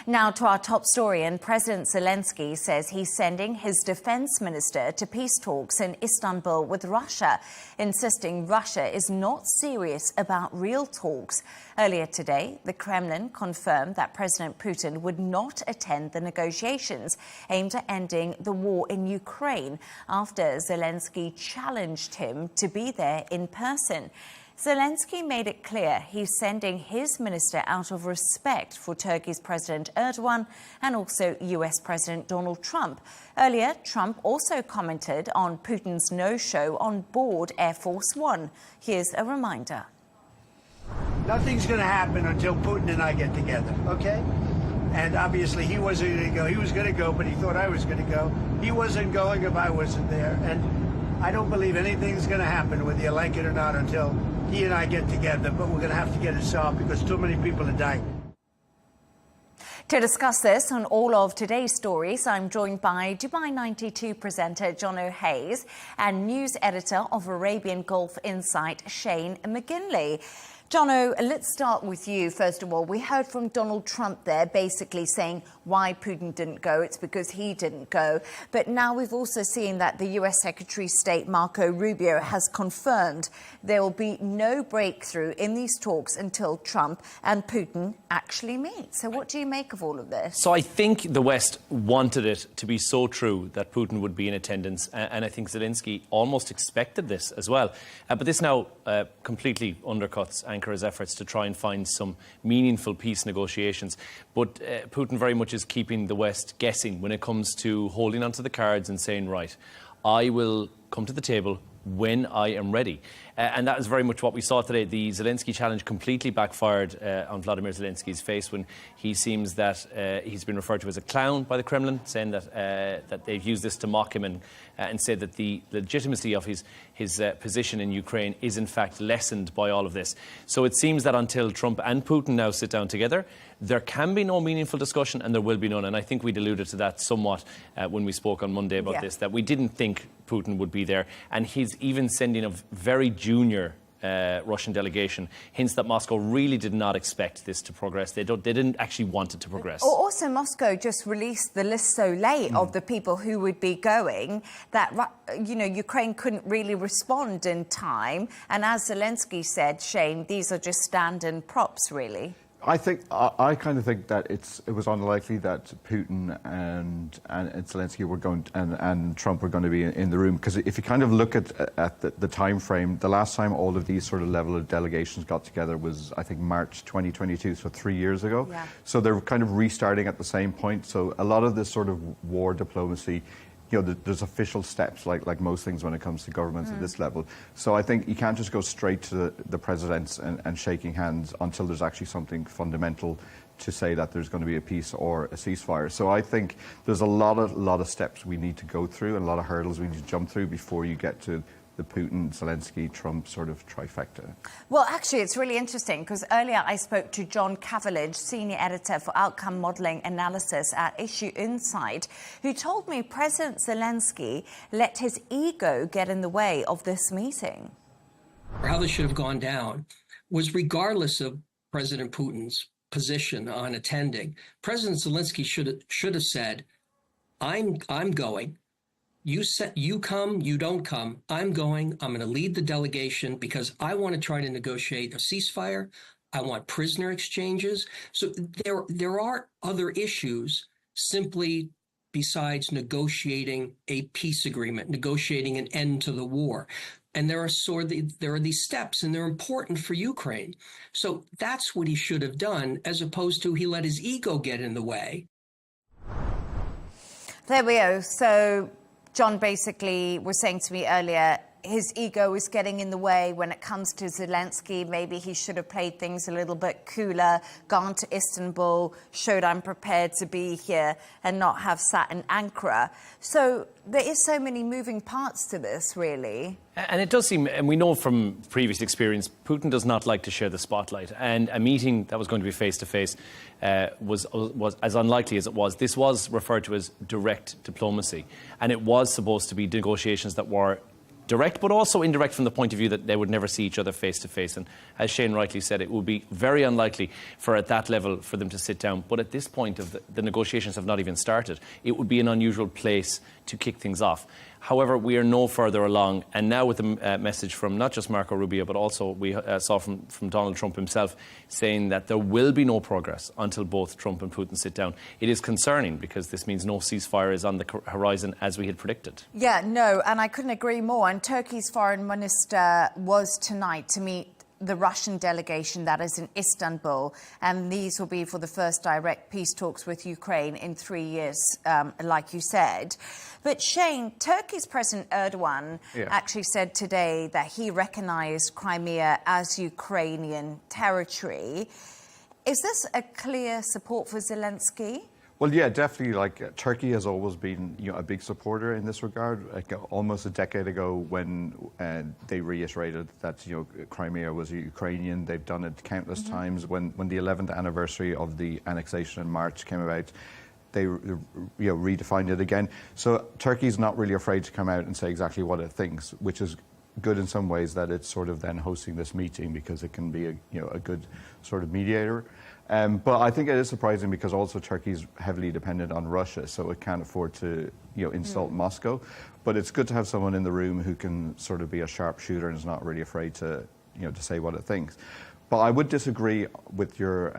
Now to our top story, and President Zelensky says he's sending his defense minister to peace talks in Istanbul with Russia, insisting Russia is not serious about real talks. Earlier today, the Kremlin confirmed that President Putin would not attend the negotiations aimed at ending the war in Ukraine after Zelensky challenged him to be there in person. Zelensky made it clear he's sending his minister out of respect for Turkey's President Erdogan and also US President Donald Trump. Earlier, Trump also commented on Putin's no-show on board Air Force One. Here's a reminder. Nothing's going to happen until Putin and I get together, okay? And obviously he wasn't going to go. He was going to go, but he thought I was going to go. He wasn't going if I wasn't there. And I don't believe anything's going to happen, whether you like it or not, until he and I get together. But we're going to have to get it solved because too many people are dying. To discuss this and all of today's stories, I'm joined by Dubai 92 presenter John O'Hayes and news editor of Arabian Gulf Insight, Shane McGinley. Jono, let's start with you, first of all. We heard from Donald Trump there basically saying why Putin didn't go. It's because he didn't go. But now we've also seen that the US Secretary of State Marco Rubio has confirmed there will be no breakthrough in these talks until Trump and Putin actually meet. So what do you make of all of this? So I think the West wanted it to be so true that Putin would be in attendance. And I think Zelensky almost expected this as well. But this now completely undercuts Ankara's efforts to try and find some meaningful peace negotiations. But Putin very much is is keeping the West guessing when it comes to holding onto the cards and saying, right, I will come to the table when I am ready. And that is very much what we saw today. The Zelensky challenge completely backfired on Vladimir Zelensky's face when he seems that he's been referred to as a clown by the Kremlin, saying that that they've used this to mock him and said that the legitimacy of his position in Ukraine is in fact lessened by all of this. So it seems that until Trump and Putin now sit down together, there can be no meaningful discussion, and there will be none. And I think we'd alluded to that somewhat when we spoke on Monday about this, that we didn't think Putin would be there. And he's even sending a very junior Russian delegation hints that Moscow really did not expect this to progress. They didn't actually want it to progress. Also, Moscow just released the list so late of the people who would be going that, you know, Ukraine couldn't really respond in time. And as Zelensky said, Shane, these are just stand-in props, really. I kind of think that it was unlikely that Putin and Zelensky were going and Trump were going to be in the room, because if you kind of look at the time frame, the last time all of these sort of level of delegations got together was, I think, March 2022, so 3 years ago. Yeah. So they're kind of restarting at the same point. So a lot of this sort of war diplomacy, you know, there's official steps, like most things when it comes to governments at this level. So I think you can't just go straight to the presidents and shaking hands until there's actually something fundamental to say that there's going to be a peace or a ceasefire. So I think there's a lot of steps we need to go through and a lot of hurdles we need to jump through before you get to the Putin, Zelensky, Trump sort of trifecta. Well, actually, it's really interesting because earlier I spoke to John Cavalage, Senior Editor for Outcome Modelling Analysis at Issue Insight, who told me President Zelensky let his ego get in the way of this meeting. How this should have gone down was, regardless of President Putin's position on attending, President Zelensky should have said, I'm going. You come, you don't come. I'm going. I'm going to lead the delegation because I want to try to negotiate a ceasefire. I want prisoner exchanges. So there are other issues simply besides negotiating a peace agreement, negotiating an end to the war. And there are these steps, and they're important for Ukraine. So that's what he should have done, as opposed to he let his ego get in the way. There we go. So John basically was saying to me earlier, his ego is getting in the way when it comes to Zelensky. Maybe he should have played things a little bit cooler, gone to Istanbul, showed I'm prepared to be here and not have sat in Ankara. So there is so many moving parts to this, really. And it does seem, and we know from previous experience, Putin does not like to share the spotlight. And a meeting that was going to be face-to-face was as unlikely as it was. This was referred to as direct diplomacy. And it was supposed to be negotiations that were direct, but also indirect from the point of view that they would never see each other face-to-face. And as Shane rightly said, it would be very unlikely for, at that level, for them to sit down. But at this point, the negotiations have not even started. It would be an unusual place to kick things off. However, we are no further along. And now with the message from not just Marco Rubio, but also we saw from Donald Trump himself saying that there will be no progress until both Trump and Putin sit down. It is concerning because this means no ceasefire is on the horizon as we had predicted. Yeah, no, and I couldn't agree more. And Turkey's foreign minister was tonight to meet the Russian delegation that is in Istanbul, and these will be for the first direct peace talks with Ukraine in 3 years, like you said. But Shane, Turkey's President Erdogan actually said today that he recognised Crimea as Ukrainian territory. Is this a clear support for Zelensky? Well, yeah, definitely. Like Turkey has always been, a big supporter in this regard. Like almost a decade ago, when they reiterated that Crimea was Ukrainian, they've done it countless times. When the 11th anniversary of the annexation in March came about, they redefined it again. So Turkey's not really afraid to come out and say exactly what it thinks, which is good in some ways that it's sort of then hosting this meeting because it can be a good sort of mediator. But I think it is surprising because also Turkey's heavily dependent on Russia, so it can't afford to, insult Moscow. But it's good to have someone in the room who can sort of be a sharpshooter and is not really afraid to, to say what it thinks. But I would disagree with your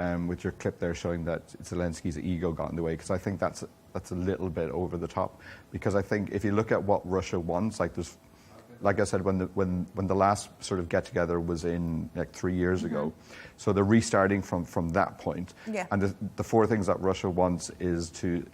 clip there showing that Zelensky's ego got in the way, because I think that's a little bit over the top. Because I think if you look at what Russia wants, like like I said, when the last sort of get together was in like 3 years ago, so they're restarting from that point. Yeah. And the four things that Russia wants is to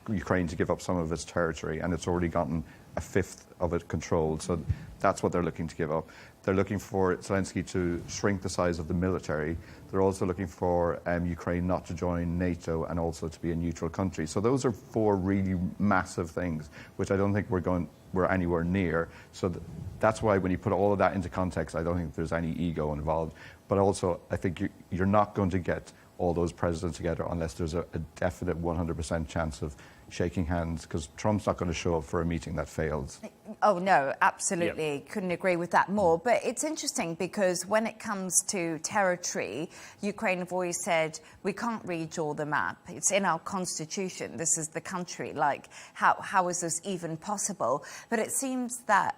Ukraine to give up some of its territory, and it's already gotten a fifth of it controlled. So that's what they're looking to give up. They're looking for Zelensky to shrink the size of the military. They're also looking for Ukraine not to join NATO and also to be a neutral country. So those are four really massive things, which I don't think we're anywhere near. So that's why when you put all of that into context, I don't think there's any ego involved. But also, I think you're not going to get all those presidents together unless there's a definite 100% chance of shaking hands, because Trump's not going to show up for a meeting that fails. Oh, no, absolutely. Yep. Couldn't agree with that more. But it's interesting because when it comes to territory, Ukraine have always said, we can't redraw the map. It's in our constitution. This is the country. Like, how is this even possible? But it seems that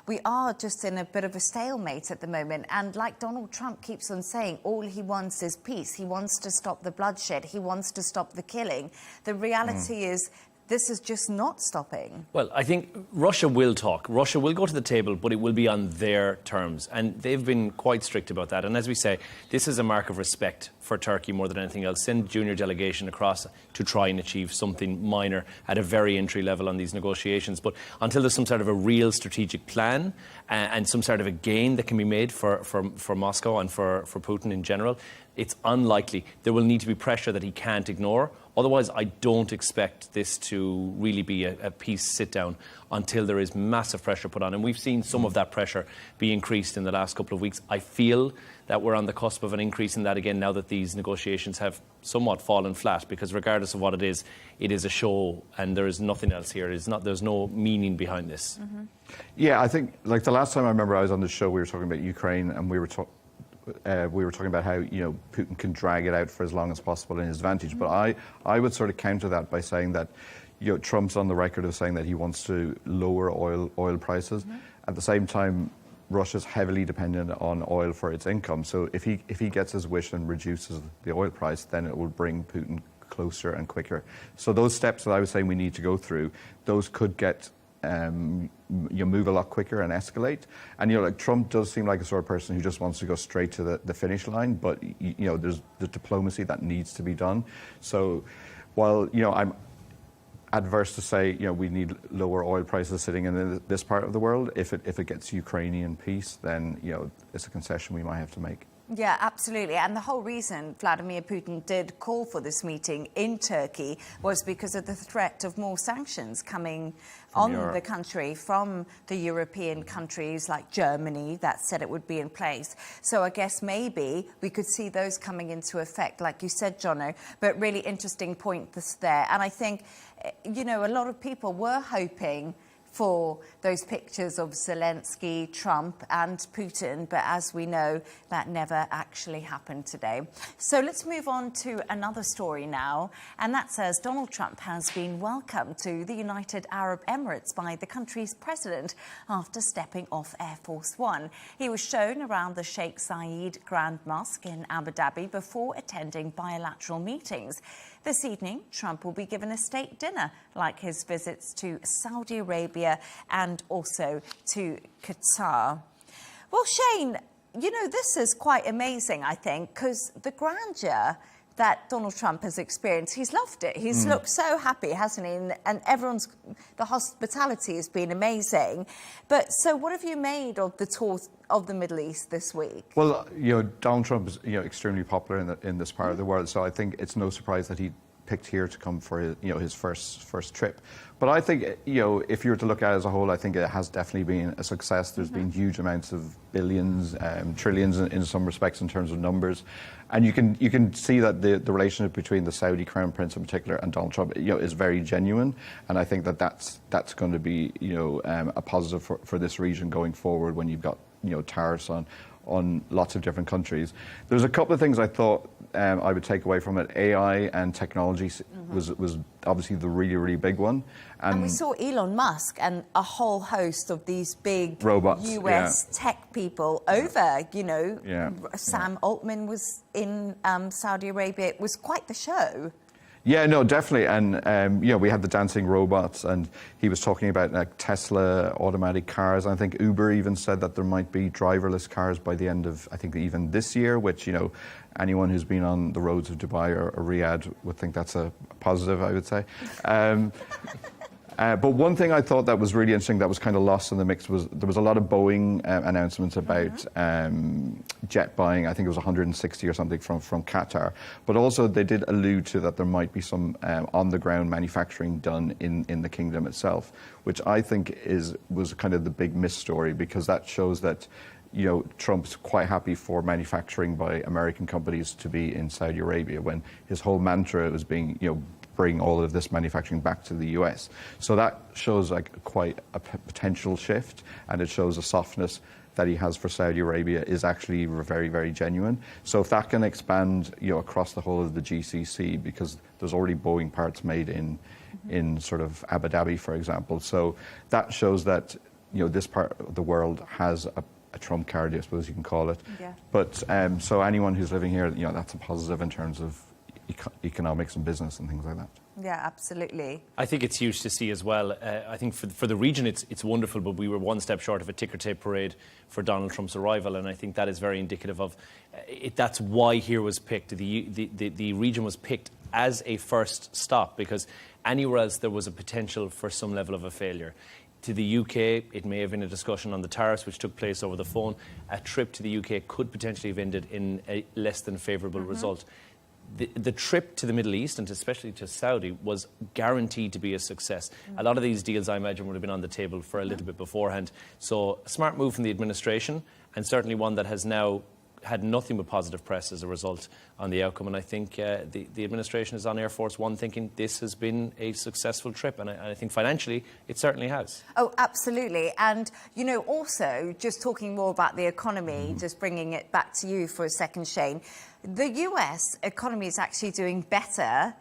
we are just in a bit of a stalemate at the moment. And like Donald Trump keeps on saying, all he wants is peace. He wants to stop the bloodshed. He wants to stop the killing. The reality is this is just not stopping. Well, I think Russia will talk. Russia will go to the table, but it will be on their terms. And they've been quite strict about that. And as we say, this is a mark of respect for Turkey more than anything else. Send a junior delegation across to try and achieve something minor at a very entry level on these negotiations. But until there's some sort of a real strategic plan and some sort of a gain that can be made for Moscow and for Putin in general, it's unlikely. There will need to be pressure that he can't ignore. Otherwise, I don't expect this to really be a peace sit-down until there is massive pressure put on. And we've seen some of that pressure be increased in the last couple of weeks. I feel that we're on the cusp of an increase in that again now that these negotiations have somewhat fallen flat, because regardless of what it is a show and there is nothing else here. There's no meaning behind this. Mm-hmm. Yeah, I think, like the last time I remember I was on the show, we were talking about Ukraine, and we were talking about how Putin can drag it out for as long as possible in his advantage. Mm-hmm. But I would sort of counter that by saying that Trump's on the record of saying that he wants to lower oil prices. Mm-hmm. At the same time, Russia's heavily dependent on oil for its income. So if he gets his wish and reduces the oil price, then it will bring Putin closer and quicker. So those steps that I was saying we need to go through, those could get you move a lot quicker and escalate. And like Trump does seem like a sort of person who just wants to go straight to the finish line, but there's the diplomacy that needs to be done. So while I'm adverse to say we need lower oil prices sitting in this part of the world, if it gets Ukrainian peace, then it's a concession we might have to make. Yeah, absolutely. And the whole reason Vladimir Putin did call for this meeting in Turkey was because of the threat of more sanctions coming on the country from the European countries like Germany that said it would be in place. So I guess maybe we could see those coming into effect, like you said, Jono, but really interesting point there. And I think, a lot of people were hoping for those pictures of Zelensky, Trump and Putin, but as we know, that never actually happened today. So let's move on to another story now, and that says Donald Trump has been welcomed to the United Arab Emirates by the country's president after stepping off Air Force One. He was shown around the Sheikh Zayed Grand Mosque in Abu Dhabi before attending bilateral meetings. This evening, Trump will be given a state dinner, like his visits to Saudi Arabia and also to Qatar. Well, Shane, this is quite amazing, I think, because the grandeur that Donald Trump has experienced, he's loved it. He's looked so happy, hasn't he? And the hospitality has been amazing. But so what have you made of the tour of the Middle East this week? Well, Donald Trump is extremely popular in this part of the world, so I think it's no surprise that he picked here to come for his first trip. But I think if you were to look at it as a whole, I think it has definitely been a success. There's been huge amounts of billions, trillions in some respects in terms of numbers, and you can see that the relationship between the Saudi Crown Prince in particular and Donald Trump is very genuine, and I think that's going to be a positive for this region going forward when you've got tariffs on lots of different countries. There's a couple of things I thought I would take away from it. AI and technology was obviously the really, really big one. And we saw Elon Musk and a whole host of these big robots, US tech people over, Sam Altman was in Saudi Arabia. It was quite the show. Yeah, no, definitely. And, you know, we had the dancing robots, and he was talking about like Tesla automatic cars. I think Uber even said that there might be driverless cars by the end of, I think, even this year, which, you know, anyone who's been on the roads of Dubai or Riyadh would think that's a positive, I would say. But one thing I thought that was really interesting that was kind of lost in the mix was there was a lot of Boeing announcements about jet buying. I think it was 160 or something from Qatar. But also they did allude to that there might be some on-the-ground manufacturing done in the kingdom itself, which I think was kind of the big miss story, because that shows that, you know, Trump's quite happy for manufacturing by American companies to be in Saudi Arabia, when his whole mantra was being, you know, bring all of this manufacturing back to the US. So that shows like quite a potential shift, and it shows a softness that he has for Saudi Arabia is actually very, very genuine. So if that can expand, you know, across the whole of the GCC, because there's already Boeing parts made in sort of Abu Dhabi, for example. So that shows that, you know, this part of the world has a trump card, I suppose you can call it. Yeah. But so anyone who's living here, you know, that's a positive in terms of economics and business and things like that. Yeah, absolutely. I think it's huge to see as well. I think for the region it's wonderful, but we were one step short of a ticker tape parade for Donald Trump's arrival, and I think that is very indicative of that's why here was picked. The region was picked as a first stop, because anywhere else there was a potential for some level of a failure. To the UK, it may have been a discussion on the tariffs, which took place over the phone. A trip to the UK could potentially have ended in a less than favourable result. The trip to the Middle East, and especially to Saudi, was guaranteed to be a success. A lot of these deals, I imagine, would have been on the table for a little bit beforehand. So a smart move from the administration, and certainly one that has now had nothing but positive press as a result on the outcome. And I think the administration is on Air Force One thinking this has been a successful trip. And I think financially, it certainly has. Oh, absolutely. And, you know, also, just talking more about the economy, just bringing it back to you for a second, Shane, the US economy is actually doing better,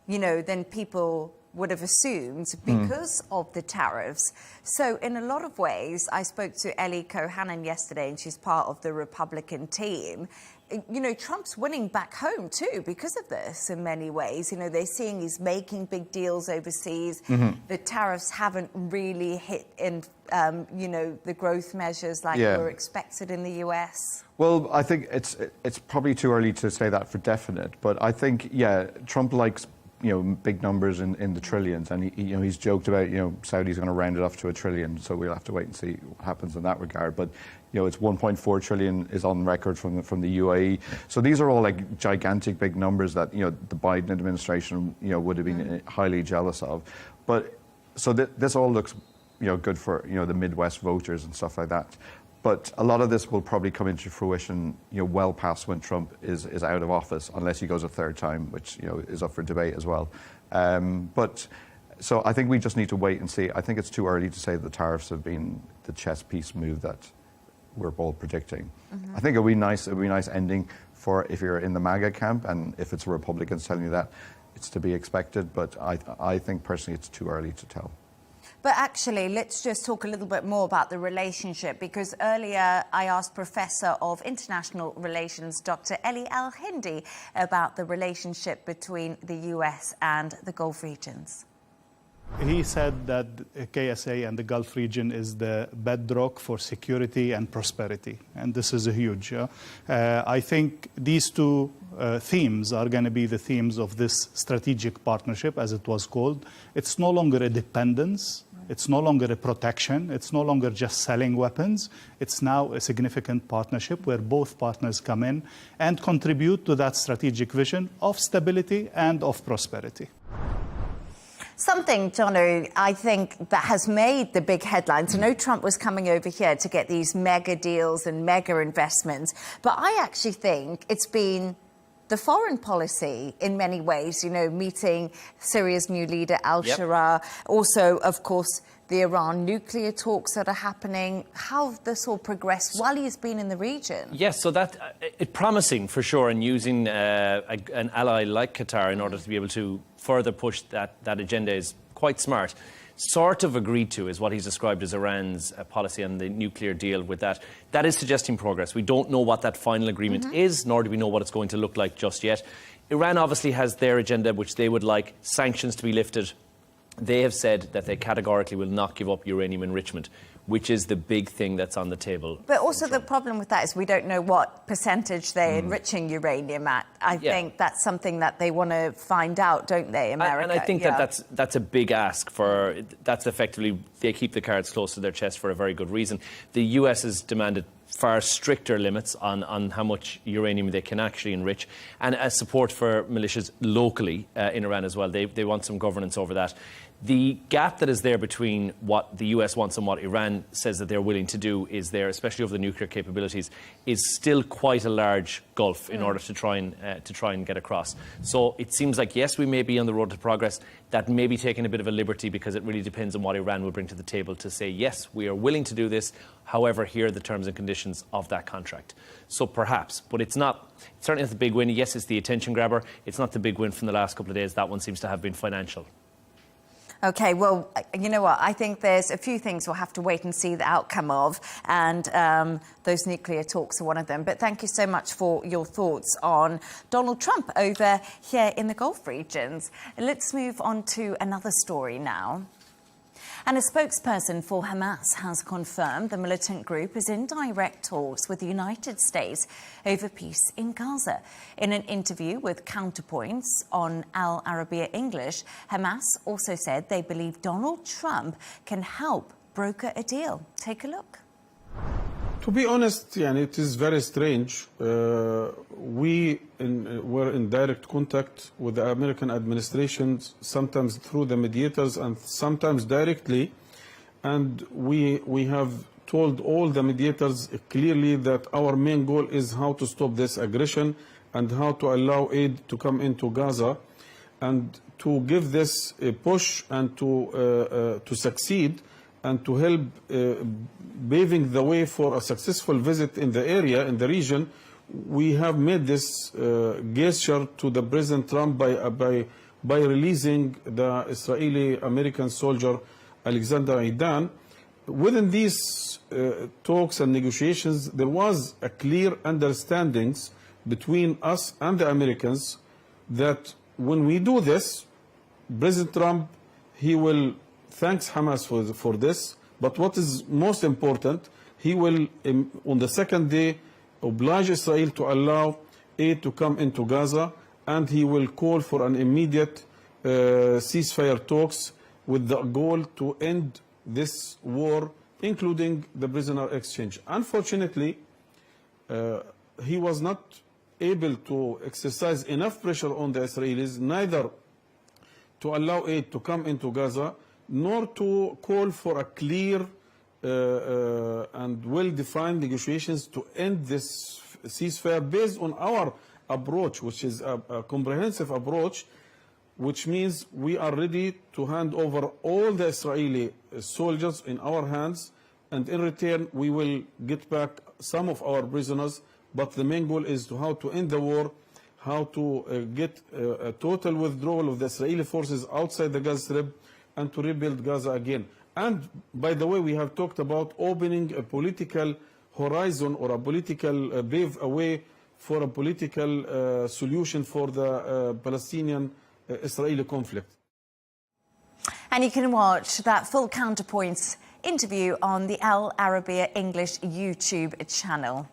you know, than people would have assumed because of the tariffs. So in a lot of ways, I spoke to Ellie Cohanan yesterday, and she's part of the Republican team. You know, Trump's winning back home too because of this in many ways. You know, they're seeing he's making big deals overseas. The tariffs haven't really hit in, you know, the growth measures like were expected in the US. Well, I think it's probably too early to say that for definite, but I think, yeah, Trump likes, you know, big numbers in the trillions, and you know, he's joked about, you know, Saudi's going to round it off to $1 trillion, so we'll have to wait and see what happens in that regard. But you know, it's 1.4 trillion is on record from the UAE. So these are all like gigantic big numbers that, you know, the Biden administration, you know, would have been highly jealous of. But so this all looks, you know, good for, you know, the Midwest voters and stuff like that. But a lot of this will probably come into fruition, you know, well past when Trump is out of office, unless he goes a third time, which, you know, is up for debate as well. But so I think we just need to wait and see. I think it's too early to say that the tariffs have been the chess piece move that we're all predicting. I think it'll be nice. It'll be a nice ending for if you're in the MAGA camp, and if it's Republicans telling you that, it's to be expected. But I think personally, it's too early to tell. But actually, let's just talk a little bit more about the relationship, because earlier I asked Professor of International Relations, Dr. Eli Al-Hindi, about the relationship between the US and the Gulf regions. He said that KSA and the Gulf region is the bedrock for security and prosperity, and this is a huge. I think these two themes are going to be the themes of this strategic partnership, as it was called. It's no longer a dependence. It's no longer a protection. It's no longer just selling weapons. It's now a significant partnership where both partners come in and contribute to that strategic vision of stability and of prosperity. Something, Jono, I think that has made the big headlines. I know Trump was coming over here to get these mega deals and mega investments, but I actually think it's been the foreign policy in many ways, you know, meeting Syria's new leader, al-Sharaa, also, of course, the Iran nuclear talks that are happening, how this all progressed while he's been in the region. Yes, so that it's promising for sure, and using an ally like Qatar in order to be able to further push that agenda is quite smart. Sort of agreed to is what he's described as Iran's policy on the nuclear deal with that. That is suggesting progress. We don't know what that final agreement is, nor do we know what it's going to look like just yet. Iran obviously has their agenda, which they would like sanctions to be lifted. They have said that they categorically will not give up uranium enrichment, which is the big thing that's on the table. But also the problem with that is we don't know what percentage they're enriching uranium at. I think that's something that they want to find out, don't they, America? And I think that's a big ask for... That's effectively... They keep the cards close to their chest for a very good reason. The US has demanded far stricter limits on how much uranium they can actually enrich, and a support for militias locally in Iran as well. They want some governance over that. The gap that is there between what the US wants and what Iran says that they're willing to do is there, especially over the nuclear capabilities, is still quite a large gulf in order to try and get across. So it seems like, yes, we may be on the road to progress. That may be taking a bit of a liberty because it really depends on what Iran will bring to the table to say, yes, we are willing to do this. However, here are the terms and conditions of that contract. So perhaps, but it's certainly not the big win. Yes, it's the attention grabber. It's not the big win from the last couple of days. That one seems to have been financial. OK, well, you know what? I think there's a few things we'll have to wait and see the outcome of, and those nuclear talks are one of them. But thank you so much for your thoughts on Donald Trump over here in the Gulf regions. Let's move on to another story now. And a spokesperson for Hamas has confirmed the militant group is in direct talks with the United States over peace in Gaza. In an interview with Counterpoints on Arabiya English, Hamas also said they believe Donald Trump can help broker a deal. Take a look. To be honest, it is very strange. We were in direct contact with the American administration, sometimes through the mediators and sometimes directly. And we have told all the mediators clearly that our main goal is how to stop this aggression and how to allow aid to come into Gaza and to give this a push and to succeed and to help paving the way for a successful visit in the area, in the region. We have made this gesture to the President Trump by releasing the Israeli-American soldier Alexander Aidan. Within these talks and negotiations, there was a clear understanding between us and the Americans that when we do this, President Trump, he will thanks Hamas for this, but what is most important, he will, on the second day, oblige Israel to allow aid to come into Gaza, and he will call for an immediate ceasefire talks with the goal to end this war, including the prisoner exchange. Unfortunately, he was not able to exercise enough pressure on the Israelis, neither to allow aid to come into Gaza, nor to call for a clear and well-defined negotiations to end this ceasefire based on our approach, which is a comprehensive approach, which means we are ready to hand over all the Israeli soldiers in our hands, and in return we will get back some of our prisoners. But the main goal is how to end the war, how to get a total withdrawal of the Israeli forces outside the Gaza Strip, and to rebuild Gaza again. And, by the way, we have talked about opening a political horizon or a political pave a way for a political solution for the Palestinian-Israeli conflict. And you can watch that full Counterpoints interview on the Arabiya English YouTube channel.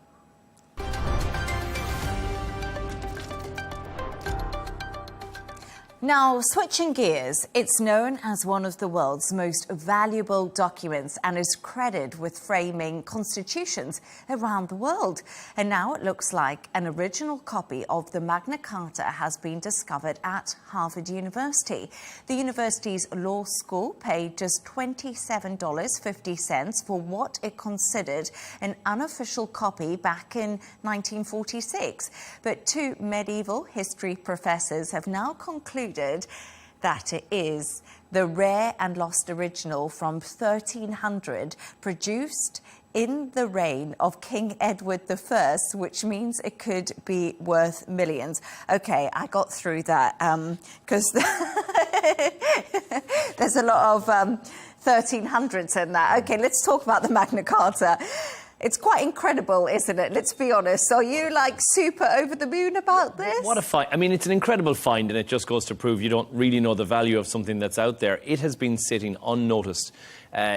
Now, switching gears, it's known as one of the world's most valuable documents and is credited with framing constitutions around the world. And now it looks like an original copy of the Magna Carta has been discovered at Harvard University. The university's law school paid just $27.50 for what it considered an unofficial copy back in 1946. But two medieval history professors have now concluded that it is the rare and lost original from 1300, produced in the reign of King Edward I, which means it could be worth millions. OK, I got through that because there's a lot of 1300s in that. OK, let's talk about the Magna Carta. It's quite incredible, isn't it? Let's be honest. Are you like super over the moon about this? What a find. I mean, it's an incredible find, and it just goes to prove you don't really know the value of something that's out there. It has been sitting unnoticed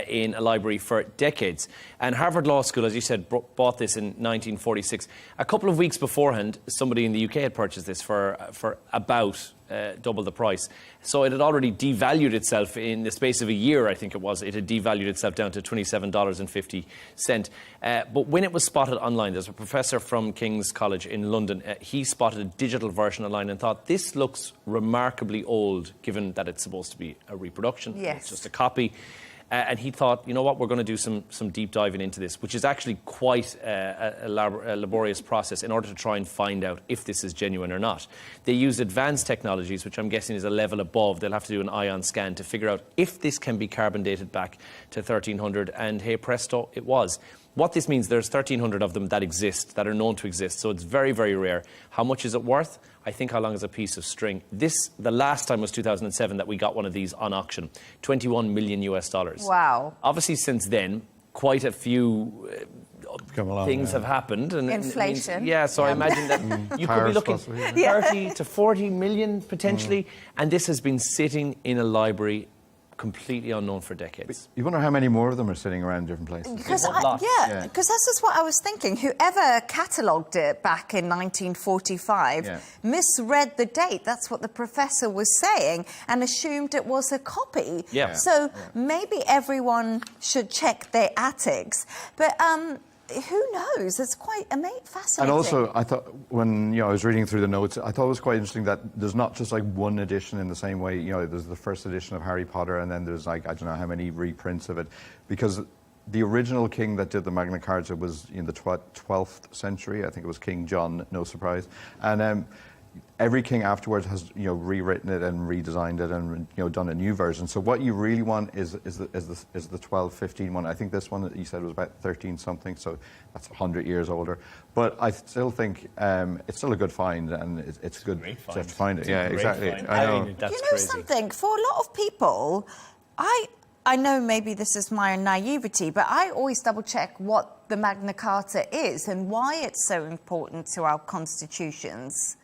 in a library for decades. And Harvard Law School, as you said, bought this in 1946. A couple of weeks beforehand, somebody in the UK had purchased this for about double the price. So it had already devalued itself in the space of a year, I think it was. It had devalued itself down to $27.50. But when it was spotted online, there's a professor from King's College in London. He spotted a digital version online and thought, this looks remarkably old, given that it's supposed to be a reproduction. Yes. It's just a copy. And he thought, you know what, we're going to do some deep diving into this, which is actually quite a laborious process in order to try and find out if this is genuine or not. They used advanced technologies, which I'm guessing is a level above. They'll have to do an ion scan to figure out if this can be carbon dated back to 1300, and hey presto, it was. What this means, there's 1,300 of them that exist, that are known to exist, so it's very, very rare. How much is it worth? I think how long is a piece of string? The last time was 2007 that we got one of these on auction, $21 million US. Wow. Obviously, since then, quite a few things have happened. And inflation. So I imagine that you could be looking 30 to 40 million potentially, and this has been sitting in a library completely unknown for decades. You wonder how many more of them are sitting around different places. Because this is what I was thinking. Whoever catalogued it back in 1945 misread the date. That's what the professor was saying, and assumed it was a copy. Yeah. So maybe everyone should check their attics. But who knows? It's quite fascinating. And also, I thought, when I was reading through the notes, I thought it was quite interesting that there's not just like one edition in the same way. There's the first edition of Harry Potter, and then there's like, I don't know how many reprints of it, because the original king that did the Magna Carta was in the 12th century. I think it was King John, no surprise. And every king afterwards has rewritten it and redesigned it and done a new version. So what you really want is the 1215 one. I think this one that you said was about 13 something, so that's 100 years older. But I still think it's still a good find, and it's good to find it. Yeah, exactly. I know. Something for a lot of people, I know maybe this is my naivety, but I always double check what the Magna Carta is and why it's so important to our constitutions.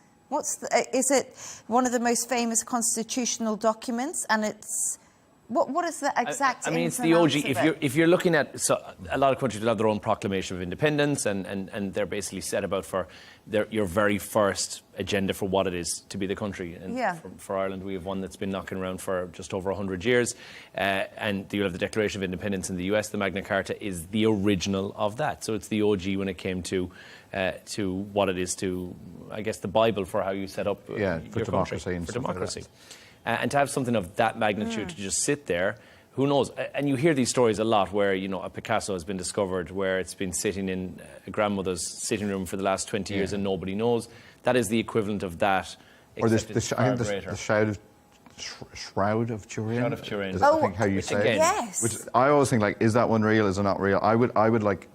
Is it one of the most famous constitutional documents? And it's what is the exact? I mean, it's the OG. If you're looking at, so a lot of countries will have their own proclamation of independence, and they're basically set about for your very first agenda for what it is to be the country. And for Ireland, we have one that's been knocking around for just over 100 years, and you have the Declaration of Independence in the US. The Magna Carta is the original of that, so it's the OG when it came to what it is to, I guess, the Bible for how you set up your democracy country, for democracy. And to have something of that magnitude to just sit there, who knows? And you hear these stories a lot where, a Picasso has been discovered, where it's been sitting in a grandmother's sitting room for the last 20 years and nobody knows. That is the equivalent of that. Or the Shroud of Turin. Shroud of Turin. Is I think how you say it. Yes. Which I always think, like, is that one real? Is it not real? I would like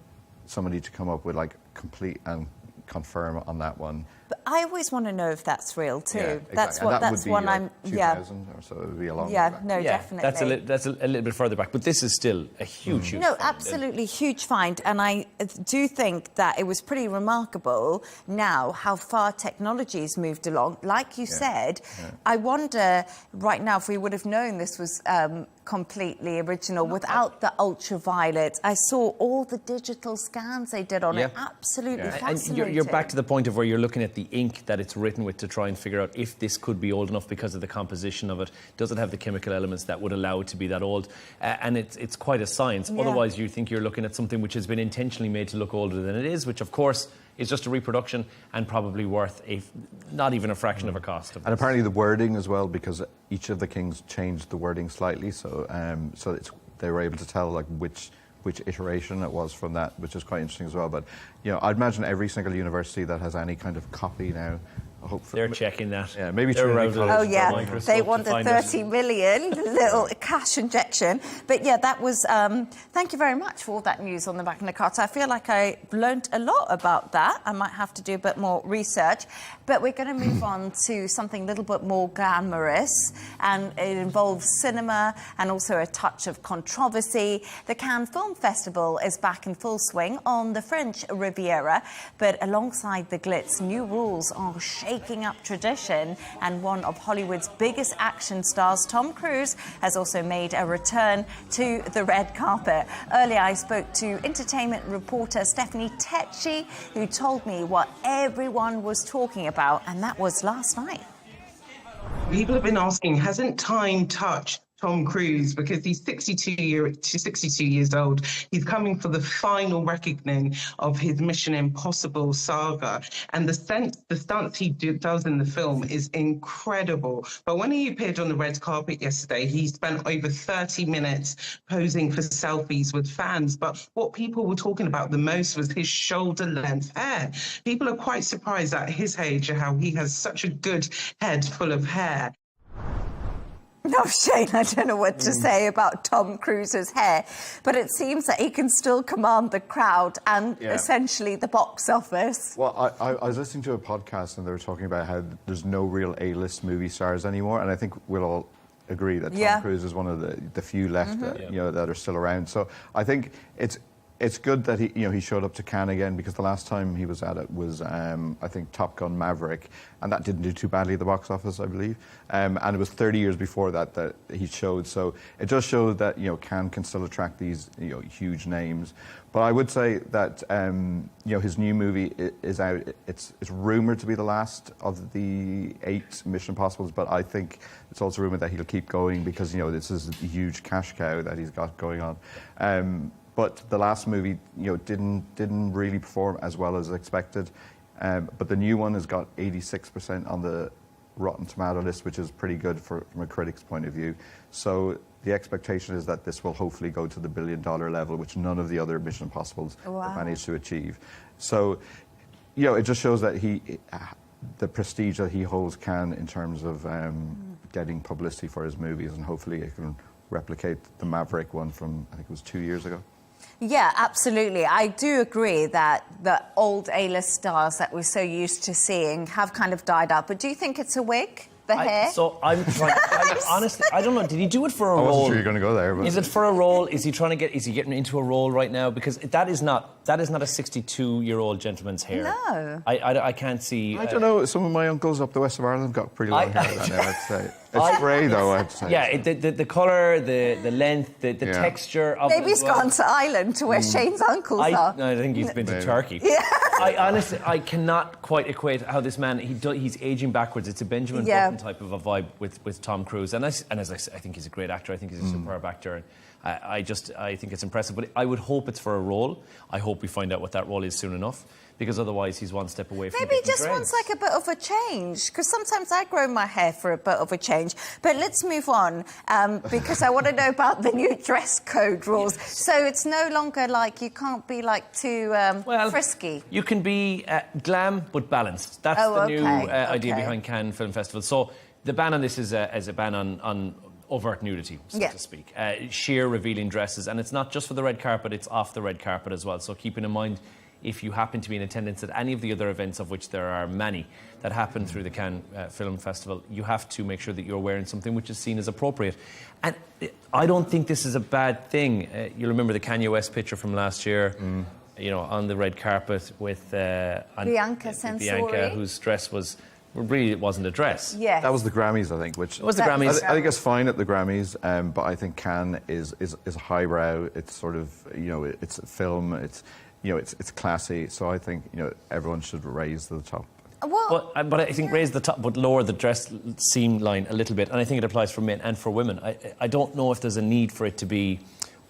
somebody to come up with like complete and confirm on that one. But I always want to know if that's real too. Yeah, exactly. That's what. That's one like I'm. 2000 or so. It would be a long. Yeah. Back. No. Definitely. That's a little bit further back, but this is still a huge. No, absolutely huge find, and I do think that it was pretty remarkable. Now, how far technology's moved along, like you said, I wonder right now if we would have known this was completely original without the ultraviolet. I saw all the digital scans they did on it. Absolutely fascinating. And you're back to the point of where you're looking at the ink that it's written with to try and figure out if this could be old enough because of the composition of it. Does it have the chemical elements that would allow it to be that old? And it's quite a science. Otherwise, you think you're looking at something which has been intentionally made to look older than it is, which, of course, is just a reproduction and probably worth not even a fraction of a cost. And apparently the wording as well, because each of the kings changed the wording slightly, so they were able to tell like which iteration it was from that, which is quite interesting as well. But I'd imagine every single university that has any kind of copy now They're checking that. Yeah, maybe Oh yeah, they want the 30 million little cash injection. But yeah, that was. Thank you very much for all that news on the Magna Carta. I feel like I learned a lot about that. I might have to do a bit more research. But we're going to move on to something a little bit more glamorous, and it involves cinema and also a touch of controversy. The Cannes Film Festival is back in full swing on the French Riviera, but alongside the glitz, new rules are shaking up tradition, and one of Hollywood's biggest action stars, Tom Cruise, has also made a return to the red carpet. Earlier, I spoke to entertainment reporter Stephanie Tetschi, who told me what everyone was talking about, and that was last night. People have been asking, hasn't time touched Tom Cruise, because he's 62 years old. He's coming for the final reckoning of his Mission Impossible saga. And the stunts he does in the film is incredible. But when he appeared on the red carpet yesterday, he spent over 30 minutes posing for selfies with fans. But what people were talking about the most was his shoulder-length hair. People are quite surprised at his age how he has such a good head full of hair. No, Shane, I don't know what to say about Tom Cruise's hair, but it seems that he can still command the crowd and essentially the box office. Well, I was listening to a podcast and they were talking about how there's no real A-list movie stars anymore, and I think we'll all agree that Tom Cruise is one of the few left that, that are still around. So I think it's good that he showed up to Cannes again, because the last time he was at it was I think Top Gun Maverick, and that didn't do too badly at the box office, I believe. And it was 30 years before that he showed. So it just shows that Cannes can still attract these huge names. But I would say that his new movie is out. It's rumored to be the last of the 8 Mission Impossibles, but I think it's also rumored that he'll keep going, because this is a huge cash cow that he's got going on. But the last movie, didn't really perform as well as expected. But the new one has got 86% on the Rotten Tomato list, which is pretty good from a critic's point of view. So the expectation is that this will hopefully go to the $1 billion level, which none of the other Mission Impossibles have managed to achieve. So, it just shows that the prestige that he holds can in terms of getting publicity for his movies, and hopefully it can replicate the Maverick one from, I think it was 2 years ago. Yeah, absolutely. I do agree that the old A-list stars that we're so used to seeing have kind of died out. But do you think it's a wig, the hair? So I'm trying. Honestly, I don't know. Did he do it for a role? I wasn't sure you were going to go there. But. Is it for a role? Is he trying to get? Is he getting into a role right now? Because that is not a 62-year-old gentleman's hair. No. I can't see. I don't know. Some of my uncles up the west of Ireland got pretty long hair right now, I'd say. It's grey, though, I'd say. Yeah, the colour, the length, the texture of Maybe he's gone to Ireland to where Shane's uncles are. No, I think he's been to Turkey. Yeah. I cannot quite equate how this man, he's aging backwards. It's a Benjamin Button type of a vibe with Tom Cruise. And as I say, I think he's a great actor. I think he's a superb actor. And I think it's impressive. But I would hope it's for a role. I hope we find out what that role is soon enough, because otherwise he's one step away from Maybe he just wants like a bit of a change, because sometimes I grow my hair for a bit of a change. But let's move on, because I want to know about the new dress code rules. Yes. So it's no longer like you can't be like too frisky. You can be glam but balanced. That's the new idea behind Cannes Film Festival. So the ban on this is a ban on overt nudity, so to speak. Sheer revealing dresses. And it's not just for the red carpet, it's off the red carpet as well. So keeping in mind, if you happen to be in attendance at any of the other events, of which there are many that happen through the Cannes Film Festival, you have to make sure that you're wearing something which is seen as appropriate. And I don't think this is a bad thing. You remember the Kanye West picture from last year, on the red carpet with Bianca Censori, whose dress it wasn't a dress. Yes. That was the Grammys, I think. Which it was the Grammys. I think it's fine at the Grammys, but I think Cannes is highbrow. It's sort of, it's a film. It's classy. So I think everyone should raise to the top. But I think raise the top, but lower the dress seam line a little bit. And I think it applies for men and for women. I don't know if there's a need for it to be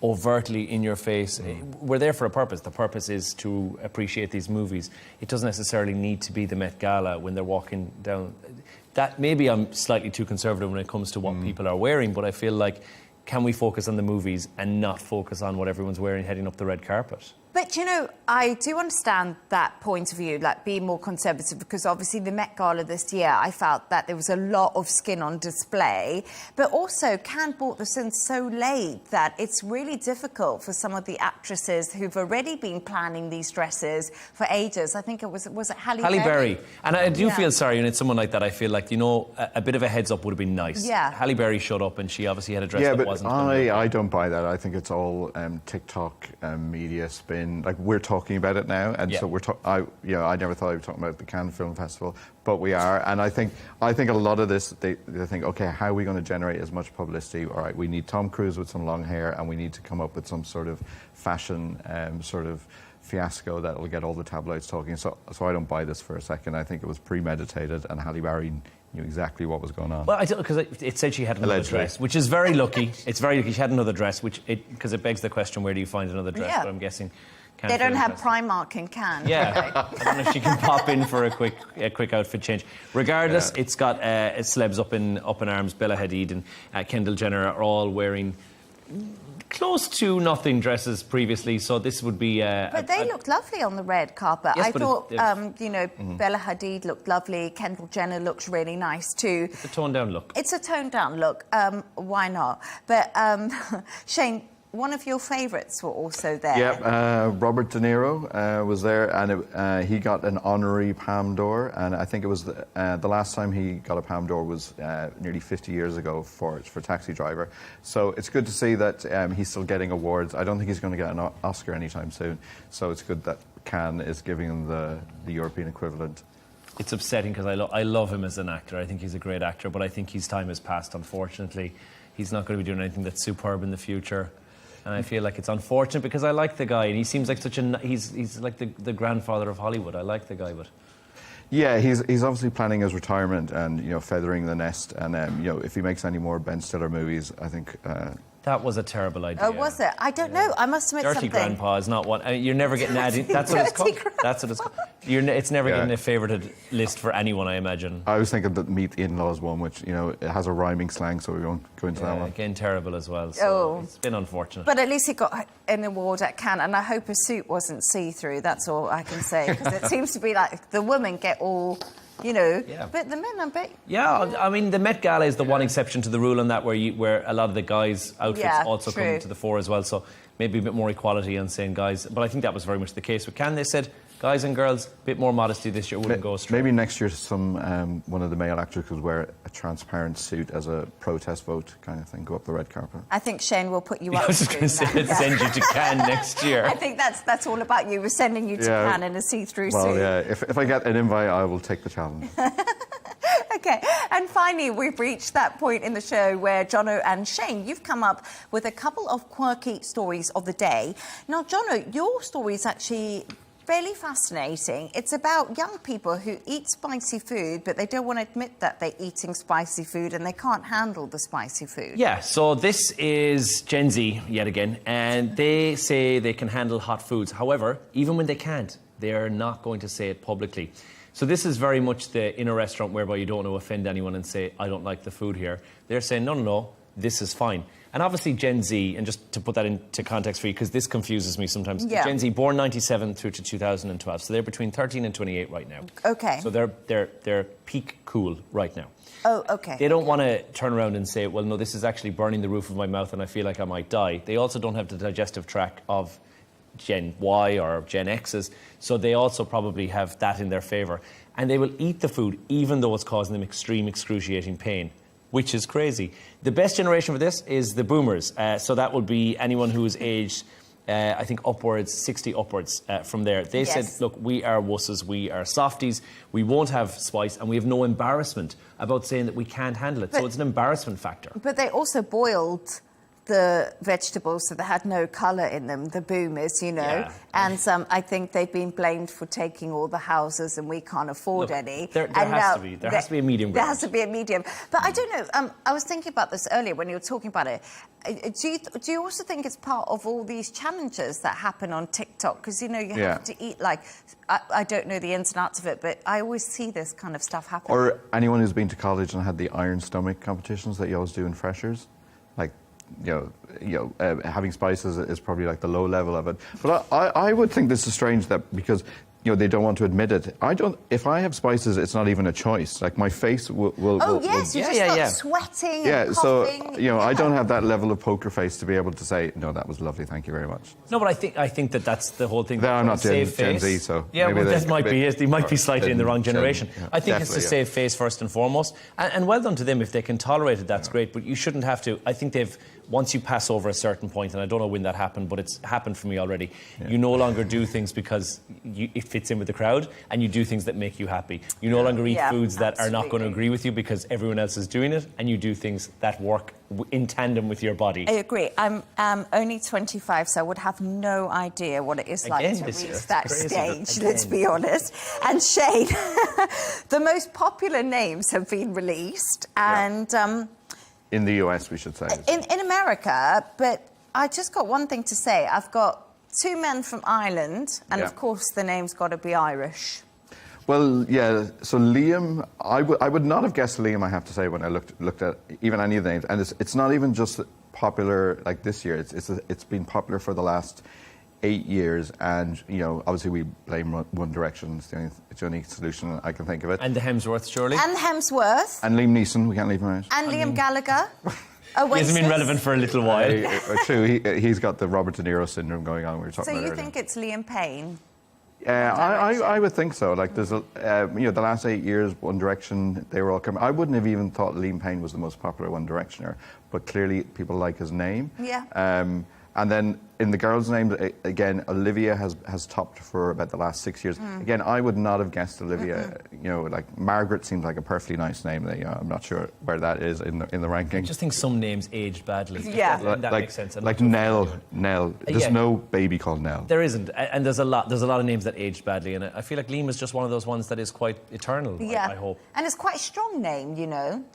overtly in your face. We're there for a purpose. The purpose is to appreciate these movies. It doesn't necessarily need to be the Met Gala when they're walking down. That maybe I'm slightly too conservative when it comes to what people are wearing, but I feel like, can we focus on the movies and not focus on what everyone's wearing heading up the red carpet? But, you know, I do understand that point of view, like being more conservative, because obviously the Met Gala this year, I felt that there was a lot of skin on display. But also, Cannes brought this in so late that it's really difficult for some of the actresses who've already been planning these dresses for ages. I think it was it Halle Berry? And I do feel sorry, and it's someone like that, I feel like, you know, a bit of a heads up would have been nice. Yeah. Halle Berry showed up and she obviously had a dress that wasn't. I don't buy that. I think it's all TikTok media spin. Like, we're talking about it now, and so we're I never thought I would be talking about the Cannes Film Festival, but we are. And I think a lot of this, they think, okay, how are we going to generate as much publicity? All right, we need Tom Cruise with some long hair, and we need to come up with some sort of fashion sort of fiasco that will get all the tabloids talking. So I don't buy this for a second. I think it was premeditated, and Halle Berry knew exactly what was going on. Well, I don't, because it said she had another dress, which is very lucky. It's very lucky she had another dress, because it begs the question, where do you find another dress? Yeah. But I'm guessing They don't have Primark in Cannes. Yeah, I don't know if she can pop in for a quick outfit change. Regardless, it's got celebs up in arms. Bella Hadid and Kendall Jenner are all wearing close to nothing dresses previously, so this would be... but they looked lovely on the red carpet. Yes, I thought, Bella Hadid looked lovely. Kendall Jenner looks really nice too. It's a toned-down look. It's a toned-down look. Why not? But, Shane, one of your favourites were also there. Yeah, Robert De Niro was there, and he got an honorary Palme d'Or, and I think it was the last time he got a Palme d'Or was nearly 50 years ago for Taxi Driver. So it's good to see that he's still getting awards. I don't think he's going to get an Oscar anytime soon, so it's good that Cannes is giving him the European equivalent. It's upsetting because I love him as an actor. I think he's a great actor, but I think his time has passed, unfortunately. He's not going to be doing anything that's superb in the future. And I feel like it's unfortunate because I like the guy, and he seems like he's like the grandfather of Hollywood. I like the guy, but yeah, he's obviously planning his retirement and feathering the nest. And if he makes any more Ben Stiller movies, I think that was a terrible idea. Oh, was it? I don't know. I must admit Dirty something. Grandpa is not one. I mean, you're never getting added. That's what it's called. That's what it's called. It's never getting a favoured list for anyone, I imagine. I was thinking that Meet the In-Laws one, which it has a rhyming slang, so we won't go into that one. Again, terrible as well. So it's been unfortunate. But at least he got an award at Cannes, and I hope his suit wasn't see-through. That's all I can say, because it seems to be like the women get all. But the men, I bet. Yeah, I mean, the Met Gala is the one exception to the rule on that, where a lot of the guys' outfits also come to the fore as well. So maybe a bit more equality on saying guys. But I think that was very much the case with Cannes. They said, guys and girls, a bit more modesty this year, wouldn't go straight. Maybe next year one of the male actors could wear a transparent suit as a protest vote kind of thing, go up the red carpet. I think Shane will put you up. I was just going to say, send you to Cannes next year. I think that's all about you. We're sending you to Cannes in a see-through suit. Well, yeah, if I get an invite, I will take the challenge. Okay, and finally, we've reached that point in the show where Jono and Shane, you've come up with a couple of quirky stories of the day. Now, Jono, your story is actually fairly fascinating. It's about young people who eat spicy food, but they don't want to admit that they're eating spicy food and they can't handle the spicy food. Yeah, so this is Gen Z, yet again, and they say they can handle hot foods. However, even when they can't, they're not going to say it publicly. So this is very much in a restaurant whereby you don't want to offend anyone and say, I don't like the food here. They're saying, no, this is fine. And obviously Gen Z, and just to put that into context for you, because this confuses me sometimes, Gen Z, born 97 through to 2012, so they're between 13 and 28 right now. Okay. So they're peak cool right now. Oh, okay. They don't want to turn around and say, well, no, this is actually burning the roof of my mouth and I feel like I might die. They also don't have the digestive tract of Gen Y or Gen X's, so they also probably have that in their favour. And they will eat the food even though it's causing them extreme, excruciating pain, which is crazy. The best generation for this is the boomers. So that would be anyone who is aged, I think, upwards, 60 upwards from there. They said, look, we are wusses, we are softies, we won't have spice, and we have no embarrassment about saying that we can't handle it. So it's an embarrassment factor. But they also boiled the vegetables so they had no colour in them, the boomers, Yeah. And I think they've been blamed for taking all the houses and we can't afford any. There has to be a medium ground. There has to be a medium. But I don't know, I was thinking about this earlier when you were talking about it. Do you also think it's part of all these challenges that happen on TikTok? Because, you have to eat, like, I don't know the ins and outs of it, but I always see this kind of stuff happen. Or anyone who's been to college and had the iron stomach competitions that you always do in freshers. Like, having spices is probably like the low level of it. But I would think this is strange that because they don't want to admit it. If I have spices, it's not even a choice. Like my face will. Oh yes, you just start sweating. And coughing. So I don't have that level of poker face to be able to say, no, that was lovely, thank you very much. No, but I think that's the whole thing. No, I'm not Gen face. Z, so yeah, maybe that might be it. They might be slightly in the wrong generation. I think it's to save face first and foremost, and well done to them if they can tolerate it. That's great, but you shouldn't have to. I think once you pass over a certain point, and I don't know when that happened, but it's happened for me already. You no longer do things because it fits in with the crowd, and you do things that make you happy. You no longer eat foods that are not going to agree with you because everyone else is doing it, and you do things that work in tandem with your body. I agree. I'm only 25, so I would have no idea what it is like to reach that stage, let's be honest. And Shane, the most popular names have been released, and... in the US, we should say. In America, but I just got one thing to say. I've got 2 men from Ireland, and of course the name's got to be Irish. Well, yeah, so Liam, I would not have guessed Liam, I have to say, when I looked at even any of the names. And it's not even just popular like this year. It's been popular for the last 8 years, and obviously we blame One Direction. It's the only solution I can think of it. And the Hemsworth, surely. And Hemsworth. And Liam Neeson, we can't leave him out. And Liam Gallagher. He hasn't been relevant for a little while. True, he's got the Robert De Niro syndrome going on. We were talking about So you earlier. think it's Liam Payne? I would think so. Like there's the last 8 years, One Direction, they were all coming. I wouldn't have even thought Liam Payne was the most popular One Directioner, but clearly people like his name. Yeah. And then in the girls' names, again, Olivia has topped for about the last 6 years. Again, I would not have guessed Olivia. Like Margaret seems like a perfectly nice name. I'm not sure where that is in the ranking. I just think some names aged badly. Yeah, that makes sense. Like Nell. There's no baby called Nell. There isn't, and there's a lot of names that aged badly, and I feel like Liam is just one of those ones that is quite eternal. Yeah, I hope. And it's quite a strong name,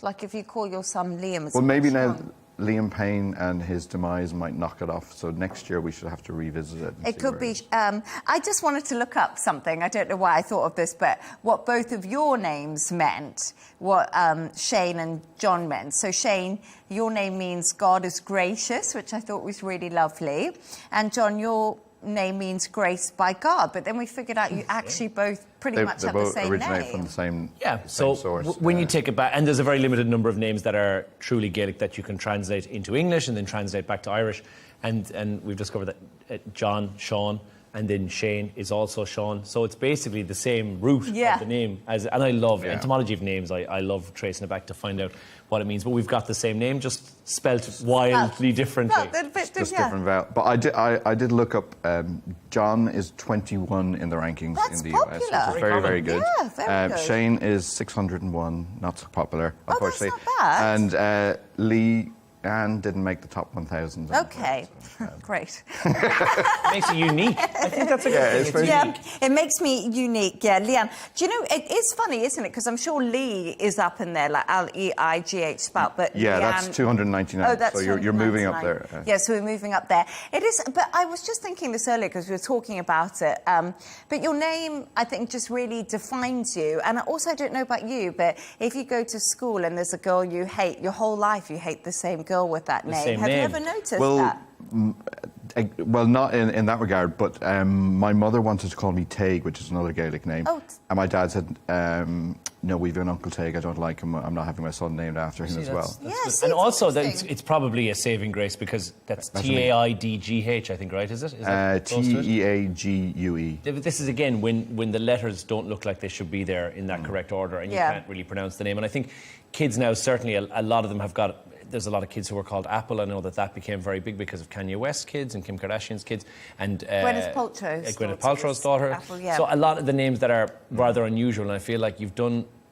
Like if you call your son Liam, it's maybe strong. now Liam Payne and his demise might knock it off. So next year we should have to revisit it. It could be. I just wanted to look up something. I don't know why I thought of this, but what both of your names meant, what Shane and John meant. So Shane, your name means God is gracious, which I thought was really lovely. And John, your name means grace by God. But then we figured out you actually both pretty much have the same name. They originate from the same source. When you take it back, and there's a very limited number of names that are truly Gaelic that you can translate into English and then translate back to Irish. And we've discovered that John, Sean, and then Shane is also Sean. So it's basically the same root of the name. And I love etymology of names. I love tracing it back to find out what it means. But we've got the same name, just spelt wildly differently. Just different vowel. But I did look up, John is 21 in the rankings in the US, which is very, very good. Yeah, very good. Shane is 601, not so popular, unfortunately. That's not bad. And Leigh Ann didn't make the top 1,000. Okay, great. Makes it unique. I think that's a good thing. It makes me unique. Yeah, Leigh Ann. Do you know, it is funny, isn't it? Because I'm sure Lee is up in there, like L-E-I-G-H spelt, but yeah, Leigh that's Ann, 299. Oh, that's so you're moving up there. Yeah, so we're moving up there. It is, but I was just thinking this earlier because we were talking about it. But your name, I think, just really defines you. And also, I don't know about you, but if you go to school and there's a girl you hate, your whole life you hate the same girl with that name. Have you ever noticed that? Well, not in that regard, but my mother wanted to call me Taig, which is another Gaelic name. Oh. And my dad said, no, we've an Uncle Taig, I don't like him, I'm not having my son named after him as well. Yes, and also, it's probably a saving grace because that's T-A-I-D-G-H, I think, right? Is it? T-E-A-G-U-E. This is, again, when the letters don't look like they should be there in that correct order and you can't really pronounce the name. And I think kids now, certainly, a lot of them have got... There's a lot of kids who are called Apple. I know that became very big because of Kanye West's kids and Kim Kardashian's kids and Gwyneth Paltrow's daughter. Apple, yeah. So a lot of the names that are rather unusual, and I feel like you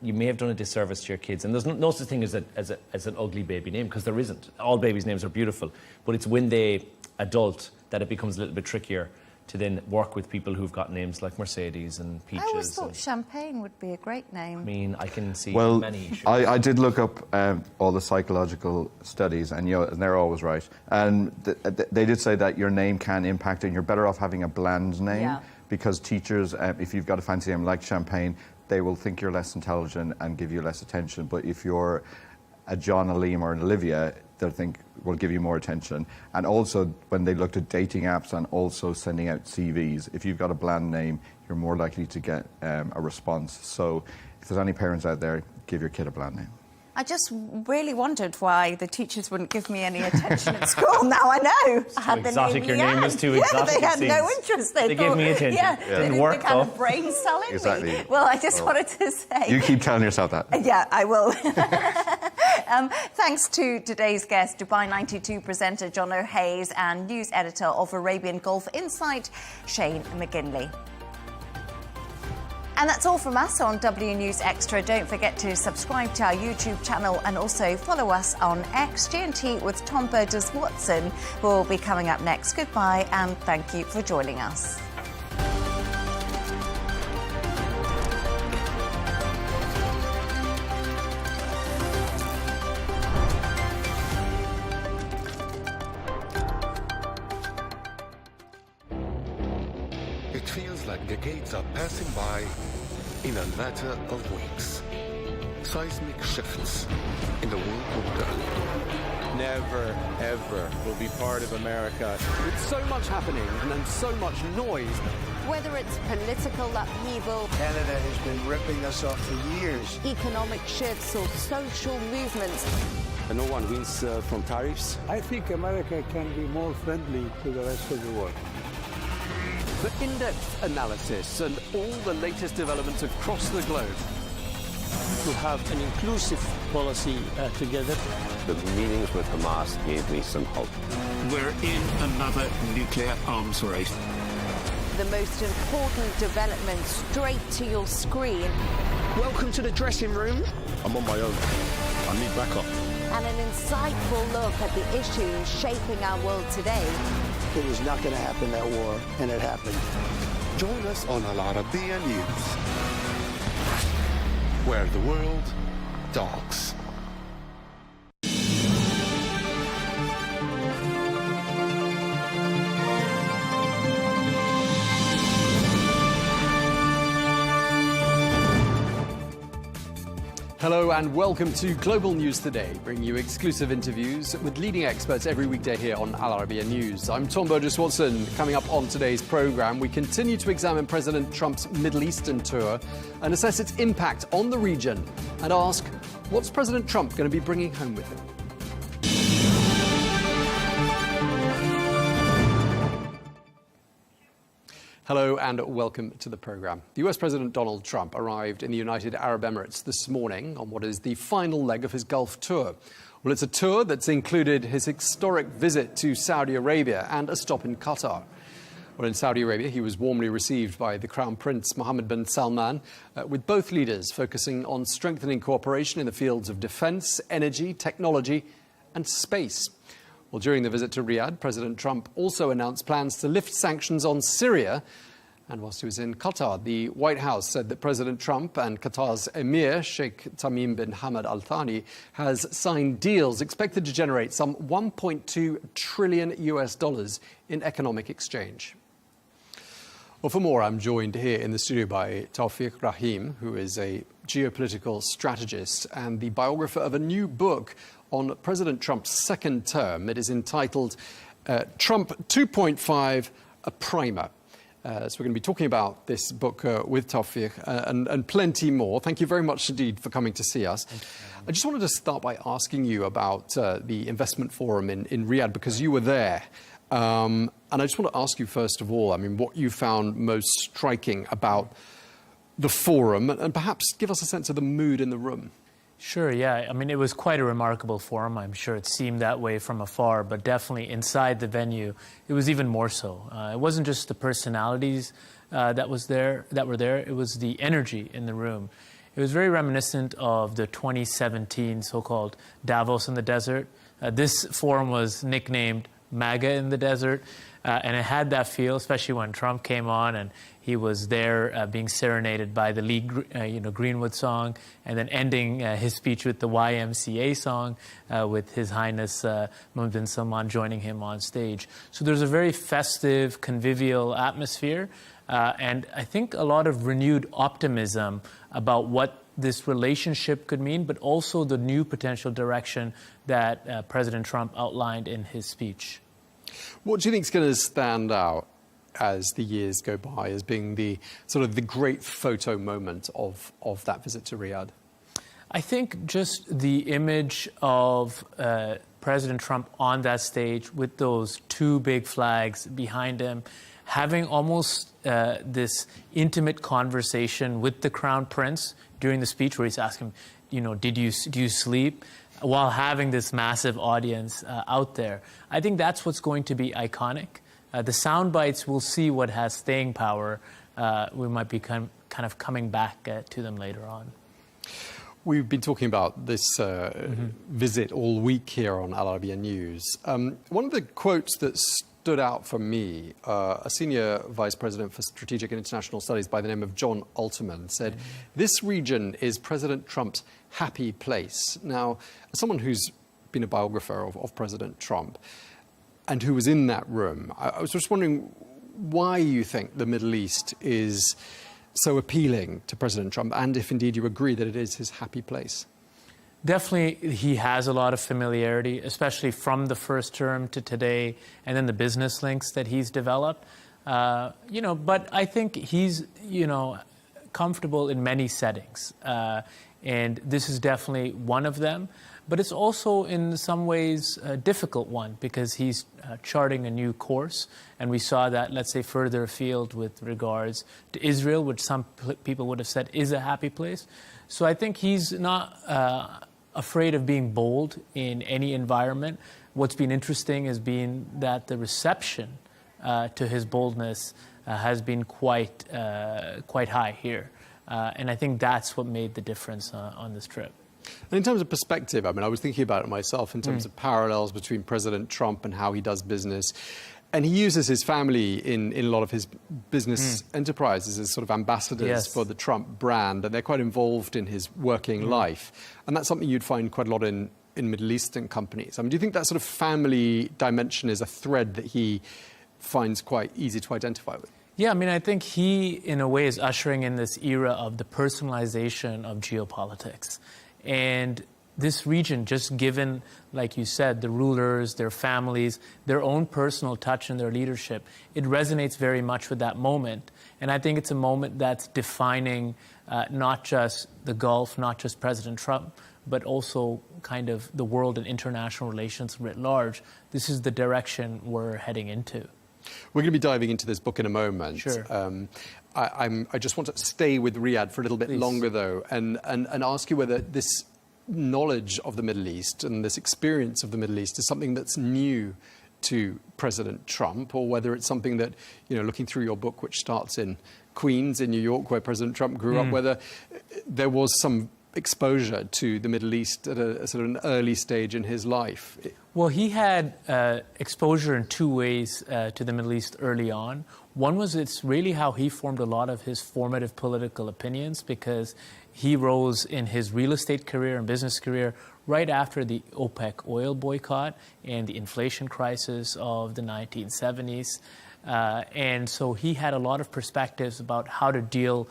may have done a disservice to your kids. And there's no such thing as an ugly baby name, because there isn't. All babies' names are beautiful, but it's when they adult that it becomes a little bit trickier to then work with people who've got names like Mercedes and Peaches. I always thought Champagne would be a great name. I mean, I can see many issues. I did look up all the psychological studies, and they're always right. And they did say that your name can impact, and you're better off having a bland name because teachers, if you've got a fancy name like Champagne, they will think you're less intelligent and give you less attention. But if you're a John, a Liam or an Olivia, they'll think will give you more attention. And also when they looked at dating apps and also sending out CVs, if you've got a bland name, you're more likely to get a response. So if there's any parents out there, give your kid a bland name. I just really wondered why the teachers wouldn't give me any attention at school. Now I know. I had the exotic. name Your name was too yeah, exotic. they had no interest. They gave me attention. Yeah, Didn't they work kind though. of brain selling Exactly. me. Well, I just wanted to say. You keep telling yourself that. Yeah, I will. Thanks to today's guest, Dubai 92 presenter John O'Hays and news editor of Arabian Gulf Insight, Shane McGinley. And that's all from us on W News Extra. Don't forget to subscribe to our YouTube channel and also follow us on X. G&T with Tom Burges Watson will be coming up next. Goodbye and thank you for joining us. It feels like decades are passing by in a matter of weeks. Seismic shifts in the world order. Never, ever will be part of America. With so much happening and so much noise. Whether it's political upheaval, Canada has been ripping us off for years. economic shifts or social movements, No one wins from tariffs. I think America can be more friendly to the rest of the world. For in-depth analysis and all the latest developments across the globe. To have an inclusive policy together. The meetings with Hamas gave me some hope. We're in another nuclear arms race. the most important development straight to your screen. Welcome to the dressing room. I'm on my own. I need backup. And an insightful look at the issues shaping our world today. It was not going to happen, that war, and it happened. Join us on Arabiya News, where the world talks. Hello and welcome to Global News Today, bringing you exclusive interviews with leading experts every weekday here on Al Arabiya News. I'm Tom Burges Watson. Coming up on today's programme, we continue to examine President Trump's Middle Eastern tour and assess its impact on the region and ask, what's President Trump going to be bringing home with him? Hello and welcome to the programme. The US President Donald Trump arrived in the United Arab Emirates this morning on what is the final leg of his Gulf tour. Well, it's a tour that's included his historic visit to Saudi Arabia and a stop in Qatar. Well, in Saudi Arabia, he was warmly received by the Crown Prince Mohammed bin Salman, with both leaders focusing on strengthening cooperation in the fields of defence, energy, technology and space. Well, during the visit to Riyadh, President Trump also announced plans to lift sanctions on Syria. And whilst he was in Qatar, the White House said that President Trump and Qatar's Emir, Sheikh Tamim bin Hamad Al Thani, has signed deals expected to generate some $1.2 trillion in economic exchange. Well, for more, I'm joined here in the studio by Tawfiq Rahim, who is a geopolitical strategist and the biographer of a new book on President Trump's second term. It is entitled Trump 2.5, a Primer. So we're going to be talking about this book with Tawfiq and plenty more. Thank you very much indeed for coming to see us. I just wanted to start by asking you about the investment forum in Riyadh, because you were there. And I just want to ask you, first of all, I mean, what you found most striking about the forum, and perhaps give us a sense of the mood in the room. Sure, yeah. I mean, it was quite a remarkable forum. I'm sure it seemed that way from afar, but definitely inside the venue, it was even more so. It wasn't just the personalities that were there. It was the energy in the room. It was very reminiscent of the 2017 so-called Davos in the desert. This forum was nicknamed MAGA in the desert, and it had that feel, especially when Trump came on and he was there being serenaded by the Lee Greenwood song, and then ending his speech with the YMCA song, with His Highness Mohammed bin Salman joining him on stage. So there's a very festive, convivial atmosphere, and I think a lot of renewed optimism about what this relationship could mean, but also the new potential direction that President Trump outlined in his speech. What do you think is going to stand out as the years go by as being the sort of the great photo moment of that visit to Riyadh? I think just the image of President Trump on that stage with those two big flags behind him, having almost this intimate conversation with the Crown Prince during the speech where he's asking, do you sleep? While having this massive audience out there. I think that's what's going to be iconic. The sound bites, we'll see what has staying power. We might be kind of coming back to them later on. We've been talking about this visit all week here on Arabiya News. One of the quotes that stood out for me, a senior vice president for strategic and international studies by the name of John Alterman said, "This region is President Trump's happy place." Now, as someone who's been a biographer of President Trump and who was in that room, I was just wondering why you think the Middle East is so appealing to President Trump, and if indeed you agree that it is his happy place. Definitely, he has a lot of familiarity, especially from the first term to today, and then the business links that he's developed. But I think he's, comfortable in many settings. And this is definitely one of them. But it's also, in some ways, a difficult one because he's charting a new course. And we saw that, let's say, further afield with regards to Israel, which some people would have said is a happy place. So I think he's not afraid of being bold in any environment. What's been interesting has been that the reception to his boldness has been quite high here. And I think that's what made the difference on this trip. And in terms of perspective, I was thinking about it myself in terms of parallels between President Trump and how he does business. And he uses his family in a lot of his business enterprises as sort of ambassadors for the Trump brand, and they're quite involved in his working life. And that's something you'd find quite a lot in Middle Eastern companies. Do you think that sort of family dimension is a thread that he finds quite easy to identify with? Yeah, I think he, in a way, is ushering in this era of the personalization of geopolitics. And this region, just given, like you said, the rulers, their families, their own personal touch and their leadership, it resonates very much with that moment. And I think it's a moment that's defining not just the Gulf, not just President Trump, but also kind of the world and international relations writ large. This is the direction we're heading into. We're going to be diving into this book in a moment. Sure. I just want to stay with Riyadh for a little bit longer, though, and ask you whether this knowledge of the Middle East and this experience of the Middle East is something that's new to President Trump, or whether it's something that, looking through your book, which starts in Queens in New York, where President Trump grew up, whether there was some exposure to the Middle East at a sort of an early stage in his life. Well, he had exposure in two ways to the Middle East early on. One was it's really how he formed a lot of his formative political opinions, because he rose in his real estate career and business career right after the OPEC oil boycott and the inflation crisis of the 1970s. And so he had a lot of perspectives about how to deal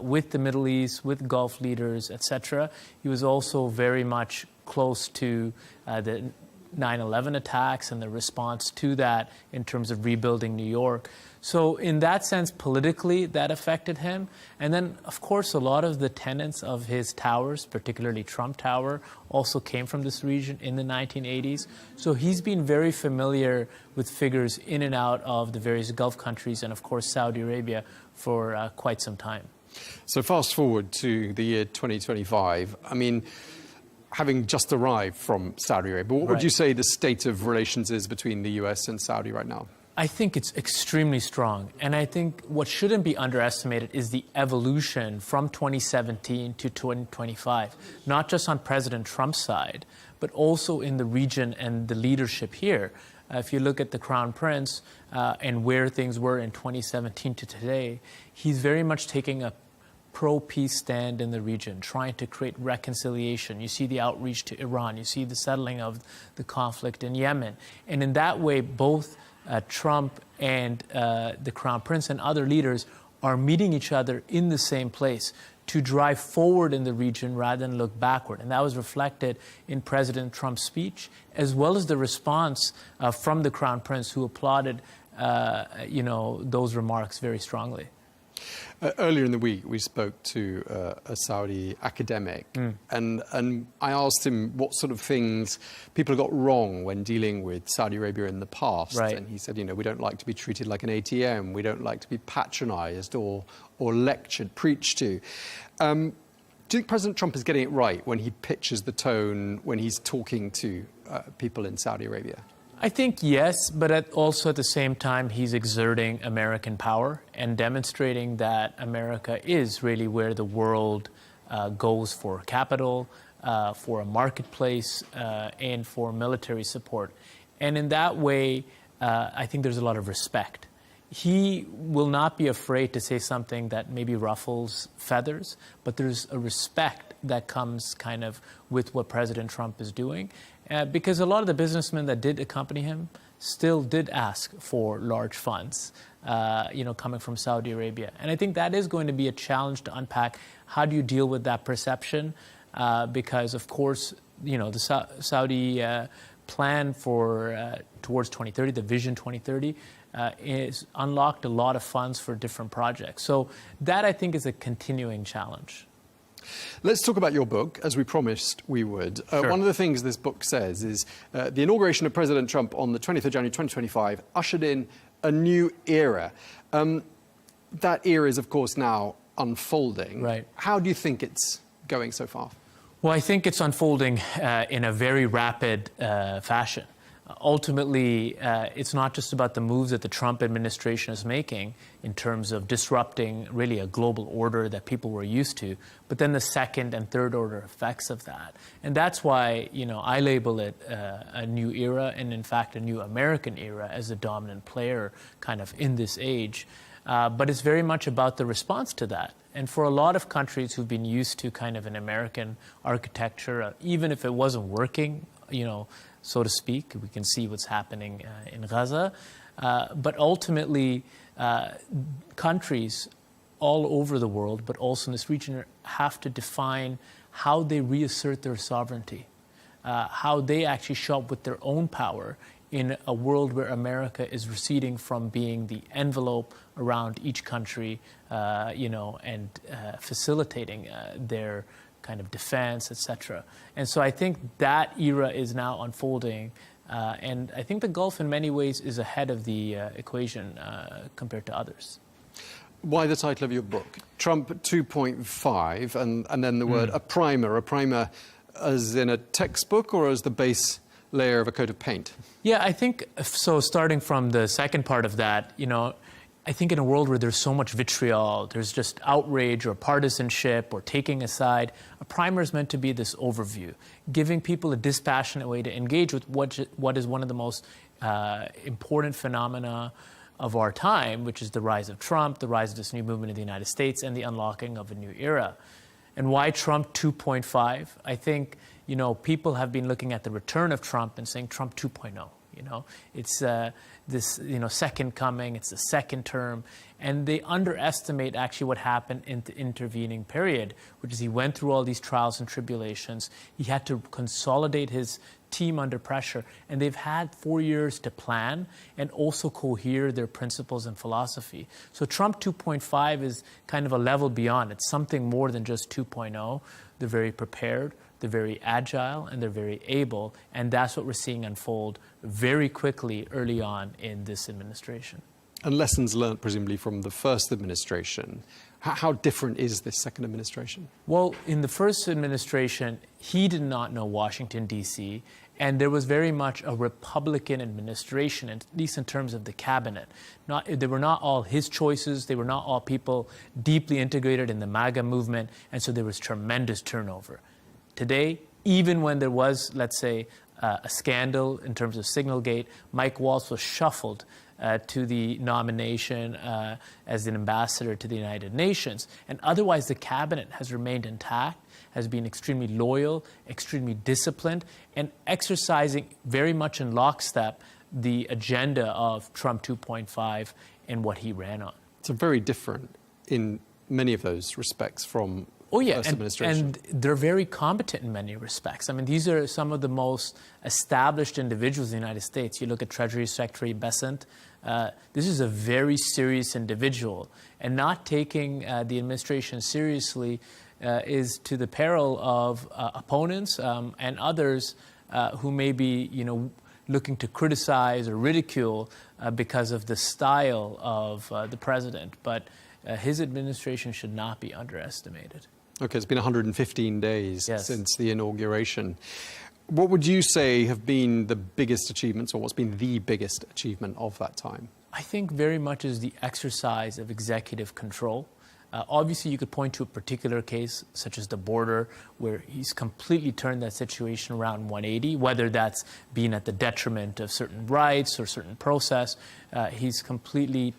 with the Middle East, with Gulf leaders, etc. He was also very much close to the 9/11 attacks and the response to that in terms of rebuilding New York. So in that sense, politically, that affected him. And then, of course, a lot of the tenets of his towers, particularly Trump Tower, also came from this region in the 1980s. So he's been very familiar with figures in and out of the various Gulf countries and, of course, Saudi Arabia for quite some time. So fast forward to the year 2025. Having just arrived from Saudi Arabia, what would you say the state of relations is between the US and Saudi right now? I think it's extremely strong. And I think what shouldn't be underestimated is the evolution from 2017 to 2025, not just on President Trump's side, but also in the region and the leadership here. If you look at the Crown Prince and where things were in 2017 to today, he's very much taking a pro-peace stand in the region, trying to create reconciliation. You see the outreach to Iran. You see the settling of the conflict in Yemen. And in that way, both Trump and the Crown Prince and other leaders are meeting each other in the same place to drive forward in the region rather than look backward. And that was reflected in President Trump's speech, as well as the response from the Crown Prince, who applauded those remarks very strongly. Earlier in the week, we spoke to a Saudi academic, and I asked him what sort of things people got wrong when dealing with Saudi Arabia in the past. Right. And he said, we don't like to be treated like an ATM. We don't like to be patronized or lectured, preached to. Do you think President Trump is getting it right when he pitches the tone when he's talking to people in Saudi Arabia? I think yes, but also at the same time, he's exerting American power and demonstrating that America is really where the world goes for capital, for a marketplace, and for military support. And in that way, I think there's a lot of respect. He will not be afraid to say something that maybe ruffles feathers, but there's a respect that comes kind of with what President Trump is doing. Because a lot of the businessmen that did accompany him still did ask for large funds, coming from Saudi Arabia. And I think that is going to be a challenge to unpack. How do you deal with that perception? Because, of course, the Saudi plan for towards 2030, the Vision 2030, is unlocked a lot of funds for different projects. So that, I think, is a continuing challenge. Let's talk about your book, as we promised we would. Sure. One of the things this book says is the inauguration of President Trump on the 20th of January 2025 ushered in a new era. That era is, of course, now unfolding. Right. How do you think it's going so far? Well, I think it's unfolding in a very rapid fashion. Ultimately, it's not just about the moves that the Trump administration is making in terms of disrupting really a global order that people were used to, but then the second and third order effects of that. And that's why, I label it a new era, and in fact, a new American era as a dominant player kind of in this age. But it's very much about the response to that. And for a lot of countries who've been used to kind of an American architecture, even if it wasn't working, so to speak, we can see what's happening in Gaza. But ultimately, countries all over the world, but also in this region, have to define how they reassert their sovereignty, how they actually show up with their own power in a world where America is receding from being the envelope around each country, and facilitating their kind of defense, etc. And so I think that era is now unfolding, and I think the Gulf in many ways is ahead of the equation compared to others. Why the title of your book? Trump 2.5, and then the word a primer as in a textbook or as the base layer of a coat of paint? Yeah, I think so. Starting from the second part of that, I think in a world where there's so much vitriol, there's just outrage or partisanship or taking a side, a primer is meant to be this overview, giving people a dispassionate way to engage with what is one of the most important phenomena of our time, which is the rise of Trump, the rise of this new movement in the United States, and the unlocking of a new era. And why Trump 2.5? I think, people have been looking at the return of Trump and saying Trump 2.0. It's this, second coming, it's the second term. And they underestimate actually what happened in the intervening period, which is he went through all these trials and tribulations. He had to consolidate his team under pressure. And they've had 4 years to plan and also cohere their principles and philosophy. So Trump 2.5 is kind of a level beyond. It's something more than just 2.0. They're very prepared, they're very agile, and they're very able. And that's what we're seeing unfold very quickly early on in this administration. And lessons learned, presumably, from the first administration. How different is this second administration? Well, in the first administration, he did not know Washington, D.C., and there was very much a Republican administration, at least in terms of the cabinet. They were not all his choices. They were not all people deeply integrated in the MAGA movement, and so there was tremendous turnover. Today, even when there was, let's say, a scandal in terms of Signalgate, Mike Waltz was shuffled to the nomination as an ambassador to the United Nations. And otherwise, the cabinet has remained intact, has been extremely loyal, extremely disciplined, and exercising very much in lockstep the agenda of Trump 2.5 and what he ran on. It's a very different in many of those respects from Oh, yeah, first administration. and they're very competent in many respects. I mean, these are some of the most established individuals in the United States. You look at Treasury Secretary Bessent. This is a very serious individual, and not taking the administration seriously is to the peril of opponents and others who may be, looking to criticize or ridicule because of the style of the president. But his administration should not be underestimated. Okay, it's been 115 days since the inauguration. What would you say have been the biggest achievements, or what's been the biggest achievement of that time? I think very much is the exercise of executive control. Obviously, you could point to a particular case, such as the border, where he's completely turned that situation around 180, whether that's been at the detriment of certain rights or certain process. He's completely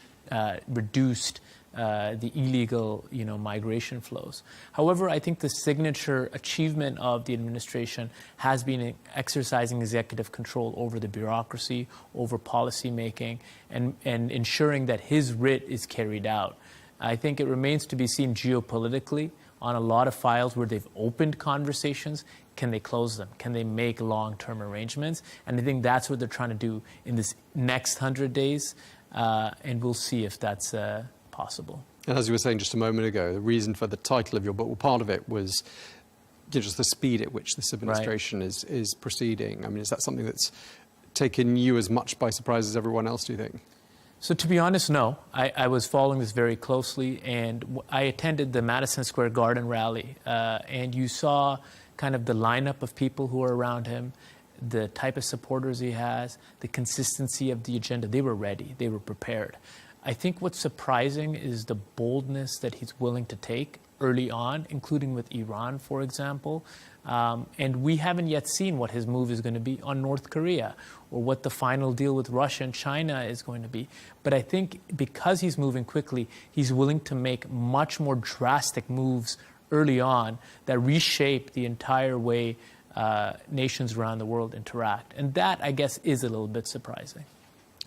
reduced the illegal, migration flows. However, I think the signature achievement of the administration has been exercising executive control over the bureaucracy, over policy making, and ensuring that his writ is carried out. I think it remains to be seen geopolitically on a lot of files where they've opened conversations. Can they close them? Can they make long-term arrangements? And I think that's what they're trying to do in this next 100 days, and we'll see if that's possible. And as you were saying just a moment ago, the reason for the title of your book, well, part of it was just the speed at which this administration is proceeding. I mean, is that something that's taken you as much by surprise as everyone else, do you think? So to be honest, no. I was following this very closely, and I attended the Madison Square Garden rally, and you saw kind of the lineup of people who are around him, the type of supporters he has, the consistency of the agenda. They were ready. They were prepared. I think what's surprising is the boldness that he's willing to take early on, including with Iran, for example. And we haven't yet seen what his move is going to be on North Korea or what the final deal with Russia and China is going to be. But I think because he's moving quickly, he's willing to make much more drastic moves early on that reshape the entire way nations around the world interact. And that, I guess, is a little bit surprising.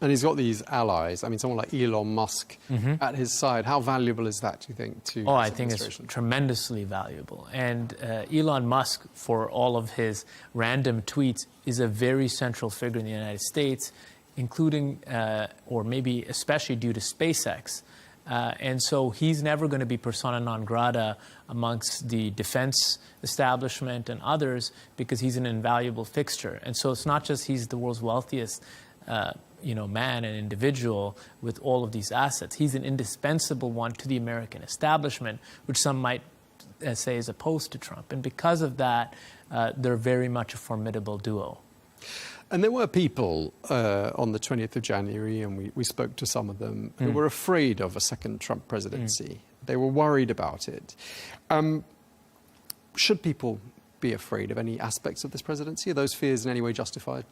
And he's got these allies. I mean, someone like Elon Musk at his side. How valuable is that, do you think, to I think it's tremendously valuable. And Elon Musk, for all of his random tweets, is a very central figure in the United States, including, or maybe especially due to SpaceX. And so he's never going to be persona non grata amongst the defense establishment and others because he's an invaluable fixture. And so it's not just he's the world's wealthiest man and individual with all of these assets. He's an indispensable one to the American establishment, which some might say is opposed to Trump. And because of that, they're very much a formidable duo. And there were people on the 20th of January, and we spoke to some of them, who were afraid of a second Trump presidency. They were worried about it. Should people be afraid of any aspects of this presidency? Are those fears in any way justified?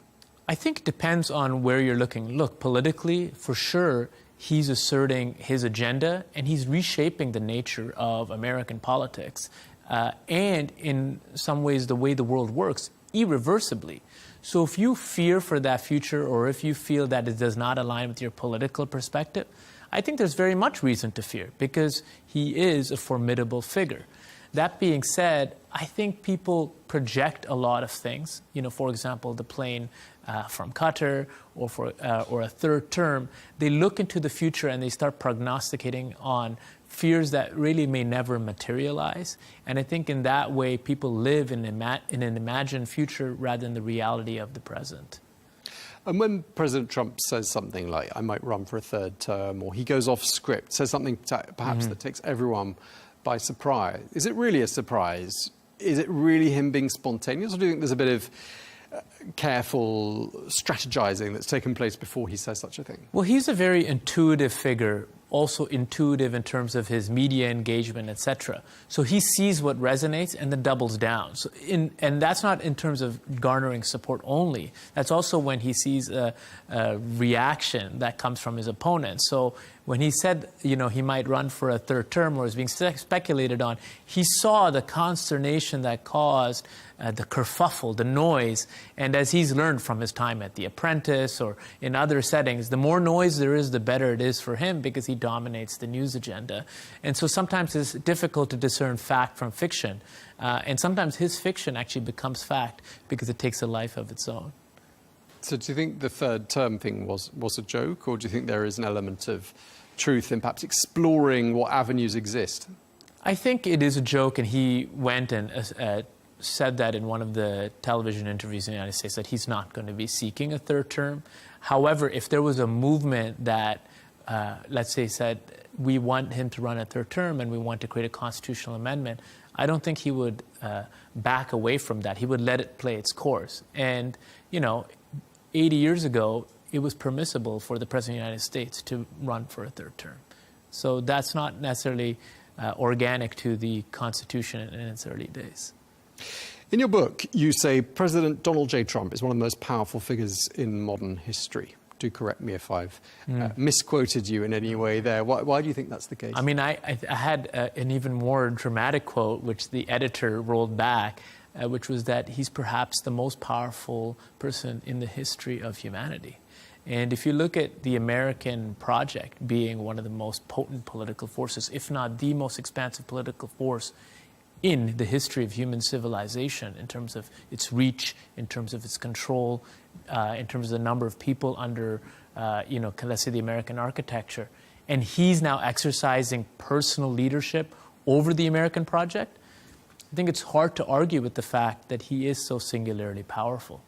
I think it depends on where you're looking. Look, politically, for sure, he's asserting his agenda, and he's reshaping the nature of American politics, and in some ways the way the world works, irreversibly. So if you fear for that future, or if you feel that it does not align with your political perspective, I think there's very much reason to fear, because he is a formidable figure. That being said, I think people project a lot of things. For example, the plane from Qatar or a third term. They look into the future and they start prognosticating on fears that really may never materialize. And I think in that way, people live in an imagined future rather than the reality of the present. And when President Trump says something like, I might run for a third term, or he goes off script, says something perhaps that takes everyone by surprise, is it really a surprise? Is it really him being spontaneous, or do you think there's a bit of careful strategizing that's taken place before he says such a thing? Well, he's a very intuitive figure, also intuitive in terms of his media engagement, etc. So he sees what resonates and then doubles down. And that's not in terms of garnering support only. That's also when he sees a reaction that comes from his opponents. So when he said, you know, he might run for a third term or is being speculated on, he saw the consternation that caused the kerfuffle, the noise. And as he's learned from his time at The Apprentice or in other settings, the more noise there is, the better it is for him because he dominates the news agenda. And so sometimes it's difficult to discern fact from fiction. And sometimes his fiction actually becomes fact because it takes a life of its own. So do you think the third term thing was a joke, or do you think there is an element of truth in perhaps exploring what avenues exist? I think it is a joke, and he went and said that in one of the television interviews in the United States that he's not going to be seeking a third term. However, if there was a movement that, let's say, said we want him to run a third term and we want to create a constitutional amendment, I don't think he would back away from that. He would let it play its course. And, you know, 80 years ago, it was permissible for the President of the United States to run for a third term. So that's not necessarily organic to the Constitution in its early days. In your book, you say President Donald J. Trump is one of the most powerful figures in modern history. Do correct me if I've misquoted you in any way there. Why do you think that's the case? I mean, I had an even more dramatic quote, which the editor rolled back, which was that he's perhaps the most powerful person in the history of humanity. And if you look at the American project being one of the most potent political forces, if not the most expansive political force in the history of human civilization, in terms of its reach, in terms of its control, in terms of the number of people under, let's say the American architecture, and he's now exercising personal leadership over the American project, I think it's hard to argue with the fact that he is so singularly powerful.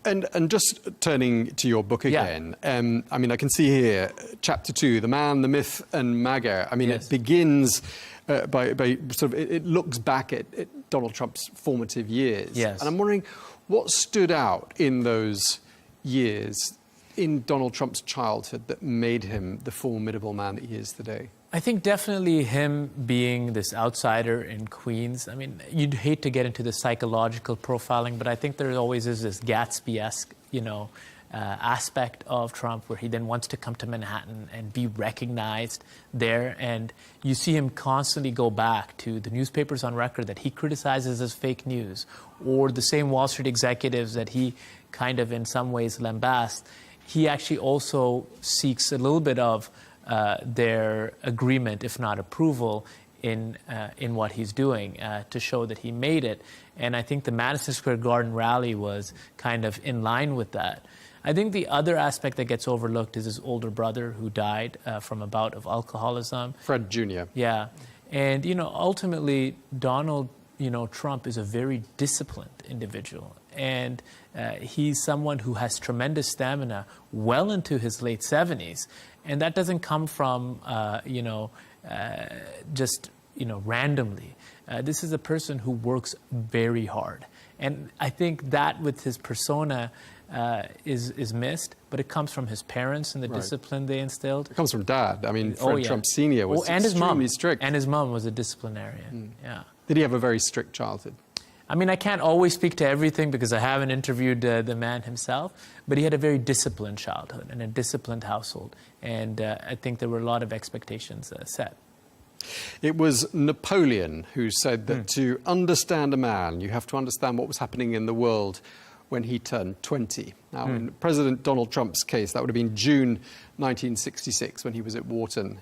And just turning to your book again, I mean, I can see here, Chapter 2, The Man, the Myth, and MAGA. I mean, it begins by sort of, it looks back at Donald Trump's formative years. Yes. And I'm wondering, what stood out in those years in Donald Trump's childhood that made him the formidable man that he is today? I think definitely him being this outsider in Queens. I mean, you'd hate to get into the psychological profiling, but I think there always is this Gatsby-esque, aspect of Trump where he then wants to come to Manhattan and be recognized there. And you see him constantly go back to the newspapers on record that he criticizes as fake news, or the same Wall Street executives that he kind of in some ways lambasts. He actually also seeks a little bit of their agreement, if not approval, in what he's doing to show that he made it. And I think the Madison Square Garden rally was kind of in line with that. I think the other aspect that gets overlooked is his older brother who died from a bout of alcoholism. Fred Jr. Yeah. And, ultimately, Donald, Trump is a very disciplined individual. And he's someone who has tremendous stamina well into his late 70s. And that doesn't come from, just, randomly. This is a person who works very hard. And I think that with his persona is missed, but it comes from his parents and the discipline they instilled. It comes from Dad. I mean, Fred Trump Sr. was extremely strict. And his mom was a disciplinarian, yeah. Did he have a very strict childhood? I mean, I can't always speak to everything because I haven't interviewed the man himself, but he had a very disciplined childhood and a disciplined household. And I think there were a lot of expectations set. It was Napoleon who said that to understand a man, you have to understand what was happening in the world when he turned 20. Now, in President Donald Trump's case, that would have been June 1966 when he was at Wharton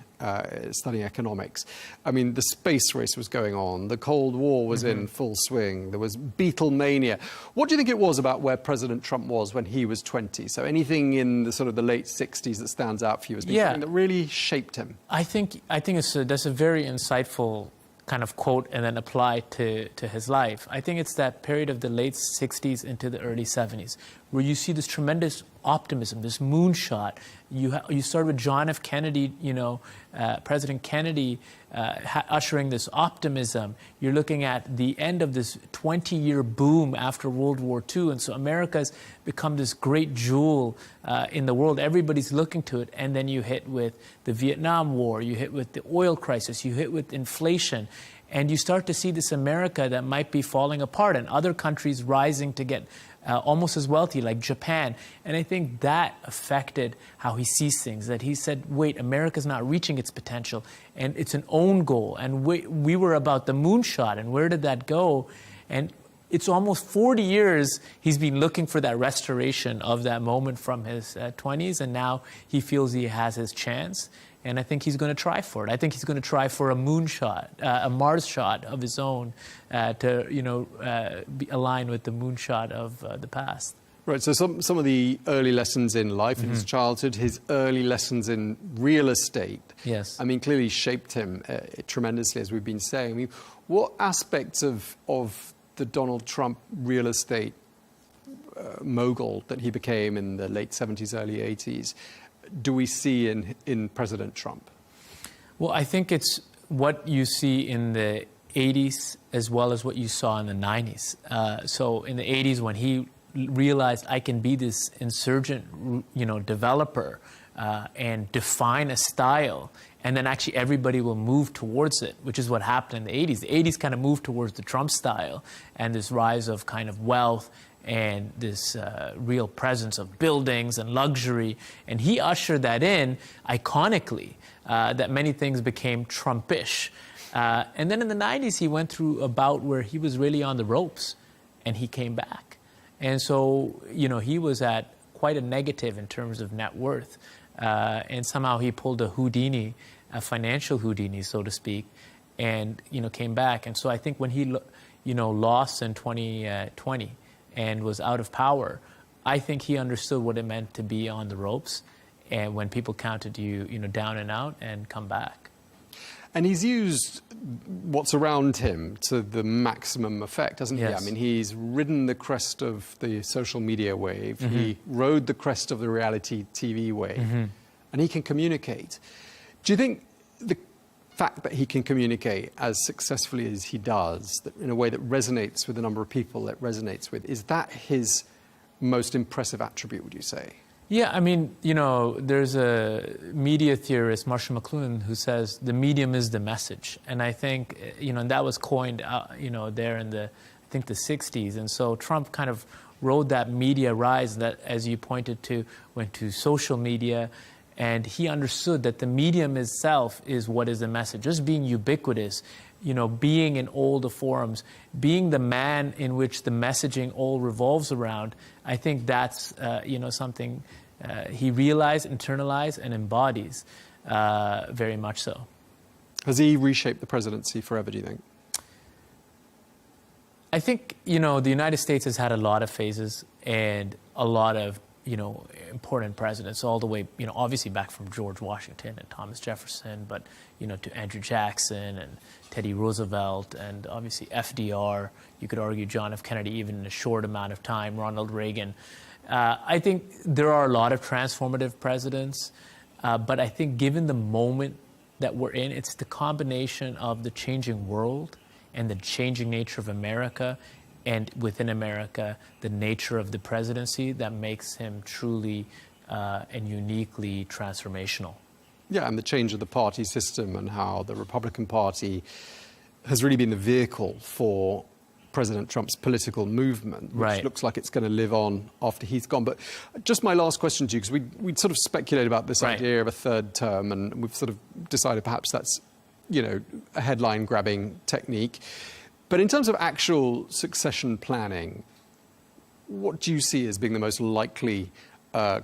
studying economics. I mean, the space race was going on. The Cold War was in full swing. There was Beatlemania. What do you think it was about where President Trump was when he was 20? So anything in the sort of the late 60s that stands out for you as being something that really shaped him? I think that's a very insightful kind of quote and then apply to his life. I think it's that period of the late 60s into the early 70s where you see this tremendous optimism, this moonshot. You start with John F. Kennedy, President Kennedy ushering this optimism. You're looking at the end of this 20-year boom after World War II. And so America's become this great jewel in the world. Everybody's looking to it. And then you hit with the Vietnam War. You hit with the oil crisis. You hit with inflation. And you start to see this America that might be falling apart and other countries rising to get almost as wealthy, like Japan. And I think that affected how he sees things, that he said, wait, America's not reaching its potential, and it's an own goal. And we were about the moonshot, and where did that go? And it's almost 40 years he's been looking for that restoration of that moment from his 20s, and now he feels he has his chance. And I think he's going to try for it. I think he's going to try for a moonshot, a Mars shot of his own to, align with the moonshot of the past. Right, so some of the early lessons in life, in his childhood, his early lessons in real estate, yes, I mean, clearly shaped him tremendously, as we've been saying. I mean, what aspects of the Donald Trump real estate mogul that he became in the late 70s, early 80s, do we see in President Trump? Well, I think it's what you see in the 80s as well as what you saw in the 90s. So in the 80s, when he realized I can be this insurgent, developer and define a style, and then actually everybody will move towards it, which is what happened in the 80s. The 80s kind of moved towards the Trump style and this rise of kind of wealth and this real presence of buildings and luxury. And he ushered that in iconically, that many things became Trumpish. And then in the 90s, he went through a bout where he was really on the ropes, and he came back. And so, he was at quite a negative in terms of net worth. And somehow he pulled a Houdini, a financial Houdini, so to speak, and, came back. And so I think when he, lost in 2020, and was out of power, I think he understood what it meant to be on the ropes, and when people counted you, down and out, and come back. And he's used what's around him to the maximum effect, hasn't Yes. he? I mean, he's ridden the crest of the social media wave. He rode the crest of the reality TV wave, and he can communicate. Do you think the fact that he can communicate as successfully as he does, that in a way that resonates with a number of people, that resonates with, is that his most impressive attribute, would you say? Yeah, I mean, there's a media theorist, Marshall McLuhan, who says the medium is the message. And I think, and that was coined, there in the 60s. And so Trump kind of rode that media rise that, as you pointed to, went to social media. And he understood that the medium itself is what is the message. Just being ubiquitous, being in all the forums, being the man in which the messaging all revolves around, I think that's, something he realized, internalized, and embodies very much so. Has he reshaped the presidency forever, do you think? I think, the United States has had a lot of phases and a lot of important presidents, all the way, obviously back from George Washington and Thomas Jefferson, but, to Andrew Jackson and Teddy Roosevelt and obviously FDR, you could argue John F. Kennedy, even in a short amount of time, Ronald Reagan. I think there are a lot of transformative presidents, but I think given the moment that we're in, it's the combination of the changing world and the changing nature of America, and within America, the nature of the presidency that makes him truly and uniquely transformational. Yeah, and the change of the party system and how the Republican Party has really been the vehicle for President Trump's political movement, which looks like it's going to live on after he's gone. But just my last question to you, because we'd sort of speculate about this idea of a third term, and we've sort of decided perhaps that's, a headline-grabbing technique. But in terms of actual succession planning, what do you see as being the most likely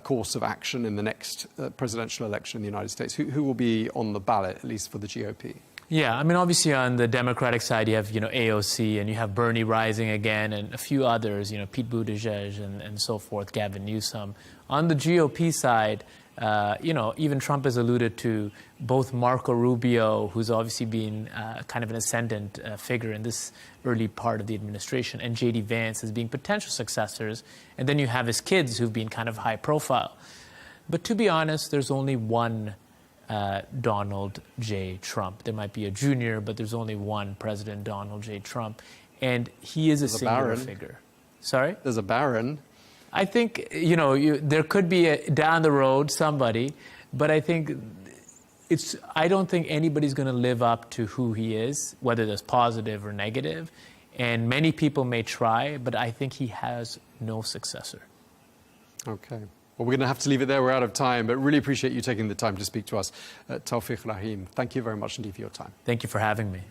course of action in the next presidential election in the United States? Who will be on the ballot, at least for the GOP? Yeah, I mean, obviously on the Democratic side, you have, AOC, and you have Bernie rising again, and a few others, Pete Buttigieg and so forth, Gavin Newsom. On the GOP side, even Trump has alluded to both Marco Rubio, who's obviously been kind of an ascendant figure in this early part of the administration, and J.D. Vance as being potential successors. And then you have his kids who've been kind of high profile. But to be honest, there's only one Donald J. Trump. There might be a junior, but there's only one President Donald J. Trump. And he is a singular figure. Sorry? There's a Baron. I think, there could be down the road somebody, but I think I don't think anybody's going to live up to who he is, whether that's positive or negative. And many people may try, but I think he has no successor. Okay. Well, we're going to have to leave it there. We're out of time, but really appreciate you taking the time to speak to us. Tawfiq Rahim, thank you very much indeed for your time. Thank you for having me.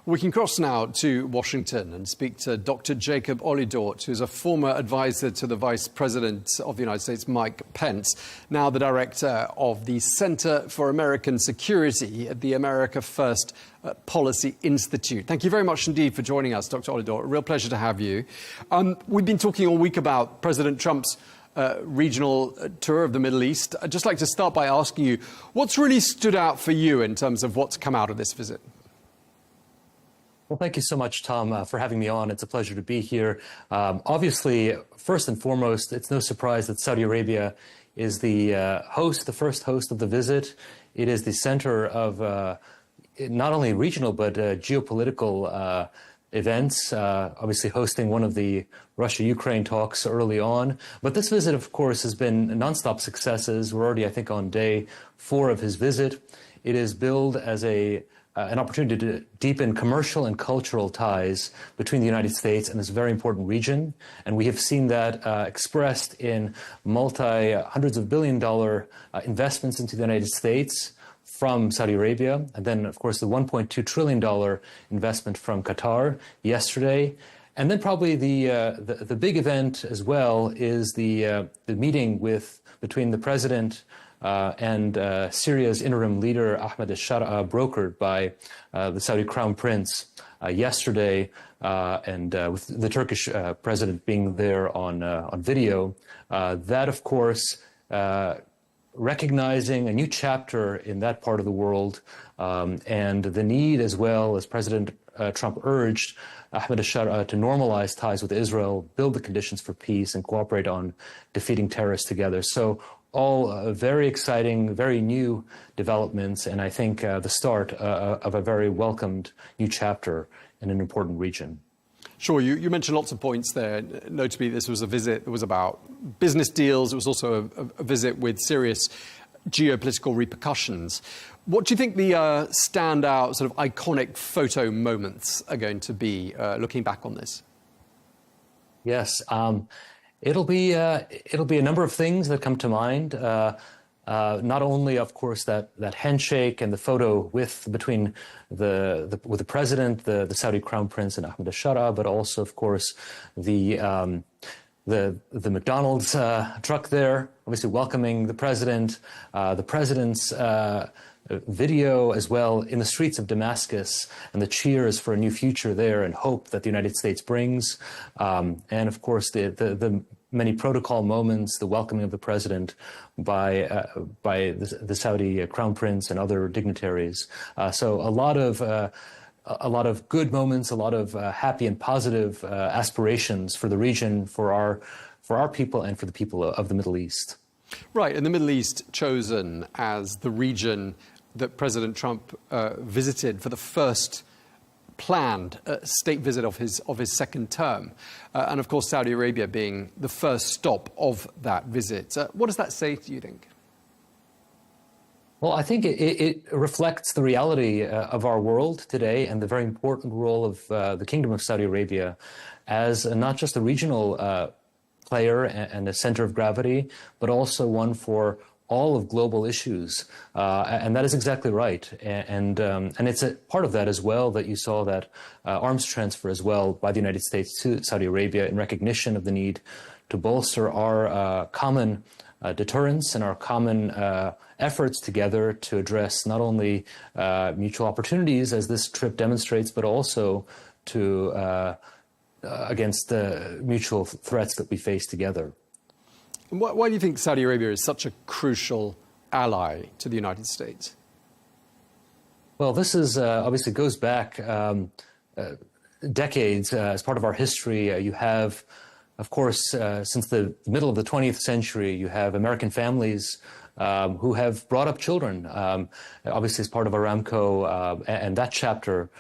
We can cross now to Washington and speak to Dr. Jacob Olidort, who's a former advisor to the Vice President of the United States, Mike Pence, now the director of the Center for American Security at the America First Policy Institute. Thank you very much indeed for joining us, Dr. Olidort. A real pleasure to have you. We've been talking all week about President Trump's regional tour of the Middle East. I'd just like to start by asking you, what's really stood out for you in terms of what's come out of this visit? Well, thank you so much, Tom, for having me on. It's a pleasure to be here. Obviously, first and foremost, it's no surprise that Saudi Arabia is the first host of the visit. It is the center of not only regional but geopolitical events, obviously hosting one of the Russia-Ukraine talks early on. But this visit, of course, has been nonstop successes. We're already, I think, on day 4 of his visit. It is billed as an opportunity to deepen commercial and cultural ties between the United States and this very important region. And we have seen that expressed in hundreds of billion-dollar investments into the United States from Saudi Arabia. And then, of course, the $1.2 trillion investment from Qatar yesterday. And then probably the big event as well is the meeting between the president and Syria's interim leader, Ahmed al-Shara, brokered by the Saudi Crown Prince yesterday, and with the Turkish president being there on video. That, of course, recognizing a new chapter in that part of the world, and the need, as well as President Trump urged Ahmed al-Shara to normalize ties with Israel, build the conditions for peace, and cooperate on defeating terrorists together. So all very exciting, very new developments, and I think the start of a very welcomed new chapter in an important region. Sure, you mentioned lots of points there. Notably, this was a visit that was about business deals. It was also a visit with serious geopolitical repercussions. What do you think the standout, sort of iconic photo moments are going to be looking back on this? Yes. It'll be a number of things that come to mind. Not only, of course, that handshake and the photo between the president, the Saudi Crown Prince, and Ahmed al-Shara, but also, of course, the McDonald's truck there, obviously welcoming the president's video as well in the streets of Damascus, and the cheers for a new future there and hope that the United States brings. And of course, the many protocol moments, the welcoming of the president by the Saudi Crown Prince and other dignitaries. So a lot of good moments, a lot of happy and positive aspirations for the region, for our people, and for the people of the Middle East. Right, and the Middle East chosen as the region that President Trump visited for the first planned state visit of his second term, and of course Saudi Arabia being the first stop of that visit. What does that say to you, think? Well, I think it reflects the reality of our world today and the very important role of the Kingdom of Saudi Arabia as not just a regional player and a center of gravity, but also one for all of global issues, and that is exactly right. And it's a part of that as well that you saw that arms transfer as well by the United States to Saudi Arabia in recognition of the need to bolster our common deterrence and our common efforts together to address not only mutual opportunities, as this trip demonstrates, but also to against the mutual threats that we face together. Why do you think Saudi Arabia is such a crucial ally to the United States? Well, this is obviously goes back decades as part of our history. You have, of course, since the middle of the 20th century, you have American families who have brought up children, obviously as part of Aramco, and that chapter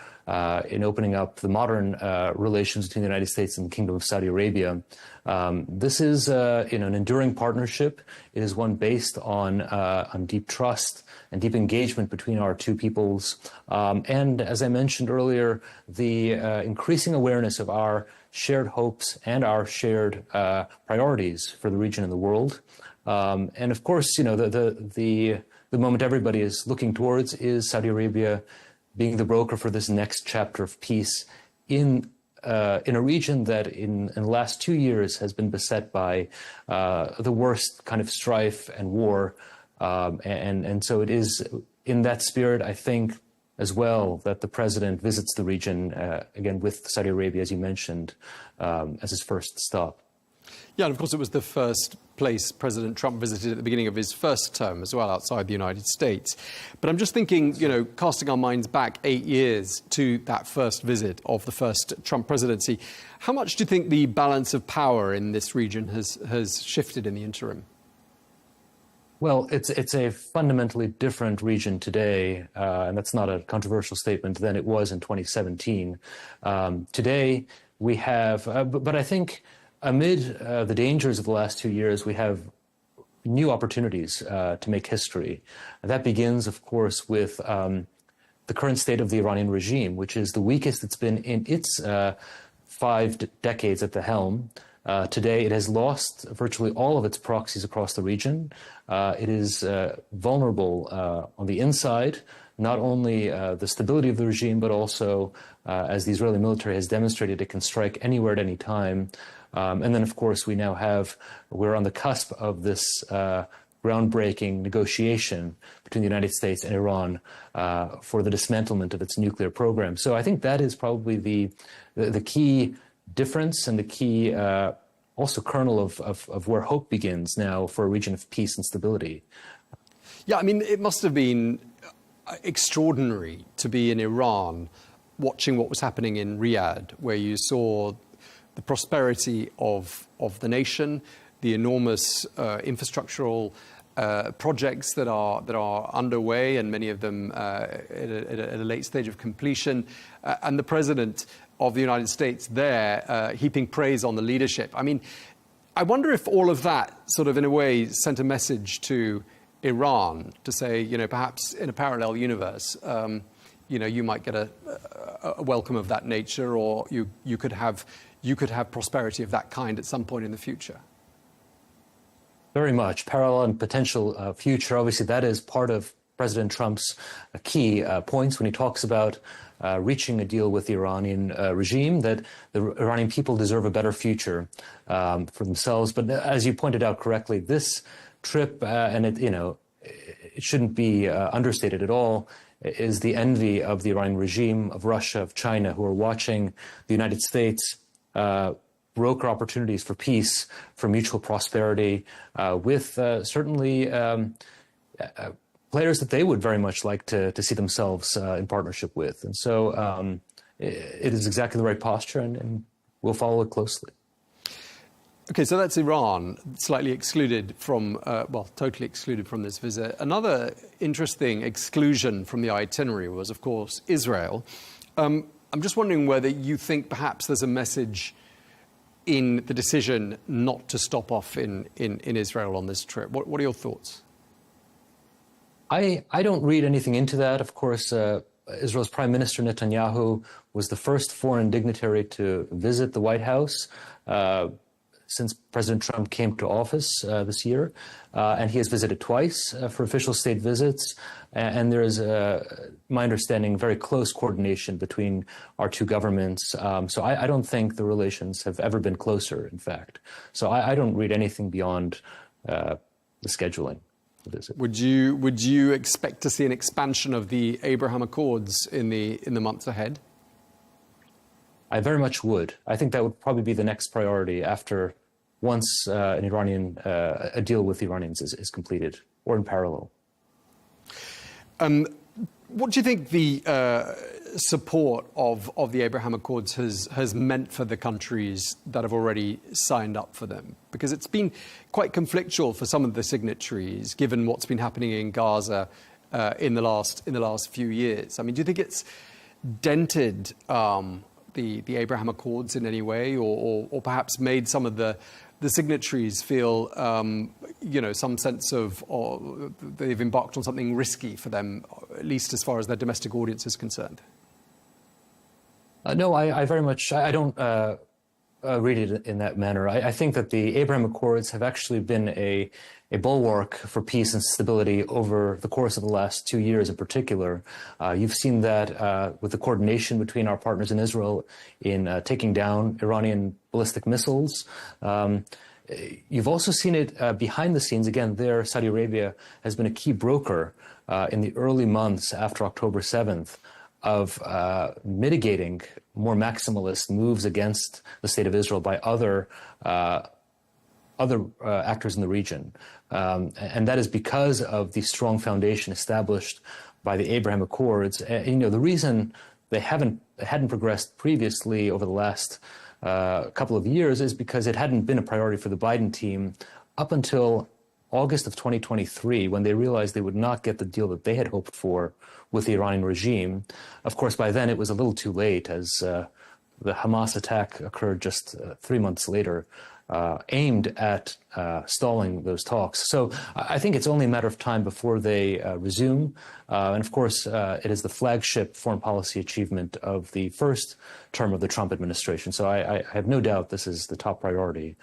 in opening up the modern relations between the United States and the Kingdom of Saudi Arabia. This is an enduring partnership. It is one based on deep trust and deep engagement between our two peoples. And as I mentioned earlier, the increasing awareness of our shared hopes and our shared priorities for the region and the world. And of course, the moment everybody is looking towards is Saudi Arabia being the broker for this next chapter of peace in a region that in the last 2 years has been beset by the worst kind of strife and war. And so it is in that spirit, I think, as well, that the president visits the region, again, with Saudi Arabia, as you mentioned, as his first stop. Yeah, and of course it was the first place President Trump visited at the beginning of his first term as well, outside the United States. But I'm just thinking, casting our minds back 8 years to that first visit of the first Trump presidency, how much do you think the balance of power in this region has shifted in the interim? Well, it's a fundamentally different region today, and that's not a controversial statement, than it was in 2017. Today, we have, but I think amid the dangers of the last 2 years, we have new opportunities to make history. And that begins, of course, with the current state of the Iranian regime, which is the weakest it's been in its 5 decades at the helm. Today, it has lost virtually all of its proxies across the region. It is vulnerable on the inside, not only the stability of the regime, but also, as the Israeli military has demonstrated, it can strike anywhere at any time. And then, of course, we're on the cusp of this groundbreaking negotiation between the United States and Iran for the dismantlement of its nuclear program. So I think that is probably the key difference and the key also kernel of where hope begins now for a region of peace and stability. Yeah, I mean, it must have been extraordinary to be in Iran watching what was happening in Riyadh, where you saw the prosperity of the nation, the enormous infrastructural projects that are underway, and many of them at a late stage of completion, and the president of the United States there heaping praise on the leadership. I mean, I wonder if all of that sort of in a way sent a message to Iran to say, perhaps in a parallel universe, you might get a welcome of that nature, or you could have prosperity of that kind at some point in the future. Very much. Parallel and potential future. Obviously, that is part of President Trump's key points when he talks about reaching a deal with the Iranian regime, that the Iranian people deserve a better future for themselves. But as you pointed out correctly, this trip, and it shouldn't be understated at all, is the envy of the Iranian regime, of Russia, of China, who are watching the United States broker opportunities for peace, for mutual prosperity, with certainly players that they would very much like to see themselves in partnership with. And so it is exactly the right posture, and we'll follow it closely. Okay, so that's Iran, slightly excluded from, totally excluded from this visit. Another interesting exclusion from the itinerary was, of course, Israel. I'm just wondering whether you think perhaps there's a message in the decision not to stop off in Israel on this trip. What are your thoughts? I don't read anything into that. Of course, Israel's Prime Minister Netanyahu was the first foreign dignitary to visit the White House since President Trump came to office this year, and he has visited twice for official state visits. And there is, my understanding, very close coordination between our two governments. So I don't think the relations have ever been closer, in fact. So I don't read anything beyond the scheduling. Would you expect to see an expansion of the Abraham Accords in the months ahead? I very much would. I think that would probably be the next priority after once a deal with the Iranians is completed, or in parallel. What do you think support of the Abraham Accords has meant for the countries that have already signed up for them? Because it's been quite conflictual for some of the signatories, given what's been happening in Gaza in the last few years. I mean, do you think it's dented the Abraham Accords in any way, or perhaps made some of the signatories feel, some sense of they've embarked on something risky for them, at least as far as their domestic audience is concerned? No, I very much, I don't read it in that manner. I think that the Abraham Accords have actually been a bulwark for peace and stability over the course of the last 2 years in particular. You've seen that with the coordination between our partners in Israel in taking down Iranian ballistic missiles. You've also seen it behind the scenes. Again, there, Saudi Arabia has been a key broker in the early months after October 7th of mitigating more maximalist moves against the state of Israel by other actors in the region. And that is because of the strong foundation established by the Abraham Accords. The reason they hadn't progressed previously over the last couple of years is because it hadn't been a priority for the Biden team up until August of 2023, when they realized they would not get the deal that they had hoped for with the Iranian regime. Of course, by then it was a little too late, as the Hamas attack occurred just 3 months later, aimed at stalling those talks. So I think it's only a matter of time before they resume. And of course, it is the flagship foreign policy achievement of the first term of the Trump administration. So I have no doubt this is the top priority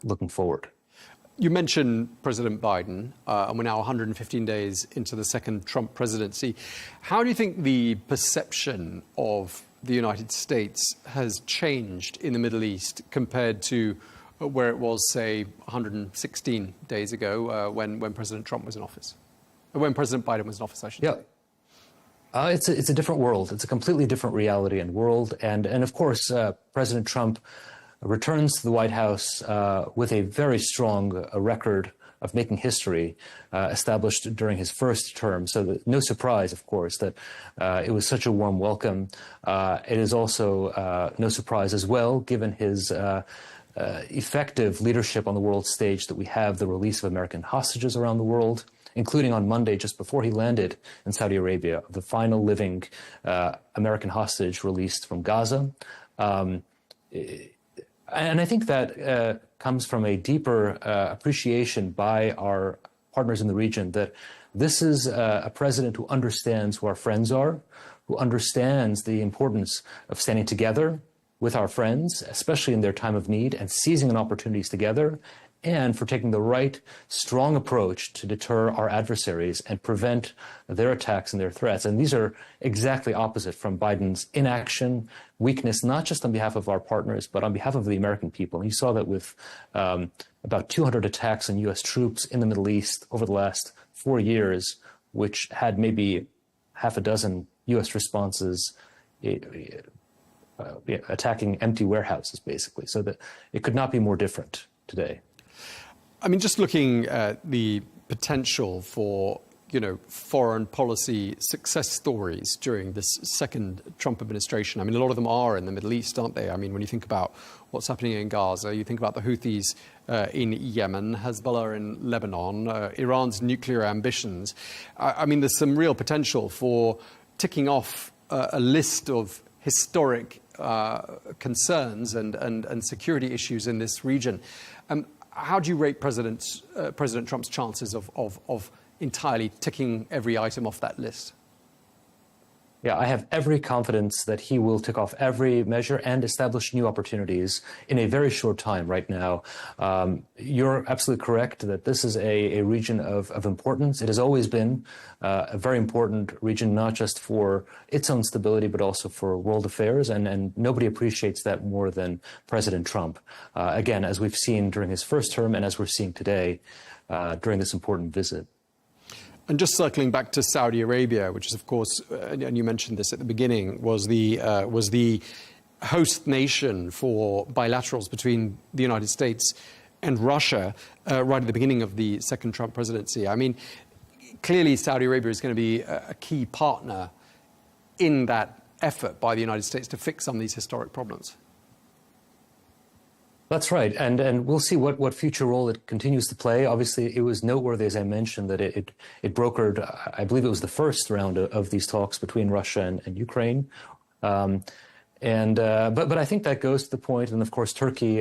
looking forward. You mentioned President Biden, and we're now 115 days into the second Trump presidency. How do you think the perception of the United States has changed in the Middle East compared to where it was, say, 116 days ago when President Trump was in office? When President Biden was in office, I should say. It's a different world. It's a completely different reality and world. And of course, President Trump returns to the White House with a very strong record of making history established during his first term. So no surprise, of course, that it was such a warm welcome. It is also no surprise as well, given his effective leadership on the world stage, that we have the release of American hostages around the world, including on Monday, just before he landed in Saudi Arabia, the final living American hostage released from Gaza. And I think that comes from a deeper appreciation by our partners in the region that this is a president who understands who our friends are, who understands the importance of standing together with our friends, especially in their time of need, and seizing on opportunities together, and for taking the right, strong approach to deter our adversaries and prevent their attacks and their threats. And these are exactly opposite from Biden's inaction, weakness, not just on behalf of our partners, but on behalf of the American people. And you saw that with about 200 attacks on U.S. troops in the Middle East over the last 4 years, which had maybe half a dozen U.S. responses attacking empty warehouses, basically. So that it could not be more different today. I mean, just looking at the potential for, foreign policy success stories during this second Trump administration. I mean, a lot of them are in the Middle East, aren't they? I mean, when you think about what's happening in Gaza, you think about the Houthis in Yemen, Hezbollah in Lebanon, Iran's nuclear ambitions. I mean, there's some real potential for ticking off a list of historic concerns and security issues in this region. How do you rate President Trump's chances of entirely ticking every item off that list? Yeah, I have every confidence that he will tick off every measure and establish new opportunities in a very short time right now. You're absolutely correct that this is a region of importance. It has always been a very important region, not just for its own stability, but also for world affairs. And nobody appreciates that more than President Trump. Again, as we've seen during his first term and as we're seeing today during this important visit. And just circling back to Saudi Arabia, which is, of course, and you mentioned this at the beginning, was the host nation for bilaterals between the United States and Russia right at the beginning of the second Trump presidency. I mean, clearly Saudi Arabia is going to be a key partner in that effort by the United States to fix some of these historic problems. That's right, and we'll see what future role it continues to play. Obviously, it was noteworthy, as I mentioned, that it brokered, I believe it was the first round of these talks between Russia and Ukraine. But I think that goes to the point, and of course, Turkey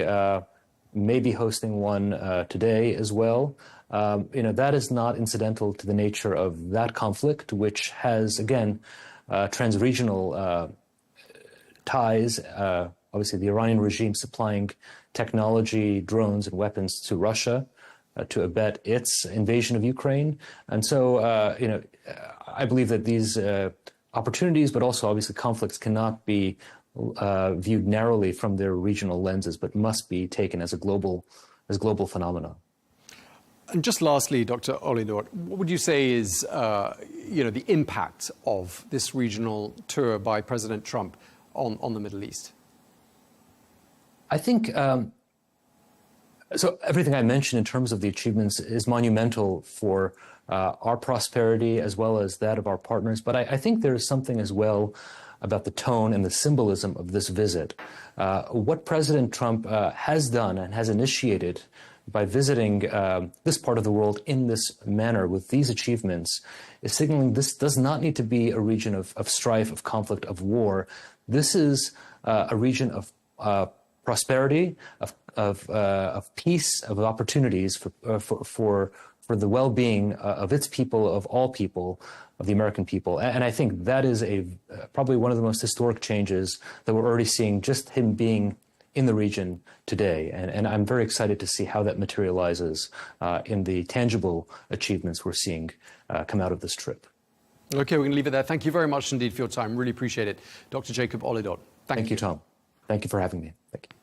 may be hosting one today as well. That is not incidental to the nature of that conflict, which has, again, trans-regional ties. Obviously, the Iranian regime supplying technology, drones, and weapons to Russia to abet its invasion of Ukraine. And so, I believe that these opportunities, but also obviously conflicts, cannot be viewed narrowly from their regional lenses, but must be taken as global phenomena. And just lastly, Dr. Olidor, what would you say is, the impact of this regional tour by President Trump on the Middle East? I think, so everything I mentioned in terms of the achievements is monumental for our prosperity as well as that of our partners. But I think there is something as well about the tone and the symbolism of this visit. What President Trump has done and has initiated by visiting this part of the world in this manner with these achievements is signaling this does not need to be a region of strife, of conflict, of war. This is a region of prosperity, of peace, of opportunities for the well-being of its people, of all people, of the American people. And I think that is probably one of the most historic changes that we're already seeing, just him being in the region today. And I'm very excited to see how that materializes in the tangible achievements we're seeing come out of this trip. Okay, we're going to leave it there. Thank you very much indeed for your time. Really appreciate it. Dr. Jacob Olidor. Thank you, Tom. Thank you for having me. Thank you.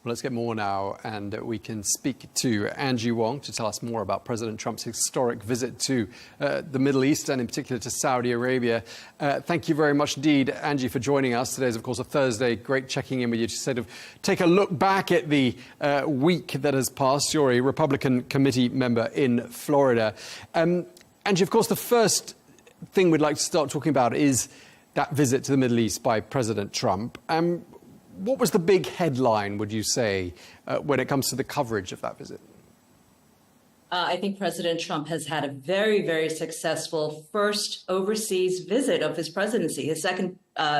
Well, let's get more now, and we can speak to Angie Wong to tell us more about President Trump's historic visit to the Middle East, and in particular to Saudi Arabia. Thank you very much indeed, Angie, for joining us. Today is, of course, a Thursday. Great checking in with you to sort of take a look back at the week that has passed. You're a Republican committee member in Florida. Angie, of course, the first thing we'd like to start talking about is that visit to the Middle East by President Trump. What was the big headline, would you say, when it comes to the coverage of that visit? I think President Trump has had a very, very successful first overseas visit of his presidency, his second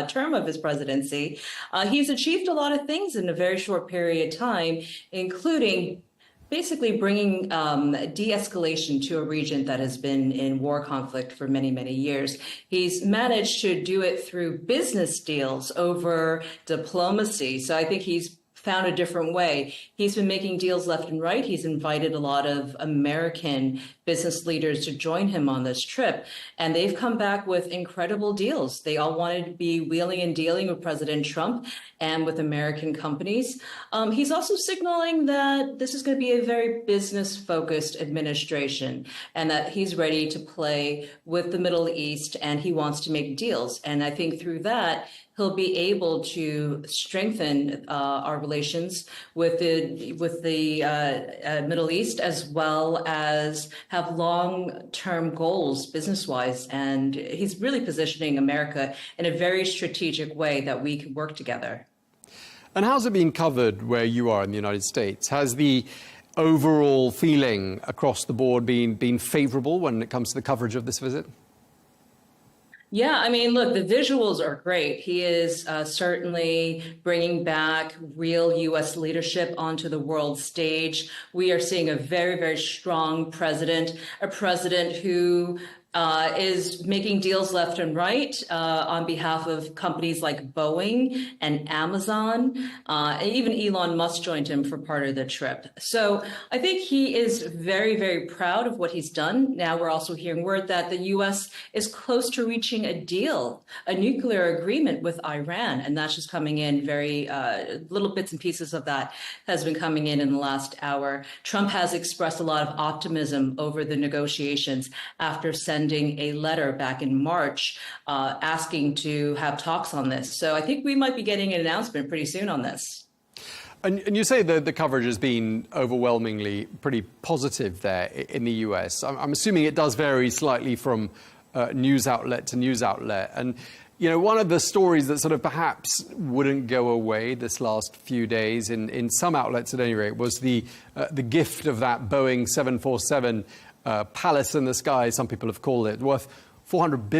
term of his presidency. He's achieved a lot of things in a very short period of time, including basically bringing de-escalation to a region that has been in war conflict for many, many years. He's managed to do it through business deals over diplomacy. So I think he's found a different way. He's been making deals left and right. He's invited a lot of American business leaders to join him on this trip, and they've come back with incredible deals. They all wanted to be wheeling and dealing with President Trump and with American companies. He's also signaling that this is going to be a very business-focused administration and that he's ready to play with the Middle East and he wants to make deals. And I think through that, he'll be able to strengthen our relations with the Middle East, as well as have long-term goals business-wise. And he's really positioning America in a very strategic way that we can work together. And how's it being covered where you are in the United States? Has the overall feeling across the board been favorable when it comes to the coverage of this visit? Yeah, I mean, look, the visuals are great. He is certainly bringing back real U.S. leadership onto the world stage. We are seeing a very, very strong president, a president who is making deals left and right on behalf of companies like Boeing and Amazon. Even Elon Musk joined him for part of the trip. So I think he is very, very proud of what he's done. Now we're also hearing word that the U.S. is close to reaching a deal, a nuclear agreement with Iran. And that's just coming in very little bits and pieces of that has been coming in the last hour. Trump has expressed a lot of optimism over the negotiations after sending a letter back in March asking to have talks on this. So I think we might be getting an announcement pretty soon on this. And you say the coverage has been overwhelmingly pretty positive there in the US. I'm assuming it does vary slightly from news outlet to news outlet. And, you know, one of the stories that sort of perhaps wouldn't go away this last few days, in some outlets at any rate, was the gift of that Boeing 747 palace in the sky, some people have called it, worth 400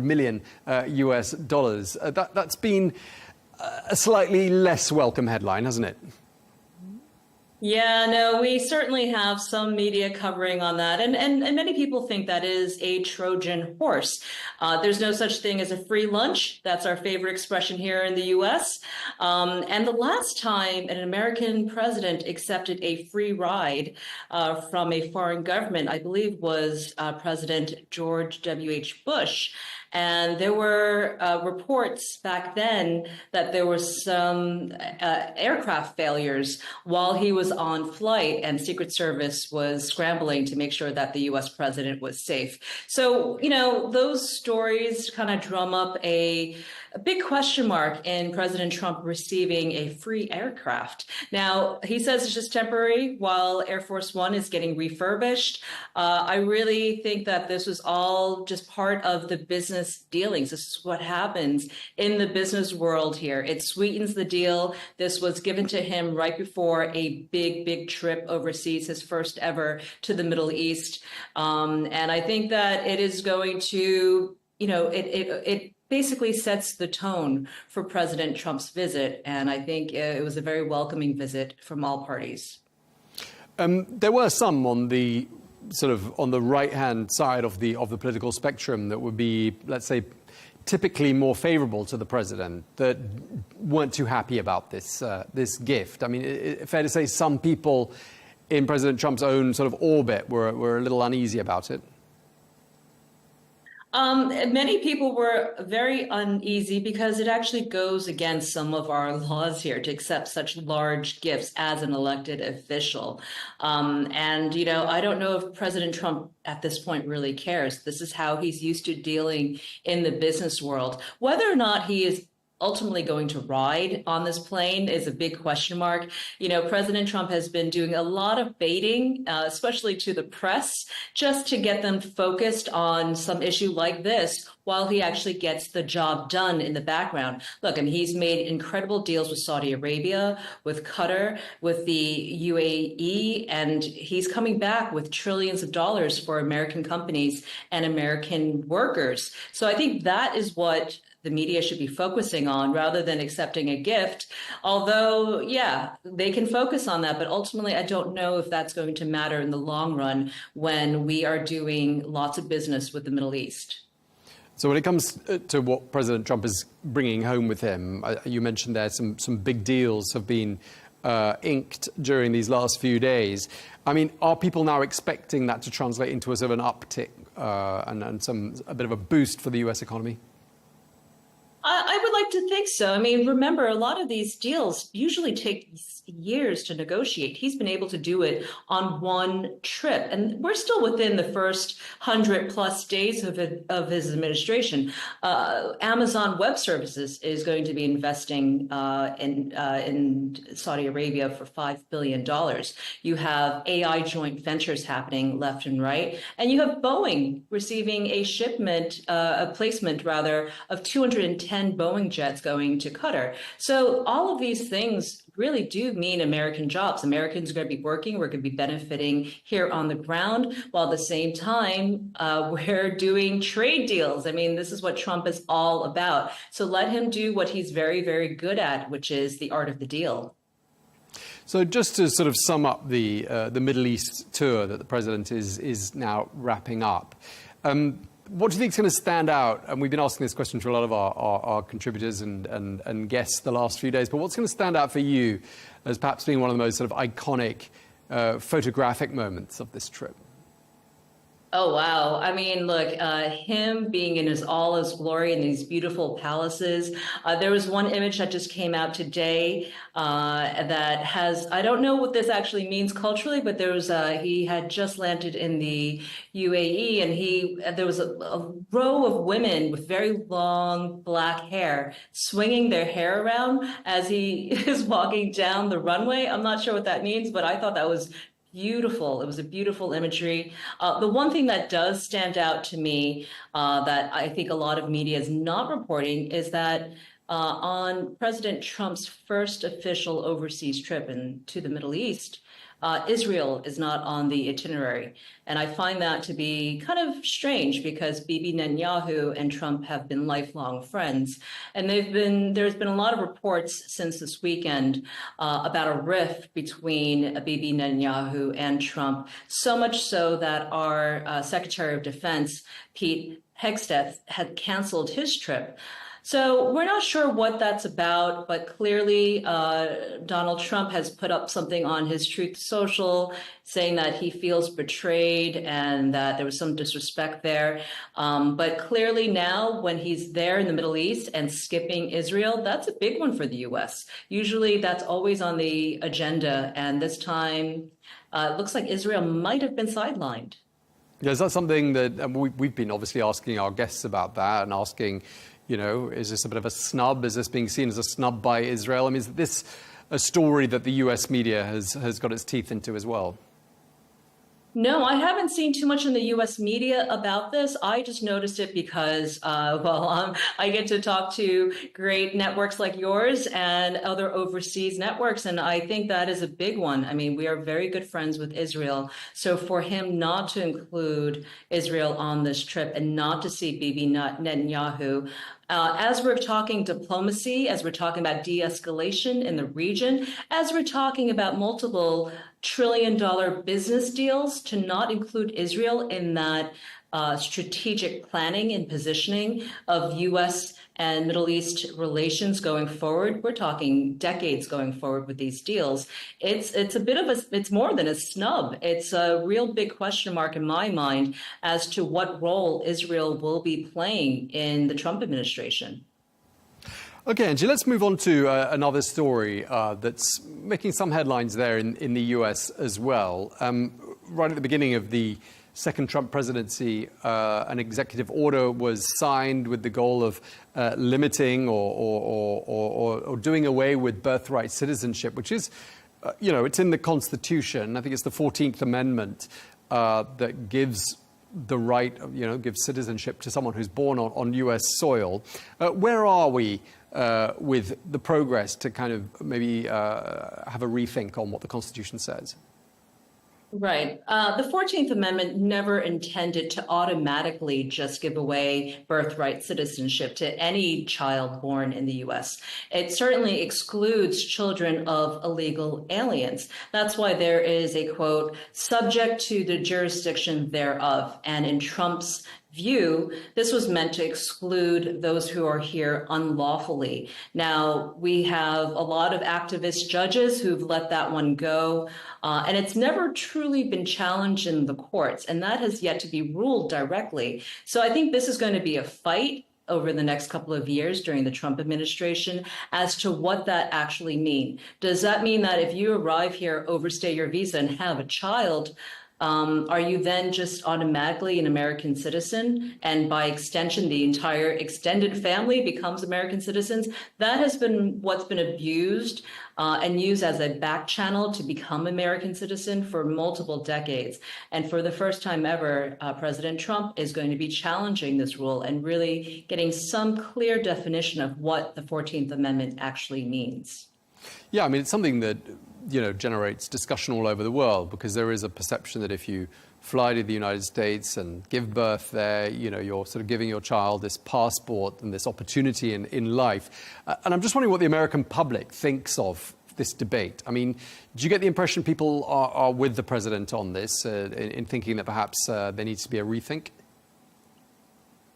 million US dollars. That's been a slightly less welcome headline, hasn't it? Yeah, no, we certainly have some media covering on that. And many people think that is a Trojan horse. There's no such thing as a free lunch. That's our favorite expression here in the US. And the last time an American president accepted a free ride from a foreign government, I believe, was President George W.H. Bush. And there were reports back then that there were some aircraft failures while he was on flight, and Secret Service was scrambling to make sure that the U.S. president was safe. So, you know, those stories kind of drum up a big question mark in President Trump receiving a free aircraft. Now, he says it's just temporary while Air Force One is getting refurbished. I really think that this was all just part of the business dealings. This is what happens in the business world here. It sweetens the deal. This was given to him right before a big trip overseas, his first ever to the Middle East. And I think that it is going to, you know, it basically sets the tone for President Trump's visit. And I think it was a very welcoming visit from all parties. There were some on the sort of on the right-hand side of the political spectrum that would be, let's say, typically more favorable to the president, that weren't too happy about this gift. I mean, fair to say some people in President Trump's own sort of orbit were a little uneasy about it. Many people were very uneasy because it actually goes against some of our laws here to accept such large gifts as an elected official. And, you know, I don't know if President Trump at this point really cares. This is how he's used to dealing in the business world. Whether or not he is ultimately going to ride on this plane is a big question mark. You know, President Trump has been doing a lot of baiting, especially to the press, just to get them focused on some issue like this while he actually gets the job done in the background. Look, I mean, he's made incredible deals with Saudi Arabia, with Qatar, with the UAE, and he's coming back with trillions of dollars for American companies and American workers. So I think that is what the media should be focusing on rather than accepting a gift. Although, yeah, they can focus on that, but ultimately I don't know if that's going to matter in the long run when we are doing lots of business with the Middle East. So when it comes to what President Trump is bringing home with him, you mentioned there some big deals have been inked during these last few days. I mean, are people now expecting that to translate into a sort of an uptick and a bit of a boost for the US economy? I would like to think so. I mean, remember, a lot of these deals usually take years to negotiate. He's been able to do it on one trip. And we're still within the first 100+ days of his administration. Amazon Web Services is going to be investing in Saudi Arabia for $5 billion. You have AI joint ventures happening left and right. And you have Boeing receiving a placement of 210 Boeing jets going to Qatar. So all of these things really do mean American jobs. Americans are going to be working. We're going to be benefiting here on the ground, while at the same time, we're doing trade deals. I mean, this is what Trump is all about. So let him do what he's very, very good at, which is the art of the deal. So just to sort of sum up the Middle East tour that the president is now wrapping up, what do you think is going to stand out? And we've been asking this question to a lot of our contributors and guests the last few days, but what's going to stand out for you as perhaps being one of the most sort of iconic photographic moments of this trip? Oh, wow. I mean, look, him being in all his glory in these beautiful palaces. There was one image that just came out today that has, I don't know what this actually means culturally, but there was, he had just landed in the UAE, and there was a row of women with very long black hair swinging their hair around as he is walking down the runway. I'm not sure what that means, but I thought that was beautiful. It was a beautiful imagery. The one thing that does stand out to me that I think a lot of media is not reporting is that on President Trump's first official overseas trip to the Middle East, Israel is not on the itinerary. And I find that to be kind of strange because Bibi Netanyahu and Trump have been lifelong friends. And there's been a lot of reports since this weekend about a rift between Bibi Netanyahu and Trump, so much so that our Secretary of Defense, Pete Hegseth, had canceled his trip. So we're not sure what that's about, but clearly Donald Trump has put up something on his Truth Social saying that he feels betrayed and that there was some disrespect there. But clearly now when he's there in the Middle East and skipping Israel, that's a big one for the U.S. Usually that's always on the agenda. And this time it looks like Israel might have been sidelined. Yeah, is that something that we've been obviously asking our guests about that and asking, you know, is this a bit of a snub? Is this being seen as a snub by Israel? I mean, is this a story that the US media has got its teeth into as well? No, I haven't seen too much in the U.S. media about this. I just noticed it because, I get to talk to great networks like yours and other overseas networks, and I think that is a big one. I mean, we are very good friends with Israel. So for him not to include Israel on this trip and not to see Bibi Netanyahu, as we're talking diplomacy, as we're talking about de-escalation in the region, as we're talking about multiple trillion-dollar business deals, to not include Israel in that strategic planning and positioning of U.S. and Middle East relations going forward. We're talking decades going forward with these deals. It's more than a snub. It's a real big question mark in my mind as to what role Israel will be playing in the Trump administration. Okay, Angie, let's move on to another story that's making some headlines there in the US as well. Right at the beginning of the second Trump presidency, an executive order was signed with the goal of limiting or doing away with birthright citizenship, which is, it's in the Constitution. I think it's the 14th Amendment that gives the right, gives citizenship to someone who's born on US soil. Where are we with the progress to kind of maybe have a rethink on what the Constitution says? Right. The 14th Amendment never intended to automatically just give away birthright citizenship to any child born in the U.S. It certainly excludes children of illegal aliens. That's why there is a quote, subject to the jurisdiction thereof. And in Trump's view, this was meant to exclude those who are here unlawfully. Now, we have a lot of activist judges who've let that one go, and it's never truly been challenged in the courts, and that has yet to be ruled directly. So I think this is going to be a fight over the next couple of years during the Trump administration as to what that actually means. Does that mean that if you arrive here, overstay your visa, and have a child, are you then just automatically an American citizen? And by extension, the entire extended family becomes American citizens? That has been what's been abused and used as a back channel to become American citizen for multiple decades. And for the first time ever, President Trump is going to be challenging this rule and really getting some clear definition of what the 14th Amendment actually means. Yeah, I mean, it's something that generates discussion all over the world, because there is a perception that if you fly to the United States and give birth there, you're sort of giving your child this passport and this opportunity in life. And I'm just wondering what the American public thinks of this debate. I mean, do you get the impression people are with the president on this, in thinking that perhaps there needs to be a rethink?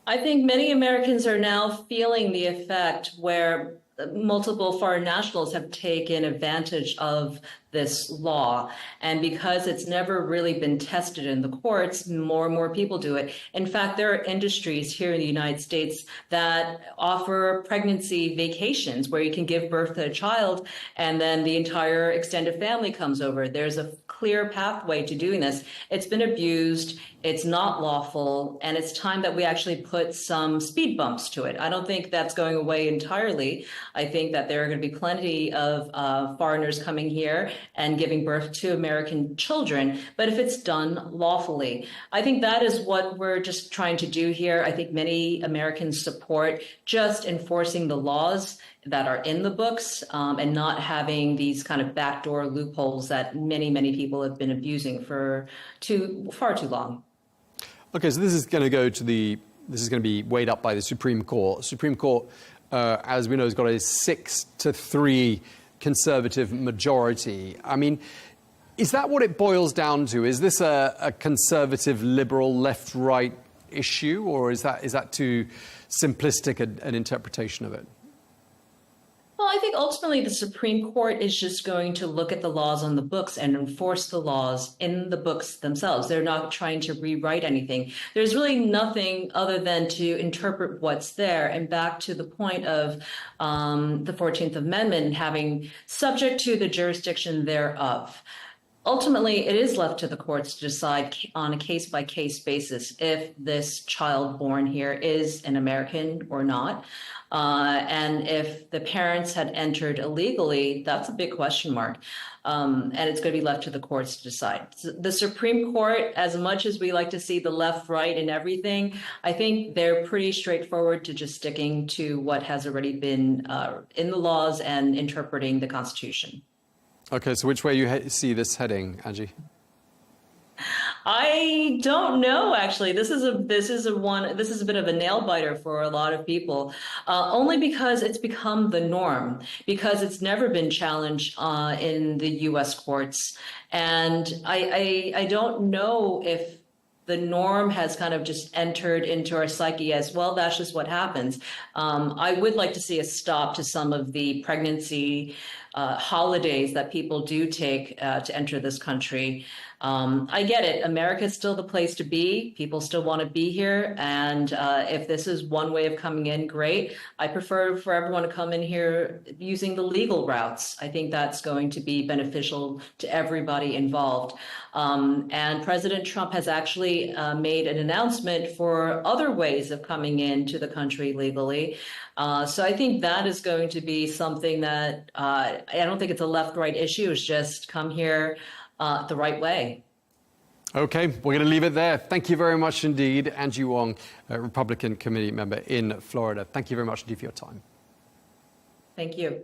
I think many Americans are now feeling the effect where multiple foreign nationals have taken advantage of this law. And because it's never really been tested in the courts, more and more people do it. In fact, there are industries here in the United States that offer pregnancy vacations where you can give birth to a child and then the entire extended family comes over. There's a clear pathway to doing this. It's been abused. It's not lawful, and it's time that we actually put some speed bumps to it. I don't think that's going away entirely. I think that there are going to be plenty of foreigners coming here and giving birth to American children, but if it's done lawfully. I think that is what we're just trying to do here. I think many Americans support just enforcing the laws that are in the books and not having these kind of backdoor loopholes that many, many people have been abusing for far too long. Okay, so this is going to be weighed up by the Supreme Court. Supreme Court, as we know, has got a 6-3 conservative majority. I mean, is that what it boils down to? Is this a conservative, liberal, left-right issue, or is that too simplistic an interpretation of it? Well, I think ultimately the Supreme Court is just going to look at the laws on the books and enforce the laws in the books themselves. They're not trying to rewrite anything. There's really nothing other than to interpret what's there. And back to the point of the 14th Amendment having subject to the jurisdiction thereof. Ultimately, it is left to the courts to decide on a case-by-case basis if this child born here is an American or not. And if the parents had entered illegally, that's a big question mark. And it's going to be left to the courts to decide. The Supreme Court, as much as we like to see the left, right, and everything, I think they're pretty straightforward to just sticking to what has already been in the laws and interpreting the Constitution. Okay, so which way you see this heading, Angie? I don't know, actually. This is a bit of a nail biter for a lot of people, only because it's become the norm, because it's never been challenged in the U.S. courts. And I don't know if the norm has kind of just entered into our psyche as, well, that's just what happens. I would like to see a stop to some of the pregnancy holidays that people do take to enter this country. I get it. America is still the place to be. People still want to be here. And if this is one way of coming in, great. I prefer for everyone to come in here using the legal routes. I think that's going to be beneficial to everybody involved. And President Trump has actually made an announcement for other ways of coming into the country legally. So I think that is going to be something that I don't think it's a left-right issue. It's just come here the right way. Okay, we're going to leave it there. Thank you very much indeed, Angie Wong, Republican committee member in Florida. Thank you very much indeed for your time. Thank you.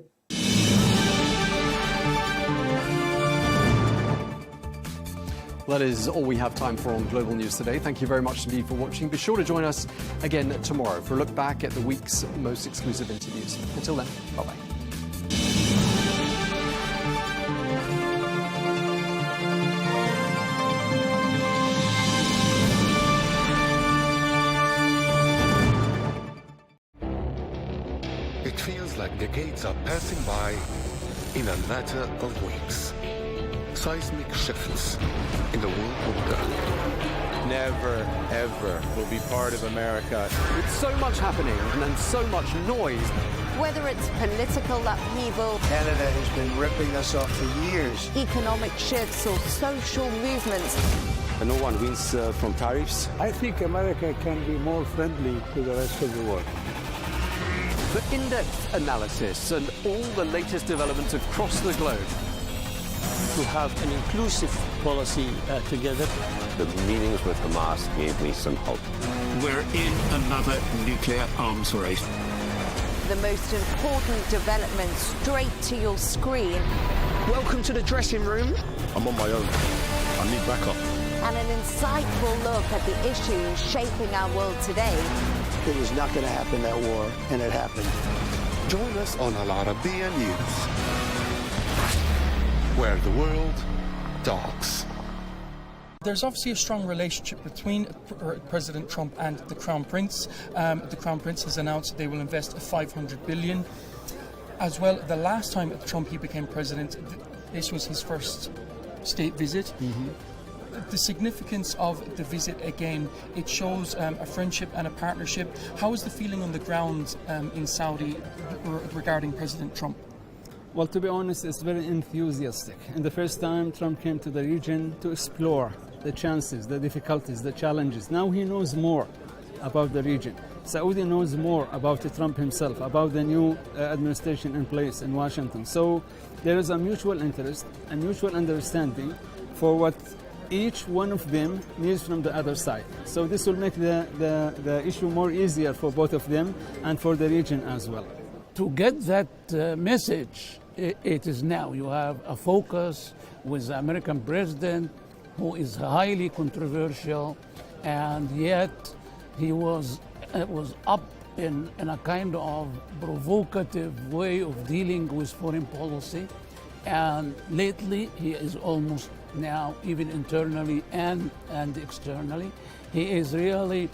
Well, that is all we have time for on Global News today. Thank you very much indeed for watching. Be sure to join us again tomorrow for a look back at the week's most exclusive interviews. Until then, bye-bye. It feels like decades are passing by in a matter of weeks. Seismic shifts in the world order. Never, ever will be part of America. With so much happening and so much noise. Whether it's political upheaval, Canada has been ripping us off for years. economic shifts, or social movements, And no one wins from tariffs. I think America can be more friendly to the rest of the world. For in-depth analysis and all the latest developments across the globe. To have an inclusive policy together. The meetings with Hamas gave me some hope. We're in another nuclear arms race. the most important development straight to your screen. Welcome to the dressing room. I'm on my own. I need backup. And an insightful look at the issues shaping our world today. It was not going to happen, that war, and it happened. Join us on Arabiya News, where the world talks. There's obviously a strong relationship between President Trump and the Crown Prince. The Crown Prince has announced they will invest $500 billion. As well, the last time Trump became president, this was his first state visit. The significance of the visit, again, it shows a friendship and a partnership. How is the feeling on the ground in Saudi regarding President Trump? Well, to be honest, it's very enthusiastic. And the first time Trump came to the region to explore the chances, the difficulties, the challenges. Now he knows more about the region. Saudi knows more about Trump himself, about the new administration in place in Washington. So there is a mutual interest, a mutual understanding for what each one of them needs from the other side. So this will make the issue more easier for both of them and for the region as well. To get that message, it is now. You have a focus with the American president who is highly controversial, and yet he was up in a kind of provocative way of dealing with foreign policy. And lately, he is almost now, even internally and externally, he is really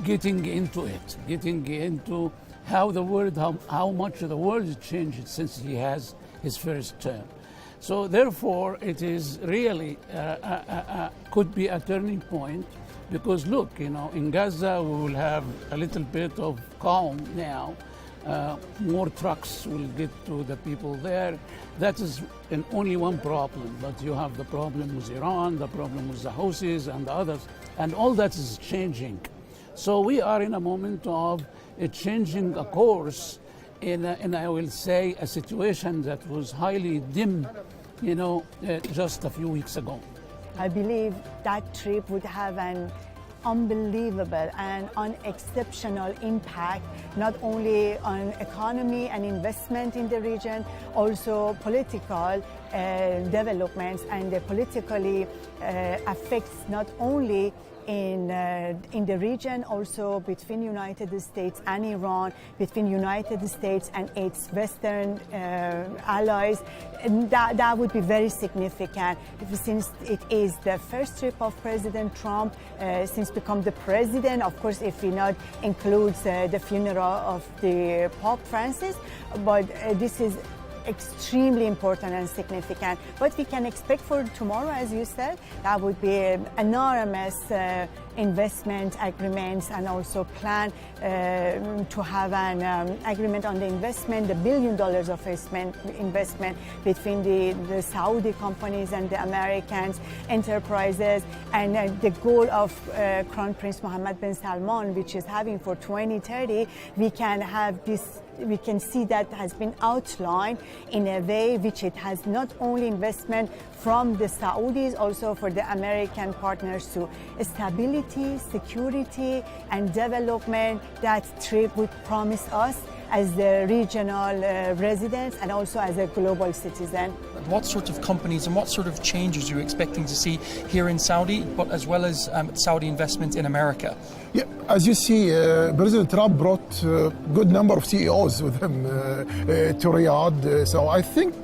getting into it, getting into how the world, how much the world has changed since he has his first term. So therefore, it is really could be a turning point, because look, in Gaza we will have a little bit of calm now. More trucks will get to the people there. That is only one problem, but you have the problem with Iran, the problem with the Houthis and the others, and all that is changing. So we are in a moment of changing a course in I will say, a situation that was highly dim, just a few weeks ago. I believe that trip would have an unbelievable and unexceptional impact, not only on economy and investment in the region, also political developments, and politically affects not only in the region, also between United States and Iran, between United States and its Western allies. And that would be very significant, since it is the first trip of President Trump since become the president. Of course, if we not includes the funeral of the Pope Francis, but this is extremely important and significant. What we can expect for tomorrow, as you said, that would be enormous investment agreements, and also plan to have an agreement on the investment, the $1 billion of investment between the Saudi companies and the American enterprises, and the goal of Crown Prince Mohammed bin Salman, which is having for 2030, we can have this. We can see that has been outlined in a way which it has not only investment from the Saudis, also for the American partners, to stability, security, and development. That trip would promise us as the regional residents and also as a global citizen. What sort of companies and what sort of changes are you expecting to see here in Saudi, but as well as Saudi investment in America? Yeah, as you see, President Trump brought a good number of CEOs with him to Riyadh. So I think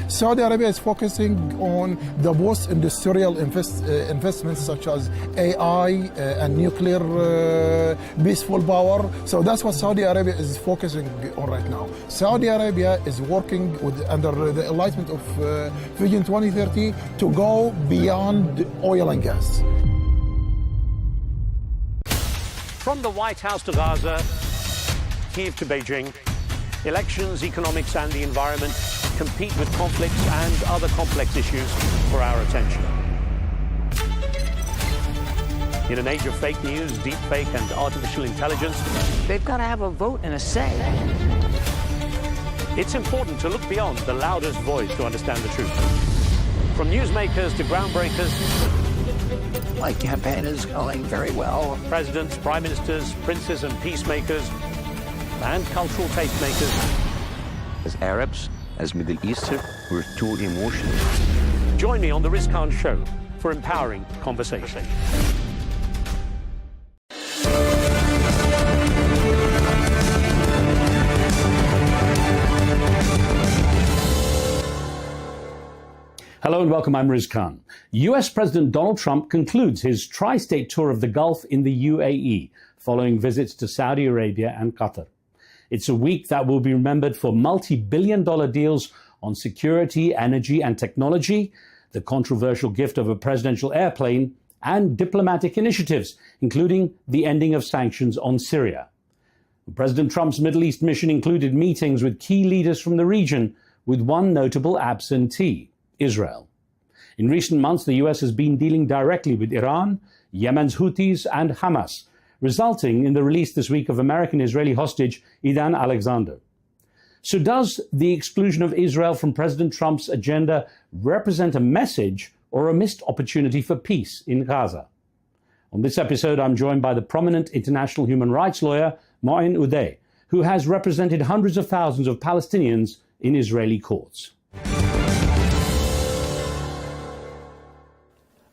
Saudi Arabia is focusing on the most industrial investments, such as AI and nuclear peaceful power. So that's what Saudi Arabia is focusing on right now. Saudi Arabia is working under the enlightenment of Vision 2030 to go beyond oil and gas. From the White House to Gaza, Kiev to Beijing, elections, economics and the environment compete with conflicts and other complex issues for our attention. In an age of fake news, deepfake and artificial intelligence, they've got to have a vote and a say. It's important to look beyond the loudest voice to understand the truth. From newsmakers to groundbreakers, my campaign is going very well. Presidents, prime ministers, princes and peacemakers, and cultural tastemakers. As Arabs, as Middle Eastern, we're too emotional. Join me on the Riz Khan Show for empowering conversation. Hello and welcome, I'm Riz Khan. US President Donald Trump concludes his tri-state tour of the Gulf in the UAE, following visits to Saudi Arabia and Qatar. It's a week that will be remembered for multi-billion-dollar deals on security, energy and technology, the controversial gift of a presidential airplane, and diplomatic initiatives, including the ending of sanctions on Syria. President Trump's Middle East mission included meetings with key leaders from the region, with one notable absentee, Israel. In recent months, the US has been dealing directly with Iran, Yemen's Houthis, and Hamas, resulting in the release this week of American-Israeli hostage Idan Alexander. So does the exclusion of Israel from President Trump's agenda represent a message or a missed opportunity for peace in Gaza? On this episode, I'm joined by the prominent international human rights lawyer, Moin Uday, who has represented hundreds of thousands of Palestinians in Israeli courts.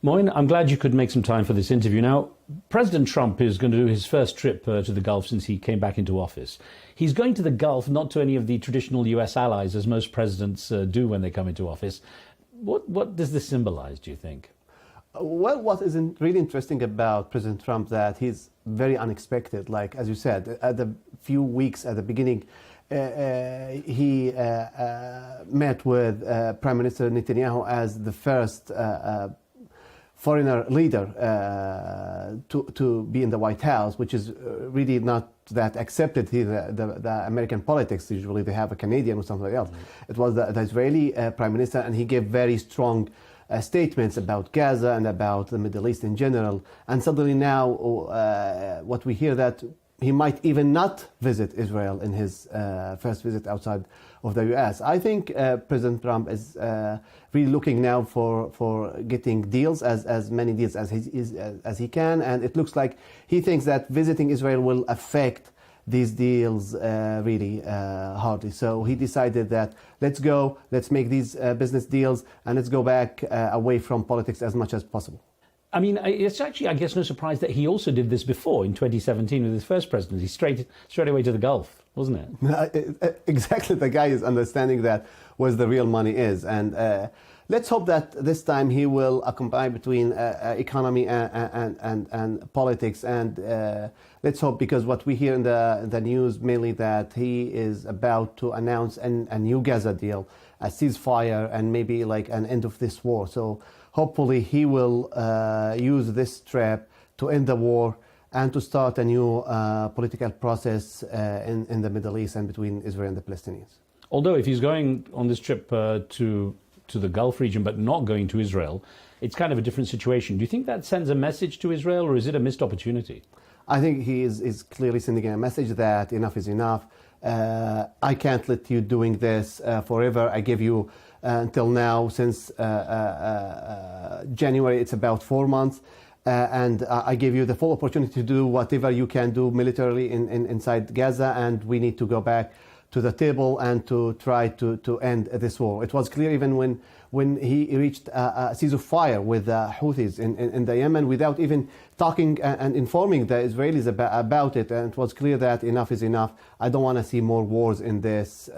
Moin, I'm glad you could make some time for this interview. Now, President Trump is going to do his first trip to the Gulf since he came back into office. He's going to the Gulf, not to any of the traditional US allies, as most presidents do when they come into office. What does this symbolize, do you think? Well, what is really interesting about President Trump that he's very unexpected. Like, as you said, at the few weeks at the beginning, he met with Prime Minister Netanyahu as the first foreigner leader to be in the White House, which is really not that accepted in the American politics. Usually they have a Canadian or something else. Mm-hmm. It was the Israeli Prime Minister, and he gave very strong statements about Gaza and about the Middle East in general. And suddenly now what we hear that he might even not visit Israel in his first visit outside of the US. I think President Trump is really looking now for getting deals, as many deals as he can, and it looks like he thinks that visiting Israel will affect these deals really hardly. So he decided that let's make these business deals, and let's go back away from politics as much as possible. I mean, it's actually, I guess, no surprise that he also did this before in 2017 with his first presidency, straight away to the Gulf, wasn't it? Exactly. The guy is understanding that where the real money is. And let's hope that this time he will combine between economy and politics. And let's hope, because what we hear in the news mainly that he is about to announce a new Gaza deal, a ceasefire, and maybe like an end of this war. So hopefully he will use this trip to end the war and to start a new political process in the Middle East and between Israel and the Palestinians. Although if he's going on this trip to the Gulf region but not going to Israel, it's kind of a different situation. Do you think that sends a message to Israel, or is it a missed opportunity? I think he is clearly sending a message that enough is enough. I can't let you doing this forever. I gave you until now, since January, it's about 4 months. And I gave you the full opportunity to do whatever you can do militarily inside Gaza, and we need to go back to the table and to try to end this war. It was clear even when he reached a ceasefire with the Houthis in the Yemen without even talking and informing the Israelis about it. And it was clear that enough is enough. I don't want to see more wars in this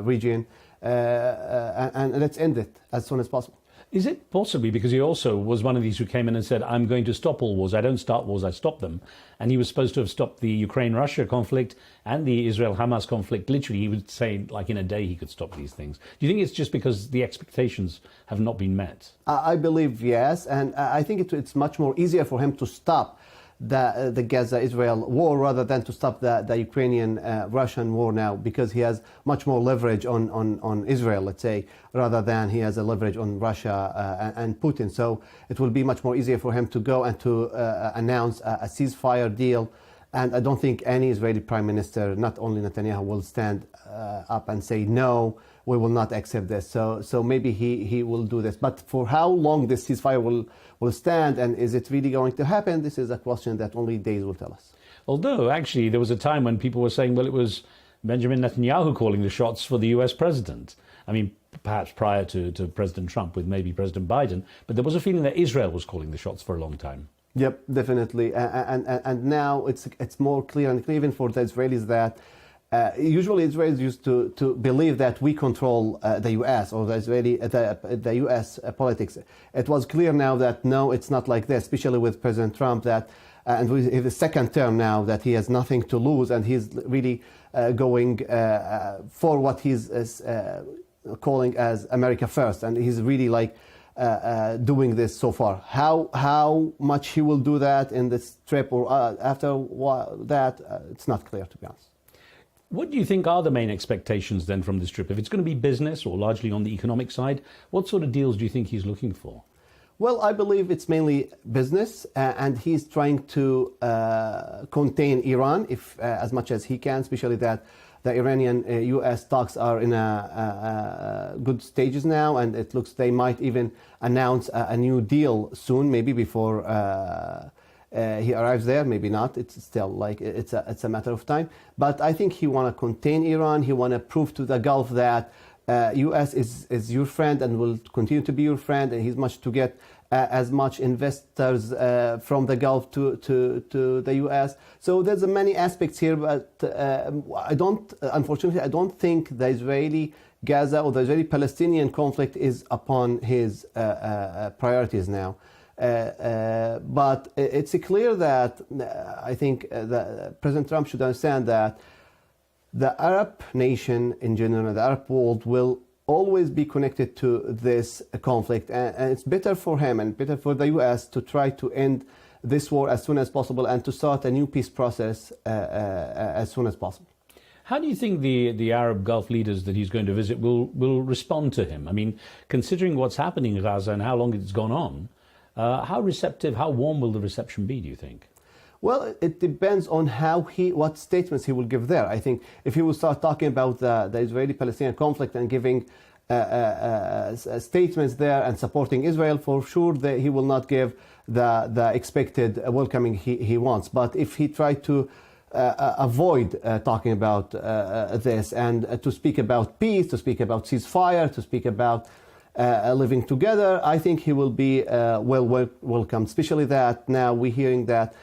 region. And let's end it as soon as possible. Is it possibly because he also was one of these who came in and said, I'm going to stop all wars. I don't start wars, I stop them. And he was supposed to have stopped the Ukraine-Russia conflict and the Israel-Hamas conflict. Literally, he would say, like in a day, he could stop these things. Do you think it's just because the expectations have not been met? I believe yes. And I think it's much more easier for him to stop the Gaza-Israel war rather than to stop the Ukrainian-Russian war now, because he has much more leverage on Israel, let's say, rather than he has a leverage on Russia and Putin. So it will be much more easier for him to go and to announce a ceasefire deal. And I don't think any Israeli prime minister, not only Netanyahu, will stand up and say, no, we will not accept this. So maybe he will do this. But for how long this ceasefire will stand, and is it really going to happen, this is a question that only days will tell us. Although, actually, there was a time when people were saying, well, it was Benjamin Netanyahu calling the shots for the US president. I mean, perhaps prior to President Trump with maybe President Biden, but there was a feeling that Israel was calling the shots for a long time. Yep, definitely. And now it's more clear, and even for the Israelis, that usually Israelis used to believe that we control the U.S. or the U.S. politics. It was clear now that no, it's not like this, especially with President Trump, that and with his second term now, that he has nothing to lose, and he's really going for what he's calling as America first, and he's really like doing this so far. How much he will do that in this trip or after that, it's not clear, to be honest. What do you think are the main expectations then from this trip? If it's going to be business or largely on the economic side, what sort of deals do you think he's looking for? Well, I believe it's mainly business, and he's trying to contain Iran as much as he can, especially that the Iranian-U.S. talks are in good stages now, and it looks they might even announce a new deal soon, maybe before he arrives there, maybe not. It's still like it's a matter of time. But I think he want to contain Iran. He want to prove to the Gulf that U.S. is your friend and will continue to be your friend, and he's much to get as much investors from the Gulf to the U.S. So there's many aspects here, but unfortunately, I don't think the Israeli-Gaza or the Israeli-Palestinian conflict is upon his priorities now. But it's clear that I think that President Trump should understand that the Arab nation in general, the Arab world, will always be connected to this conflict, and it's better for him and better for the U.S. to try to end this war as soon as possible and to start a new peace process as soon as possible. How do you think the Arab Gulf leaders that he's going to visit will respond to him? I mean, considering what's happening in Gaza and how long it's gone on, how receptive, how warm will the reception be, do you think? Well, it depends on what statements he will give there. I think if he will start talking about the Israeli-Palestinian conflict and giving statements there and supporting Israel, for sure he will not give the expected welcoming he wants. But if he tried to avoid talking about this and to speak about peace, to speak about ceasefire, to speak about living together, I think he will be welcomed, especially that now we're hearing that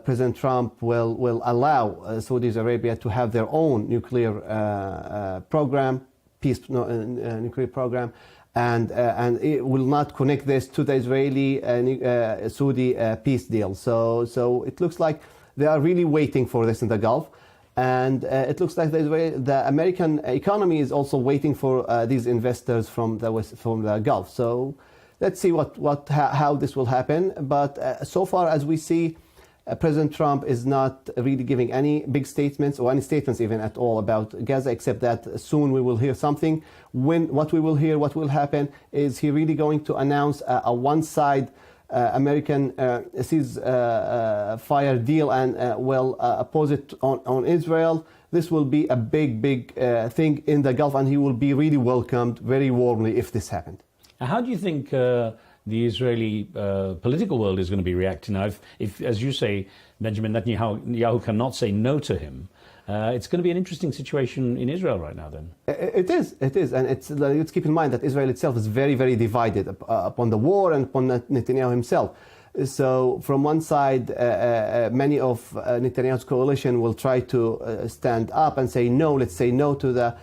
President Trump will allow Saudi Arabia to have their own nuclear program, nuclear program, and it will not connect this to the Israeli-Saudi peace deal. So it looks like they are really waiting for this in the Gulf, and it looks like the American economy is also waiting for these investors from the Gulf. So let's see how this will happen. But so far as we see, President Trump is not really giving any big statements or any statements even at all about Gaza, except that soon we will hear something. What we will hear, what will happen, is he really going to announce a one-side American ceasefire deal and will oppose it on Israel. This will be a big thing in the Gulf, and he will be really welcomed very warmly if this happened. How do you think the Israeli political world is going to be reacting now? If, as you say, Benjamin Netanyahu cannot say no to him, it's going to be an interesting situation in Israel right now then. It is, and let's keep in mind that Israel itself is very divided upon the war and upon Netanyahu himself. So from one side, many of Netanyahu's coalition will try to stand up and say no, let's say no to the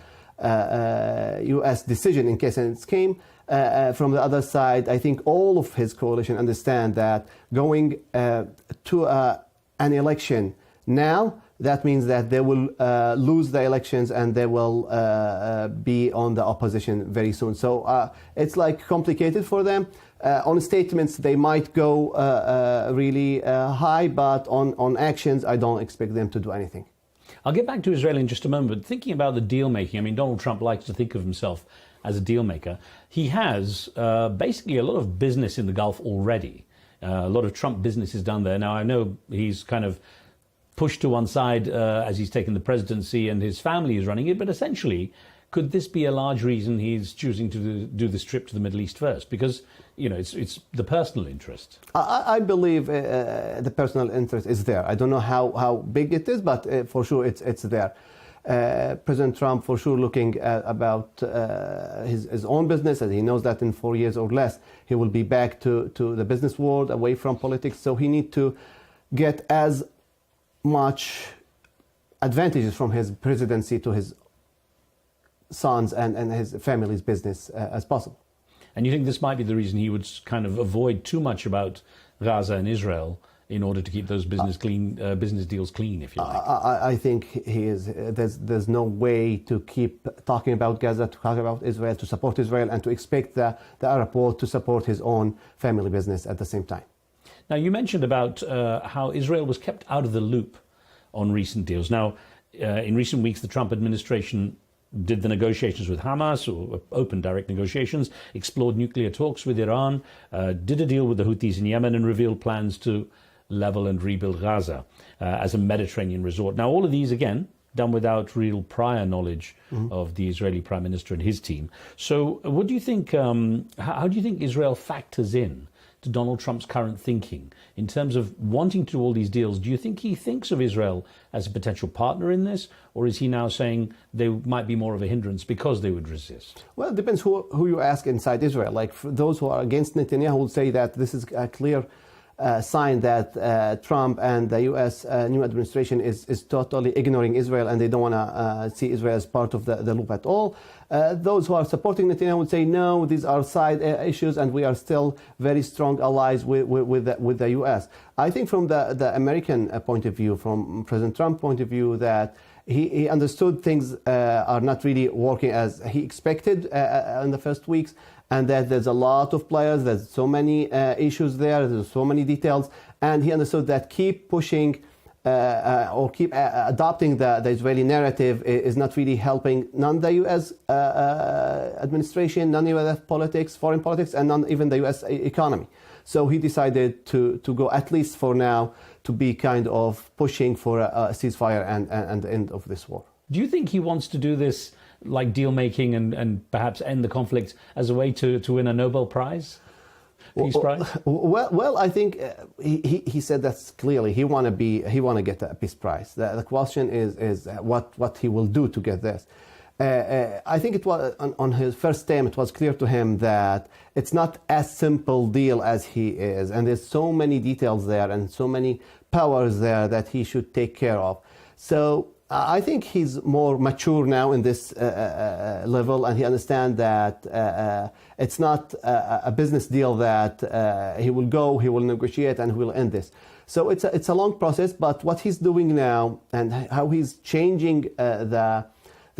U.S. decision in case it came. From the other side, I think all of his coalition understand that going to an election now, that means that they will lose the elections and they will be on the opposition very soon. So it's like complicated for them. On statements, they might go really high, but on actions, I don't expect them to do anything. I'll get back to Israel in just a moment, but thinking about the deal making, I mean, Donald Trump likes to think of himself as a deal maker. He has basically a lot of business in the Gulf already. A lot of Trump business is done there. Now, I know he's kind of pushed to one side as he's taken the presidency and his family is running it, but essentially, could this be a large reason he's choosing to do this trip to the Middle East first? Because, you know, it's the personal interest. I believe the personal interest is there. I don't know how big it is, but for sure it's there. President Trump for sure looking about his own business, and he knows that in 4 years or less he will be back to the business world, away from politics. So he needs to get as much advantages from his presidency to his sons and his family's business as possible. And you think this might be the reason he would kind of avoid too much about Gaza and Israel in order to keep those business deals clean, if you like? I think he is. There's no way to keep talking about Gaza, to talk about Israel, to support Israel, and to expect the Arab world to support his own family business at the same time. Now, you mentioned about how Israel was kept out of the loop on recent deals. Now, in recent weeks, the Trump administration did the negotiations with Hamas, or open direct negotiations, explored nuclear talks with Iran, did a deal with the Houthis in Yemen, and revealed plans to level and rebuild Gaza as a Mediterranean resort. Now, all of these, again, done without real prior knowledge of the Israeli Prime Minister and his team. So what do you think, how do you think Israel factors in to Donald Trump's current thinking in terms of wanting to do all these deals? Do you think he thinks of Israel as a potential partner in this, or is he now saying they might be more of a hindrance because they would resist? Well, it depends who you ask inside Israel. Like, for those who are against Netanyahu will say that this is a clear sign that Trump and the U.S. New administration is totally ignoring Israel, and they don't want to see Israel as part of the loop at all. Those who are supporting Netanyahu would say, no, these are side issues, and we are still very strong allies with the U.S. I think from the American point of view, from President Trump's point of view, that he understood things are not really working as he expected in the first weeks, and that there's a lot of players, there's so many issues there's so many details, and he understood that keep pushing or keep adopting the Israeli narrative is not really helping none the U.S. Administration, none U.S. politics, foreign politics, and none even the U.S. economy. So he decided to go, at least for now, to be kind of pushing for a ceasefire and the end of this war. Do you think he wants to do this like deal making and perhaps end the conflict as a way to win a Nobel Prize? Peace Prize? Well, I think he said that clearly. He want to get a peace prize. The question is what he will do to get this. I think it was on his first term. It was clear to him that it's not as simple deal as he is, and there's so many details there and so many powers there that he should take care of. So I think he's more mature now in this level, and he understands that it's not a business deal that he will negotiate, and he will end this. So it's a long process, but what he's doing now and how he's changing the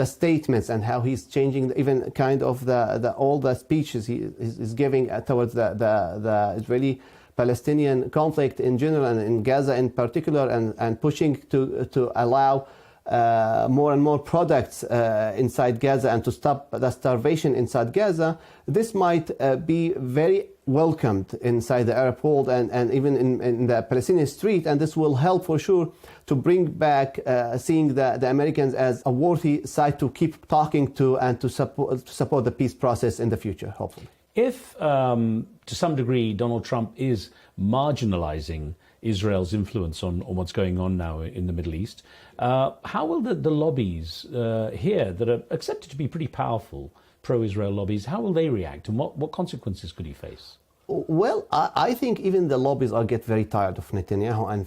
statements and how he's changing even kind of all the speeches he's giving towards the Israeli-Palestinian conflict in general and in Gaza in particular, and pushing to allow more and more products inside Gaza and to stop the starvation inside Gaza, this might be very welcomed inside the Arab world and even in the Palestinian street, and this will help for sure to bring back seeing the Americans as a worthy side to keep talking to and to support the peace process in the future, hopefully. If, to some degree, Donald Trump is marginalizing Israel's influence on what's going on now in the Middle East, how will the lobbies here that are accepted to be pretty powerful, pro-Israel lobbies, how will they react, and what consequences could he face? Well, I think even the lobbies get very tired of Netanyahu and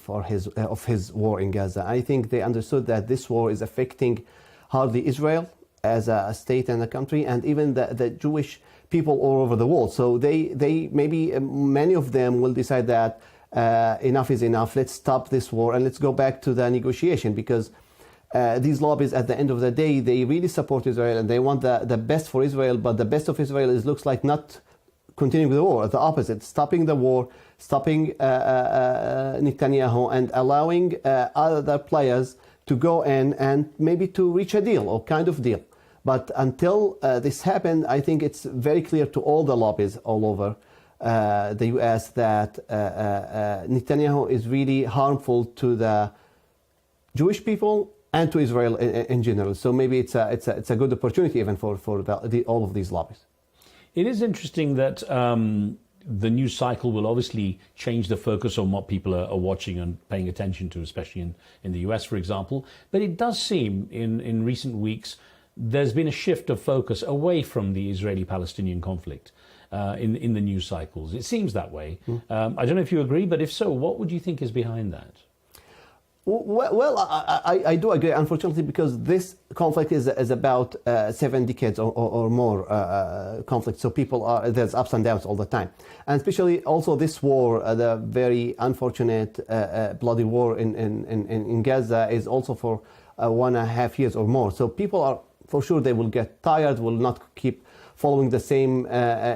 of his war in Gaza. I think they understood that this war is affecting hardly Israel as a state and a country, and even the Jewish people all over the world. So they maybe many of them will decide that enough is enough. Let's stop this war and let's go back to the negotiation, because these lobbies, at the end of the day, they really support Israel and they want the best for Israel. But the best of Israel looks like not continuing the war, the opposite, stopping the war, stopping Netanyahu, and allowing other players to go in and maybe to reach a deal or kind of deal. But until this happened, I think it's very clear to all the lobbies all over the U.S. that Netanyahu is really harmful to the Jewish people and to Israel in general. So maybe it's a good opportunity even for all of these lobbies. It is interesting that the news cycle will obviously change the focus on what people are watching and paying attention to, especially in the US, for example. But it does seem in recent weeks there's been a shift of focus away from the Israeli-Palestinian conflict in the news cycles. It seems that way. I don't know if you agree, but if so, what would you think is behind that? Well, I do agree, unfortunately, because this conflict is about 7 decades or more conflict. So there's ups and downs all the time. And especially also this war, the very unfortunate bloody war in Gaza is also for 1.5 years or more. So people are, for sure, they will get tired, will not keep following the same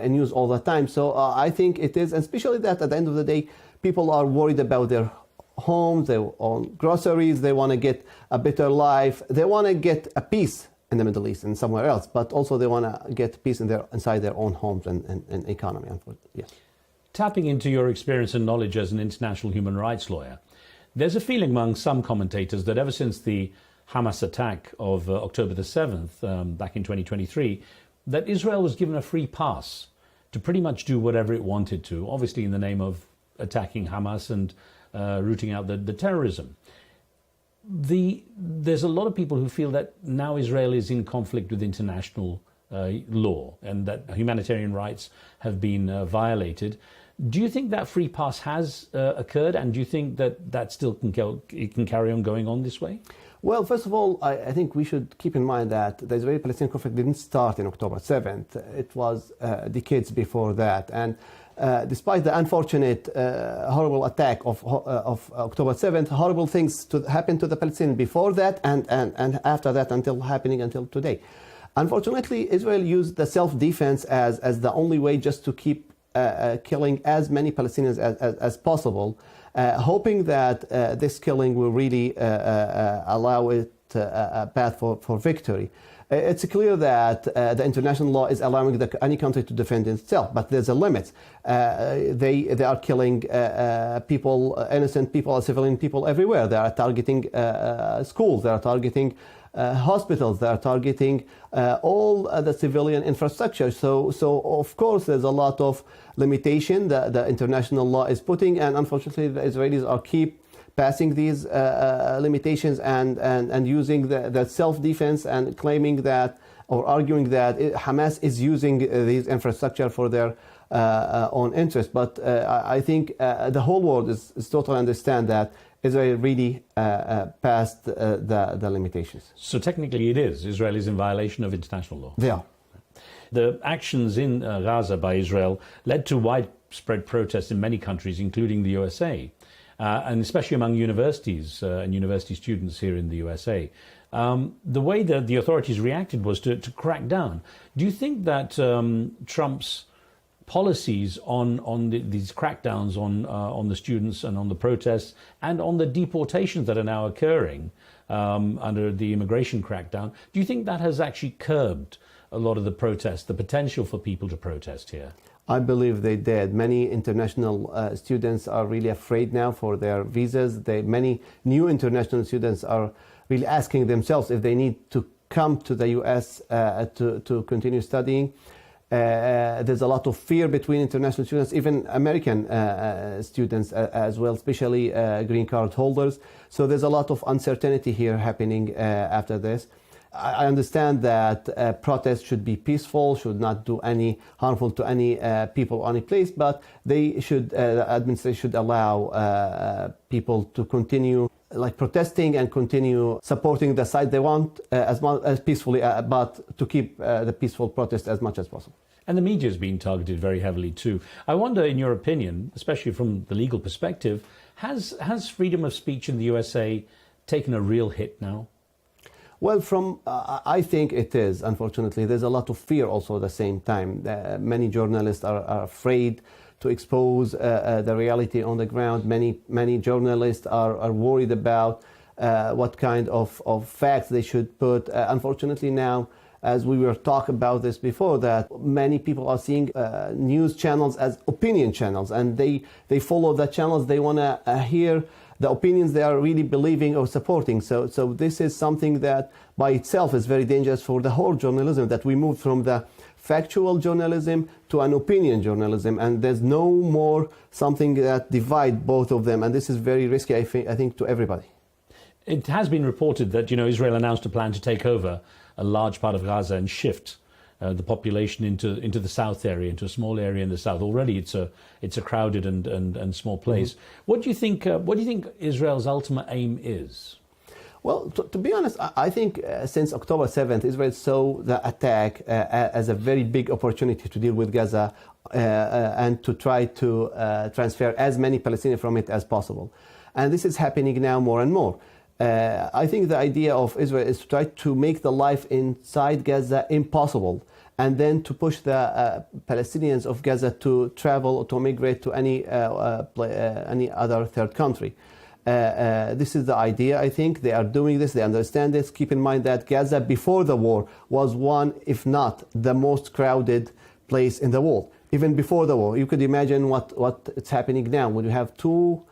news all the time. So I think it is, and especially that at the end of the day, people are worried about their homes, they own groceries, they want to get a better life, they want to get a peace in the Middle East and somewhere else, but also they want to get peace inside their own homes and economy. Yes. Tapping into your experience and knowledge as an international human rights lawyer, there's a feeling among some commentators that ever since the Hamas attack of October the 7th, back in 2023, that Israel was given a free pass to pretty much do whatever it wanted to, obviously in the name of attacking Hamas and rooting out the terrorism. There's a lot of people who feel that now Israel is in conflict with international law and that humanitarian rights have been violated. Do you think that free pass has occurred, and do you think that still can carry on going on this way? Well, first of all, I think we should keep in mind that the Israeli-Palestinian conflict didn't start in October 7th. It was decades before that. And despite the unfortunate, horrible attack of October 7th, horrible things happened to the Palestinians before that and after that happening until today. Unfortunately, Israel used the self-defense as the only way just to keep killing as many Palestinians as possible, hoping that this killing will really allow it a path for victory. It's clear that the international law is allowing any country to defend itself, but there's a limit. They are killing people, innocent people, civilian people everywhere. They are targeting schools. They are targeting hospitals. They are targeting all the civilian infrastructure. So of course there's a lot of limitation that the international law is putting, and unfortunately the Israelis are keep passing these limitations and using the self-defense and claiming that or arguing that Hamas is using these infrastructure for their own interest. But I think the whole world is totally understand that Israel really passed the limitations. So technically it is. Israel is in violation of international law. They are. The actions in Gaza by Israel led to widespread protests in many countries, including the USA. And especially among universities and university students here in the USA. The way that the authorities reacted was to crack down. Do you think that Trump's policies on these crackdowns on the students and on the protests and on the deportations that are now occurring under the immigration crackdown, do you think that has actually curbed a lot of the protests, the potential for people to protest here? I believe they did. Many international students are really afraid now for their visas. Many new international students are really asking themselves if they need to come to the U.S. to continue studying. There's a lot of fear between international students, even American students as well, especially green card holders. So there's a lot of uncertainty here happening after this. I understand that protests should be peaceful, should not do any harmful to any people or any place, but they should, the administration should allow people to continue protesting and continue supporting the side they want as peacefully, but to keep the peaceful protest as much as possible. And the media has been targeted very heavily too. I wonder, in your opinion, especially from the legal perspective, has freedom of speech in the USA taken a real hit now? Well, I think it is, unfortunately. There's a lot of fear also at the same time. Many journalists are afraid to expose the reality on the ground. Many journalists are worried about what kind of facts they should put. Unfortunately now, as we were talking about this before, that many people are seeing news channels as opinion channels, and they follow the channels they want to hear the opinions they are really believing or supporting. So this is something that by itself is very dangerous for the whole journalism, that we move from the factual journalism to an opinion journalism, and there's no more something that divide both of them, and this is very risky, I think to everybody. It has been reported that Israel announced a plan to take over a large part of Gaza and shift the population into the south area, into a small area in the south. Already, it's a crowded and small place. What do you think? What do you think Israel's ultimate aim is? Well, to be honest, I think since October 7th, Israel saw the attack as a very big opportunity to deal with Gaza and to try to transfer as many Palestinians from it as possible. And this is happening now more and more. I think the idea of Israel is to try to make the life inside Gaza impossible, and then to push the Palestinians of Gaza to travel or to migrate to any other third country. This is the idea. I think they are doing this, they understand this. Keep in mind that Gaza before the war was one, if not the most crowded place in the world. Even before the war, you could imagine what is happening now when you have 2+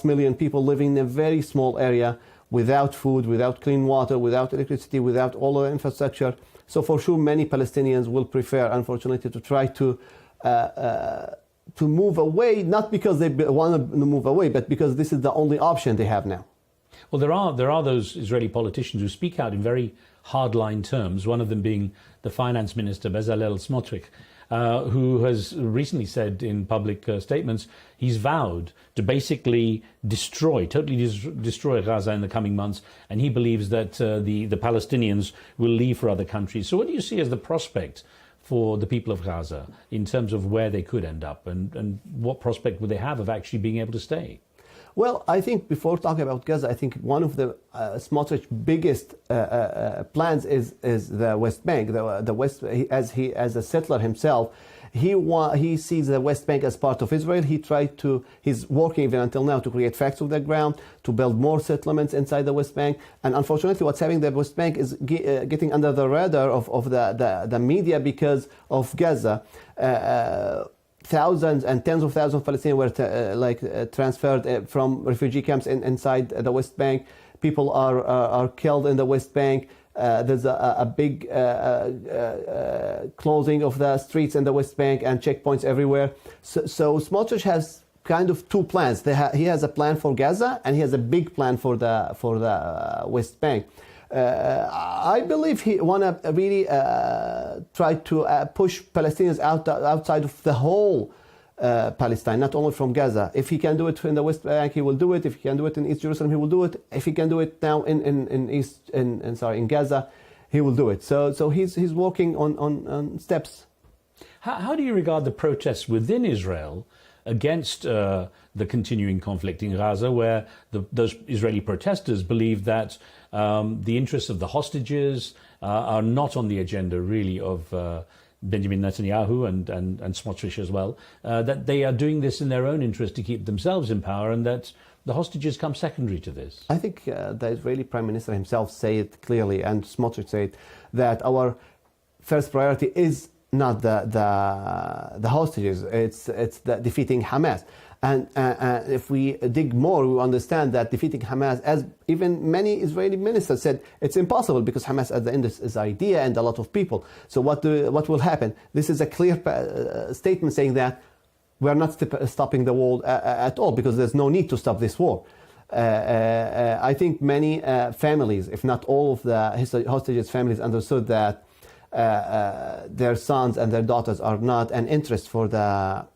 million people living in a very small area without food, without clean water, without electricity, without all the infrastructure. So for sure, many Palestinians will prefer, unfortunately, to try to move away, not because they want to move away, but because this is the only option they have now. Well, there are those Israeli politicians who speak out in very hardline terms, one of them being the finance minister, Bezalel Smotrich, who has recently said in public statements he's vowed to basically totally destroy Gaza in the coming months, and he believes that the Palestinians will leave for other countries. So what do you see as the prospect for the people of Gaza in terms of where they could end up, and what prospect would they have of actually being able to stay? Well, I think before talking about Gaza, I think one of the Smotrich's biggest plans is the West Bank. The West, as a settler himself, he sees the West Bank as part of Israel. He's working even until now to create facts of the ground, to build more settlements inside the West Bank. And unfortunately, what's happening in the West Bank is getting under the radar of the media because of Gaza. Thousands and tens of thousands of Palestinians were transferred from refugee camps inside the West Bank. People are killed in the West Bank. There's a big closing of the streets in the West Bank and checkpoints everywhere. So Smotrich has kind of two plans. He has a plan for Gaza, and he has a big plan for the West Bank. I believe he want to really try to push Palestinians outside of the whole Palestine, not only from Gaza. If he can do it in the West Bank, he will do it. If he can do it in East Jerusalem, he will do it. If he can do it now in Gaza, he will do it. So he's working on steps. How do you regard the protests within Israel against the continuing conflict in Gaza, where those Israeli protesters believe that the interests of the hostages are not on the agenda, really, of Benjamin Netanyahu and Smotrich as well, that they are doing this in their own interest to keep themselves in power, and that the hostages come secondary to this? I think the Israeli Prime Minister himself said it clearly, and Smotrich said that our first priority is not the hostages, it's the defeating Hamas. And if we dig more, we understand that defeating Hamas, as even many Israeli ministers said, it's impossible because Hamas at the end is idea and a lot of people. So what will happen? This is a clear statement saying that we are not stopping the war at all, because there's no need to stop this war. I think many families, if not all of the hostages' families, understood that their sons and their daughters are not an interest for the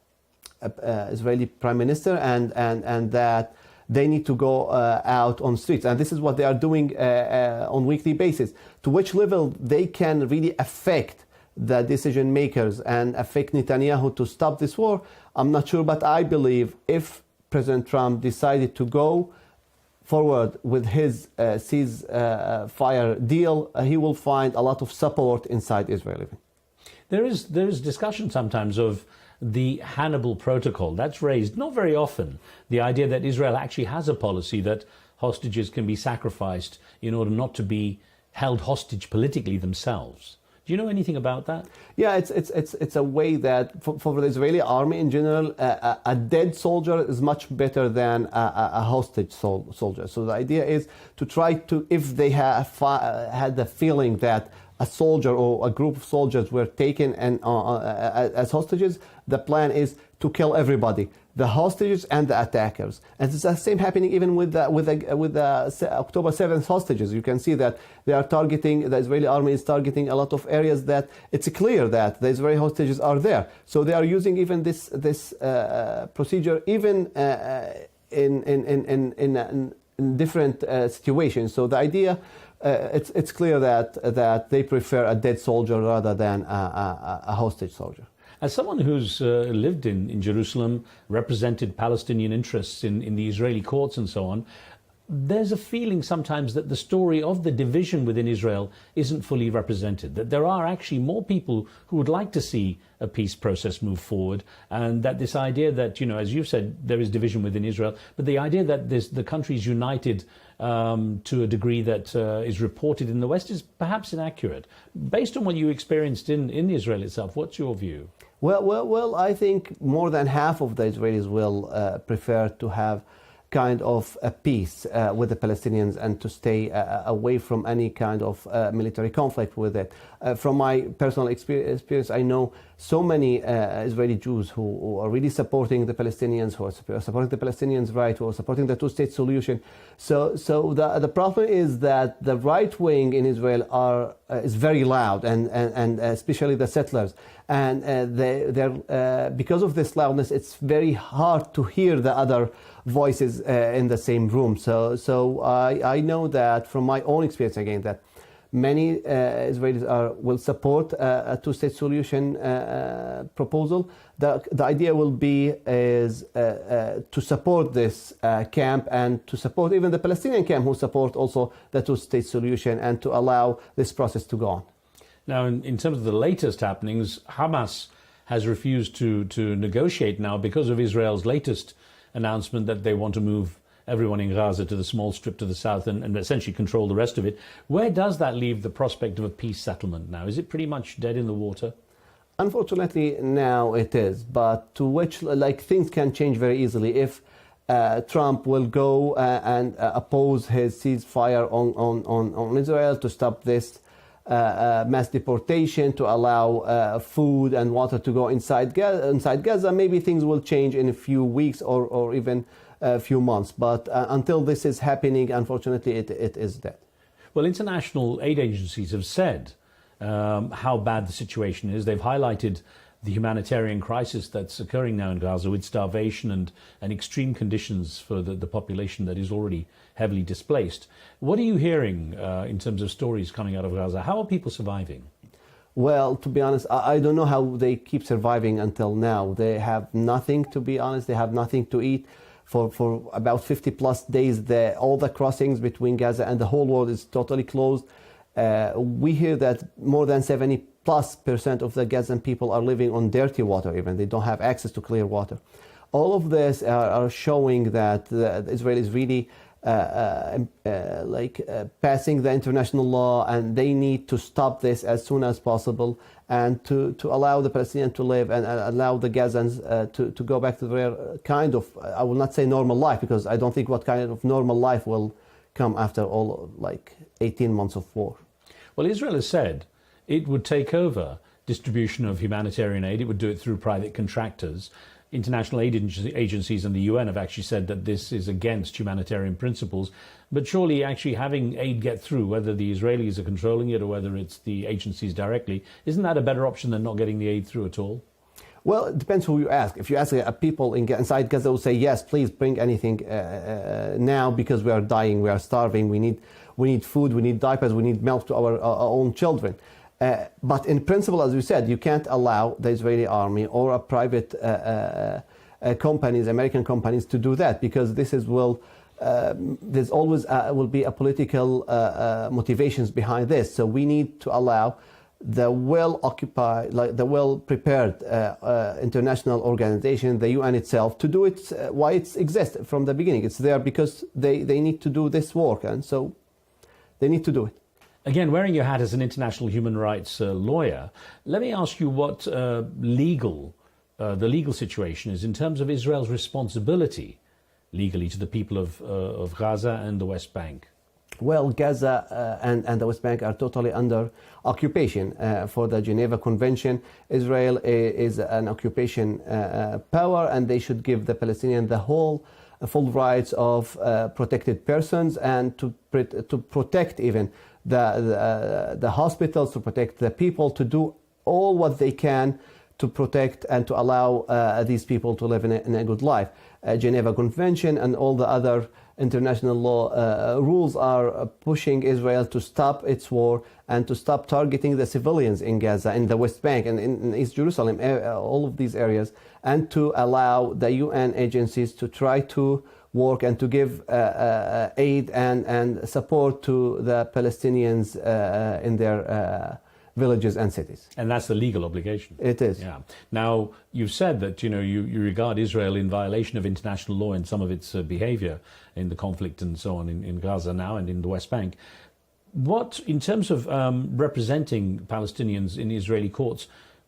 Israeli Prime Minister, and that they need to go out on streets. And this is what they are doing on weekly basis. To which level they can really affect the decision makers and affect Netanyahu to stop this war, I'm not sure. But I believe if President Trump decided to go forward with his ceasefire deal, he will find a lot of support inside Israel. There is discussion sometimes of the Hannibal Protocol. That's raised not very often, the idea that Israel actually has a policy that hostages can be sacrificed in order not to be held hostage politically themselves. Do you know anything about that? Yeah, it's a way that for the Israeli army in general, a dead soldier is much better than a hostage soldier. So the idea is to try to, if they have had the feeling that a soldier or a group of soldiers were taken as hostages, the plan is to kill everybody, the hostages and the attackers. And it's the same happening even with the October 7th hostages. You can see that they are targeting, the Israeli army is targeting a lot of areas that it's clear that the Israeli hostages are there. So they are using even this procedure even in different situations. So the idea, it's clear that they prefer a dead soldier rather than a hostage soldier. As someone who's lived in Jerusalem, represented Palestinian interests in the Israeli courts and so on, there's a feeling sometimes that the story of the division within Israel isn't fully represented, that there are actually more people who would like to see a peace process move forward, and that this idea that, you know, as you've said, there is division within Israel, but the idea that the country is united to a degree that is reported in the West is perhaps inaccurate. Based on what you experienced in Israel itself, what's your view? Well, I think more than half of the Israelis will prefer to have kind of a peace with the Palestinians and to stay away from any kind of military conflict with it. From my personal experience, I know so many Israeli Jews who are really supporting the Palestinians, who are supporting the Palestinians' right, who are supporting the two-state solution. So the problem is that the right wing in Israel is very loud, and especially the settlers. And they're because of this loudness, it's very hard to hear the other voices in the same room. So I know that from my own experience again that many Israelis will support a two-state solution proposal. The idea will be to support this camp and to support even the Palestinian camp who support also the two-state solution and to allow this process to go on. Now, in terms of the latest happenings, Hamas has refused to negotiate now because of Israel's latest announcement that they want to move everyone in Gaza to the small strip to the south and essentially control the rest of it. Where does that leave the prospect of a peace settlement now? Is it pretty much dead in the water? Unfortunately, now it is, but to which things can change very easily if Trump will go and oppose his ceasefire on Israel to stop this mass deportation, to allow food and water to go inside Gaza. Maybe things will change in a few weeks or even a few months. But until this is happening, unfortunately, it is dead. Well, international aid agencies have said how bad the situation is. They've highlighted the humanitarian crisis that's occurring now in Gaza with starvation and extreme conditions for the population that is already heavily displaced. What are you hearing in terms of stories coming out of Gaza? How are people surviving? Well, to be honest, I don't know how they keep surviving until now. They have nothing, to be honest. They have nothing to eat. For about 50 plus days, all the crossings between Gaza and the whole world is totally closed. We hear that more than 70+% of the Gazan people are living on dirty water even. They don't have access to clear water. All of this are showing that Israel is really passing the international law, and they need to stop this as soon as possible and to allow the Palestinians to live and allow the Gazans to go back to their kind of, I will not say normal life, because I don't think what kind of normal life will come after all 18 months of war. Well, Israel has said it would take over distribution of humanitarian aid. It would do it through private contractors. International aid agencies and the UN have actually said that this is against humanitarian principles. But surely actually having aid get through, whether the Israelis are controlling it or whether it's the agencies directly, isn't that a better option than not getting the aid through at all? Well, it depends who you ask. If you ask people inside Gaza, will say, yes, please bring anything now, because we are dying, we are starving, we need food, we need diapers, we need milk to our own children. But in principle, as you said, you can't allow the Israeli army or a private companies, American companies, to do that, because there's always will be a political motivations behind this. So we need to allow the well-occupied, the well-prepared international organization, the UN itself, to do it why it exists from the beginning. It's there because they need to do this work, and so they need to do it. Again, wearing your hat as an international human rights lawyer, let me ask you what the legal situation is in terms of Israel's responsibility legally to the people of Gaza and the West Bank. Well, Gaza and the West Bank are totally under occupation. For the Geneva Convention, Israel is an occupation power, and they should give the Palestinians the full rights of protected persons, and to protect even the hospitals, to protect the people, to do all what they can to protect and to allow these people to live in a good life. Geneva Convention and all the other international law rules are pushing Israel to stop its war and to stop targeting the civilians in Gaza, in the West Bank, and in East Jerusalem, all of these areas, and to allow the UN agencies to try to work and to give aid and support to the Palestinians in their villages and cities. And that's the legal obligation. It is. Yeah. Now, you've said that you regard Israel in violation of international law in some of its behavior in the conflict and so on in Gaza now and in the West Bank. What, in terms of representing Palestinians in Israeli courts,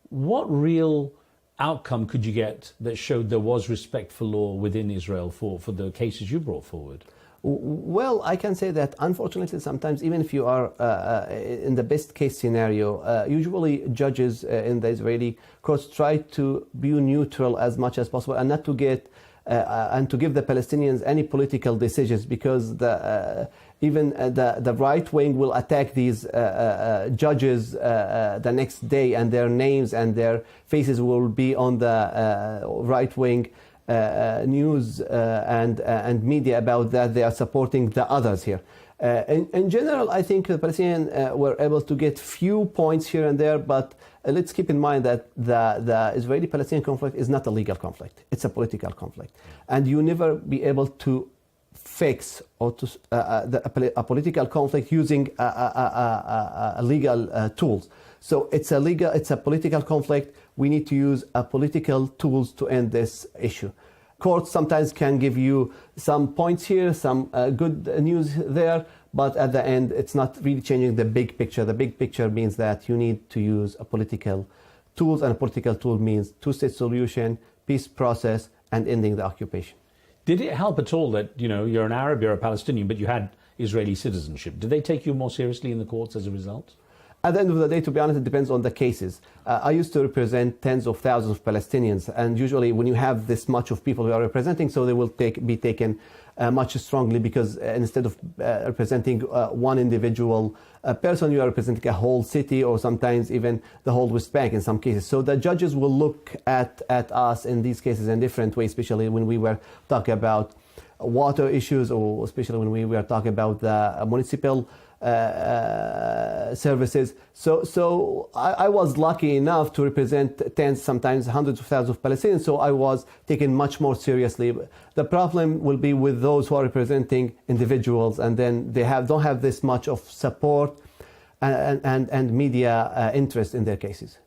what real outcome could you get that showed there was respect for law within Israel for the cases you brought forward? Well, I can say that unfortunately sometimes, even if you are in the best case scenario, usually judges in the Israeli courts try to be neutral as much as possible and not to get and to give the Palestinians any political decisions, because even the right wing will attack these judges the next day, and their names and their faces will be on the right wing news and media about that they are supporting the others here. In general, I think the Palestinians were able to get few points here and there, but let's keep in mind that the Israeli-Palestinian conflict is not a legal conflict. It's a political conflict. And you never be able to fix or to a political conflict using legal tools. So it's a political conflict. We need to use political tools to end this issue. Courts sometimes can give you some points here, some good news there, but at the end, it's not really changing the big picture. The big picture means that you need to use a political tools, and a political tool means two-state solution, peace process, and ending the occupation. Did it help at all that, you're an Arab, you're a Palestinian, but you had Israeli citizenship? Did they take you more seriously in the courts as a result? At the end of the day, to be honest, it depends on the cases. I used to represent tens of thousands of Palestinians, and usually when you have this much of people who are representing, so they will be taken much strongly, because instead of representing one individual person, you are representing a whole city, or sometimes even the whole West Bank in some cases. So the judges will look at us in these cases in different ways, especially when we were talking about water issues, or especially when we were talking about the municipal services. So I was lucky enough to represent tens, sometimes hundreds of thousands of Palestinians, so I was taken much more seriously. The problem will be with those who are representing individuals, and then they don't have this much of support and media interest in their cases.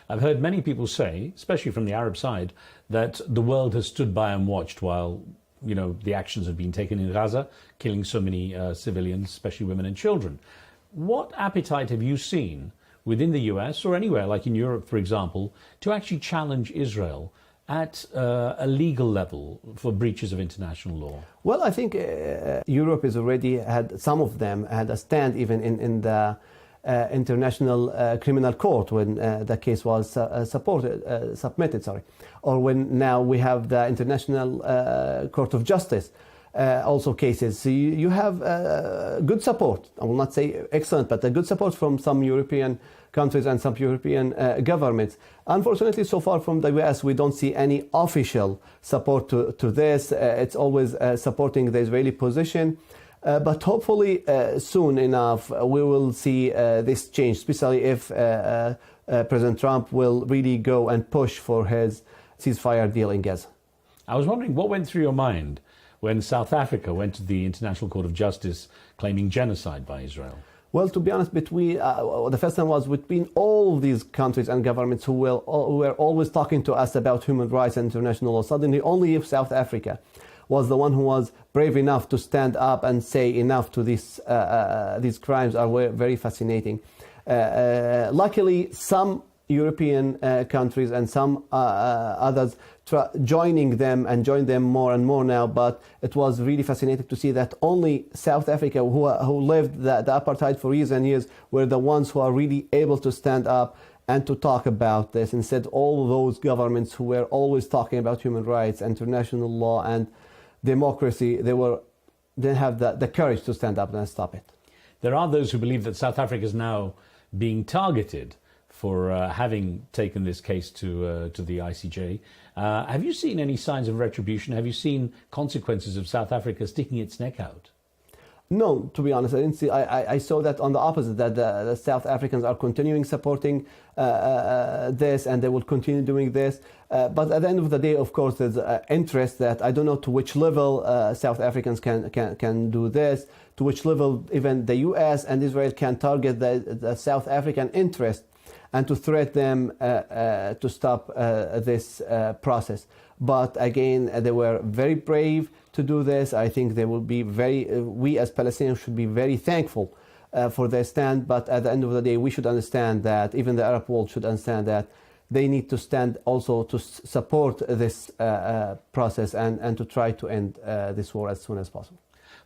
I've heard many people say, especially from the Arab side, that the world has stood by and watched while the actions have been taken in Gaza, killing so many civilians, especially women and children. What appetite have you seen within the US or anywhere, like in Europe, for example, to actually challenge Israel at a legal level for breaches of international law? Well, I think Europe has already had, some of them had a stand even in the International Criminal Court when the case was submitted, or when now we have the International Court of Justice, also cases. So you have good support. I will not say excellent, but a good support from some European countries and some European governments. Unfortunately, so far from the US, we don't see any official support to this. It's always supporting the Israeli position. But hopefully soon enough we will see this change, especially if President Trump will really go and push for his ceasefire deal in Gaza. I was wondering what went through your mind when South Africa went to the International Court of Justice claiming genocide by Israel. Well, to be honest, the first time was between all these countries and governments who were always talking to us about human rights and international law. Suddenly only South Africa was the one who was brave enough to stand up and say enough to these crimes are very fascinating. Luckily, some European countries and some others joining them and join them more and more now. But it was really fascinating to see that only South Africa, who lived the apartheid for years and years, were the ones who are really able to stand up and to talk about this. Instead, all those governments who were always talking about human rights, international law, and democracy, they didn't have the courage to stand up and stop it. There are those who believe that South Africa is now being targeted for having taken this case to the ICJ. Have you seen any signs of retribution? Have you seen consequences of South Africa sticking its neck out? No, to be honest, I didn't see. I saw that on the opposite, that the South Africans are continuing supporting this, and they will continue doing this. But at the end of the day, of course, there's interest that I don't know to which level South Africans can do this, to which level even the U.S. and Israel can target the South African interest and to threat them to stop this process. But again, they were very brave to do this. I think they will be we as Palestinians should be very thankful for their stand. But at the end of the day, we should understand that, even the Arab world should understand that they need to stand also to support this process and to try to end this war as soon as possible.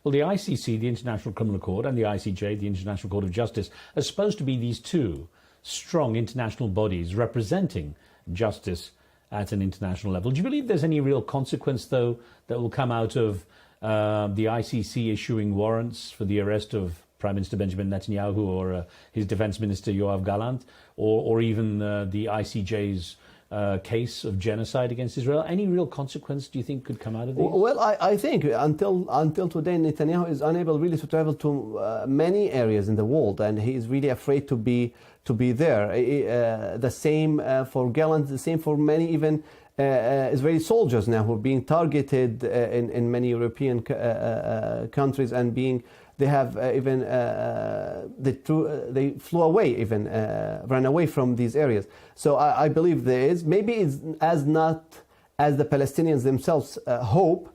Well, the ICC, the International Criminal Court, and the ICJ, the International Court of Justice, are supposed to be these two strong international bodies representing justice at an international level. Do you believe there's any real consequence, though, that will come out of the ICC issuing warrants for the arrest of Prime Minister Benjamin Netanyahu or his Defense Minister Yoav Gallant, or even the ICJ's case of genocide against Israel? Any real consequence do you think could come out of these? Well, I think until today, Netanyahu is unable really to travel to many areas in the world, and he is really afraid to be there. The same for Gallant, the same for many even Israeli soldiers now who are being targeted in many European countries and they have even they flew away, even ran away from these areas. So I believe there is, maybe it's not as the Palestinians themselves hope,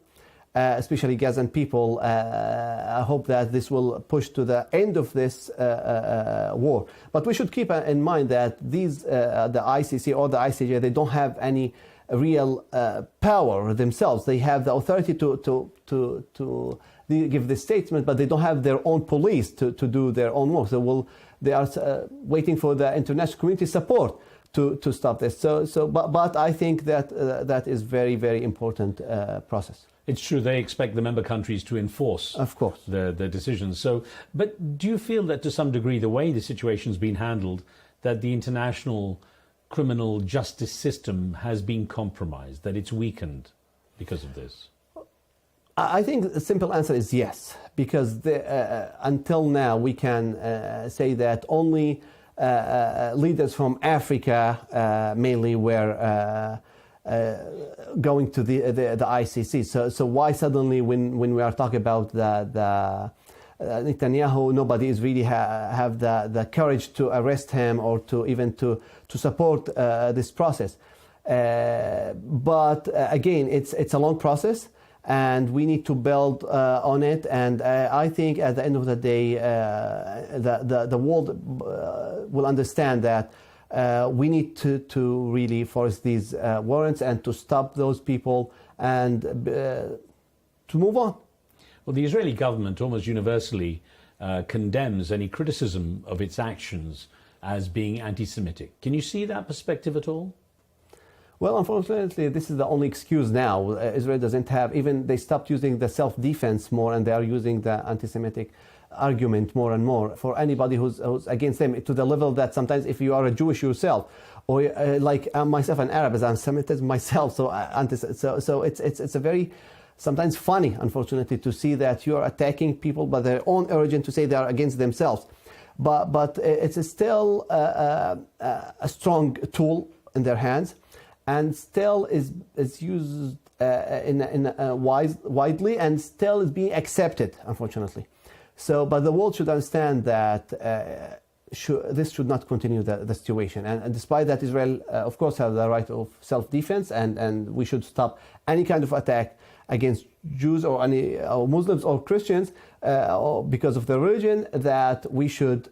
especially Gazan people. I hope that this will push to the end of this war. But we should keep in mind that these the ICC or the ICJ, they don't have any real power themselves. They have the authority to give this statement, but they don't have their own police to do their own work. So they are waiting for the international community support to stop this. But I think that that is very, very important process. It's true, they expect the member countries to enforce, of course, the decisions. But do you feel that to some degree the way the situation's been handled, that the international criminal justice system has been compromised, that it's weakened because of this? I think the simple answer is yes, because until now we can say that only leaders from Africa mainly were going to the ICC. So why suddenly, when we are talking about the Netanyahu, nobody is really have the courage to arrest him or to even to support this process? But again, it's a long process, and we need to build on it. And I think at the end of the day, the world will understand that we need to really force these warrants and to stop those people and to move on. Well, the Israeli government almost universally condemns any criticism of its actions as being anti-Semitic. Can you see that perspective at all? Well, unfortunately, this is the only excuse now. Israel doesn't have, even they stopped using the self-defense more, and they are using the anti-Semitic argument more and more for anybody who's against them, to the level that sometimes if you are a Jewish yourself, or like myself, an Arab, as I'm Semitic myself, so it's a very sometimes funny, unfortunately, to see that you are attacking people by their own origin, to say they are against themselves. But it's still a strong tool in their hands, and still is used widely, and still is being accepted, unfortunately. So, but the world should understand that this should not continue the situation. And despite that, Israel, of course, has the right of self-defense, and we should stop any kind of attack against Jews or any or Muslims or Christians because of their religion. That we should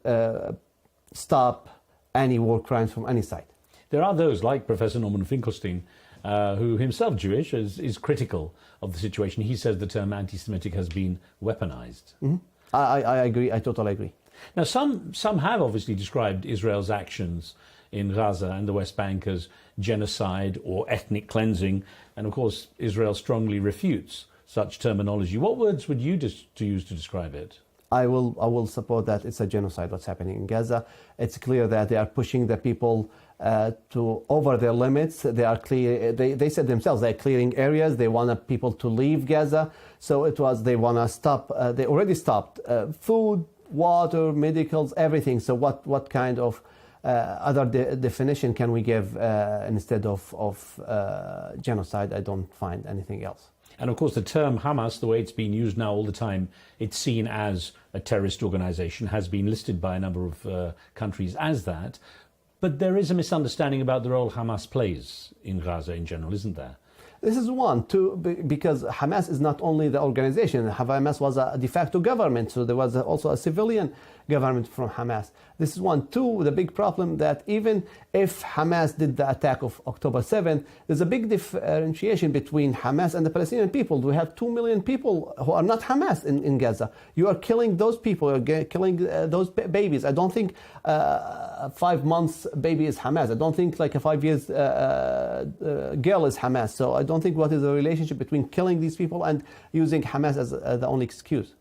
stop any war crimes from any side. There are those like Professor Norman Finkelstein who himself Jewish, is critical of the situation. He says the term anti-Semitic has been weaponized. Mm-hmm. I agree. I totally agree. Now, some have obviously described Israel's actions in Gaza and the West Bank as genocide or ethnic cleansing, and of course Israel strongly refutes such terminology. What words would you use to describe it? I will support that it's a genocide what's happening in Gaza. It's clear that they are pushing the people to over their limits. They are they said themselves they're clearing areas. They want people to leave Gaza. So they want to stop. They already stopped food, water, medicals, everything. So what kind of other definition can we give instead of genocide? I don't find anything else. And of course, the term Hamas, the way it's been used now all the time, it's seen as a terrorist organization, has been listed by a number of countries as that. But there is a misunderstanding about the role Hamas plays in Gaza in general, isn't there? This is one, two, because Hamas is not only the organization. Hamas was a de facto government, so there was also a civilian government from Hamas. This is one. Two, the big problem that even if Hamas did the attack of October 7th, there's a big differentiation between Hamas and the Palestinian people. We have 2 million people who are not Hamas in Gaza. You are killing those people, you're killing those babies. I don't think a 5 months baby is Hamas. I don't think like a 5 years girl is Hamas. So I don't think what is the relationship between killing these people and using Hamas as the only excuse.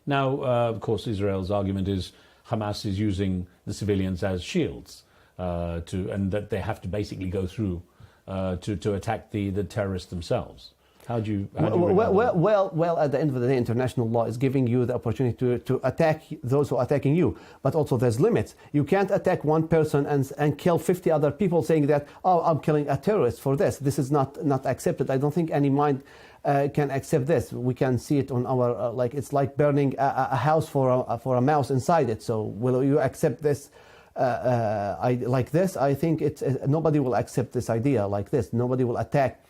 Now, of course, Israel's argument is Hamas is using the civilians as shields, and that they have to basically go through to attack the terrorists themselves. How do you well, at the end of the day, international law is giving you the opportunity to attack those who are attacking you. But also there's limits. You can't attack one person and kill 50 other people saying that, oh, I'm killing a terrorist for this. This is not accepted. I don't think any mind can accept this. We can see it on our, it's like burning a house for a mouse inside it. So will you accept this like this? I think nobody will accept this idea like this. Nobody will attack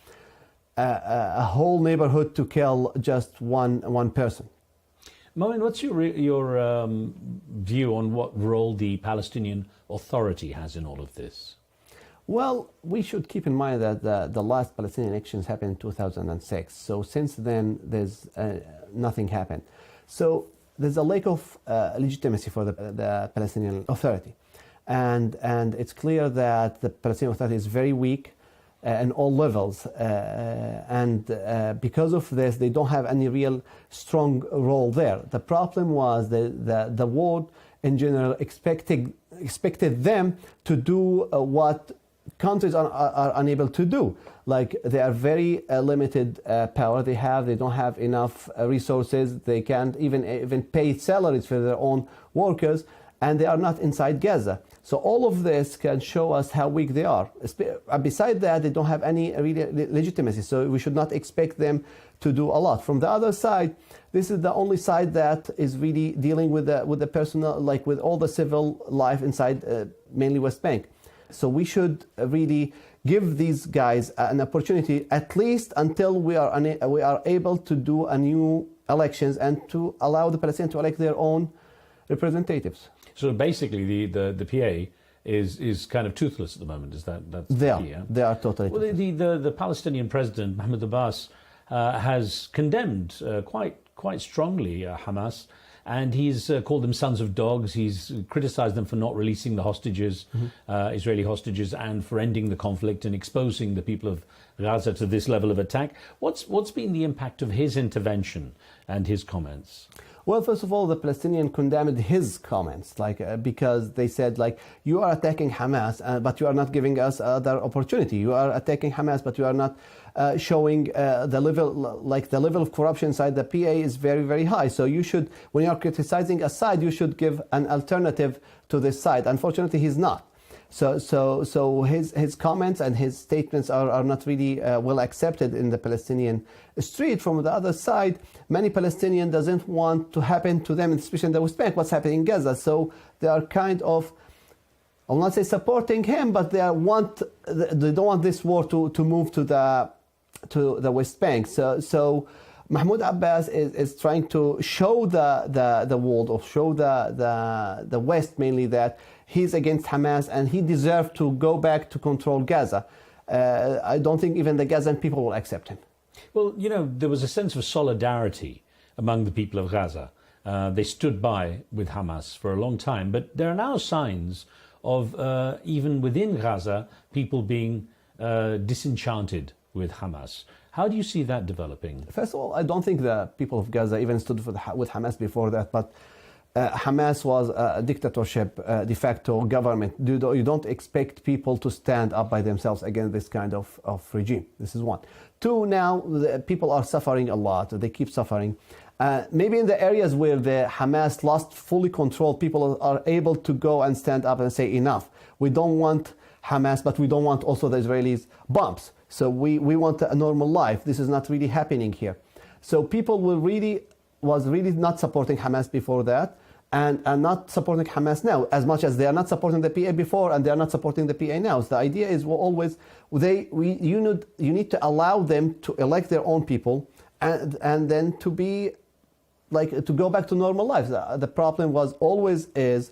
a whole neighborhood to kill just one person. Moin, what's your view on what role the Palestinian Authority has in all of this? Well, we should keep in mind that the last Palestinian elections happened in 2006. So since then, there's nothing happened. So there's a lack of legitimacy for the Palestinian Authority. And it's clear that the Palestinian Authority is very weak in all levels. And because of this, they don't have any real strong role there. The problem was the world in general expected them to do what countries are unable to do. Like they are very limited power they have. They don't have enough resources. They can't even pay salaries for their own workers, and they are not inside Gaza. So all of this can show us how weak they are. Besides that, they don't have any really legitimacy. So we should not expect them to do a lot. From the other side, this is the only side that is really dealing with the personal, like with all the civil life inside mainly West Bank. So we should really give these guys an opportunity, at least until we are able to do a new elections and to allow the Palestinians to elect their own representatives. So basically, the PA is kind of toothless at the moment. Is that's they the are? key, yeah? They are totally. Well, the Palestinian president Mahmoud Abbas has condemned quite strongly Hamas. And he's called them sons of dogs. He's criticized them for not releasing the hostages, Israeli hostages, and for ending the conflict and exposing the people of Gaza to this level of attack. What's been the impact of his intervention and his comments? Well, first of all, the Palestinians condemned his comments, because they said, you are attacking Hamas, but you are not giving us other opportunity. You are attacking Hamas, but you are not showing the level of corruption inside the PA is very, very high. So you should, when you are criticizing a side, you should give an alternative to this side. Unfortunately, he's not. So his comments and his statements are not really well accepted in the Palestinian street. From the other side, many Palestinians doesn't want to happen to them, especially in the West Bank, what's happening in Gaza. So they are kind of, I'll not say supporting him, but they don't want this war to move to the West Bank. So Mahmoud Abbas is trying to show the world, or show the West mainly, that he's against Hamas and he deserves to go back to control Gaza. I don't think even the Gazan people will accept him. Well, you know, there was a sense of solidarity among the people of Gaza. They stood by with Hamas for a long time, but there are now signs of, even within Gaza, people being disenchanted with Hamas. How do you see that developing? First of all, I don't think the people of Gaza even stood with Hamas before that, but Hamas was a dictatorship, de facto government. You don't expect people to stand up by themselves against this kind of regime. This is one. Two, now the people are suffering a lot. They keep suffering. Maybe in the areas where the Hamas lost fully control, people are able to go and stand up and say enough. We don't want Hamas, but we don't want also the Israelis' bombs. So we want a normal life. This is not really happening here. So people was really not supporting Hamas before that, and not supporting Hamas now, as much as they are not supporting the PA before and they are not supporting the PA now. So the idea is always you need to allow them to elect their own people and then to be to go back to normal lives. The problem was always it's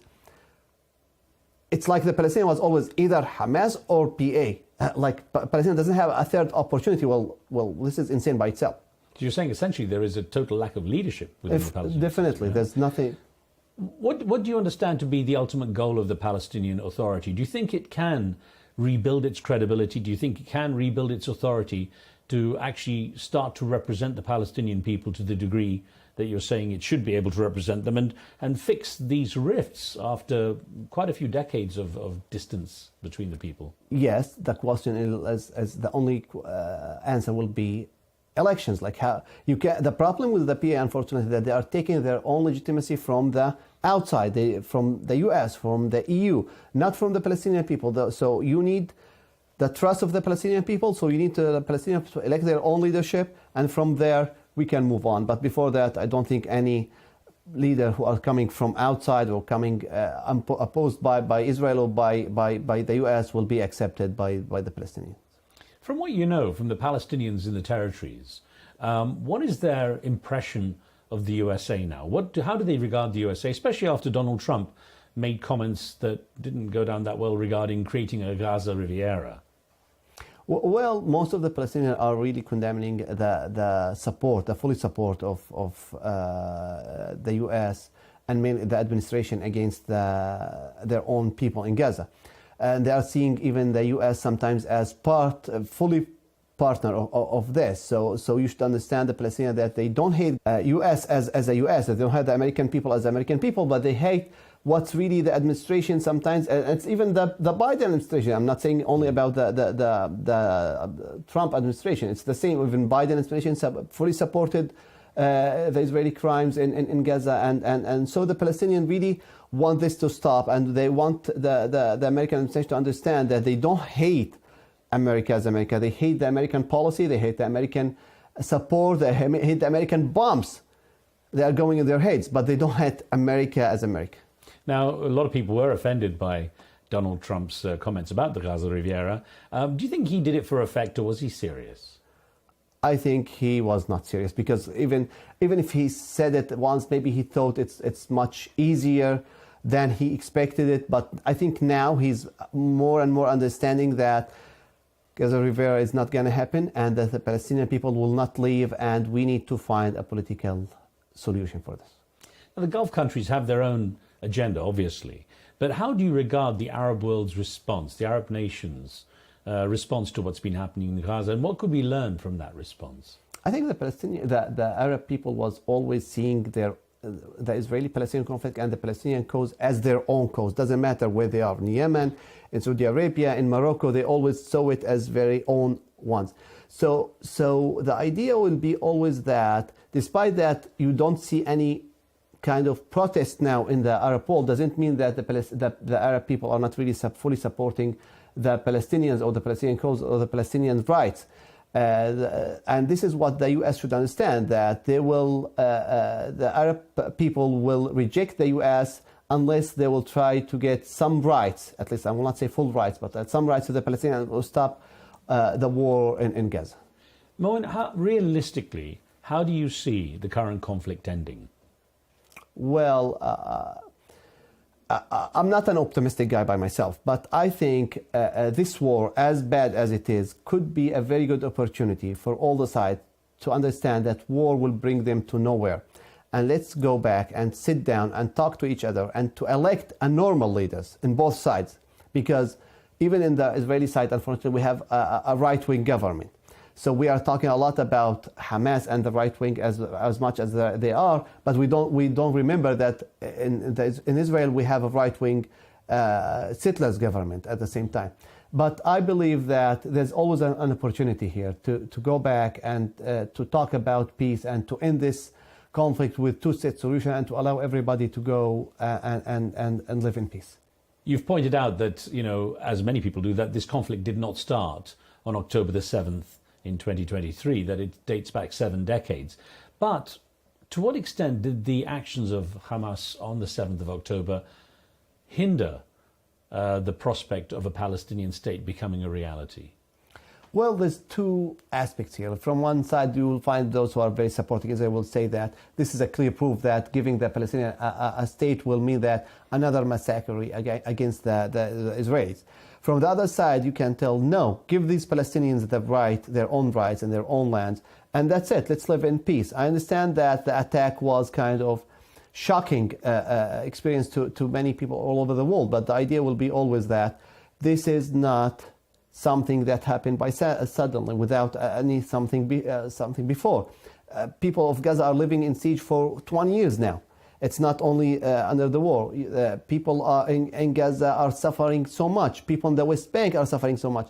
like the Palestinian was always either Hamas or PA. Like Palestine doesn't have a third opportunity. Well, this is insane by itself. So you're saying essentially there is a total lack of leadership within the Palestinians. Definitely, there's nothing. What do you understand to be the ultimate goal of the Palestinian Authority? Do you think it can rebuild its credibility? Do you think it can rebuild its authority to actually start to represent the Palestinian people to the degree that you're saying it should be able to represent them and fix these rifts after quite a few decades of distance between the people? Yes, the question is the only answer will be elections. Like how you can. The problem with the PA, unfortunately, that they are taking their own legitimacy from the outside, from the US, from the EU, not from the Palestinian people. So you need the trust of the Palestinian people. So you need the Palestinians to elect their own leadership, and from there we can move on. But before that, I don't think any leader who are coming from outside or coming opposed by Israel or by the US will be accepted by the Palestinians. From what you know from the Palestinians in the territories, what is their impression of the USA now? How do they regard the USA, especially after Donald Trump made comments that didn't go down that well regarding creating a Gaza Riviera? Well, most of the Palestinians are really condemning the fully support of the U.S. and mainly the administration against their own people in Gaza. And they are seeing even the U.S. sometimes as fully partner of this. So you should understand the Palestinians that they don't hate U.S. as a U.S. They don't hate the American people as American people, but they hate what's really the administration sometimes. It's even the Biden administration. I'm not saying only about the Trump administration. It's the same. Even Biden administration fully supported the Israeli crimes in Gaza. And so the Palestinians really want this to stop. And they want the American administration to understand that they don't hate America as America. They hate the American policy. They hate the American support. They hate the American bombs. They are going in their heads. But they don't hate America as America. Now, a lot of people were offended by Donald Trump's comments about the Gaza Riviera. Do you think he did it for effect, or was he serious? I think he was not serious, because even if he said it once, maybe he thought it's much easier than he expected it. But I think now he's more and more understanding that Gaza Riviera is not going to happen, and that the Palestinian people will not leave, and we need to find a political solution for this. Now, the Gulf countries have their own agenda, obviously, but how do you regard the Arab world's response, the Arab nations' response to what's been happening in Gaza, and what could we learn from that response? I think the Arab people was always seeing the Israeli-Palestinian conflict and the Palestinian cause as their own cause. Doesn't matter where they are, in Yemen, in Saudi Arabia, in Morocco, they always saw it as very own ones. So the idea will be always that, despite that you don't see any kind of protest now in the Arab world, doesn't mean that the Arab people are not really fully supporting the Palestinians or the Palestinian cause or the Palestinian rights. And this is what the U.S. should understand, that they will, the Arab people will reject the U.S. unless they will try to get some rights, at least I will not say full rights, but some rights to the Palestinians, will stop the war in Gaza. Moen, realistically, how do you see the current conflict ending? Well, I'm not an optimistic guy by myself, but I think this war, as bad as it is, could be a very good opportunity for all the sides to understand that war will bring them to nowhere. And let's go back and sit down and talk to each other and to elect a normal leaders in both sides. Because even in the Israeli side, unfortunately, we have a right-wing government. So we are talking a lot about Hamas and the right wing as much as they are, but we don't remember that in Israel we have a right-wing settlers government at the same time. But I believe that there's always an opportunity here to go back and to talk about peace and to end this conflict with two-state solution and to allow everybody to go and live in peace. You've pointed out that, you know, as many people do, that this conflict did not start on October the 7th in 2023, that it dates back 7 decades. But to what extent did the actions of Hamas on the 7th of October hinder the prospect of a Palestinian state becoming a reality? Well, there's two aspects here. From one side, you will find those who are very supporting Israel will say that this is a clear proof that giving the Palestinian a state will mean that another massacre against the Israelis. From the other side, you can tell, no, give these Palestinians the right, their own rights and their own lands, and that's it. Let's live in peace. I understand that the attack was kind of shocking experience to many people all over the world, but the idea will be always that this is not something that happened by suddenly without something before. People of Gaza are living in siege for 20 years now. It's not only under the war. People in Gaza are suffering so much. People in the West Bank are suffering so much.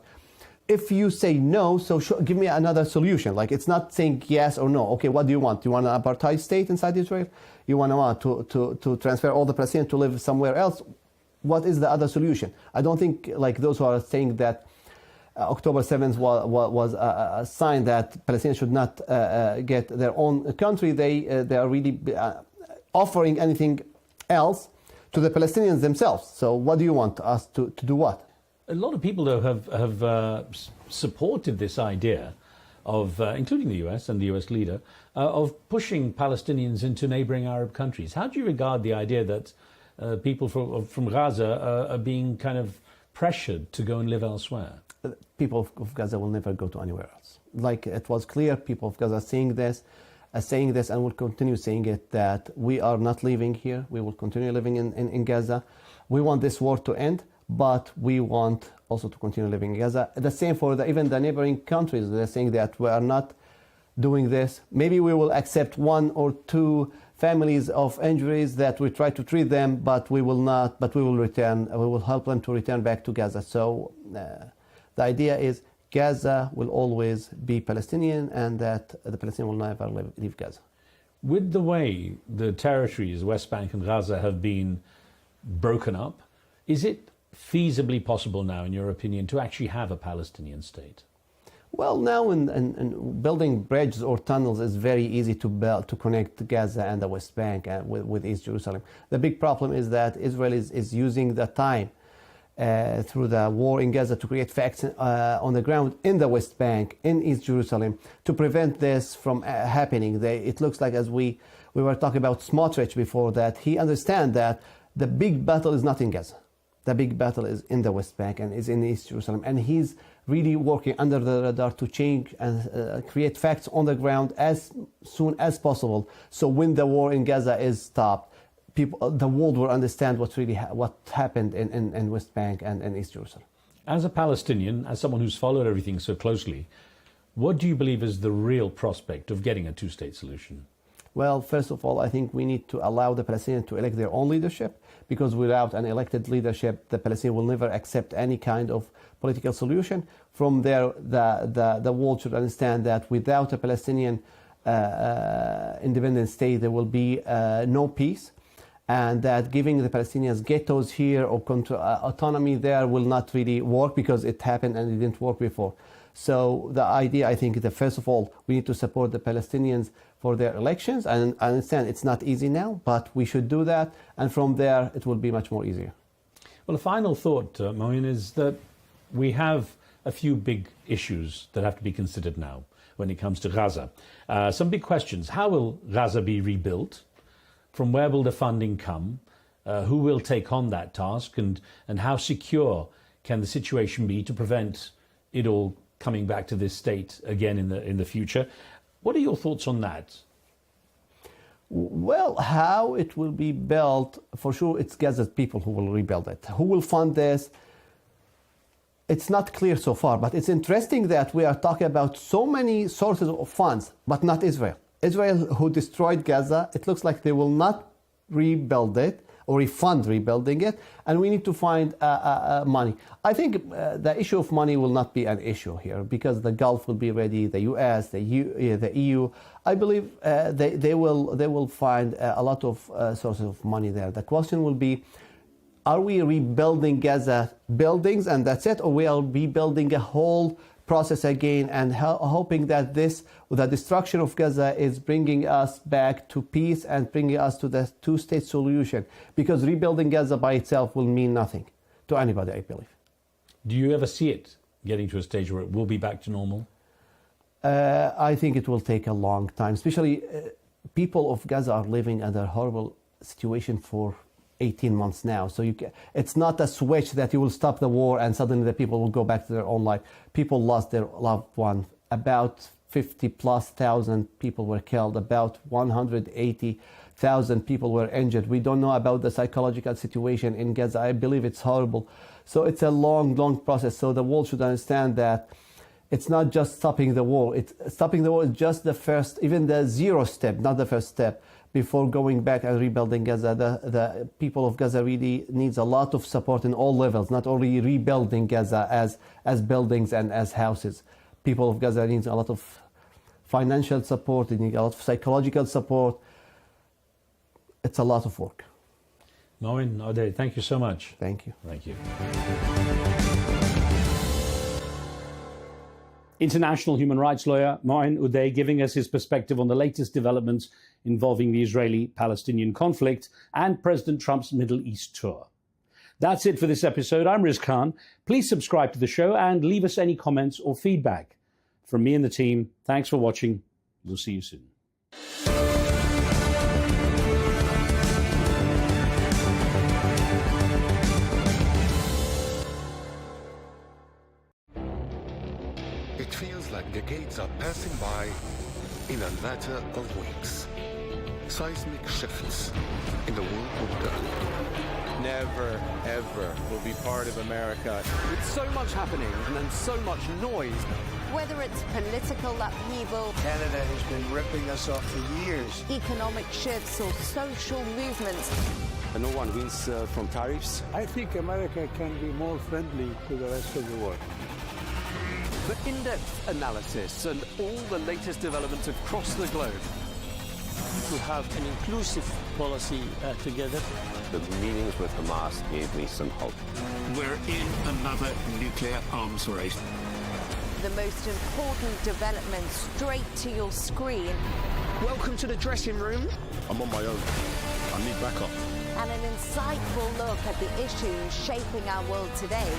If you say no, so give me another solution. Like, it's not saying yes or no. Okay, what do you want? Do you want an apartheid state inside Israel? You want to transfer all the Palestinians to live somewhere else? What is the other solution? I don't think like those who are saying that October 7th was a sign that Palestinians should not get their own country. They are really offering anything else to the Palestinians themselves. So what do you want us to do what? A lot of people, though, have supported this idea of, including the US and the US leader, of pushing Palestinians into neighboring Arab countries. How do you regard the idea that people from Gaza are being kind of pressured to go and live elsewhere? People of Gaza will never go to anywhere else. Like, it was clear, people of Gaza are saying this and will continue saying it, that we are not leaving here. We will continue living in Gaza. We want this war to end, but we want also to continue living in Gaza. The same for even the neighboring countries. They're saying that we are not doing this. Maybe we will accept 1 or 2 families of injuries that we try to treat them, but we will not. But we will return. We will help them to return back to Gaza. So the idea is Gaza will always be Palestinian, and that the Palestinians will never leave Gaza. With the way the territories, West Bank and Gaza, have been broken up, is it feasibly possible now, in your opinion, to actually have a Palestinian state? Well, now in building bridges or tunnels is very easy to build to connect Gaza and the West Bank with East Jerusalem. The big problem is that Israel is using the time through the war in Gaza to create facts on the ground in the West Bank, in East Jerusalem, to prevent this from happening. It looks like, as we were talking about Smotrich before, that he understands that the big battle is not in Gaza. The big battle is in the West Bank and is in East Jerusalem. And he's really working under the radar to change and create facts on the ground as soon as possible. So when the war in Gaza is stopped, the world will understand what happened in West Bank and in East Jerusalem. As a Palestinian, as someone who's followed everything so closely, what do you believe is the real prospect of getting a two-state solution? Well, first of all, I think we need to allow the Palestinians to elect their own leadership, because without an elected leadership, the Palestinians will never accept any kind of political solution. From there, the world should understand that without a Palestinian independent state, there will be no peace, and that giving the Palestinians ghettos here or autonomy there will not really work, because it happened and it didn't work before. So the idea, I think, that first of all, we need to support the Palestinians for their elections. And I understand it's not easy now, but we should do that. And from there, it will be much more easier. Well, a final thought, Moin, is that we have a few big issues that have to be considered now when it comes to Gaza. Some big questions. How will Gaza be rebuilt? From where will the funding come? Who will take on that task, and how secure can the situation be to prevent it all coming back to this state again in the future? What are your thoughts on that? Well, how it will be built, for sure, it's Gaza's people who will rebuild it. Who will fund this? It's not clear so far, but it's interesting that we are talking about so many sources of funds, but not Israel. Israel, who destroyed Gaza, it looks like they will not rebuild it or refund rebuilding it, and we need to find money. I think the issue of money will not be an issue here because the Gulf will be ready, the US, the EU. I believe they will find a lot of sources of money there. The question will be, are we rebuilding Gaza buildings and that's it, or we are rebuilding a whole process again and hoping that the destruction of Gaza is bringing us back to peace and bringing us to the two-state solution, because rebuilding Gaza by itself will mean nothing to anybody, I believe. Do you ever see it getting to a stage where it will be back to normal? I think it will take a long time, especially people of Gaza are living under a horrible situation for 18 months now. So it's not a switch that you will stop the war and suddenly the people will go back to their own life. People lost their loved ones. About 50,000+ people were killed. About 180,000 people were injured. We don't know about the psychological situation in Gaza. I believe it's horrible. So it's a long, long process. So the world should understand that it's not just stopping the war. Stopping the war is just the first, even the zero step, not the first step. Before going back and rebuilding Gaza, the people of Gaza really needs a lot of support in all levels, not only rebuilding Gaza as buildings and as houses. People of Gaza needs a lot of financial support, they need a lot of psychological support. It's a lot of work. Moin Ode, thank you so much. Thank you. Thank you. International human rights lawyer Moin Uday giving us his perspective on the latest developments involving the Israeli-Palestinian conflict and President Trump's Middle East tour. That's it for this episode. I'm Riz Khan. Please subscribe to the show and leave us any comments or feedback. From me and the team, thanks for watching. We'll see you soon. It feels like decades are passing by in a matter of weeks. Seismic shifts in the world order. Never, ever will be part of America. With so much happening and then so much noise. Whether it's political upheaval, Canada has been ripping us off for years. economic shifts, or social movements, And no one wins from tariffs. I think America can be more friendly to the rest of the world. For in-depth analysis and all the latest developments across the globe. To have an inclusive policy together. The meetings with Hamas gave me some hope. We're in another nuclear arms race. the most important developments straight to your screen. Welcome to the dressing room. I'm on my own. I need backup. And an insightful look at the issues shaping our world today.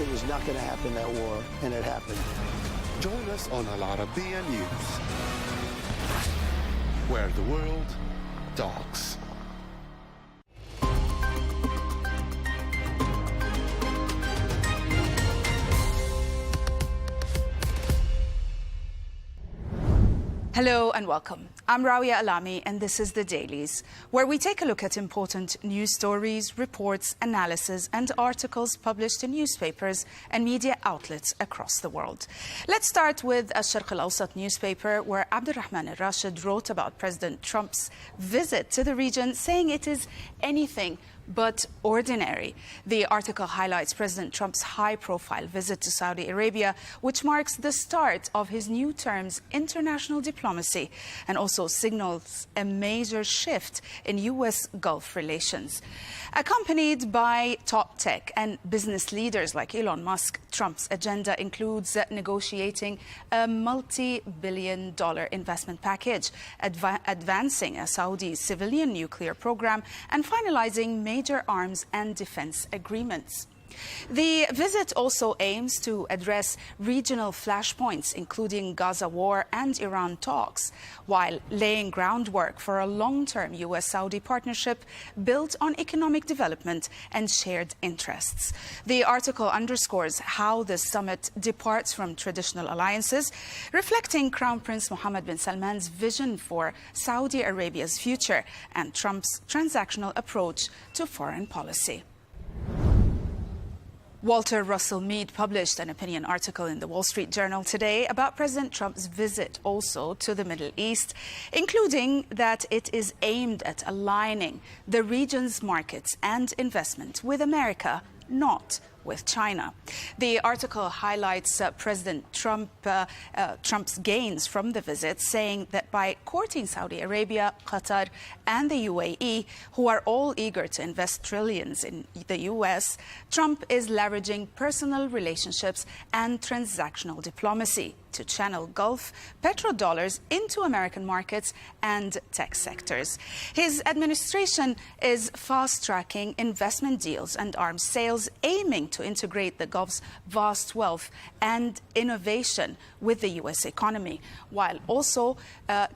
It was not going to happen, that war, and it happened. Join us on Arabiya News, where the world talks. Hello and welcome. I'm Rawiya Alami and this is The Dailies, where we take a look at important news stories, reports, analysis and articles published in newspapers and media outlets across the world. Let's start with Al-Sharq Al-Awsat newspaper, where Abdulrahman Al-Rashid wrote about President Trump's visit to the region, saying it is anything but ordinary. The article highlights President Trump's high-profile visit to Saudi Arabia, which marks the start of his new term's international diplomacy and also signals a major shift in U.S. Gulf relations. Accompanied by top tech and business leaders like Elon Musk, Trump's agenda includes negotiating a multi-billion-dollar investment package, advancing a Saudi civilian nuclear program, and finalizing major arms and defense agreements. The visit also aims to address regional flashpoints, including Gaza war and Iran talks, while laying groundwork for a long-term US-Saudi partnership built on economic development and shared interests. The article underscores how the summit departs from traditional alliances, reflecting Crown Prince Mohammed bin Salman's vision for Saudi Arabia's future and Trump's transactional approach to foreign policy. Walter Russell Mead published an opinion article in the Wall Street Journal today about President Trump's visit also to the Middle East, including that it is aimed at aligning the region's markets and investment with America, not with China. The article highlights President Trump's gains from the visit, saying that by courting Saudi Arabia, Qatar and the UAE, who are all eager to invest trillions in the US, Trump is leveraging personal relationships and transactional diplomacy to channel Gulf petrodollars into American markets and tech sectors. His administration is fast-tracking investment deals and arms sales, aiming to integrate the Gulf's vast wealth and innovation with the U.S. economy, while also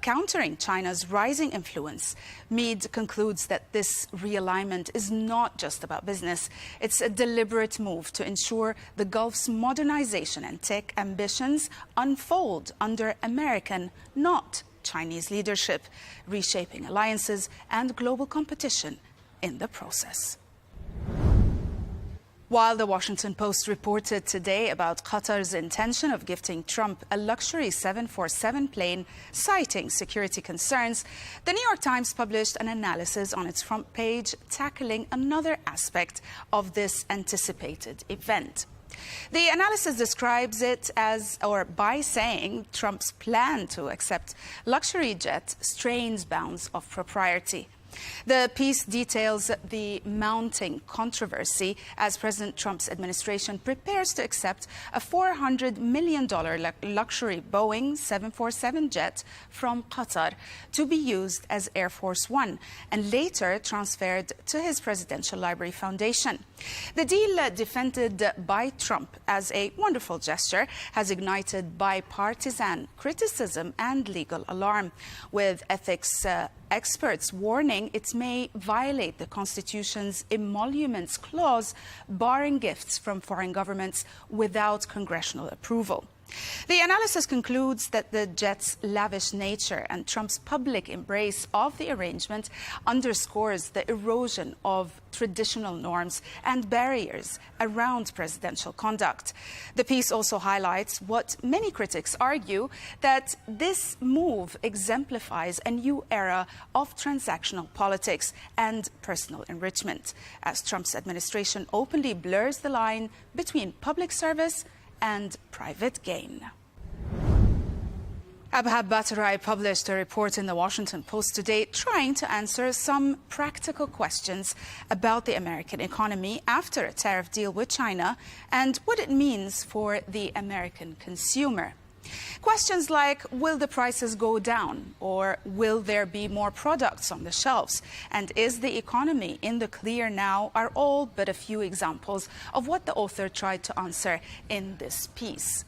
countering China's rising influence. Mead concludes that this realignment is not just about business. It's a deliberate move to ensure the Gulf's modernization and tech ambitions unfold under American, not Chinese leadership, reshaping alliances and global competition in the process. While the Washington Post reported today about Qatar's intention of gifting Trump a luxury 747 plane, citing security concerns, the New York Times published an analysis on its front page tackling another aspect of this anticipated event. The analysis describes it as, or by saying, Trump's plan to accept luxury jet strains bounds of propriety. The piece details the mounting controversy as President Trump's administration prepares to accept a $400 million luxury Boeing 747 jet from Qatar to be used as Air Force One and later transferred to his Presidential Library Foundation. The deal, defended by Trump as a wonderful gesture, has ignited bipartisan criticism and legal alarm, with ethics experts warning it may violate the Constitution's emoluments clause, barring gifts from foreign governments without congressional approval. The analysis concludes that the jet's lavish nature and Trump's public embrace of the arrangement underscores the erosion of traditional norms and barriers around presidential conduct. The piece also highlights what many critics argue, that this move exemplifies a new era of transactional politics and personal enrichment, as Trump's administration openly blurs the line between public service and private gain. Abhab Bhattarai published a report in the Washington Post today trying to answer some practical questions about the American economy after a tariff deal with China and what it means for the American consumer. Questions like, will the prices go down, or will there be more products on the shelves, and is the economy in the clear now, are all but a few examples of what the author tried to answer in this piece.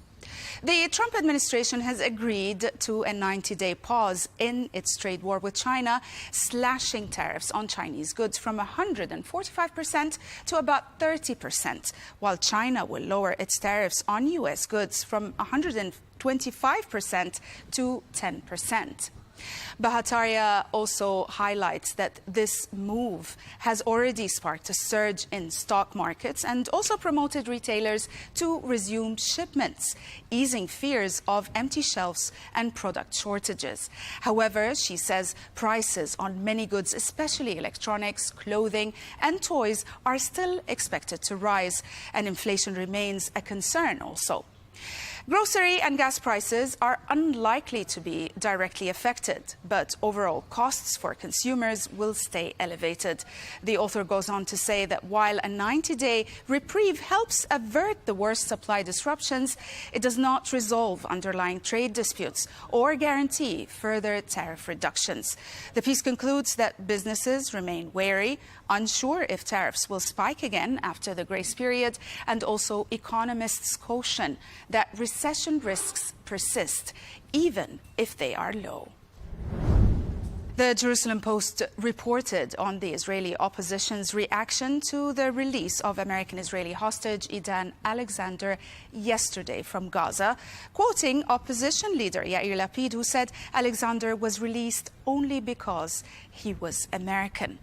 The Trump administration has agreed to a 90-day pause in its trade war with China, slashing tariffs on Chinese goods from 145% to about 30%, while China will lower its tariffs on U.S. goods from 125% to 10%. Bhattacharya also highlights that this move has already sparked a surge in stock markets and also promoted retailers to resume shipments, easing fears of empty shelves and product shortages. However, she says prices on many goods, especially electronics, clothing and toys, are still expected to rise, and inflation remains a concern also. Grocery and gas prices are unlikely to be directly affected, but overall costs for consumers will stay elevated. The author goes on to say that while a 90-day reprieve helps avert the worst supply disruptions, it does not resolve underlying trade disputes or guarantee further tariff reductions. The piece concludes that businesses remain wary, unsure if tariffs will spike again after the grace period, and also economists caution that recession risks persist, even if they are low. The Jerusalem Post reported on the Israeli opposition's reaction to the release of American-Israeli hostage Idan Alexander yesterday from Gaza, quoting opposition leader Yair Lapid, who said Alexander was released only because he was American.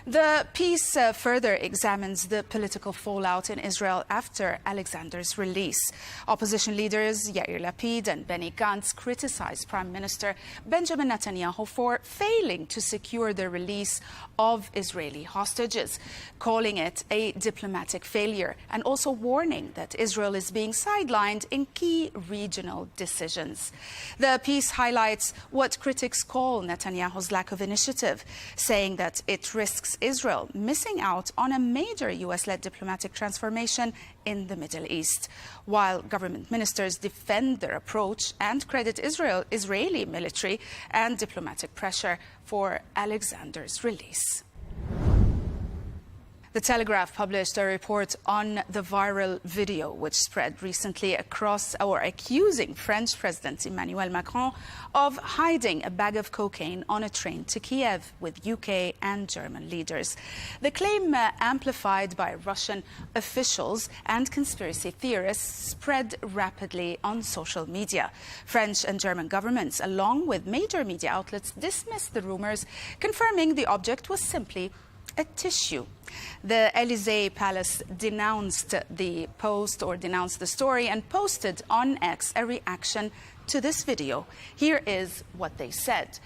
The piece further examines the political fallout in Israel after Alexander's release. Opposition leaders Yair Lapid and Benny Gantz criticized Prime Minister Benjamin Netanyahu for failing to secure the release of Israeli hostages, calling it a diplomatic failure, and also warning that Israel is being sidelined in key regional decisions. The piece highlights what critics call Netanyahu's lack of initiative, saying that it risks Israel missing out on a major US-led diplomatic transformation in the Middle East, while government ministers defend their approach and credit Israeli military and diplomatic pressure for Alexander's release. The Telegraph published a report on the viral video which spread recently accusing French President Emmanuel Macron of hiding a bag of cocaine on a train to Kiev with UK and German leaders. The claim, amplified by Russian officials and conspiracy theorists, spread rapidly on social media. French and German governments, along with major media outlets, dismissed the rumors, confirming the object was simply a tissue. The Élysée Palace denounced the story and posted on X a reaction to this video. Here is what they said.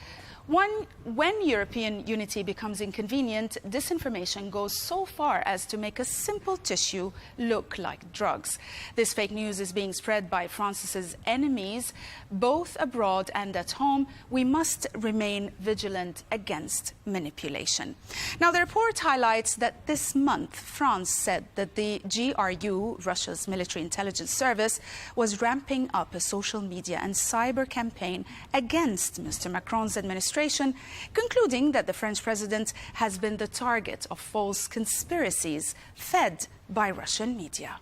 When European unity becomes inconvenient, disinformation goes so far as to make a simple tissue look like drugs. This fake news is being spread by France's enemies, both abroad and at home. We must remain vigilant against manipulation. Now, the report highlights that this month, France said that the GRU, Russia's military intelligence service, was ramping up a social media and cyber campaign against Mr. Macron's administration, concluding that the French president has been the target of false conspiracies fed by Russian media.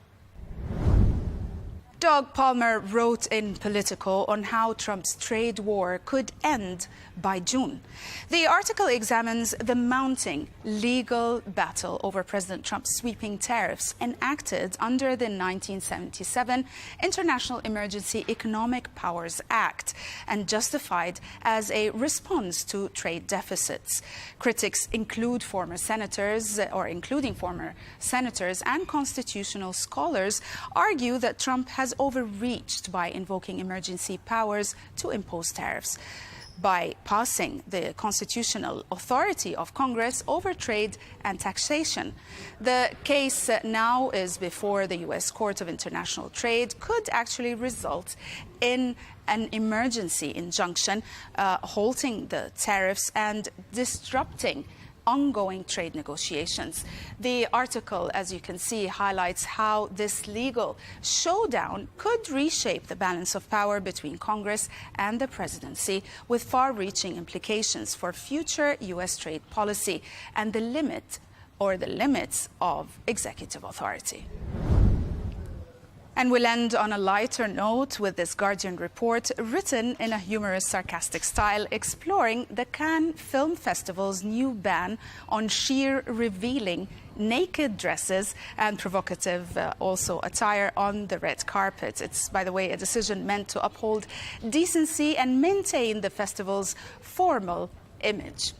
Doug Palmer wrote in Politico on how Trump's trade war could end by June. The article examines the mounting legal battle over President Trump's sweeping tariffs enacted under the 1977 International Emergency Economic Powers Act and justified as a response to trade deficits. Critics including former senators and constitutional scholars argue that Trump has overreached by invoking emergency powers to impose tariffs, by passing the constitutional authority of Congress over trade and taxation. The case now is before the U.S. Court of International Trade, could actually result in an emergency injunction halting the tariffs and disrupting ongoing trade negotiations. The article, as you can see, highlights how this legal showdown could reshape the balance of power between Congress and the presidency, with far-reaching implications for future U.S. trade policy and the limits of executive authority. And we'll end on a lighter note with this Guardian report, written in a humorous, sarcastic style, exploring the Cannes Film Festival's new ban on sheer revealing naked dresses and provocative also attire on the red carpet. It's, by the way, a decision meant to uphold decency and maintain the festival's formal image.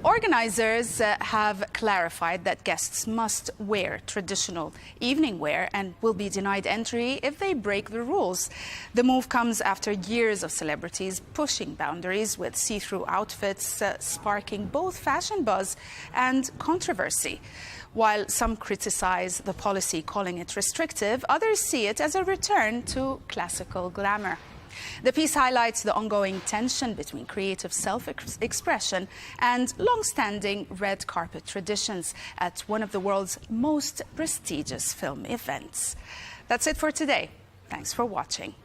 Organizers have clarified that guests must wear traditional evening wear and will be denied entry if they break the rules. The move comes after years of celebrities pushing boundaries with see-through outfits, sparking both fashion buzz and controversy. While some criticize the policy, calling it restrictive, others see it as a return to classical glamour. The piece highlights the ongoing tension between creative self-expression and long-standing red carpet traditions at one of the world's most prestigious film events. That's it for today. Thanks for watching.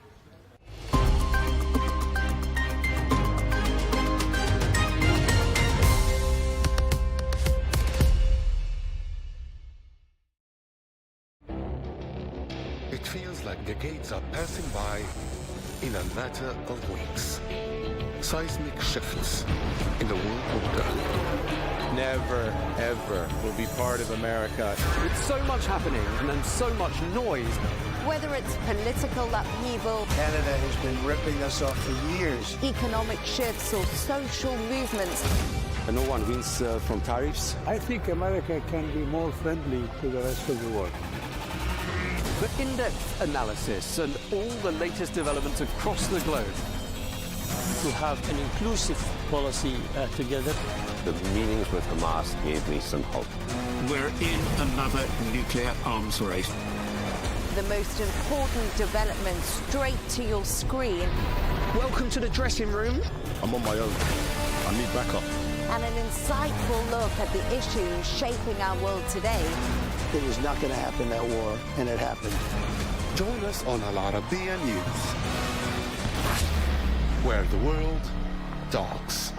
It feels like decades are passing by in a matter of weeks. Seismic shifts in the world order. Never, ever will be part of America. With so much happening and so much noise. Whether it's political upheaval, Canada has been ripping us off for years. economic shifts or social movements, No one wins from tariffs. I think America can be more friendly to the rest of the world. For in-depth analysis and all the latest developments across the globe. To have an inclusive policy together. The meetings with Hamas gave me some hope. We're in another nuclear arms race. the most important development straight to your screen. Welcome to the dressing room. I'm on my own. I need backup. And an insightful look at the issues shaping our world today. It was not going to happen, that war, and it happened. Join us on Arabiya News, where the world talks.